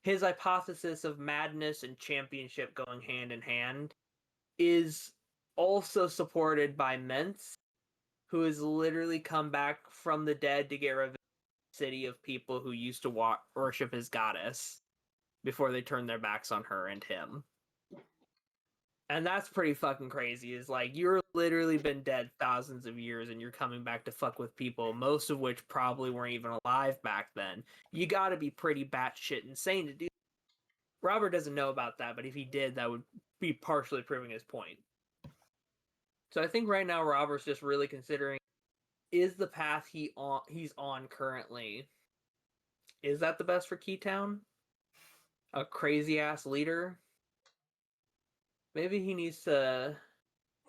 hypothesis of madness and championship going hand in hand is also supported by Mentz, who has literally come back from the dead to get revenge on the city of people who used to worship his goddess before they turned their backs on her and him. And that's pretty fucking crazy. Is like, you're literally been dead thousands of years and you're coming back to fuck with people, most of which probably weren't even alive back then. You gotta be pretty batshit insane to do that. Robert doesn't know about that, but if he did, that would be partially proving his point. So I think right now Robert's just really considering, is the path he's on currently, is that the best for Keytown? A crazy ass leader? Maybe he needs to,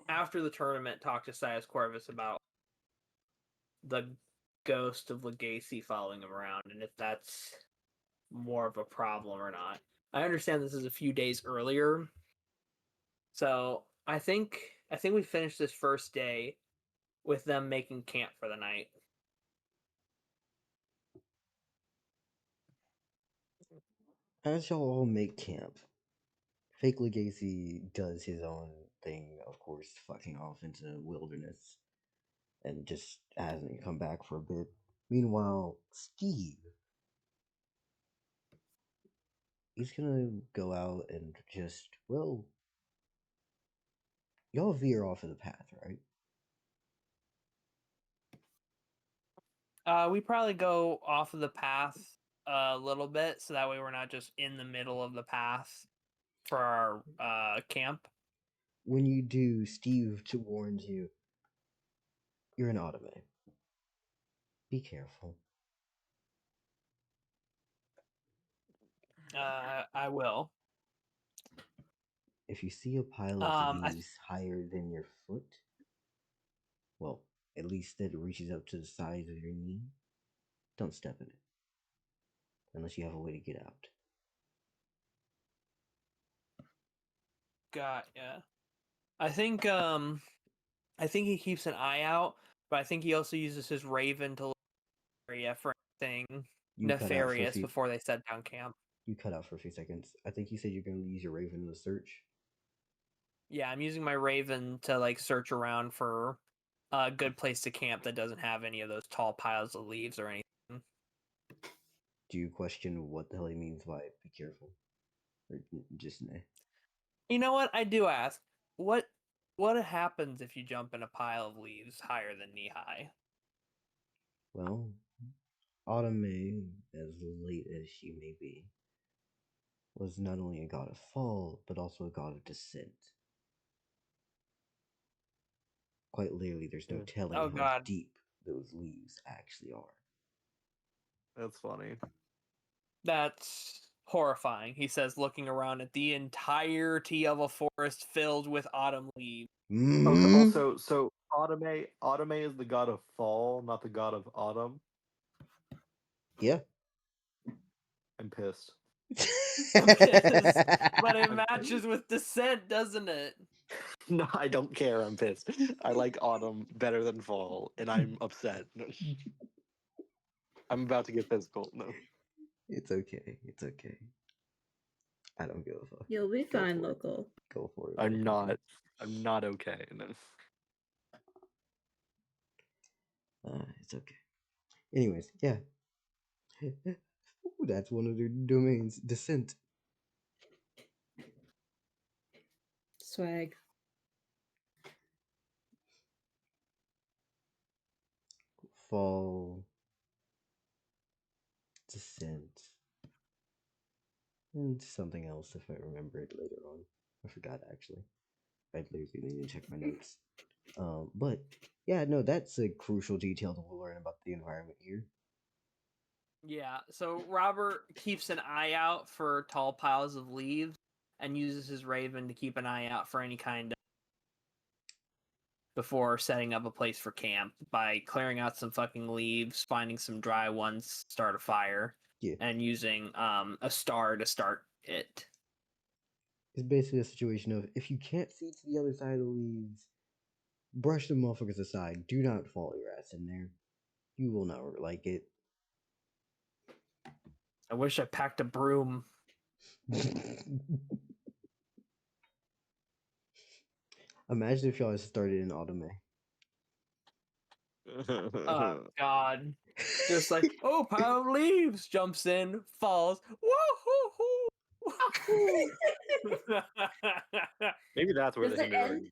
after the tournament, talk to Sidus Corvus about the ghost of Legacy following him around, and if that's more of a problem or not. I understand this is a few days earlier, so I think we finished this first day with them making camp for the night. As y'all all make camp, Fake Legacy does his own thing, of course, fucking off into the wilderness, and just hasn't come back for a bit. Meanwhile, Steve, he's gonna go out and just, well, y'all veer off of the path, right? We probably go off of the path a little bit, so that way we're not just in the middle of the path for our camp. When you do, Steve warns you, you're an automaton. Be careful. I will. If you see a pile of leaves higher than your foot, well, at least that reaches up to the size of your knee, don't step in it. Unless you have a way to get out. Got ya. I think he keeps an eye out, but I think he also uses his raven to look area for anything nefarious before they set down camp. You cut out for a few seconds. I think you said you're going to use your raven to search. Yeah, I'm using my raven to like search around for a good place to camp that doesn't have any of those tall piles of leaves or anything. Do you question what the hell he means by be careful? Or just nah? You know what? I do ask. What happens if you jump in a pile of leaves higher than knee high? Well, Autumn, as late as she may be, was not only a god of fall, but also a god of descent. Quite literally, there's no telling how deep those leaves actually are. That's funny. That's horrifying, he says, looking around at the entirety of a forest filled with autumn leaves. Okay, also, so Autumn is the god of fall, not the god of autumn. Yeah. I'm pissed. I'm pissed. But it matches with descent, doesn't it? No, I don't care. I'm pissed. I like autumn better than fall, and I'm upset. I'm about to get physical. No. It's okay. It's okay. I don't give a fuck. You'll be fine, local. Go for it. I'm not okay. No. It's okay. Anyways, yeah. Ooh, that's one of their domains. Descent. Swag. Fall. Descent. And something else if I remember it later on. I forgot actually. I literally need to check my notes. But yeah, no, that's a crucial detail that we'll learn about the environment here. Yeah, so Robert keeps an eye out for tall piles of leaves and uses his raven to keep an eye out for any kind of before setting up a place for camp by clearing out some fucking leaves, finding some dry ones, start a fire, and using a star to start it. It's basically a situation of if you can't see to the other side of the leaves, brush the motherfuckers aside. Do not fall your ass in there. You will never like it. I wish I packed a broom. Imagine if y'all started in Autumn. Oh God! Just like pile of leaves, jumps in, falls. Woo-hoo-hoo! Maybe that's where Does the it end? kindergarten.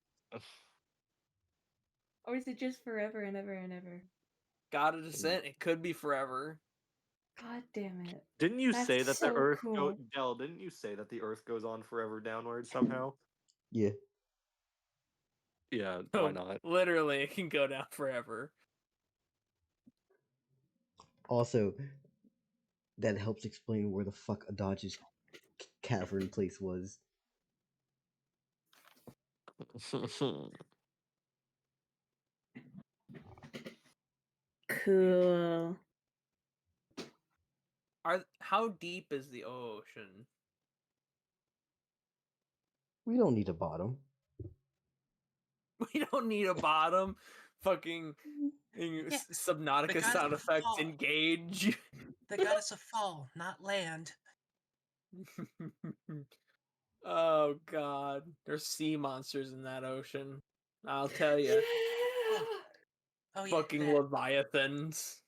Or is it just forever and ever and ever? God of Descent. It could be forever. God damn it! Didn't you That's say that so the Earth cool. Dell? Didn't you say that the Earth goes on forever downward somehow? Yeah. Yeah. Why not? Literally, it can go down forever. Also, that helps explain where the fuck Adodge's cavern place was. Cool. How deep is the ocean? We don't need a bottom. We don't need a bottom. Fucking Subnautica sound effects fall. engage. The goddess of fall, not land. Oh God, there's sea monsters in that ocean. I'll tell you. Oh yeah, Fucking that. leviathans.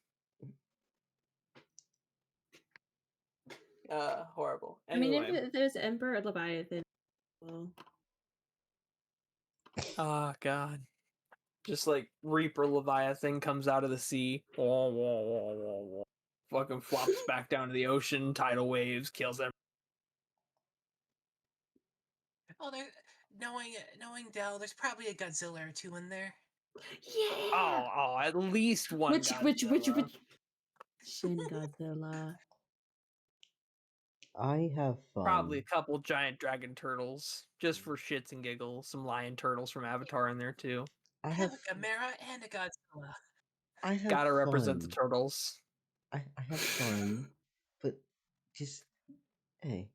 Horrible. Anyway. I mean, if there's Emperor Leviathan, well. Oh God. Just like Reaper Leviathan comes out of the sea. Fucking flops back down to the ocean, tidal waves, kills them. Oh, knowing Dell, there's probably a Godzilla or two in there. Yeah. Oh, at least one Which Godzilla. Shin Godzilla. I have fun. Probably a couple giant dragon turtles, just for shits and giggles. Some lion turtles from Avatar in there too. I I have have a Chimera and a Godzilla. I have Gotta represent the fun. turtles. I have fun, but just hey,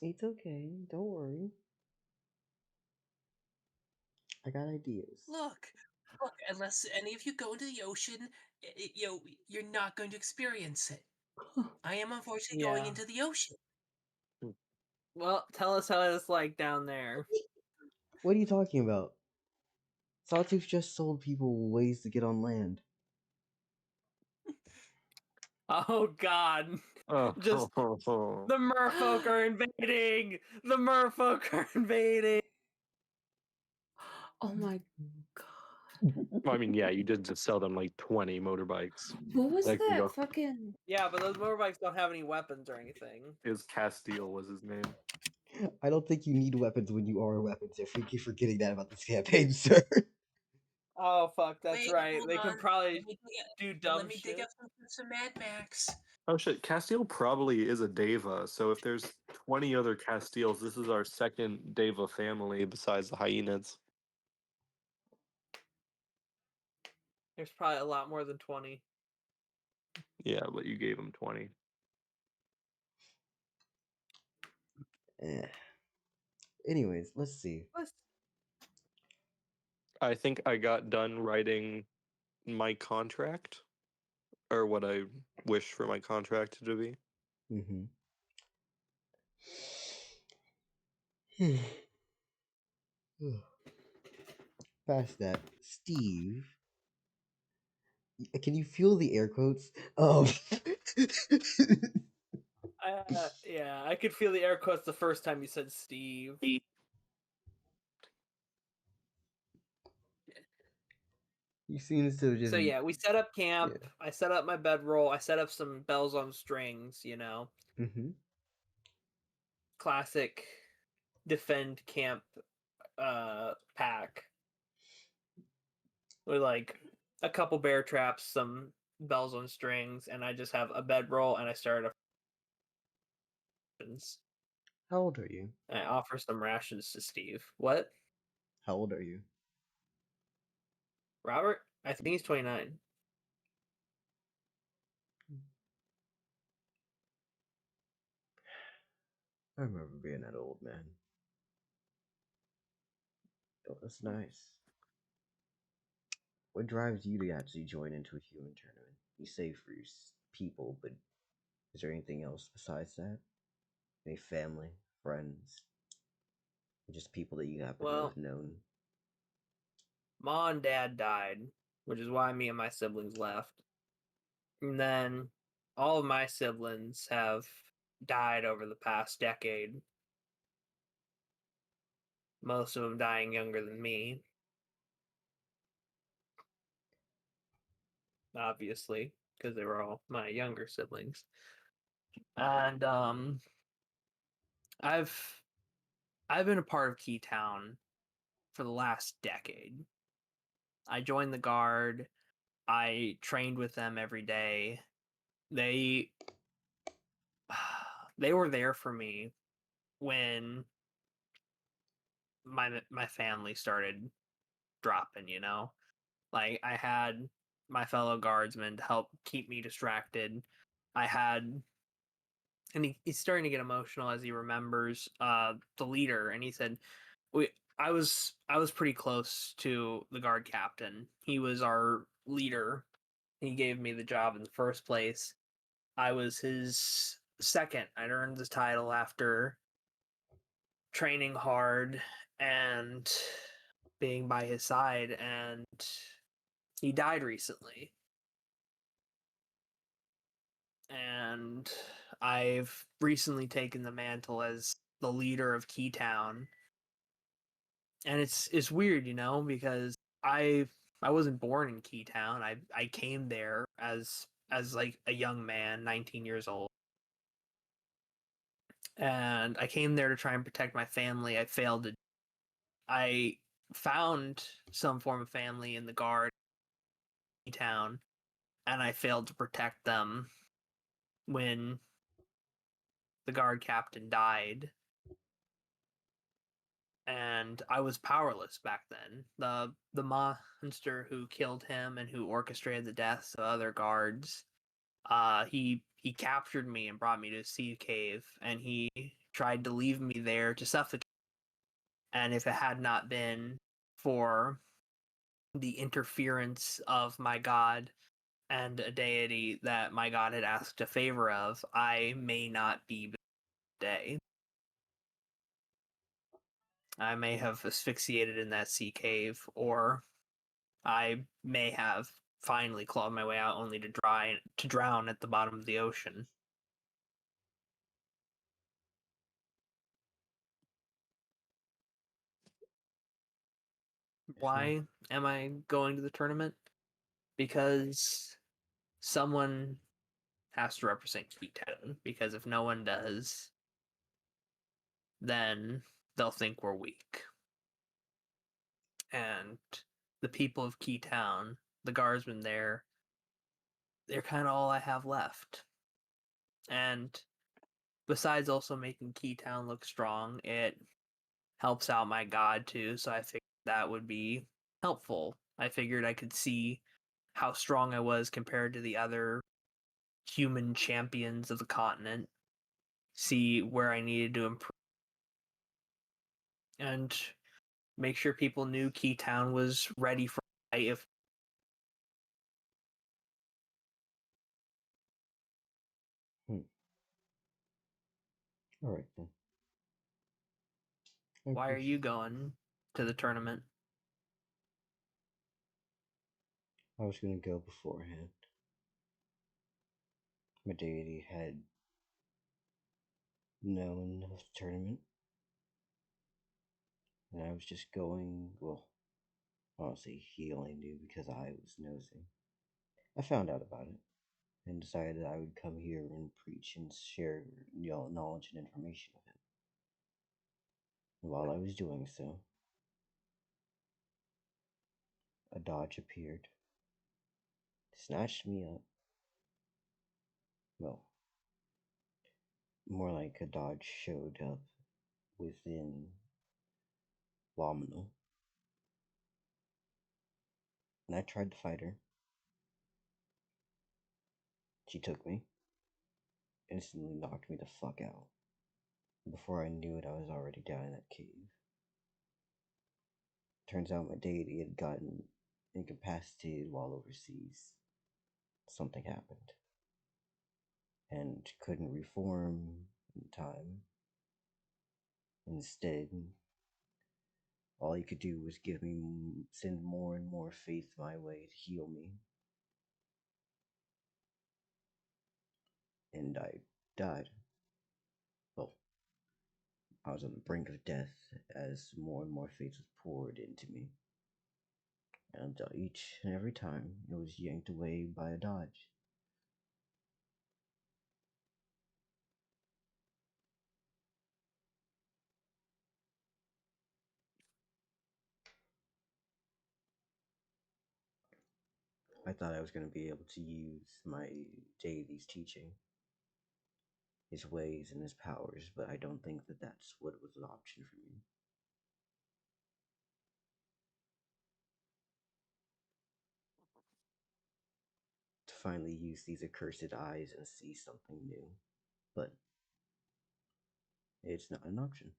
it's okay. Don't worry. I got ideas. Look, unless any of you go into the ocean, you're not going to experience it. I am unfortunately going Yeah. into the ocean. Well, tell us how it's like down there. What are you talking about? Sawtooth just told people ways to get on land. Oh God! Just the merfolk are invading. The merfolk are invading. Oh my god. Well, I mean, yeah, you did just sell them like 20 motorbikes. What was Like, you that go- fucking Yeah, but those motorbikes don't have any weapons or anything. His Castile was his name. I don't think you need weapons when you are weapons. I think you're forgetting that about this campaign, sir. Oh fuck, that's Wait, right. hold They can on. probably Let do dumb me dig shit. up some Mad Max. Oh shit, Castile probably is a Deva. So if there's 20 other Castiles, this is our second Deva family besides the hyenas. There's probably a lot more than 20. Yeah, but you gave him 20. Anyways, let's see. I think I got done writing my contract, or what I wish for my contract to be. Mm-hmm. Past that, Steve. Can you feel the air quotes? Yeah, I could feel the air quotes the first time you said Steve. He seems to just. So yeah, we set up camp. Yeah. I set up my bedroll. I set up some bells on strings. Mm-hmm. Classic defend camp pack with like a couple bear traps, some bells on strings, and I just have a bedroll and I started How old are you? I offer some rations to Steve. What? How old are you? Robert? I think he's 29. I remember being that old, man. Oh, that's nice. What drives you to actually join into a human tournament? You say for your people, but is there anything else besides that? Any family, friends, or just people that you happen to Well, have known? Mom and Dad died, which is why me and my siblings left. And then all of my siblings have died over the past decade. Most of them dying younger than me. Obviously, because they were all my younger siblings. And I've been a part of Keytown for the last decade. I joined the guard. I trained with them every day. They were there for me when my family started dropping, Like I had my fellow guardsmen to help keep me distracted. I had and he's starting to get emotional as he remembers the leader, and he said I was pretty close to the guard captain. He was our leader. He gave me the job in the first place. I was his second. I'd earned the title after training hard and being by his side, and he died recently. And I've recently taken the mantle as the leader of Keytown. And it's weird, because I wasn't born in Keytown. I came there as like a young man, 19 years old. And I came there to try and protect my family. I failed to found some form of family in the guard town, and I failed to protect them when the guard captain died. And I was powerless back then. The monster who killed him and who orchestrated the deaths of other guards, he captured me and brought me to a sea cave, and he tried to leave me there to suffocate. And if it had not been for the interference of my god and a deity that my god had asked a favor of, I may not be today. I may have asphyxiated in that sea cave, or I may have finally clawed my way out only to drown at the bottom of the ocean. Why am I going to the tournament? Because someone has to represent Keatown, because if no one does, then they'll think we're weak. And the people of Keatown, the guardsmen there, they're kind of all I have left. And besides also making Keatown look strong, it helps out my god too, so I figured that would be helpful. I figured I could see how strong I was compared to the other human champions of the continent, see where I needed to improve, and make sure people knew Keytown was ready for if Alright then. why are you going to the tournament? I was gonna go beforehand. My deity had known of the tournament, and I was just going, well, honestly, he only knew because I was nosing. I found out about it, and decided I would come here and preach and share knowledge and information with him. And while I was doing so, a dodge appeared, snatched me up. Well, more like a dodge showed up within Lominal, and I tried to fight her. She took me, instantly knocked me the fuck out. Before I knew it, I was already down in that cave. Turns out my deity had gotten incapacitated while overseas. Something happened, and couldn't reform in time. Instead, all he could do was send more and more faith my way to heal me. And I died. Well, I was on the brink of death as more and more faith was poured into me. And each and every time, it was yanked away by a dodge. I thought I was going to be able to use my deity's teaching, his ways and his powers, but I don't think that that's what was an option for me. To finally use these accursed eyes and see something new, but it's not an option.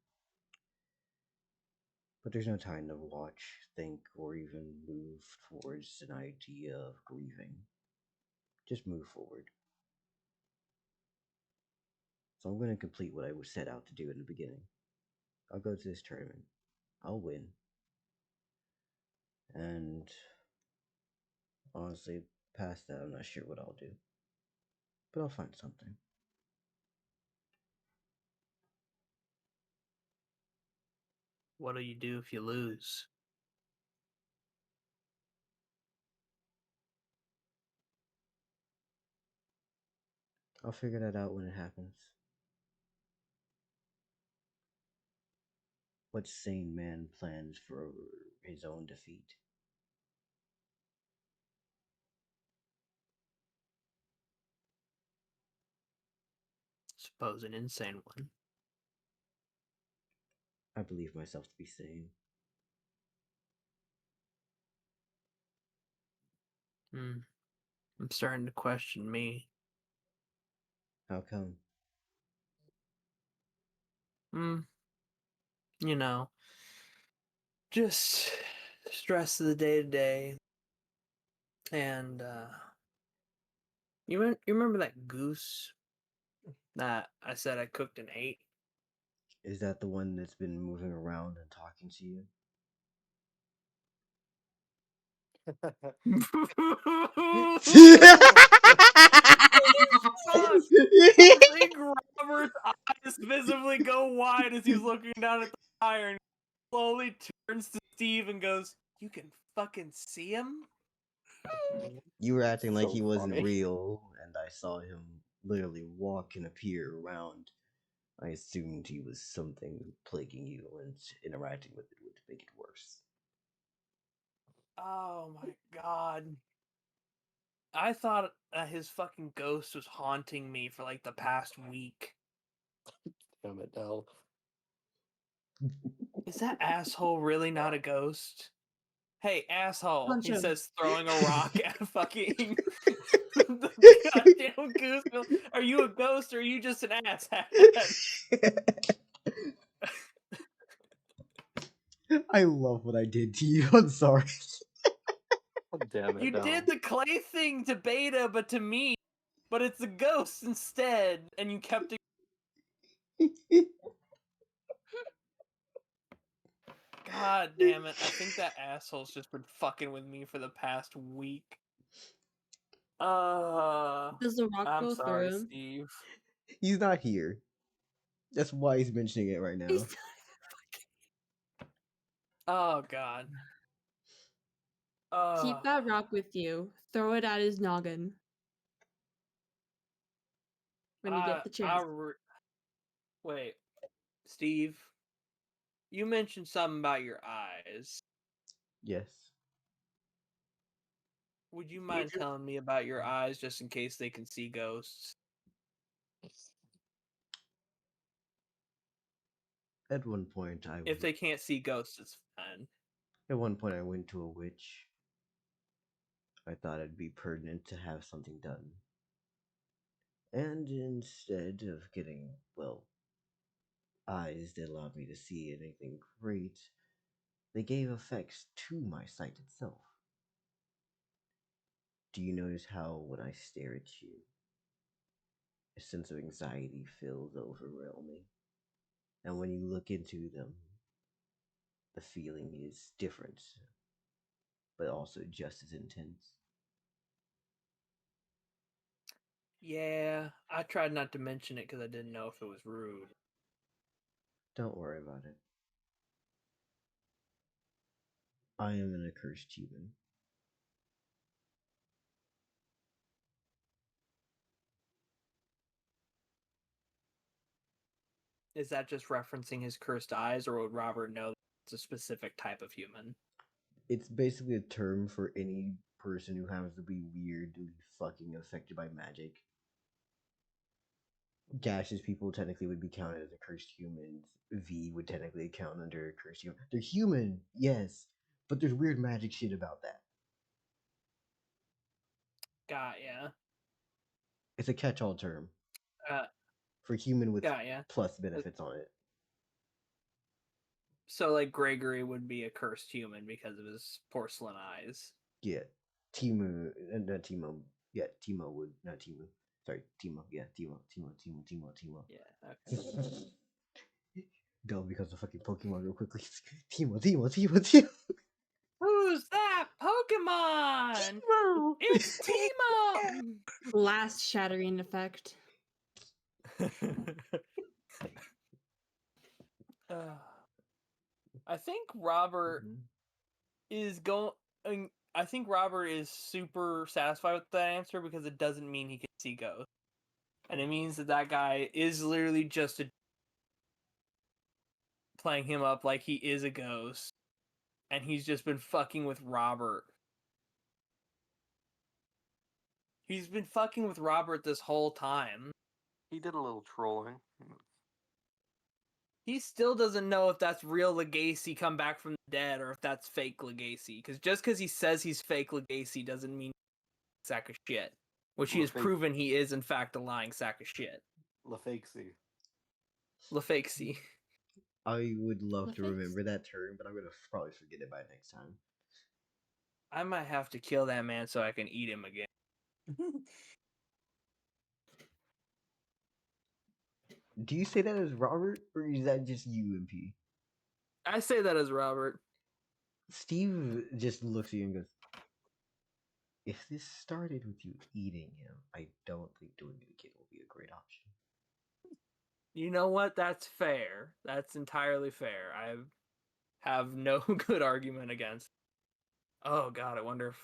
But there's no time to watch, think, or even move towards an idea of grieving. Just move forward. So I'm going to complete what I was set out to do in the beginning. I'll go to this tournament. I'll win. And honestly, past that, I'm not sure what I'll do. But I'll find something. What'll you do if you lose? I'll figure that out when it happens. What sane man plans for his own defeat? Suppose an insane one. I believe myself to be sane. I'm starting to question me. How come? You know, just stress of the day to day. And you remember that goose that I said I cooked and ate? Is that the one that's been moving around and talking to you? Fuck! I think Robert's eyes visibly go wide as he's looking down at the fire and slowly turns to Steve and goes, "You can fucking see him?" You were acting like So he wasn't funny. real, and I saw him literally walk and appear around. I assumed he was something plaguing you, and interacting with it would make it worse. Oh my god. I thought his fucking ghost was haunting me for like the past week. Damn it, Dell. Is that asshole really not a ghost? Hey, asshole, Punch he him. says, throwing a rock at fucking the goddamn goose. Are you a ghost or are you just an asshat? I love what I did to you. I'm sorry. Damn it, You Dell. did the clay thing to Beta, but to me, but it's a ghost instead, and you kept it. God damn it! I think that asshole's just been fucking with me for the past week. Does the rock I'm go sorry, through him? Steve. He's not here. That's why he's mentioning it right now. He's Oh god. Keep that rock with you. Throw it at his noggin when you get the chance. Wait, Steve. You mentioned something about your eyes. Yes. Would you mind telling me about your eyes just in case they can see ghosts? At one point, If they can't see ghosts, it's fine. At one point, I went to a witch. I thought it'd be pertinent to have something done. And instead of getting, well, eyes that allowed me to see anything great, they gave effects to my sight itself. Do you notice how, when I stare at you, a sense of anxiety feels overwhelming? And when you look into them, the feeling is different, but also just as intense. Yeah, I tried not to mention it because I didn't know if it was rude. Don't worry about it. I am an accursed human. Is that just referencing his cursed eyes, or would Robert know it's a specific type of human? It's basically a term for any person who happens to be weirdly fucking affected by magic. Gaseous people technically would be counted as accursed humans. V would technically count under accursed human. They're human, yes, but there's weird magic shit about that. Got ya. It's a catch-all term Uh, for human with got ya. plus benefits on it. So, like, Gregory would be a cursed human because of his porcelain eyes. Yeah, Timu, not Timo. Yeah, Timo would not Timu. Sorry, Timo. Yeah, Timo. Yeah, okay. Del becomes a fucking Pokemon real quickly. Timo. Who's that Pokemon? Timo! It's Timo! Blast shattering effect. I think Robert is going. I think Robert is super satisfied with that answer because it doesn't mean he can see ghosts, and it means that that guy is literally just a. playing him up like he is a ghost, and he's just been fucking with Robert. He's been fucking with Robert this whole time. He did a little trolling. He still doesn't know if that's real Legacy come back from the dead or if that's fake Legacy. Because just because he says he's fake Legacy doesn't mean he's a sack of shit. Which he has proven he is, in fact, a lying sack of shit. LaFakesy. LaFakesy. I would love to LaFakes? remember that term, but I'm gonna probably forget it by next time. I might have to kill that man so I can eat him again. Do you say that as Robert, or is that just you and P? I say that as Robert. Steve just looks at you and goes, "If this started with you eating him, I don't think doing it again will be a great option." You know what? That's fair. That's entirely fair. I have no good argument against. Oh god, I wonder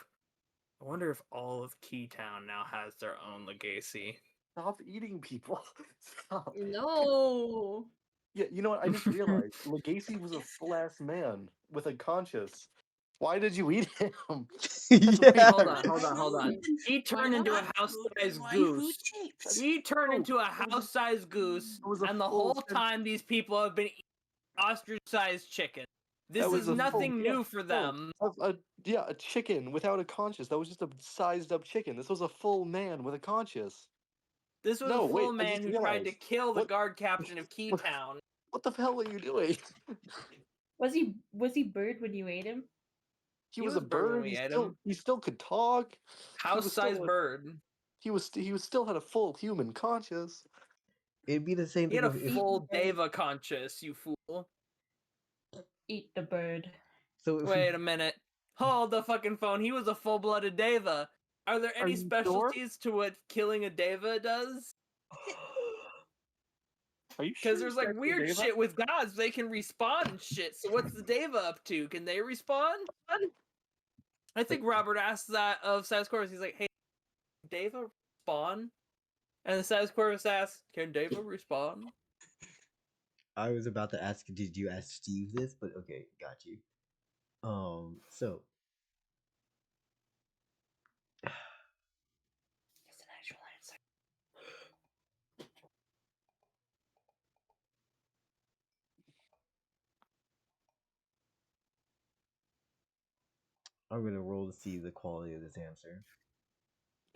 if all of Keytown now has their own Legacy. Stop eating people. Stop. No. Yeah, you know what? I just realized Legacy was a full-ass man with a conscience. Why did you eat him? Yeah. Hold on. He turned Why into a not? house-sized Why goose. food shapes? He turned No, into a it was a- house-sized goose, it was a and the full whole time these people have been eating ostrich-sized chicken. This That was is a full- nothing yeah, new for no, them. a chicken without a conscience. That was just a sized-up chicken. This was a full man with a conscience. This was No, a full wait, I man just who tried to realized. kill the What- guard captain of Keytown. What the hell are you doing? Was he bird when you ate him? He was a was bird when bird. we He ate still him. he still could talk. He was still House-sized a- bird. He was still had a full human conscience. It'd be the same He thing had a if full Deva conscious, you fool. Eat the bird. so if Wait a minute. Hold the fucking phone. He was a full-blooded Deva. Are there any you sure? specialties to what killing a Deva does? Are you sure? Because there's like weird shit with gods. They can respawn and shit. So what's the Deva up to? Can they respawn? I think Robert asked that of Sidus Corvus. He's like, hey, Deva respawn? And the Sidus Corvus asks, can Deva respawn? I was about to ask, did you ask Steve this? But okay, got you. So That's an actual answer. I'm gonna roll to see the quality of this answer.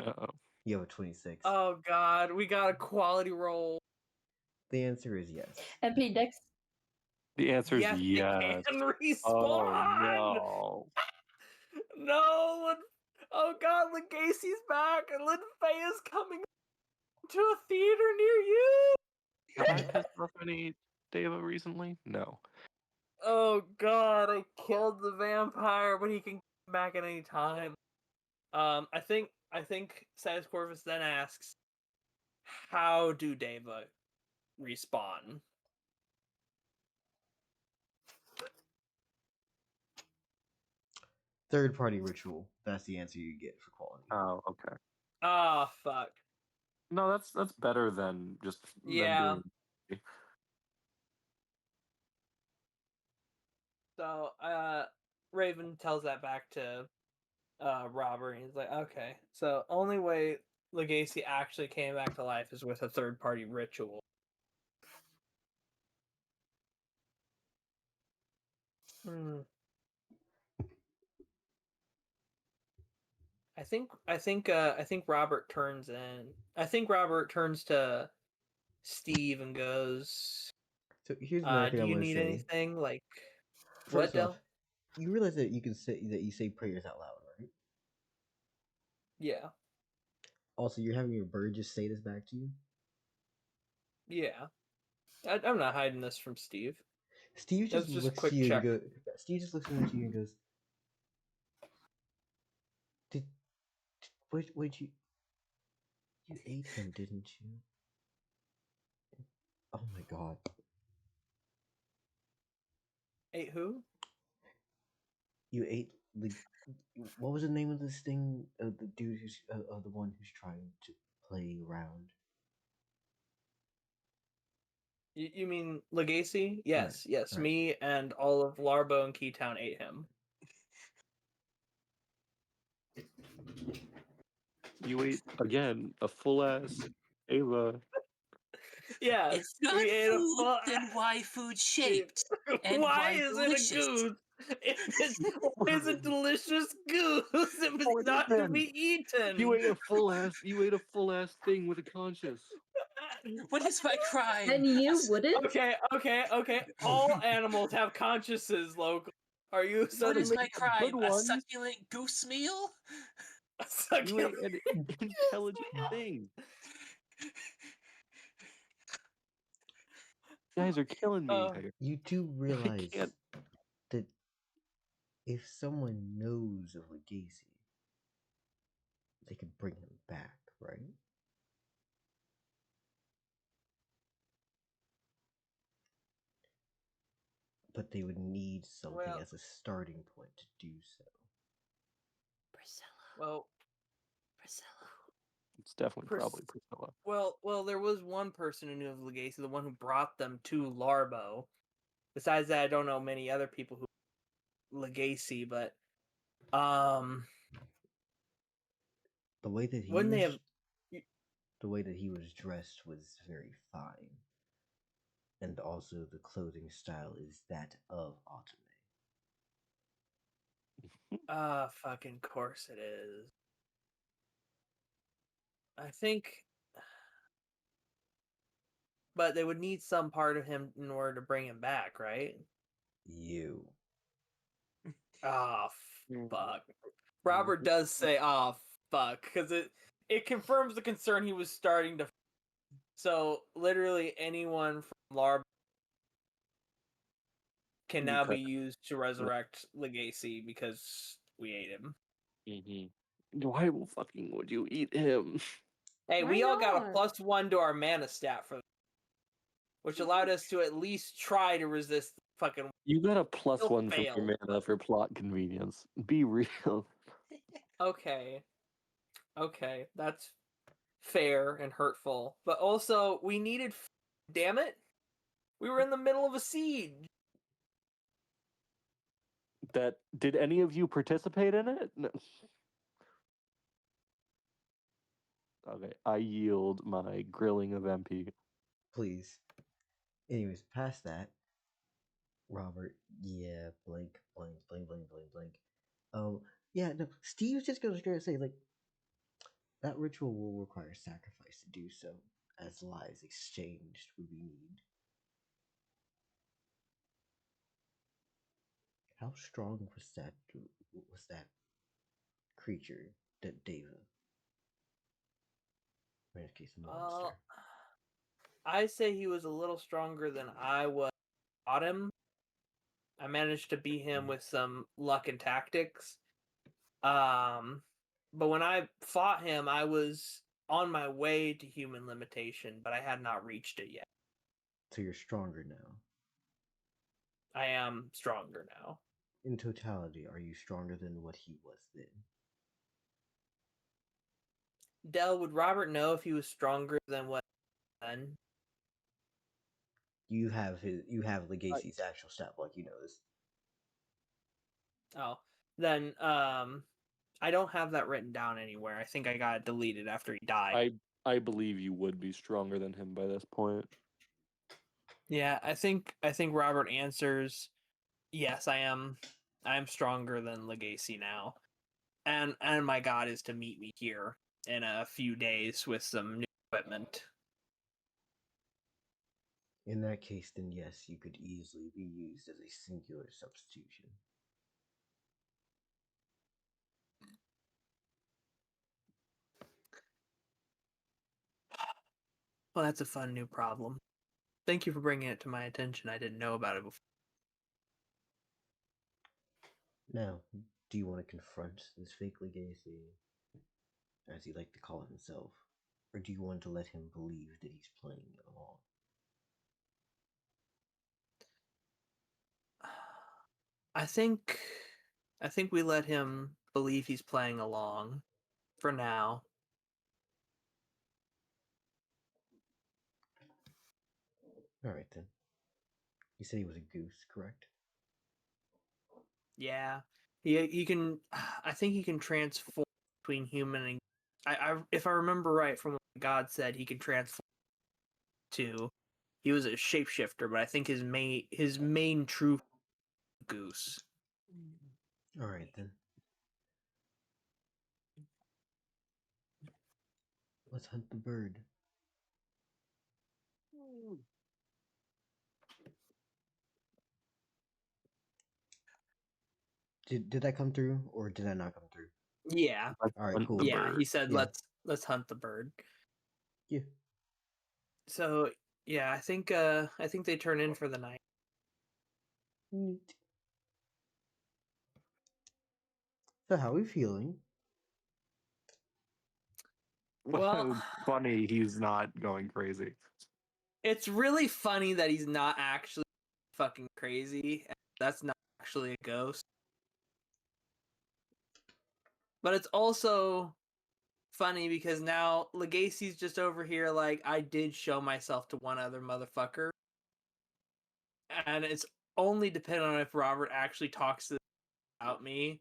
Uh-oh. You have a 26. Oh god, we got a quality roll. The answer is yes. MP Dex. The answer is Yes, yes. they can respawn! Oh no. No! Oh god, Legacy's back, and Lin Fei is coming to a theater near you! Have I pissed off any Deva recently? No. Oh god, I killed the vampire, but he can come back at any time. I think Sidus Corvus then asks, how do Deva respawn? Third party ritual. That's the answer you get for quality. Oh, okay. Ah, fuck. No, that's better than just them Yeah. doing. So, Raven tells that back to Robert, and he's like, okay, so only way Legacy actually came back to life is with a third-party ritual. I think Robert turns in. I think Robert turns to Steve and goes, So here's another thing do I you want to need say. anything? Like, First what, off, you realize that you can say prayers out loud, right? Yeah. Also, you're having your bird just say this back to you. Yeah. I'm not hiding this from Steve. Steve That's just just a looks quick to you check. and goes. Steve just looks at you and goes, "Did wait you ate him, didn't you? Oh my god! Ate who? You ate the what was the name of this thing? The dude who's the one who's trying to play around. You mean Legacy? Yes, yes. right. Me and all of Larbo and Keytown ate him. You ate again a full ass Ava. Yes, It's not we ate a food, full. then why food shaped? And Why why is it a delicious? goose? Why is a delicious goose if Oh, it's not to be eaten? You ate a full ass thing with a conscience. What is my crime? And you wouldn't? Okay. All animals have consciences, local. Are you What is suddenly my a crime? good A one. succulent goose meal? You ate an intelligent thing. You guys are killing me here. You do I realize can't. that if someone knows of Legacy, they could bring him back, right? But they would need something as a starting point to do so. Well, It's definitely probably Priscilla. well, there was one person who knew of Legacy, the one who brought them to Larbo. Besides that, I don't know many other people who Legacy, but The way that he wouldn't they was, have? the way that he was dressed was very fine, and also the clothing style is that of Autumn. Fucking course it is. I think, but they would need some part of him in order to bring him back, right? You. Ah, fuck. Robert does say, "Ah, fuck," because it confirms the concern he was starting to. So literally, anyone from Larb can now be used to resurrect Legacy because we ate him. Why fucking would you eat him? Hey, Why we all got a not? +1 to our mana stat for, which allowed us to at least try to resist fucking. You got a +1 from fail. your mana for plot convenience. Be real. Okay, that's fair and hurtful, but also we needed. Damn it, we were in the middle of a siege. That did any of you participate in it? No. Okay, I yield my grilling of MP. Please. Anyways, past that, Robert, yeah, blank. Yeah, no, Steve's just gonna straight say, like, that ritual will require sacrifice to do so, as lives exchanged would be need. How strong was that creature, that Deva? Or in this case, monster. I say he was a little stronger than I was. Autumn. I managed to beat him with some luck and tactics. But when I fought him, I was on my way to human limitation, but I had not reached it yet. So you're stronger now. I am stronger now. In totality, are you stronger than what he was then? Dell, would Robert know if he was stronger than what then? You have Legacy's actual stat block, you know this. Oh, then I don't have that written down anywhere. I think I got it deleted after he died. I believe you would be stronger than him by this point. Yeah, I think Robert answers, yes, I am stronger than Legacy now. And my god is to meet me here in a few days with some new equipment. In that case, then yes, you could easily be used as a singular substitution. Well, that's a fun new problem. Thank you for bringing it to my attention. I didn't know about it before. Now, do you want to confront this fake Legacy, as he liked to call himself, or do you want to let him believe that he's playing along? I think we let him believe he's playing along for now. All right then. You said he was a goose, correct? Yeah, he can. I think he can transform between human and. If I remember right from what God said, he can transform to. He was a shapeshifter, but I think his main true goose. All right then. Let's hunt the bird. Did that come through, or did that not come through? Yeah. All right, Hunt cool. the Yeah, he bird. said Yeah. let's hunt the bird. Yeah. So yeah, I think they turn in for the night. Neat. So how are we feeling? Well, Funny, he's not going crazy. it's really funny that he's not actually fucking crazy. That's not actually a ghost. But it's also funny because now Legacy's just over here like, I did show myself to one other motherfucker. And it's only dependent on if Robert actually talks about me,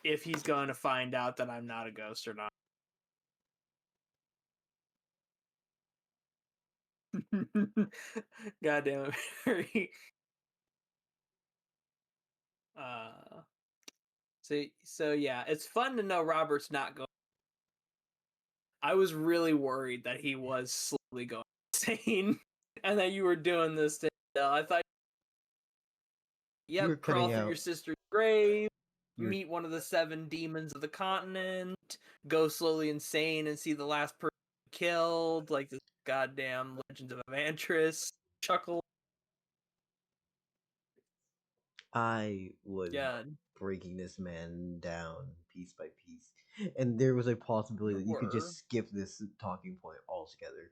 if he's going to find out that I'm not a ghost or not. God damn it, Barry. So yeah, it's fun to know Robert's not going. I was really worried that he was slowly going insane, and that you were doing this to. I thought, You were yep, crawl cutting through out. your sister's grave, You're meet one of the 7 demons of the continent, go slowly insane, and see the last person killed, like this goddamn Legends of Evantris chuckle. I was Yeah, breaking this man down piece by piece, and there was a possibility you that you could were just skip this talking point altogether.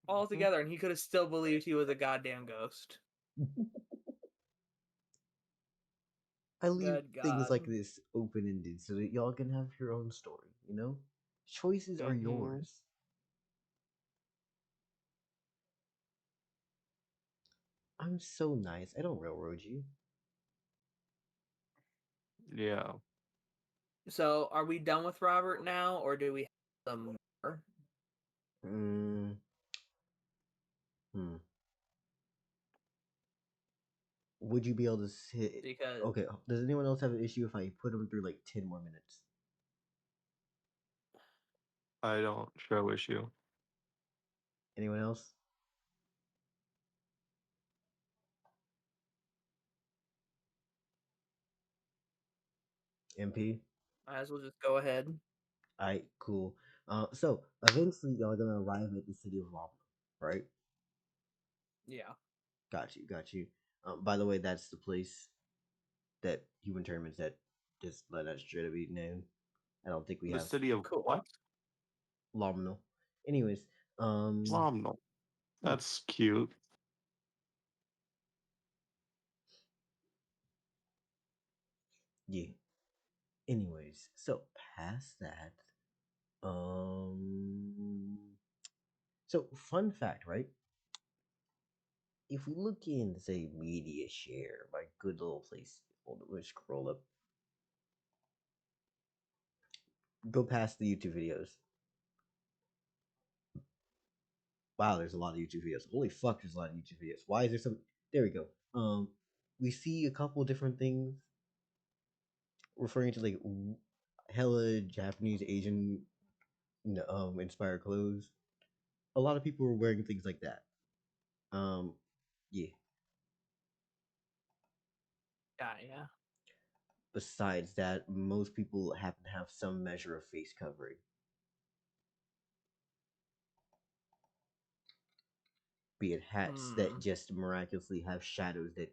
all together, and he could have still believed he was a goddamn ghost. I leave Good things God. like this open ended so that y'all can have your own story. You know, choices are yours. I'm so nice. I don't railroad you. Yeah. So, are we done with Robert now, or do we have some more? Hmm. Would you be able to sit? Because Okay. Does anyone else have an issue if I put them through like 10 more minutes? I don't show issue. Anyone else? MP. might as well just go ahead. Alright, cool. So eventually y'all gonna arrive at the city of Lava, right? Yeah. Got you. By the way, that's the place that human tournaments that just let us try to be known. I don't think we The have city of Cool. what? Lomno. Anyways, Lomno. That's cute. yeah. Anyways, so past that, so fun fact, right? If we look in, say, media share, my good little place, hold on, let's scroll up, go past the YouTube videos. Wow, there's a lot of YouTube videos. Holy fuck, there's a lot of YouTube videos. Why is there some? There we go. We see a couple different things referring to like hella Japanese, Asian, inspired clothes. A lot of people were wearing things like that. Yeah. Yeah. Besides that, most people happen to have some measure of face covering. Be it hats that just miraculously have shadows that,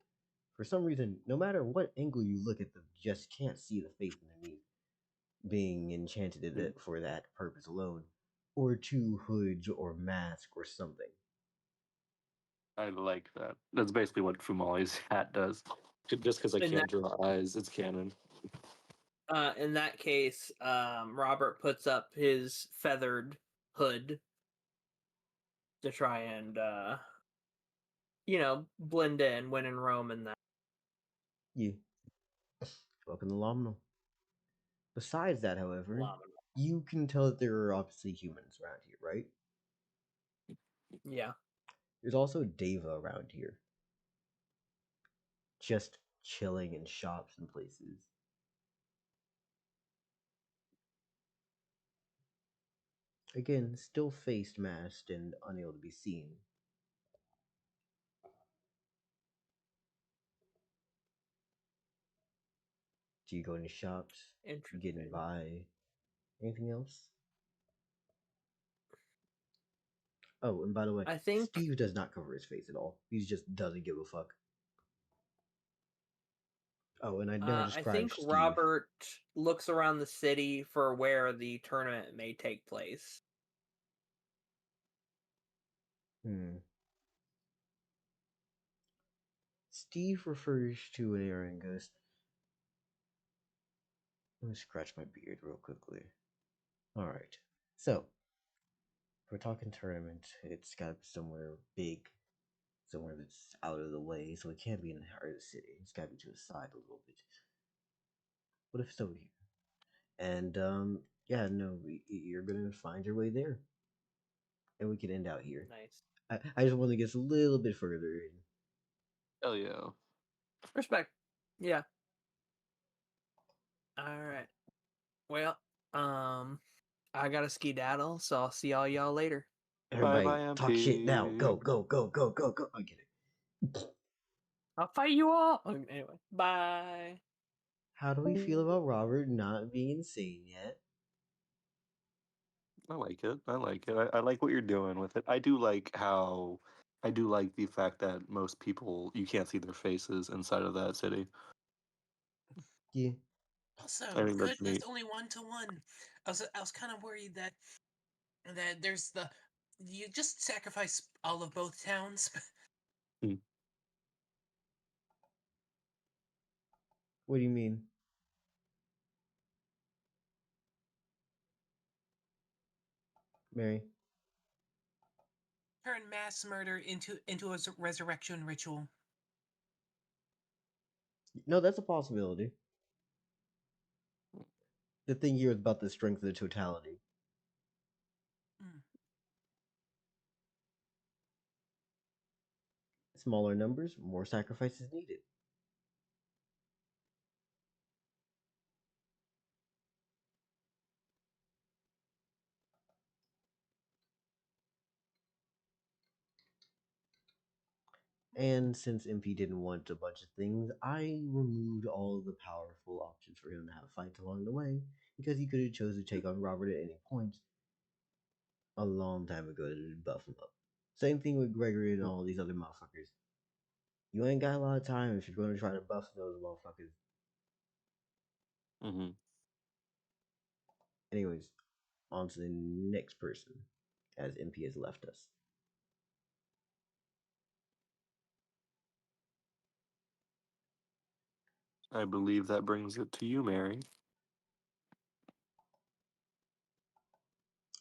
for some reason, no matter what angle you look at them, just can't see the face underneath, being enchanted for that purpose alone. Or two hoods or mask or something. I like that. That's basically what Fumale's hat does. Just because I In can't draw eyes, it's canon. In that case, Robert puts up his feathered hood. to try and blend in when in Rome and that. Yeah. Welcome to Lominal. Besides that, however, Phenomenal. you can tell that there are obviously humans around here, right? Yeah. There's also Deva around here. Just chilling in shops and places. Again, still face masked and unable to be seen. Do you go into shops? Interesting. Getting by? Anything else? Oh, and by the way, I think Steve does not cover his face at all. He just doesn't give a fuck. Oh, and I never I described think Steve. Robert looks around the city for where the tournament may take place. Steve refers to an area and goes, let me scratch my beard real quickly. Alright. So, if we're talking tournament, it's gotta be somewhere big, somewhere that's out of the way, so it can't be in the heart of the city. It's gotta be to the side a little bit. What if it's over here? And, yeah, no, you're gonna find your way there. And we can end out here. Nice. I just want to get a little bit further in. Hell yeah. Respect. Yeah. Alright. Well, I gotta skedaddle, so I'll see all y'all later. Everybody, Bye, talk shit now. MP. Go, go, go, go, go, go. I get it. I'll fight you all. Anyway, bye. How do we feel about Robert not being seen yet? I like it. I like it. I like what you're doing with it. I do like the fact that most people, you can't see their faces inside of that city. Yeah. Also, I think good that's that's neat. only 1-to-1. I was kind of worried that there's you just sacrifice all of both towns. What do you mean? Mary? Turn mass murder into a resurrection ritual. No, that's a possibility. The thing here is about the strength of the totality. Smaller numbers, more sacrifices needed. And since MP didn't want a bunch of things, I removed all of the powerful options for him to have fights along the way, because he could have chosen to take on Robert at any point a long time ago to buff him up. Same thing with Gregory and all these other motherfuckers. You ain't got a lot of time if you're going to try to buff those motherfuckers. Mm-hmm. Anyways, on to the next person, as MP has left us. I believe that brings it to you, Mary.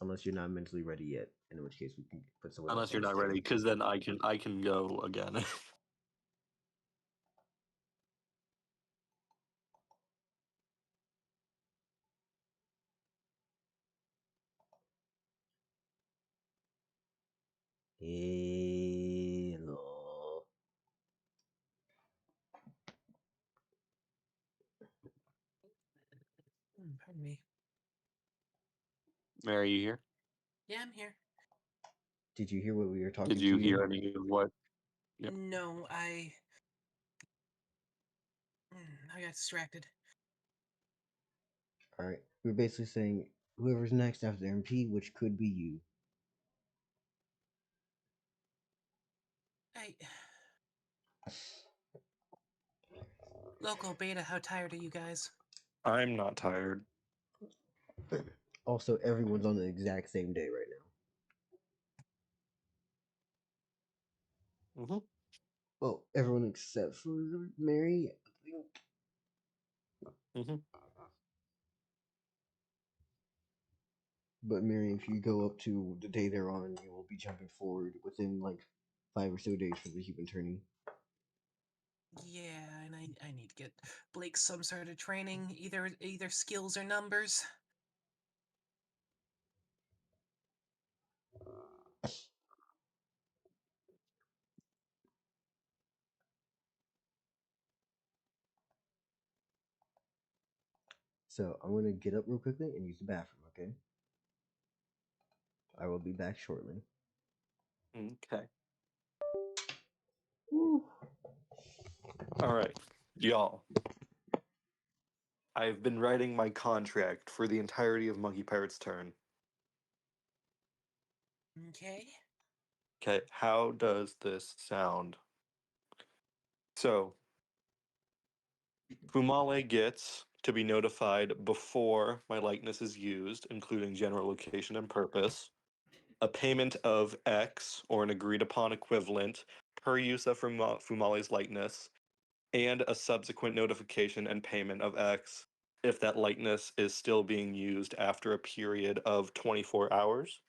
Unless you're not mentally ready yet, in which case we can put someone else Unless you're on not stage. ready, because then I can go again. Hello. Pardon me. Mary, you here? Yeah, I'm here. Did you hear what we were talking Did you to? hear any of what? Yep. No, I got distracted. Alright. We're basically saying whoever's next after MP, which could be you. Hey, local beta, how tired are you guys? I'm not tired. Also, everyone's on the exact same day right now. Mm-hmm. Well, everyone except for Mary, I think. Mm-hmm. But Mary, if you go up to the day they're on, you will be jumping forward within like 5 or so days for the human turning. Yeah, and I need to get Blake some sort of training, either skills or numbers. So I'm gonna get up real quickly and use the bathroom, okay? I will be back shortly. Okay. All right, y'all. I've been writing my contract for the entirety of Monkey Pirate's turn. Okay. Okay, how does this sound? So, Fumale gets to be notified before my likeness is used, including general location and purpose, a payment of X or an agreed upon equivalent per use of Fumale's likeness, and a subsequent notification and payment of X if that likeness is still being used after a period of 24 hours.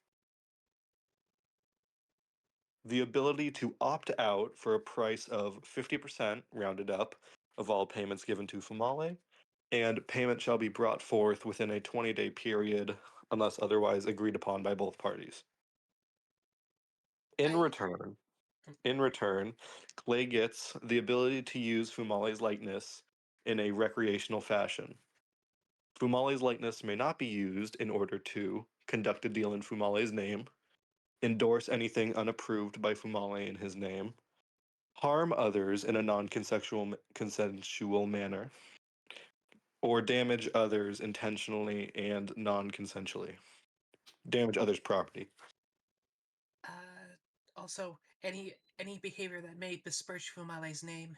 The ability to opt out for a price of 50% rounded up of all payments given to Fumale, and payment shall be brought forth within a 20-day period unless otherwise agreed upon by both parties. In I- return, Clay gets the ability to use Fumale's likeness in a recreational fashion. Fumale's likeness may not be used in order to conduct a deal in Fumale's name, endorse anything unapproved by Fumale in his name, harm others in a consensual manner, or damage others intentionally and non-consensually. Damage others' property. Also, any behavior that may besmirch Fumale's name.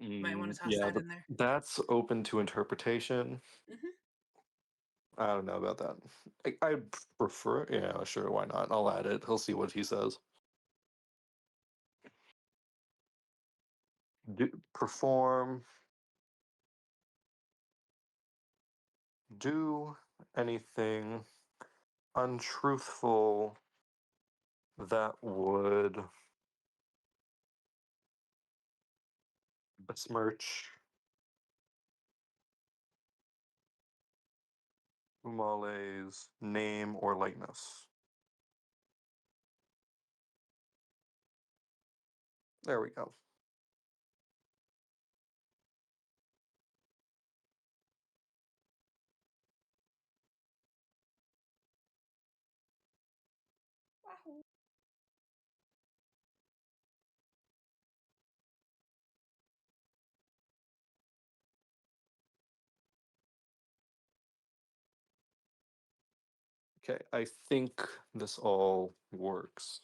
Might want to toss Yeah, that but in there. that's open to interpretation. I don't know about that. I prefer, yeah, sure, why not? I'll add it. He'll see what he says. Perform. Do anything untruthful that would besmirch Fumale's name or likeness. There we go. Wow. Okay, I think this all works.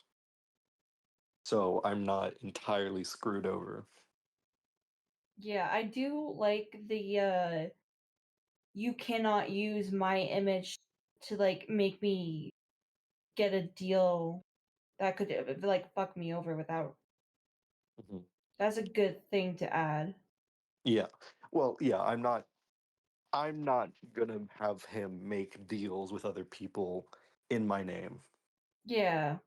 So I'm not entirely screwed over. Yeah, I do like the you cannot use my image to like make me get a deal that could like fuck me over without. Mhm. That's a good thing to add. Yeah. Well, yeah, I'm not gonna have him make deals with other people in my name. Yeah.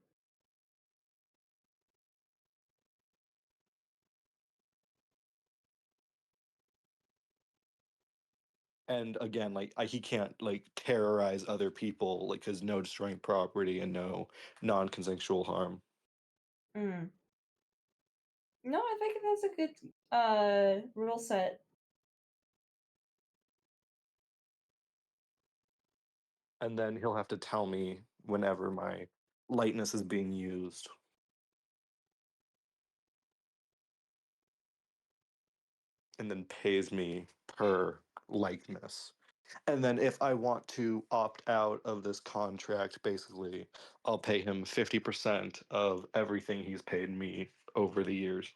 And again, like he can't like terrorize other people, like because no destroying property and no non-consensual harm. Mm. No, I think that's a good rule set. And then he'll have to tell me whenever my lightness is being used. And then pays me per likeness. And then if I want to opt out of this contract, basically, I'll pay him 50% of everything he's paid me over the years.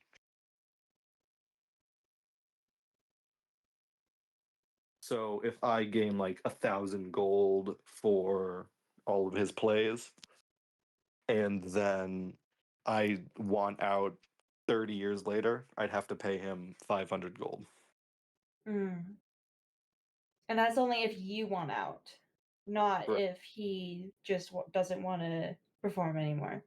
So if I gain like 1,000 gold for all of his plays, and then I want out 30 years later, I'd have to pay him 500 gold. Mm. And that's only if you want out. not Right. if he just doesn't want to perform anymore.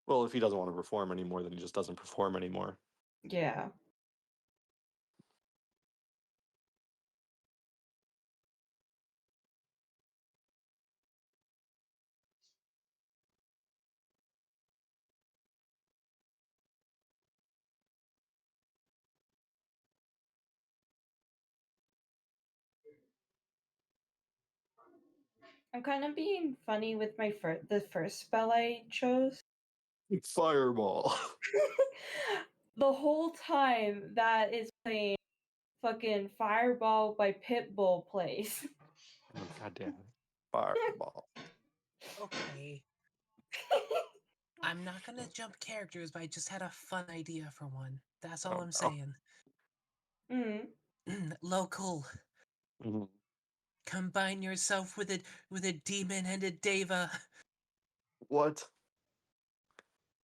Well, if he doesn't want to perform anymore, then he just doesn't perform anymore. Yeah. I'm kind of being funny with my the first spell I chose. Fireball. The whole time that is playing fucking Fireball by Pitbull plays. Oh, God damn it. Fireball. Okay. I'm not gonna jump characters, but I just had a fun idea for one. That's all Oh, I'm no. saying. Mm. Local. Mhm. Combine yourself with a demon and a deva. What?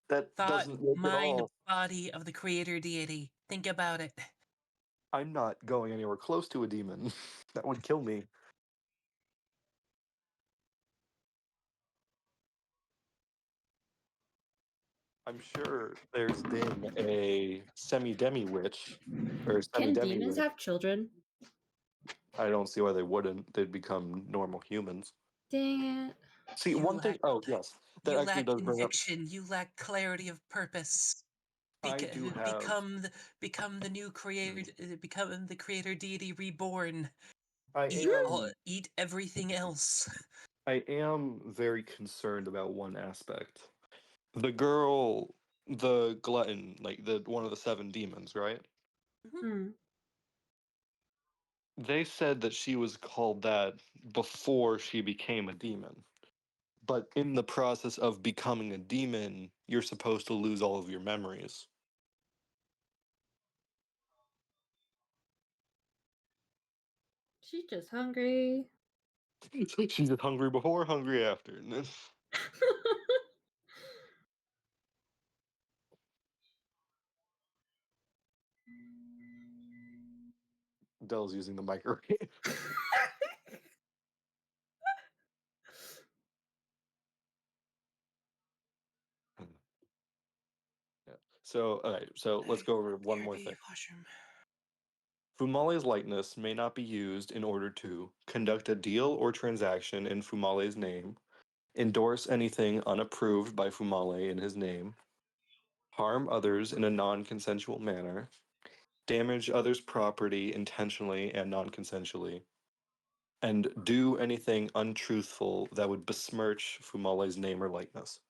That Thought, doesn't work at mind, all. body of the creator deity. Think about it. I'm not going anywhere close to a demon. That would kill me. I'm sure there's been a semi-demi witch or Can semi-demi demons witch. have children? I don't see why they wouldn't. They'd become normal humans. Dang it. See, You one thing. lack- Oh, yes. That You actually lack does bring up. conviction. You lack clarity of purpose. I do have. Become the new creator. Become the creator deity reborn. I am. Eat everything else. I am very concerned about one aspect. The girl, the glutton, like the one of the 7 demons, right? Hmm. They said that she was called that before she became a demon. But in the process of becoming a demon, you're supposed to lose all of your memories. She's just hungry. She's just hungry before, hungry after. Dell's using the microwave. Yeah. So, alright, so let's go over one more thing. Washroom. Fumale's likeness may not be used in order to conduct a deal or transaction in Fumale's name, endorse anything unapproved by Fumale in his name, harm others in a non-consensual manner, damage others' property intentionally and non-consensually, and do anything untruthful that would besmirch Fumale's name or likeness.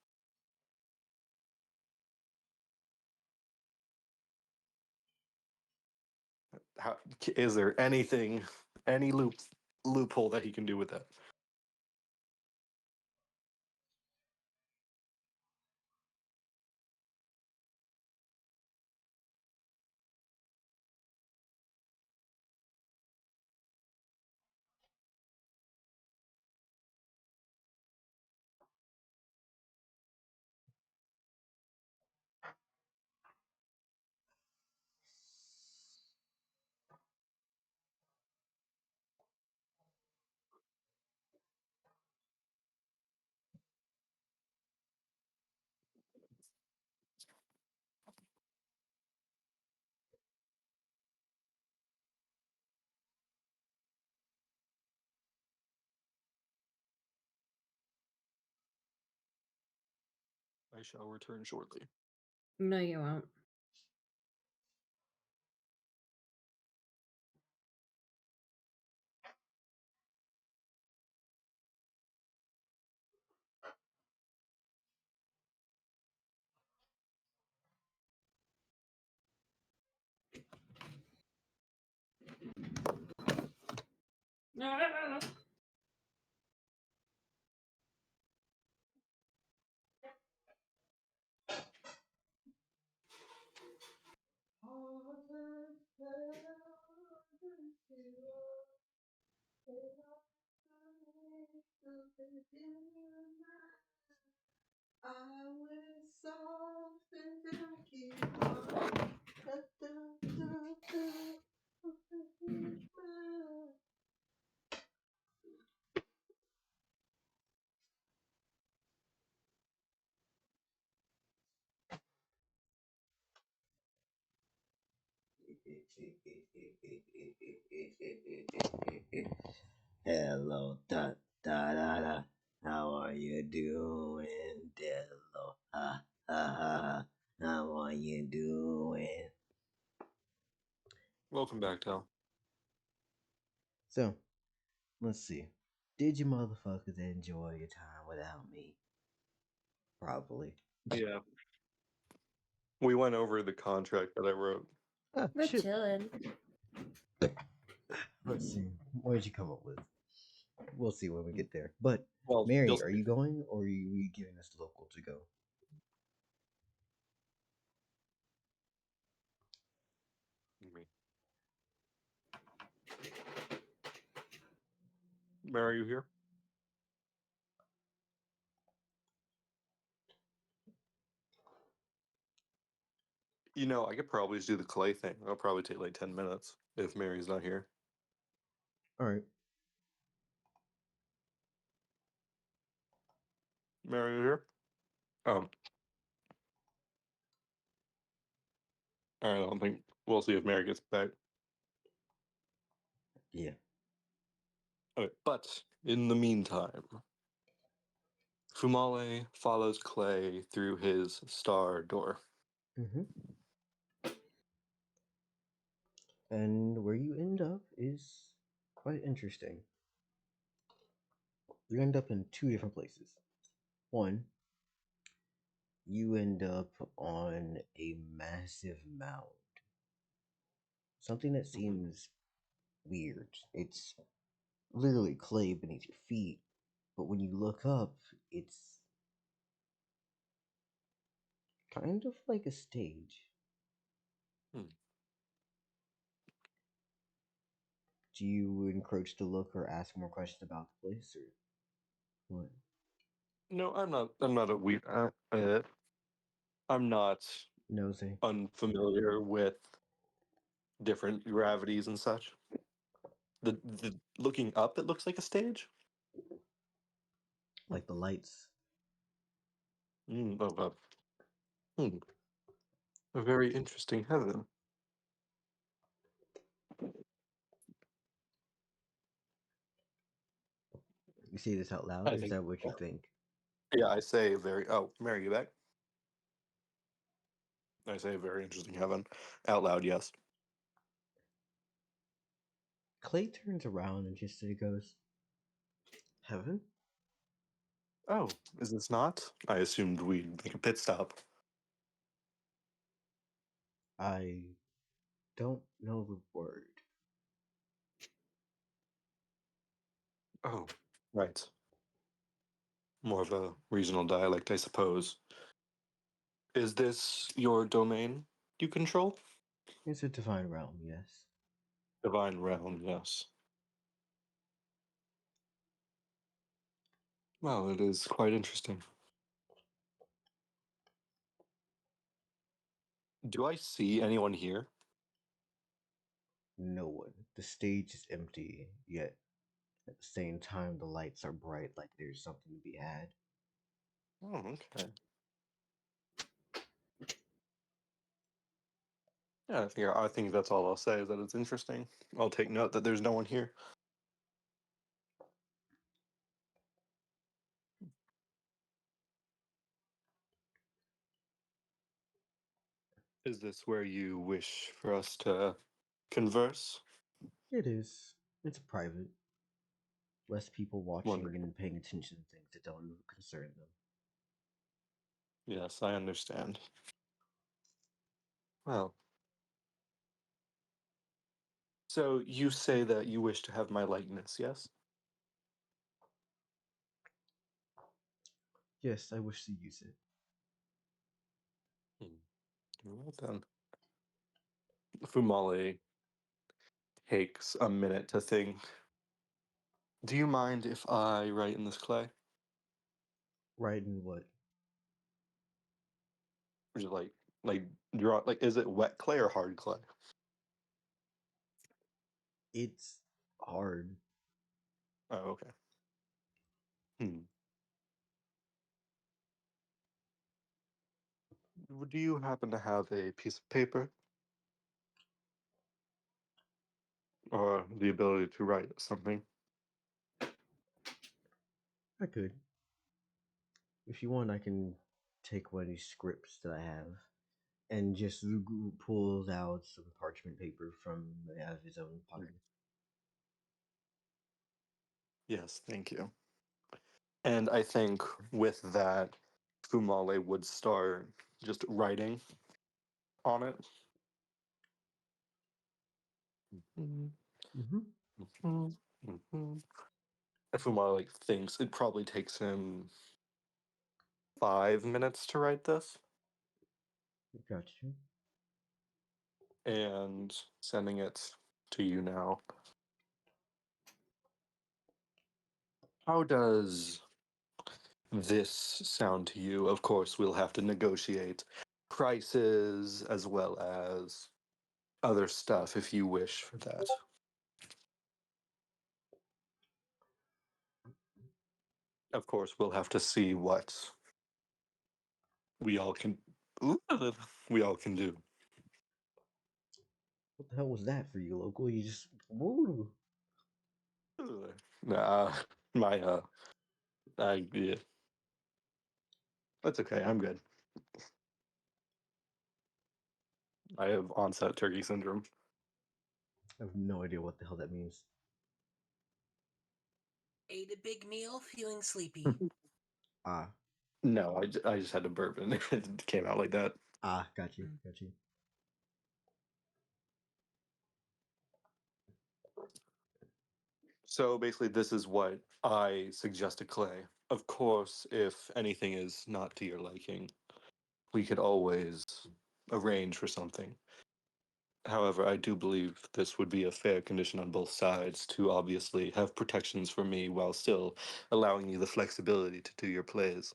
How, is there anything, any loophole that he can do with that? I shall return shortly. No, you won't. No. I was soft and delicate. Hello, da da da da. How are you doing, Dello? Ha ha ha. How are you doing? Welcome back, Del. So, let's see. Did you motherfuckers enjoy your time without me? Probably. Yeah. We went over the contract that I wrote. Ah, We're shit. chilling. Let's see. What did you come up with? We'll see when we get there. But Well, Mary, you'll are see. you going, or are you giving us local to go? Me. Mary, are you here? You know, I could probably just do the clay thing. It'll probably take like 10 minutes if Mary's not here. All right. Mary, are you here? Oh. I don't think. We'll see if Mary gets back. Yeah. Okay, but in the meantime, Fumale follows Clay through his star door. Mm-hmm. And where you end up is quite interesting. You end up in two different places. One, you end up on a massive mound. Something that seems weird. It's literally clay beneath your feet, but when you look up, it's kind of like a stage. Hmm. Do you encroach the look or ask more questions about the place, or what? No, I'm not. I'm not a weird. I'm not Nosy. unfamiliar with different gravities and such. The looking up, it looks like a stage. Like the lights. Oh, hmm. A very interesting heaven. You say this out loud, I or is think. that what you think? Yeah, I say very. Oh, Mary, you back? I say very interesting heaven out loud. Yes. Clay turns around and just goes, Heaven? Oh, is this not? I assumed we'd make a pit stop. I don't know the word. Oh, right. More of a regional dialect, I suppose. Is this your domain you control? It's a divine realm, yes. Divine realm, yes. Well, it is quite interesting. Do I see anyone here? No one. The stage is empty, yet at the same time the lights are bright like there's something to be had. Oh, okay. Yeah, I think that's all I'll say is that it's interesting. I'll take note that there's no one here. Is this where you wish for us to converse? It is. It's private. Less people watching Wonderful. and paying attention to things that don't concern them. Yes, I understand. Well, so you say that you wish to have my likeness, yes? Yes, I wish to use it. Well then. Fumale takes a minute to think. Do you mind if I write in this clay? Right in what? Or is it like draw like is it wet clay or hard clay? It's hard. Oh, okay. Hmm. Do you happen to have a piece of paper? or the ability to write something. I could. If you want, I can take one of these scripts that I have and just pulls out some parchment paper from out of his own pocket. Yes, thank you. And I think with that, Fumale would start just writing on it. Mm-hmm. Fumale thinks it probably takes him 5 minutes to write this, Got you. and sending it to you now. How does this sound to you? Of course, we'll have to negotiate prices as well as other stuff if you wish for that. Of course, we'll have to see what we all can we all can do. What the hell was that for you, local? You just woo. Nah, yeah. That's okay. I'm good. I have onset turkey syndrome. I have no idea what the hell that means. Ate a big meal, feeling sleepy. Ah, No, I just had to burp and it came out like that. got you, got you. So basically, this is what I suggest to Clay. Of course, if anything is not to your liking, we could always arrange for something. However, I do believe this would be a fair condition on both sides to obviously have protections for me while still allowing you the flexibility to do your plays.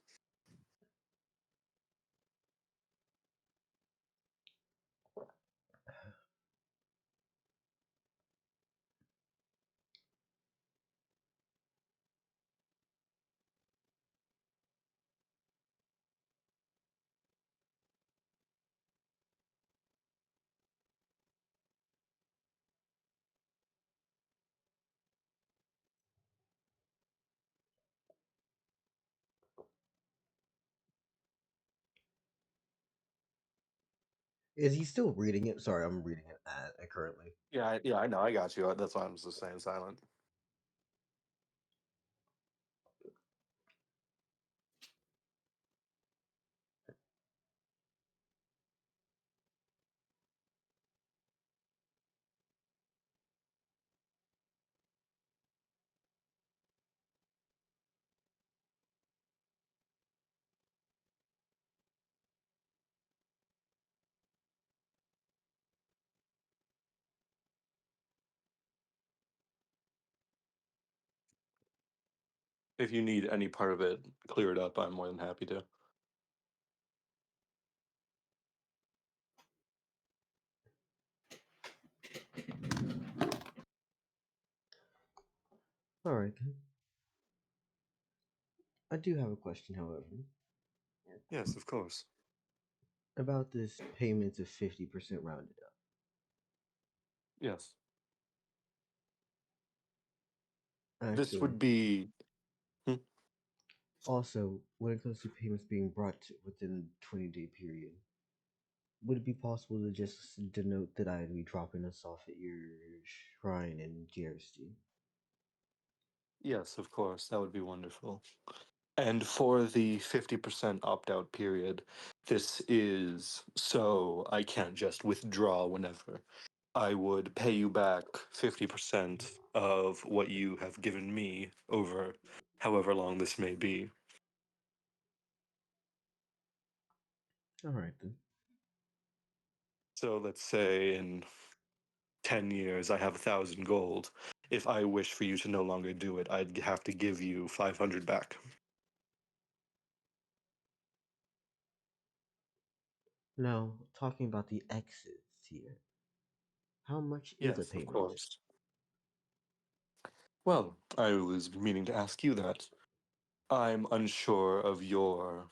Is he still reading it? Sorry, I'm reading it currently. Yeah, I know. I got you. That's why I'm just staying silent. If you need any part of it cleared up, I'm more than happy to. All right, then. I do have a question, however, Yes, of course. about this payment of 50% rounded up. Yes. This Actually, would be. also, when it comes to payments being brought within the 20-day period, would it be possible to just denote that I'd be dropping us off at your shrine in GRST? Yes, of course. That would be wonderful. And for the 50% opt out period, this is so I can't just withdraw whenever. I would pay you back 50% of what you have given me over however long this may be. All right, then. So let's say in 10 years I have 1,000 gold. If I wish for you to no longer do it, I'd have to give you 500 back. Now, talking about the exits here, how much is a Yes, of payment? course. Well, I was meaning to ask you that. I'm unsure of your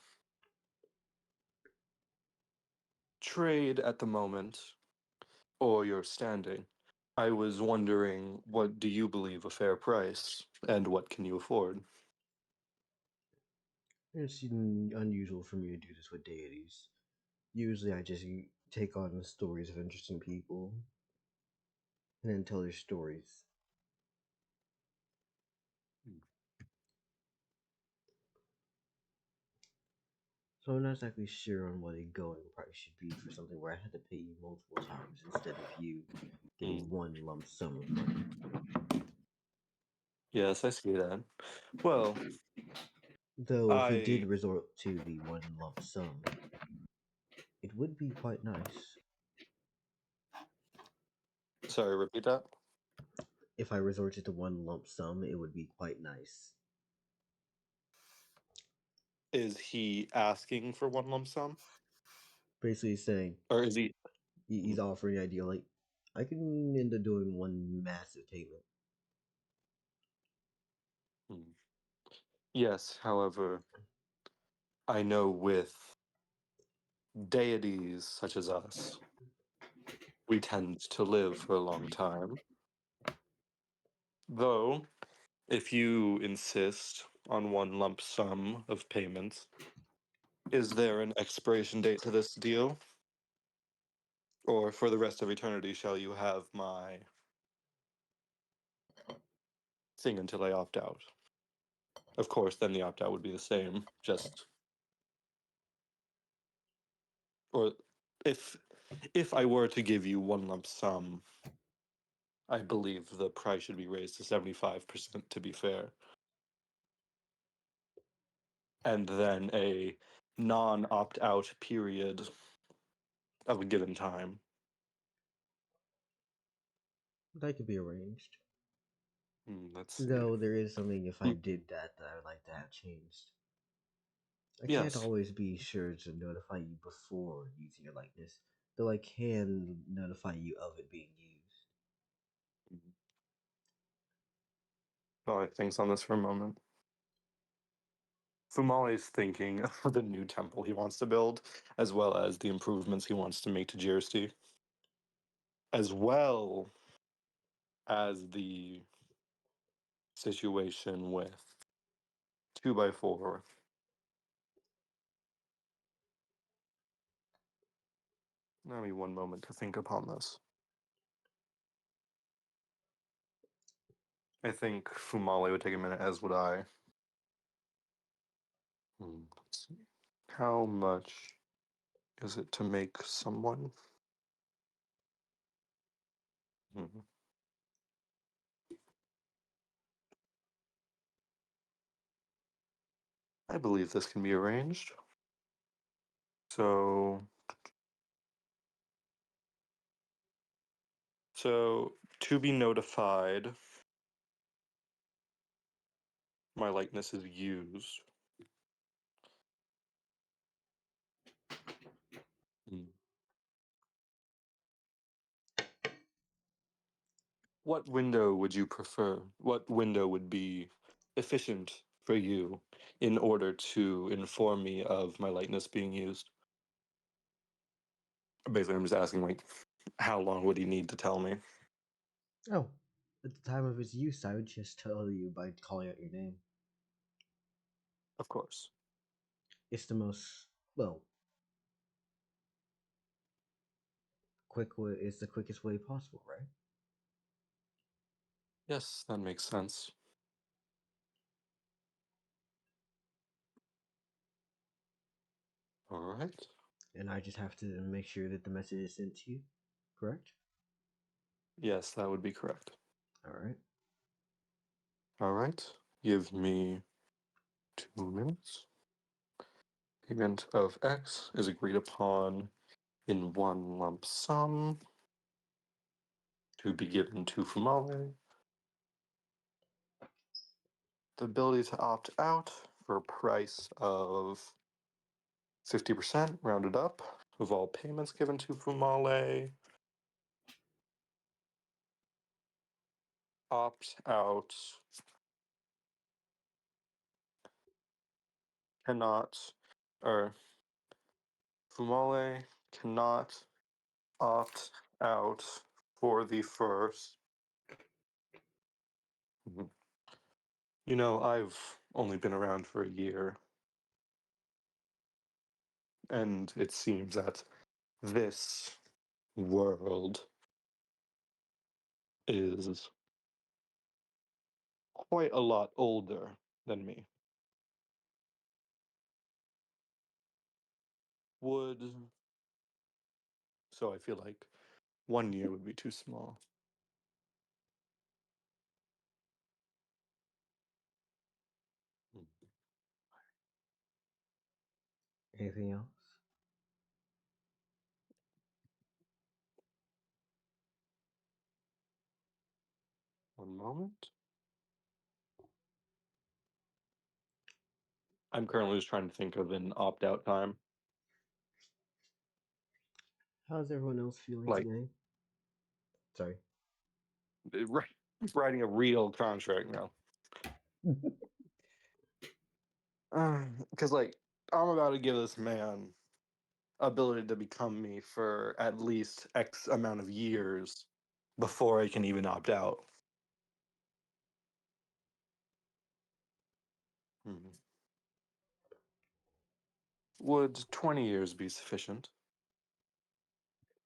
trade at the moment or your standing. I was wondering, what do you believe a fair price, and what can you afford? It's unusual for me to do this with deities. Usually I just take on the stories of interesting people and then tell their stories. So I'm not exactly sure on what a going price should be for something where I had to pay you multiple times instead of you getting one lump sum of money. Yes, I see that. Well, Though if we did resort to the one lump sum, it would be quite nice. Sorry, repeat that? If I resorted to one lump sum, it would be quite nice. Is he asking for one lump sum? Basically saying, or is he? He's offering the idea like, I can end up doing one massive payment. Yes, however, I know with deities such as us, we tend to live for a long time. Though, if you insist on one lump sum of payments, is there an expiration date to this deal? Or for the rest of eternity, shall you have my thing until I opt out? Of course, then the opt out would be the same, just. Or if I were to give you one lump sum, I believe the price should be raised to 75% to be fair. And then a non-opt-out period of a given time. That could be arranged. Let's see. Though there is something if I did that I would like to have changed. I can't Yes. always be sure to notify you before using your likeness, though I can notify you of it being used. While I think on this for a moment. Fumale is thinking of the new temple he wants to build, as well as the improvements he wants to make to Jersey, as well as the situation with 2x4. Give me one moment to think upon this. I think Fumale would take a minute, as would I. Let's see. How much is it to make someone? I believe this can be arranged. So to be notified, my likeness is used. What window would you prefer? What window would be efficient for you in order to inform me of my likeness being used? Basically, I'm just asking, like, how long would he need to tell me? Oh, at the time of its use, I would just tell you by calling out your name. Of course. It's the most, well, quick way. It's the quickest way possible, right? Yes, that makes sense. All right. And I just have to make sure that the message is sent to you, correct? Yes, that would be correct. All right. All right. Give me 2 minutes. Payment of X is agreed upon in one lump sum to be given to Fumale. The ability to opt out for a price of 50% rounded up of all payments given to Fumale. Opt out cannot, or Fumale cannot opt out For the first. Mhm. You know, I've only been around for a year. And it seems that this world is quite a lot older than me. So I feel like 1 year would be too small. Anything else? One moment. I'm currently just trying to think of an opt-out time. How's everyone else feeling Like- today? Sorry. Writing a real contract now. Because, like, I'm about to give this man ability to become me for at least X amount of years before I can even opt out. Would 20 years be sufficient?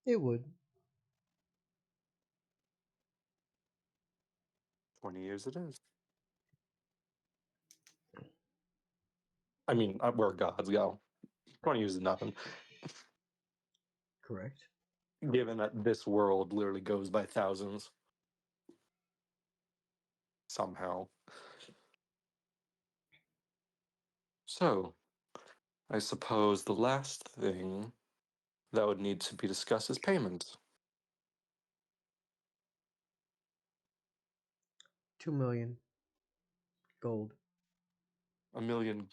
It would. 20 years it is. I mean, where gods go. 20 years is nothing. Correct. Given that this world literally goes by thousands. Somehow. So, I suppose the last thing that would need to be discussed is payment. 2 million gold. 1 million.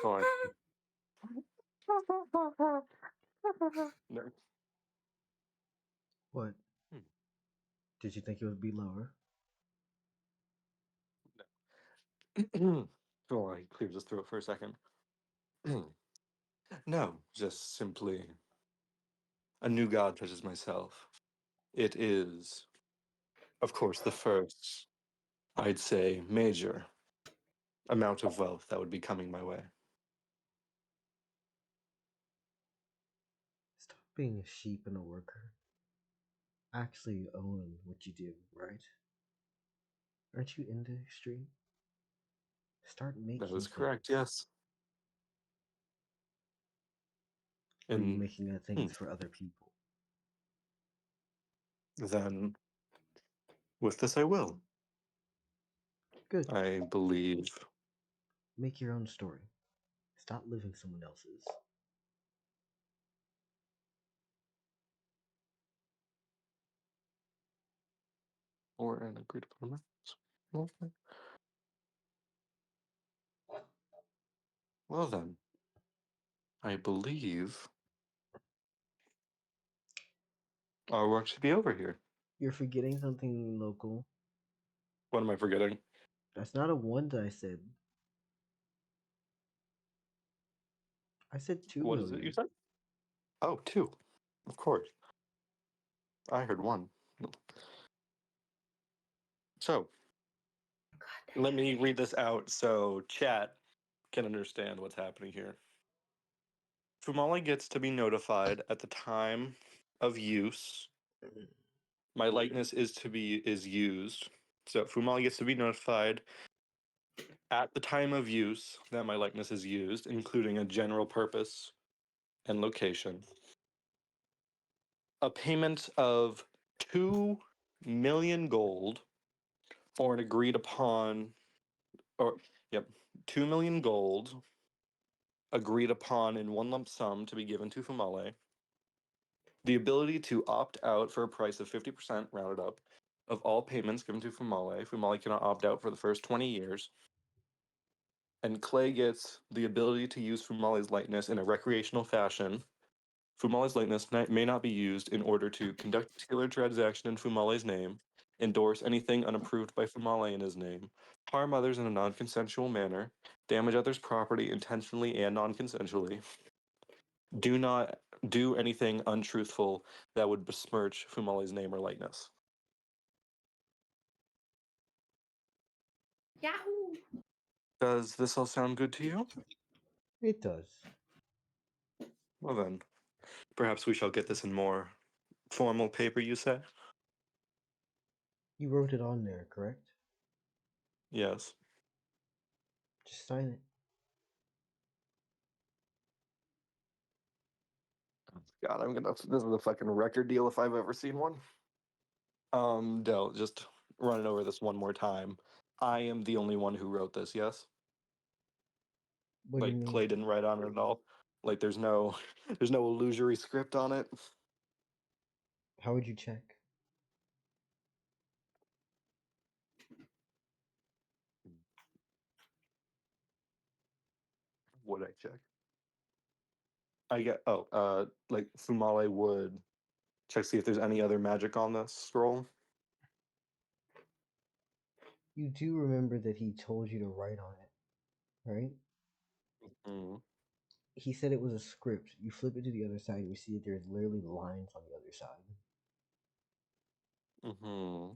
Oh, no. What? Did you think it would be lower? Oh, I cleared his throat for a second. No, just simply a new god such as myself. It is, of course, the first, I'd say, major amount of wealth that would be coming my way. Stop being a sheep and a worker. Actually own what you do, right? Aren't you industry? Start making That is things. correct, yes. Or are you And making things for other people? then, with this, I will. Good. I believe. Make your own story. Stop living someone else's. Or an agreed upon amount. Well then, I believe our work should be over here. You're forgetting something local. What am I forgetting? That's not a one that I said. I said 2 What million. is it you said? Oh, 2. Of course. I heard 1. So, let me read this out so chat can understand what's happening here. Fumale gets to be notified at the time of use. My likeness is used. So Fumale gets to be notified at the time of use that my likeness is used, including a general purpose and location. A payment of 2 million gold, or an agreed upon, 2 million gold agreed upon in one lump sum to be given to Fumale. The ability to opt out for a price of 50% rounded up of all payments given to Fumale. Fumale cannot opt out for the first 20 years. And Clay gets the ability to use Fumale's likeness in a recreational fashion. Fumale's likeness may not be used in order to conduct a particular transaction in Fumale's name, endorse anything unapproved by Fumale in his name, harm others in a non-consensual manner, damage others' property intentionally and non-consensually, Do not do anything untruthful that would besmirch Fumale's name or likeness. Yahoo! Does this all sound good to you? It does. Well then, perhaps we shall get this in more formal paper, you say? You wrote it on there, correct? Yes. Just sign it. God, this is a fucking record deal if I've ever seen one. Dell, just running over this one more time. I am the only one who wrote this, yes? What do you Like mean? Clay didn't write on it at all. Like there's no there's no illusory script on it. How would you check? Would I check? I get like Fumale would check see if there's any other magic on this scroll. You do remember that he told you to write on it, right? Mm. He said it was a script. You flip it to the other side and you see that there's literally lines on the other side. Mm-hmm.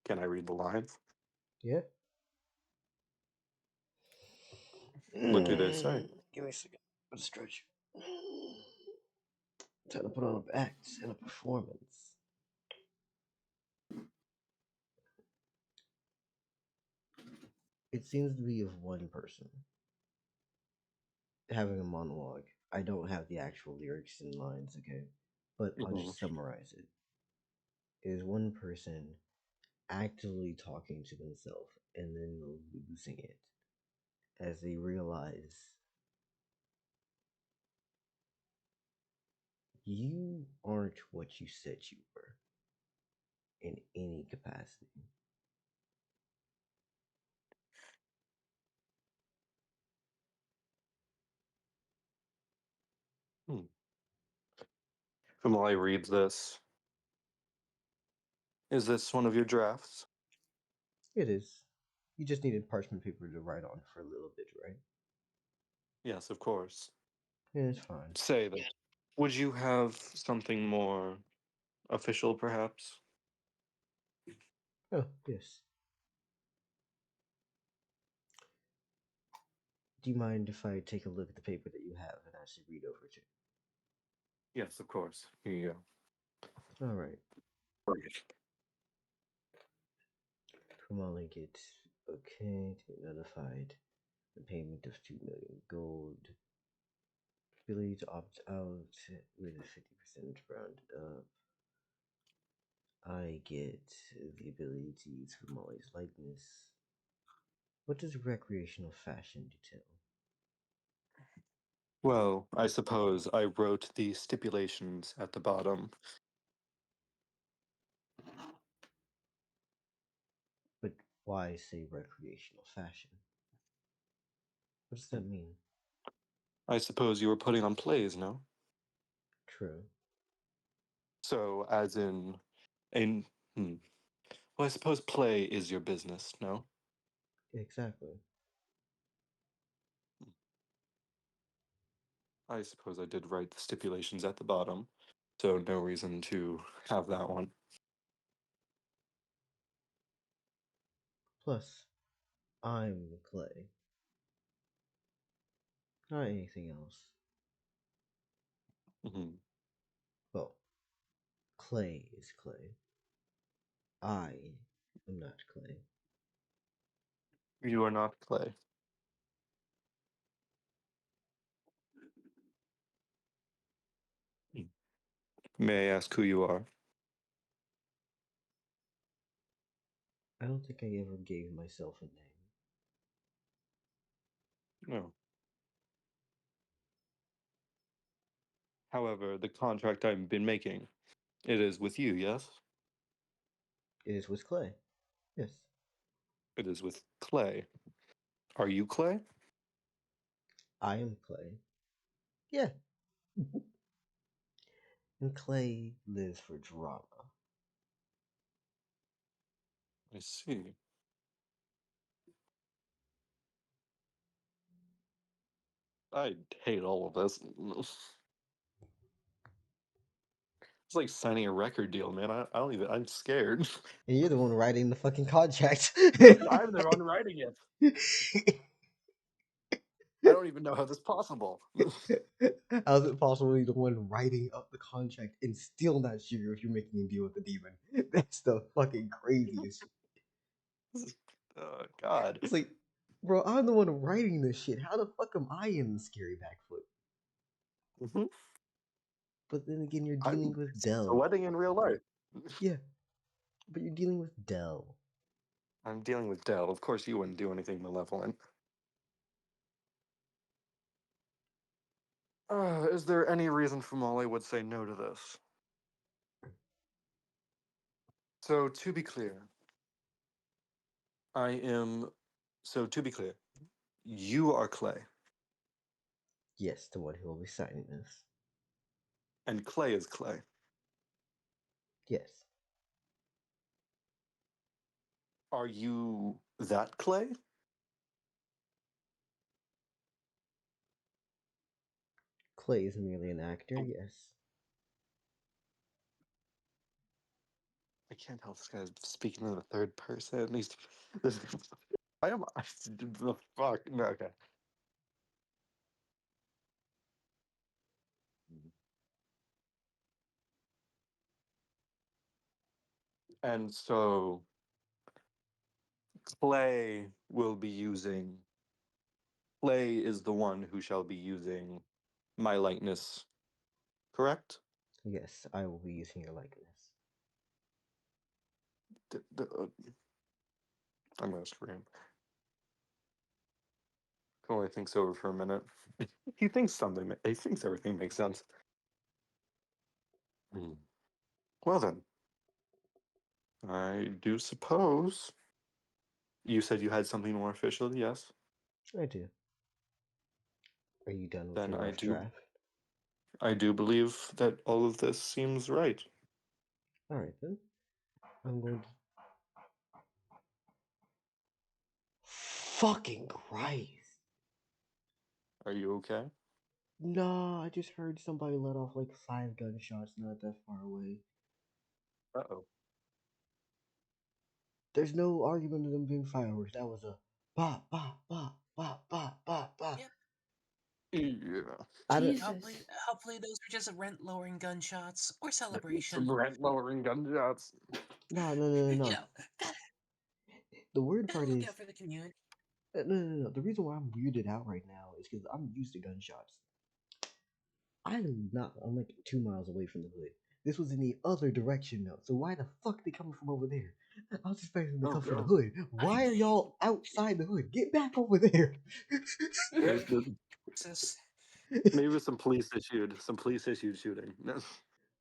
Can I read the lines? Yeah? What do they say? Give me a second. Let's stretch. Time to put on an act and a performance. It seems to be of one person having a monologue. I don't have the actual lyrics and lines, okay? But I'll just summarize it. It is one person actively talking to themselves and then losing it as they realize you aren't what you said you were in any capacity. Fumale reads this. Is this one of your drafts? It is. You just needed parchment paper to write on for a little bit, right? Yes, of course. Yeah, it's fine. Say that. Would you have something more official, perhaps? Oh, yes. Do you mind if I take a look at the paper that you have and actually read over it? Yes, of course. Here you All right. go. Fumale gets okay to be notified. The payment of 2 million gold. Ability to opt out with a 50% rounded up. I get the ability to use Fumale's likeness. What does recreational fashion detail? Well, I suppose I wrote the stipulations at the bottom. But why say recreational fashion? What does that mean? I suppose you were putting on plays, no? True. So, as in, well, I suppose play is your business, no? Exactly. I suppose I did write the stipulations at the bottom, so no reason to have that one. Plus, I'm Clay. Not anything else. Mm-hmm. Well, Clay is Clay. I am not Clay. You are not Clay. May I ask who you are? I don't think I ever gave myself a name. No. However, the contract I've been making, it is with you, yes? It is with Clay. Yes. It is with Clay. Are you Clay? I am Clay. Yeah. And Clay lives for drama. I see. I hate all of this. It's like signing a record deal, man. I don't even. I'm scared. And you're the one writing the fucking contract. I'm the one writing it. I don't even know how this is possible. How is it possible you're the one writing up the contract and still not sure if you're making a deal with the demon? That's the fucking craziest shit. Oh God. It's like, bro, I'm the one writing this shit. How the fuck am I in the scary backflip? Mm-hmm. But then again, you're dealing with The Dell. wedding in real life. Yeah, but you're dealing with Dell. I'm dealing with Dell. Of course, you wouldn't do anything malevolent. Is there any reason Fumale would say no to this? So, to be clear, I am. So, to be clear, you are Clay, Yes, the one who will be signing this. and Clay is Clay. Yes. Are you that Clay? Clay is merely an actor, Oh, yes. I can't tell if this guy's speaking in the third person. He's. This, I am. The fuck? No, okay. And so Clay will be using. Clay is the one who shall be using my likeness, correct? Yes, I will be using your likeness. I'm gonna scream. Only thinks over for a minute. He thinks something. He thinks everything makes sense. Hmm. Well then, I do suppose. You said you had something more official. Yes. I do. Are you done with Then your I rough do. draft? I do believe that all of this seems right. Alright then. I'm going to. Fucking Christ! Are you okay? Nah, I just heard somebody let off like 5 gunshots not that far away. Uh-oh. There's no argument of them being fireworks. That was a bop, bop, bop, bop, bop, bop, bop. Yep. Yeah. I don't, Jesus. Hopefully those are just rent lowering gunshots or Some celebration. rent lowering gunshots. no, no, no, no, You no. know, got The weird gotta part look is, out for the community. no, no, no, no. The reason why I'm weirded out right now is because I'm used to gunshots. I'm not. I'm like 2 miles away from the hood. This was in the other direction though. So why the fuck they coming from over there? I was expecting them to Oh come from the god. hood. Why are y'all outside the hood? Get back over there. Texas. Maybe with some police issued shooting. No.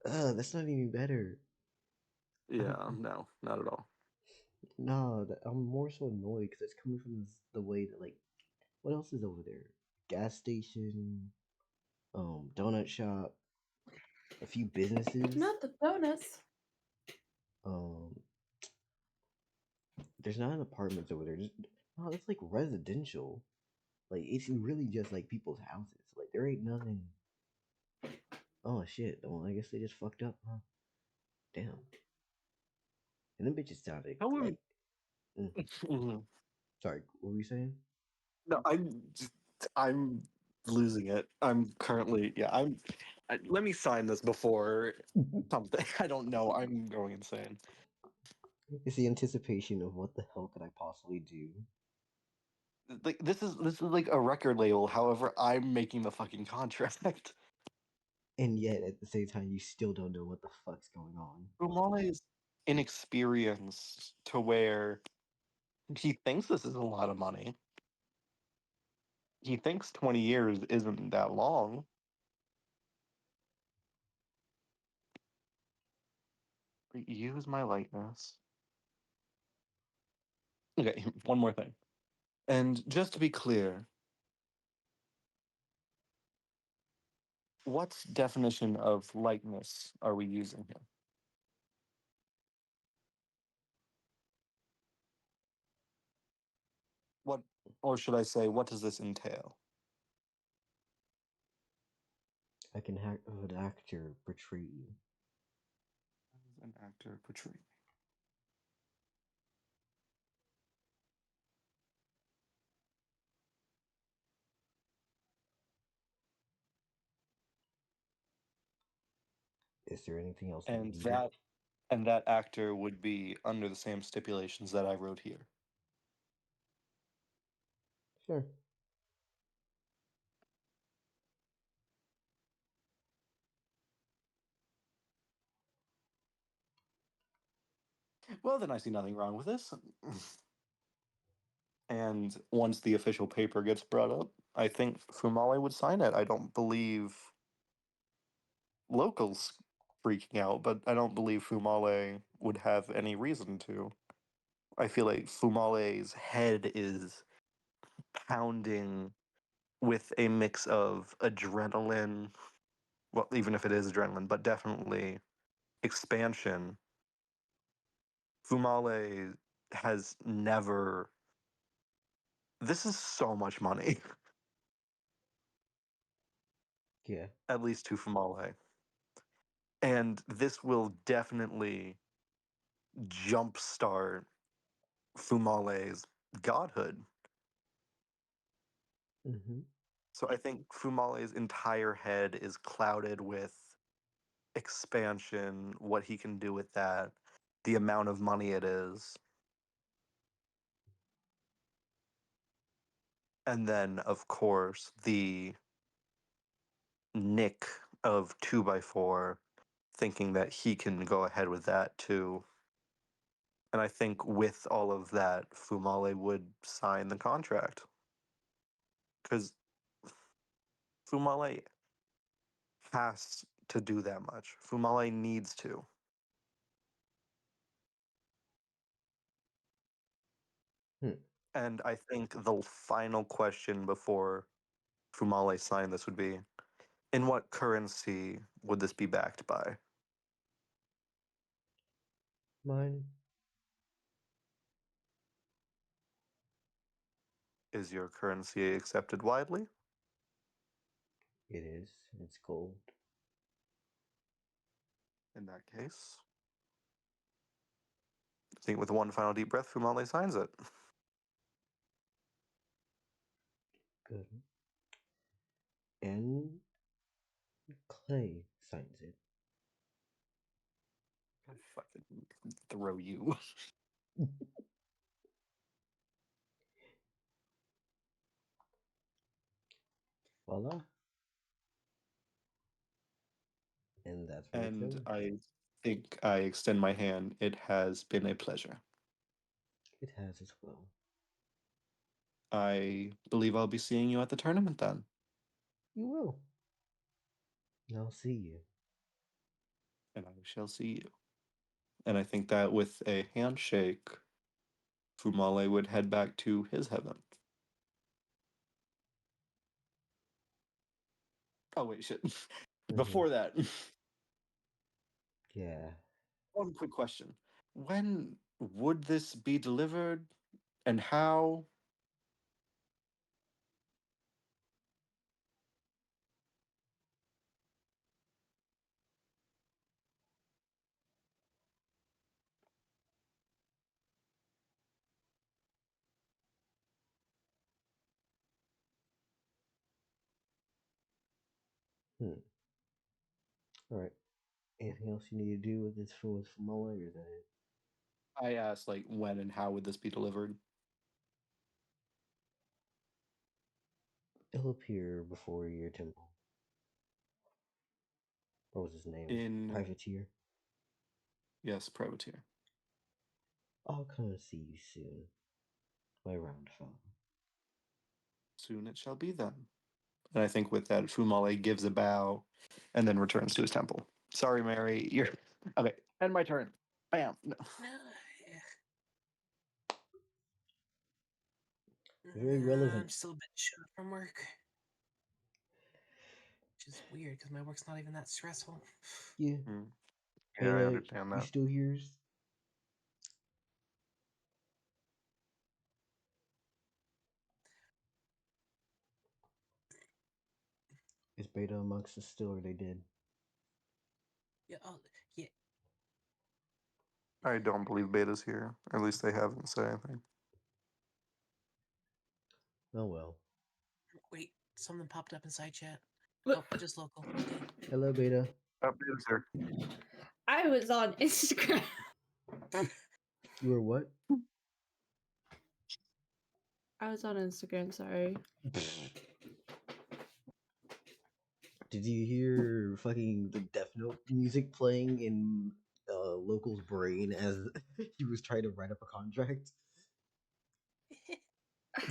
That's not any better. Yeah, no, not at all. No, I'm more so annoyed because it's coming from the way that like, what else is over there? Gas station, donut shop, a few businesses. Not the donuts. Um, there's not an apartments over there. Just, no, it's like residential. Like it's really just like people's houses. Like there ain't nothing. Oh shit! Well, I guess they just fucked up, huh? Damn. And them bitches sounded How like. Mhm. Sorry, what were you saying? No, I'm losing it. I'm currently let me sign this before something. I don't know. I'm going insane. It's the anticipation of what the hell could I possibly do. Like this is like a record label. However, I'm making the fucking contract. And yet at the same time, you still don't know what the fuck's going on. Fumale is inexperienced to where he thinks this is a lot of money. He thinks 20 years isn't that long. But use my likeness. Okay, one more thing. And just to be clear, what definition of likeness are we using here? What, or should I say, what does this entail? I can have an actor portray you. An actor portray. Is there anything else And needed? that actor would be under the same stipulations that I wrote here. Sure. Well, then I see nothing wrong with this. And once the official paper gets brought up, I think Fumale would sign it. I don't believe locals freaking out, but I don't believe Fumale would have any reason to. I feel like Fumale's head is pounding with a mix of adrenaline, well, even if it is adrenaline, but definitely expansion. Fumale has never. This is so much money, Yeah. at least to Fumale. And this will definitely jumpstart Fumale's godhood. Mm-hmm. So I think Fumale's entire head is clouded with expansion, what he can do with that, the amount of money it is. And then, of course, the Nick of 2x4 thinking that he can go ahead with that too. And I think with all of that, Fumale would sign the contract. Because Fumale has to do that much. Fumale needs to. And I think the final question before Fumale signed this would be, in what currency would this be backed by? Mine. Is your currency accepted widely? It is. It's gold. In that case, I think with one final deep breath, Fumale signs it. Good. And Clay signs it. I'll fucking throw you. Voila. And that's where it's And over. I think I extend my hand. It has been a pleasure. It has as well. I believe I'll be seeing you at the tournament then. You will. I'll see you. And I shall see you. And I think that with a handshake, Fumale would head back to his heaven. Oh, wait, shit. Before that, Yeah. one quick question. When would this be delivered and how? Alright. Anything else you need to do with this for Moa, or is that it? I asked, like, when and how would this be delivered? It'll appear before your temple. What was his name? In, Privateer? yes, privateer. I'll come and see you soon. My round father. Soon it shall be then. And I think with that, Fumale gives a bow and then returns to his temple. Sorry, Mary. You're okay. End my turn. Bam. No. Very relevant. I'm still a bit shut from work. Which is weird because my work's not even that stressful. Yeah. Yeah, I understand You that. still here? Is Beta amongst us still, or they did? Yeah. Oh, yeah. I don't believe Beta's here. Or at least they haven't said anything. Oh well. Wait, something popped up inside chat. What? Oh, just local. Okay. Hello, Beta. Oh, Beta's here. I was on Instagram. You were what? I was on Instagram, sorry. Did you hear fucking the Death Note music playing in Local's brain as he was trying to write up a contract?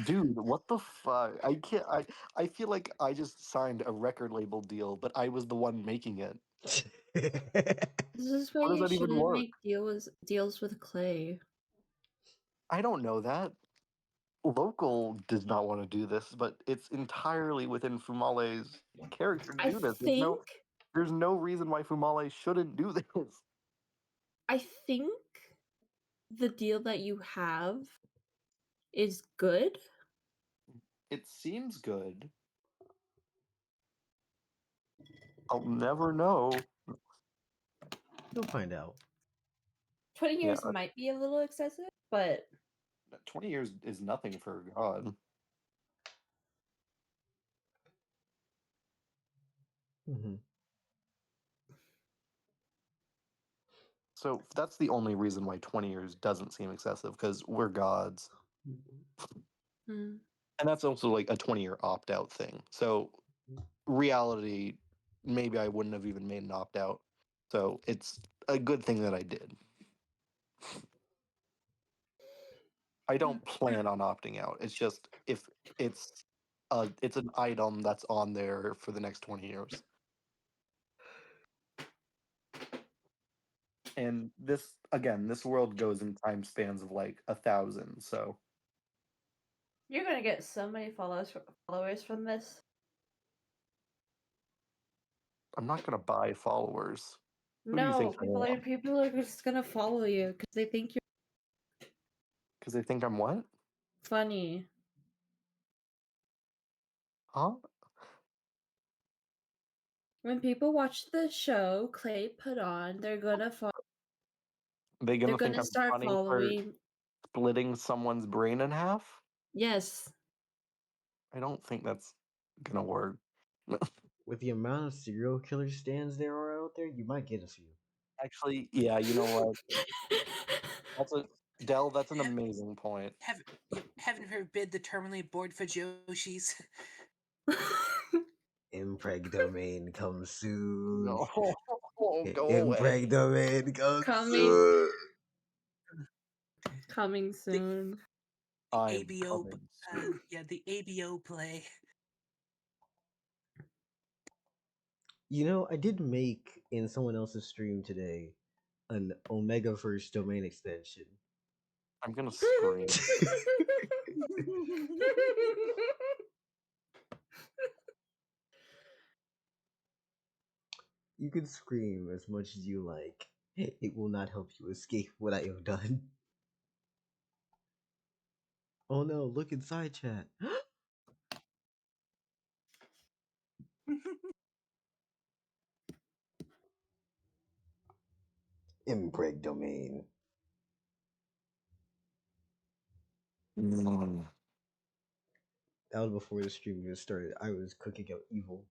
Dude, what the fuck? I can't. I feel like I just signed a record label deal, but I was the one making it. This is why How does you that even shouldn't work? make deals with Clay. I don't know that. Local does not want to do this, but it's entirely within Fumale's character to I do this. think There's no reason why Fumale shouldn't do this. I think the deal that you have is good. It seems good. I'll never know. You'll find out. 20 Yeah, years might be a little excessive, but 20 years is nothing for a god. Mm-hmm. So that's the only reason why 20 years doesn't seem excessive, because we're gods. mm, And that's also like a 20-year opt-out thing. So reality, maybe I wouldn't have even made an opt-out. So it's a good thing that I did. I don't plan on opting out. It's just if it's an item that's on there for the next 20 years. And this world goes in time spans of like 1,000, so you're gonna get so many followers from this. I'm not gonna buy followers. Who do you No, think I am? people are just gonna follow you because they think you're Because they think I'm what? funny. Huh? When people watch the show Clay put on, they're gonna They they're gonna think gonna I'm start funny for following. splitting someone's brain in half? Yes. I don't think that's gonna work. With the amount of serial killer stands there are out there, you might get a few. Actually, yeah, you know what? That's an amazing point. Heaven forbid the terminally bored Fujoshis. Impreg domain comes soon. No, go Impreg away. domain comes Coming. soon. Coming soon. I'm ABO, coming soon. the ABO play. You know, I did make in someone else's stream today an Omega Verse domain extension. I'm gonna scream. You can scream as much as you like. It will not help you escape what I have done. Oh no, look inside chat. Impreg domain. Mm. That was before the stream even started. I was cooking up evil.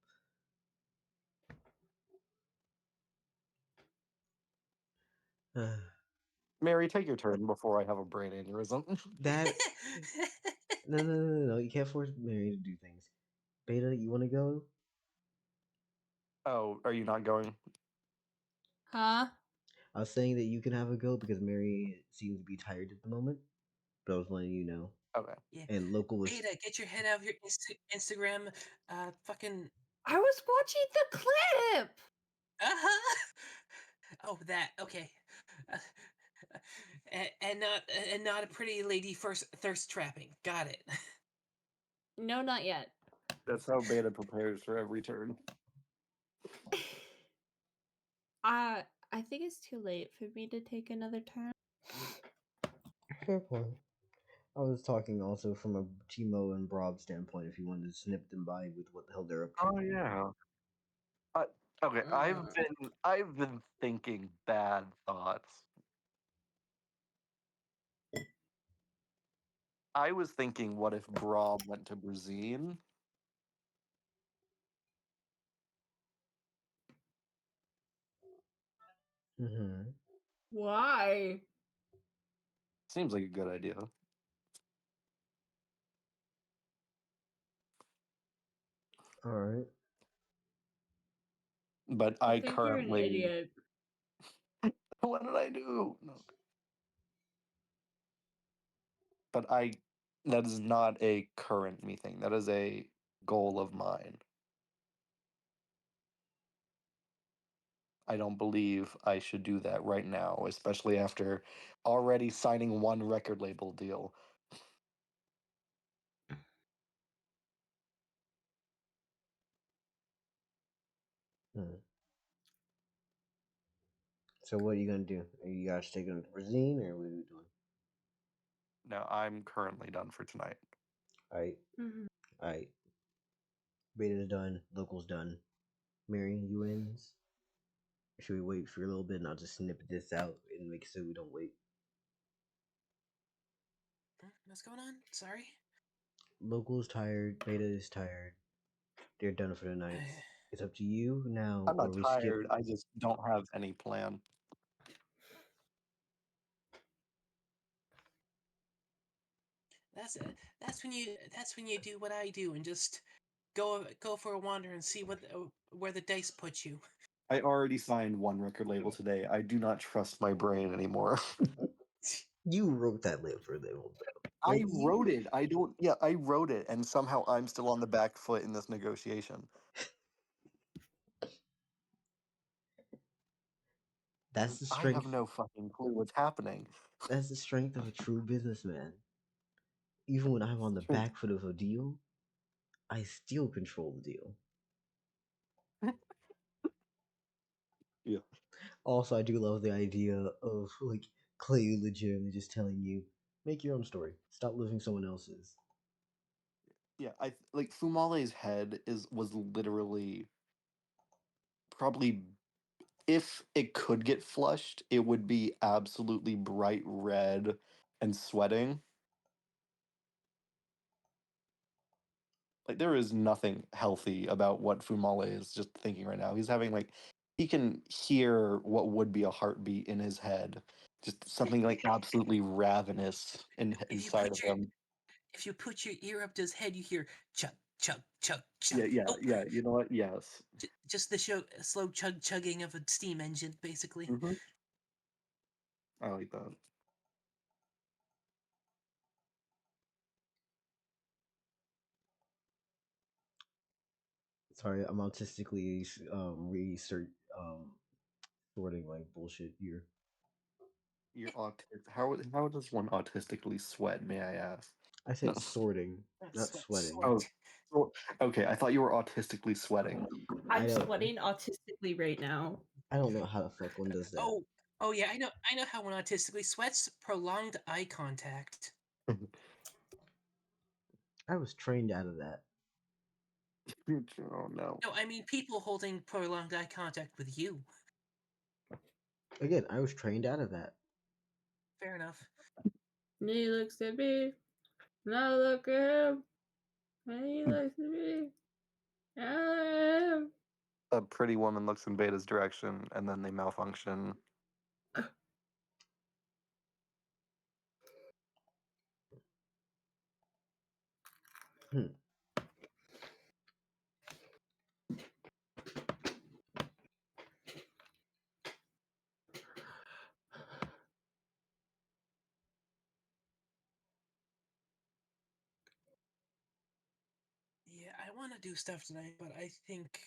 Mary, take your turn before I have a brain aneurysm. That no. You can't force Mary to do things. Beta, you want to go? Oh, are you not going? Huh? I was saying that you can have a go because Mary seems to be tired at the moment. But I was letting you know. Okay. Yeah. And local was Beta, get your head out of your Instagram. Fucking. I was watching the clip. Oh, that okay. Uh, and not a pretty lady first thirst trapping. Got it. No, not yet. That's how Beta prepares for every turn. I think it's too late for me to take another turn. fair point. I was talking also from a Timo and Brob standpoint. If you wanted to snip them by with what the hell they're up to. Oh yeah. Okay, I've been thinking bad thoughts. I was thinking, what if Brob went to Brazil? Mm-hmm. Why? Seems like a good idea. All right. But I I think you're an currently. idiot. What did I do? No. But that is not a current me thing. That is a goal of mine. I don't believe I should do that right now, especially after already signing one record label deal. Hmm. So what are you gonna do? Are you guys taking to Brazil, or what are you doing? No, I'm currently done for tonight. All right. Mhm. All right. Beta's done. Local's done. Mary, you wins. Should we wait for a little bit and I'll just snip this out and make sure we don't wait? What's going on? Sorry. Local's tired. Beta is tired. They're done for the night. It's up to you now, I'm or not we tired. skip. I just don't have any plan. That's when you do what I do and just go for a wander and see where the dice put you. I already signed one record label today. I do not trust my brain anymore. You wrote that lip for them. I wrote it. I wrote it, and somehow I'm still on the back foot in this negotiation. That's the I have strength. no fucking clue what's happening. That's the strength of a true businessman. Even when I'm on the back foot of a deal, I still control the deal. Yeah. Also, I do love the idea of like Clay legitimately just telling you, make your own story. Stop living someone else's. Yeah, I like Fumale's head was literally probably, if it could get flushed, it would be absolutely bright red and sweating. Like there is nothing healthy about what Fumale is just thinking right now. He's having like he can hear what would be a heartbeat in his head. Just something like absolutely ravenous inside of him. If you put your ear up to his head, you hear chug chug chug chug. Yeah. You know what? Yes. Just the slow chugging of a steam engine, basically. Mm-hmm. I like that. Sorry, I'm autistically research sorting like bullshit here. You're autistic. How does one autistically sweat? May I ask? I said No. sorting, not sweating. Oh, okay. I thought you were autistically sweating. I'm sweating autistically right now. I don't know how the fuck one does that. Oh yeah, I know how one autistically sweats. Prolonged eye contact. I was trained out of that. Oh no. No, I mean people holding prolonged eye contact with you. Again, I was trained out of that. Fair enough. And he looks at me, and I look at him, and he looks at me, and I look at him. A pretty woman looks in Beta's direction, and then they malfunction. Hmm. Yeah, I want to do stuff tonight, but I think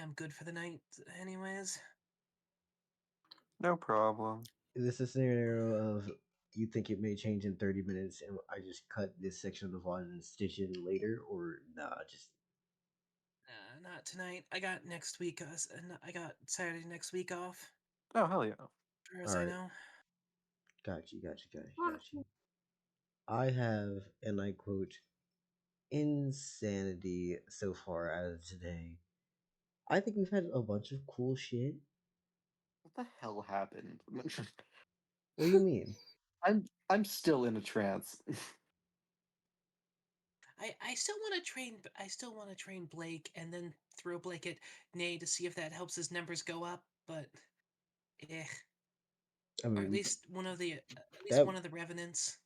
I'm good for the night, anyways. No problem. Is this a scenario of you think it may change in 30 minutes and I just cut this section of the VOD and stitch it later, or nah, just Not tonight. I got next week. I got Saturday next week off. Oh hell yeah. As far as I alright. know. Got you. I have, and I quote, insanity so far as of today. I think we've had a bunch of cool shit. What the hell happened? What do you mean? I'm still in a trance. I still want to train Blake and then throw Blake at Nay to see if that helps his numbers go up. But eh, I or mean, at we least one of the that revenants.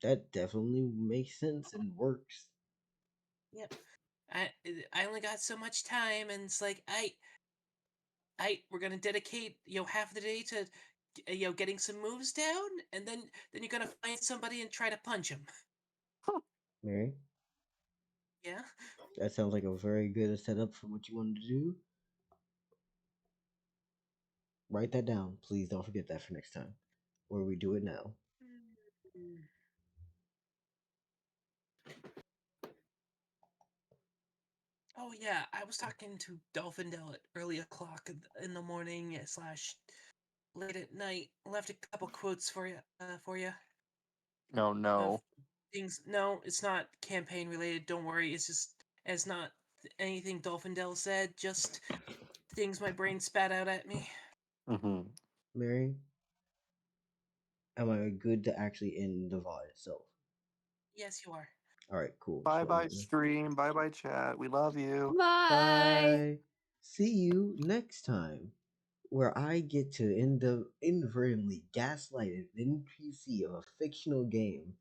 that definitely makes sense and works. Yep. I only got so much time, and it's like we're gonna dedicate half the day to getting some moves down, and then you're gonna find somebody and try to punch him. Mary, Yeah. that sounds like a very good setup for what you wanted to do. Write that down. Please don't forget that for next time. Or we do it now. Oh yeah, I was talking to Dolphin Dell at early o'clock in the morning / late at night. Left a couple quotes for you. No, no. Of things. No, it's not campaign related. Don't worry. It's not anything Dolphin Dell said. Just things my brain spat out at me. Mm-hmm. Mary, am I good to actually end the VOD itself? Yes, you are. Alright, cool. Bye So bye stream. Bye bye chat. We love you. Bye. bye. See you next time, where I get to inadvertently gaslight an NPC of a fictional game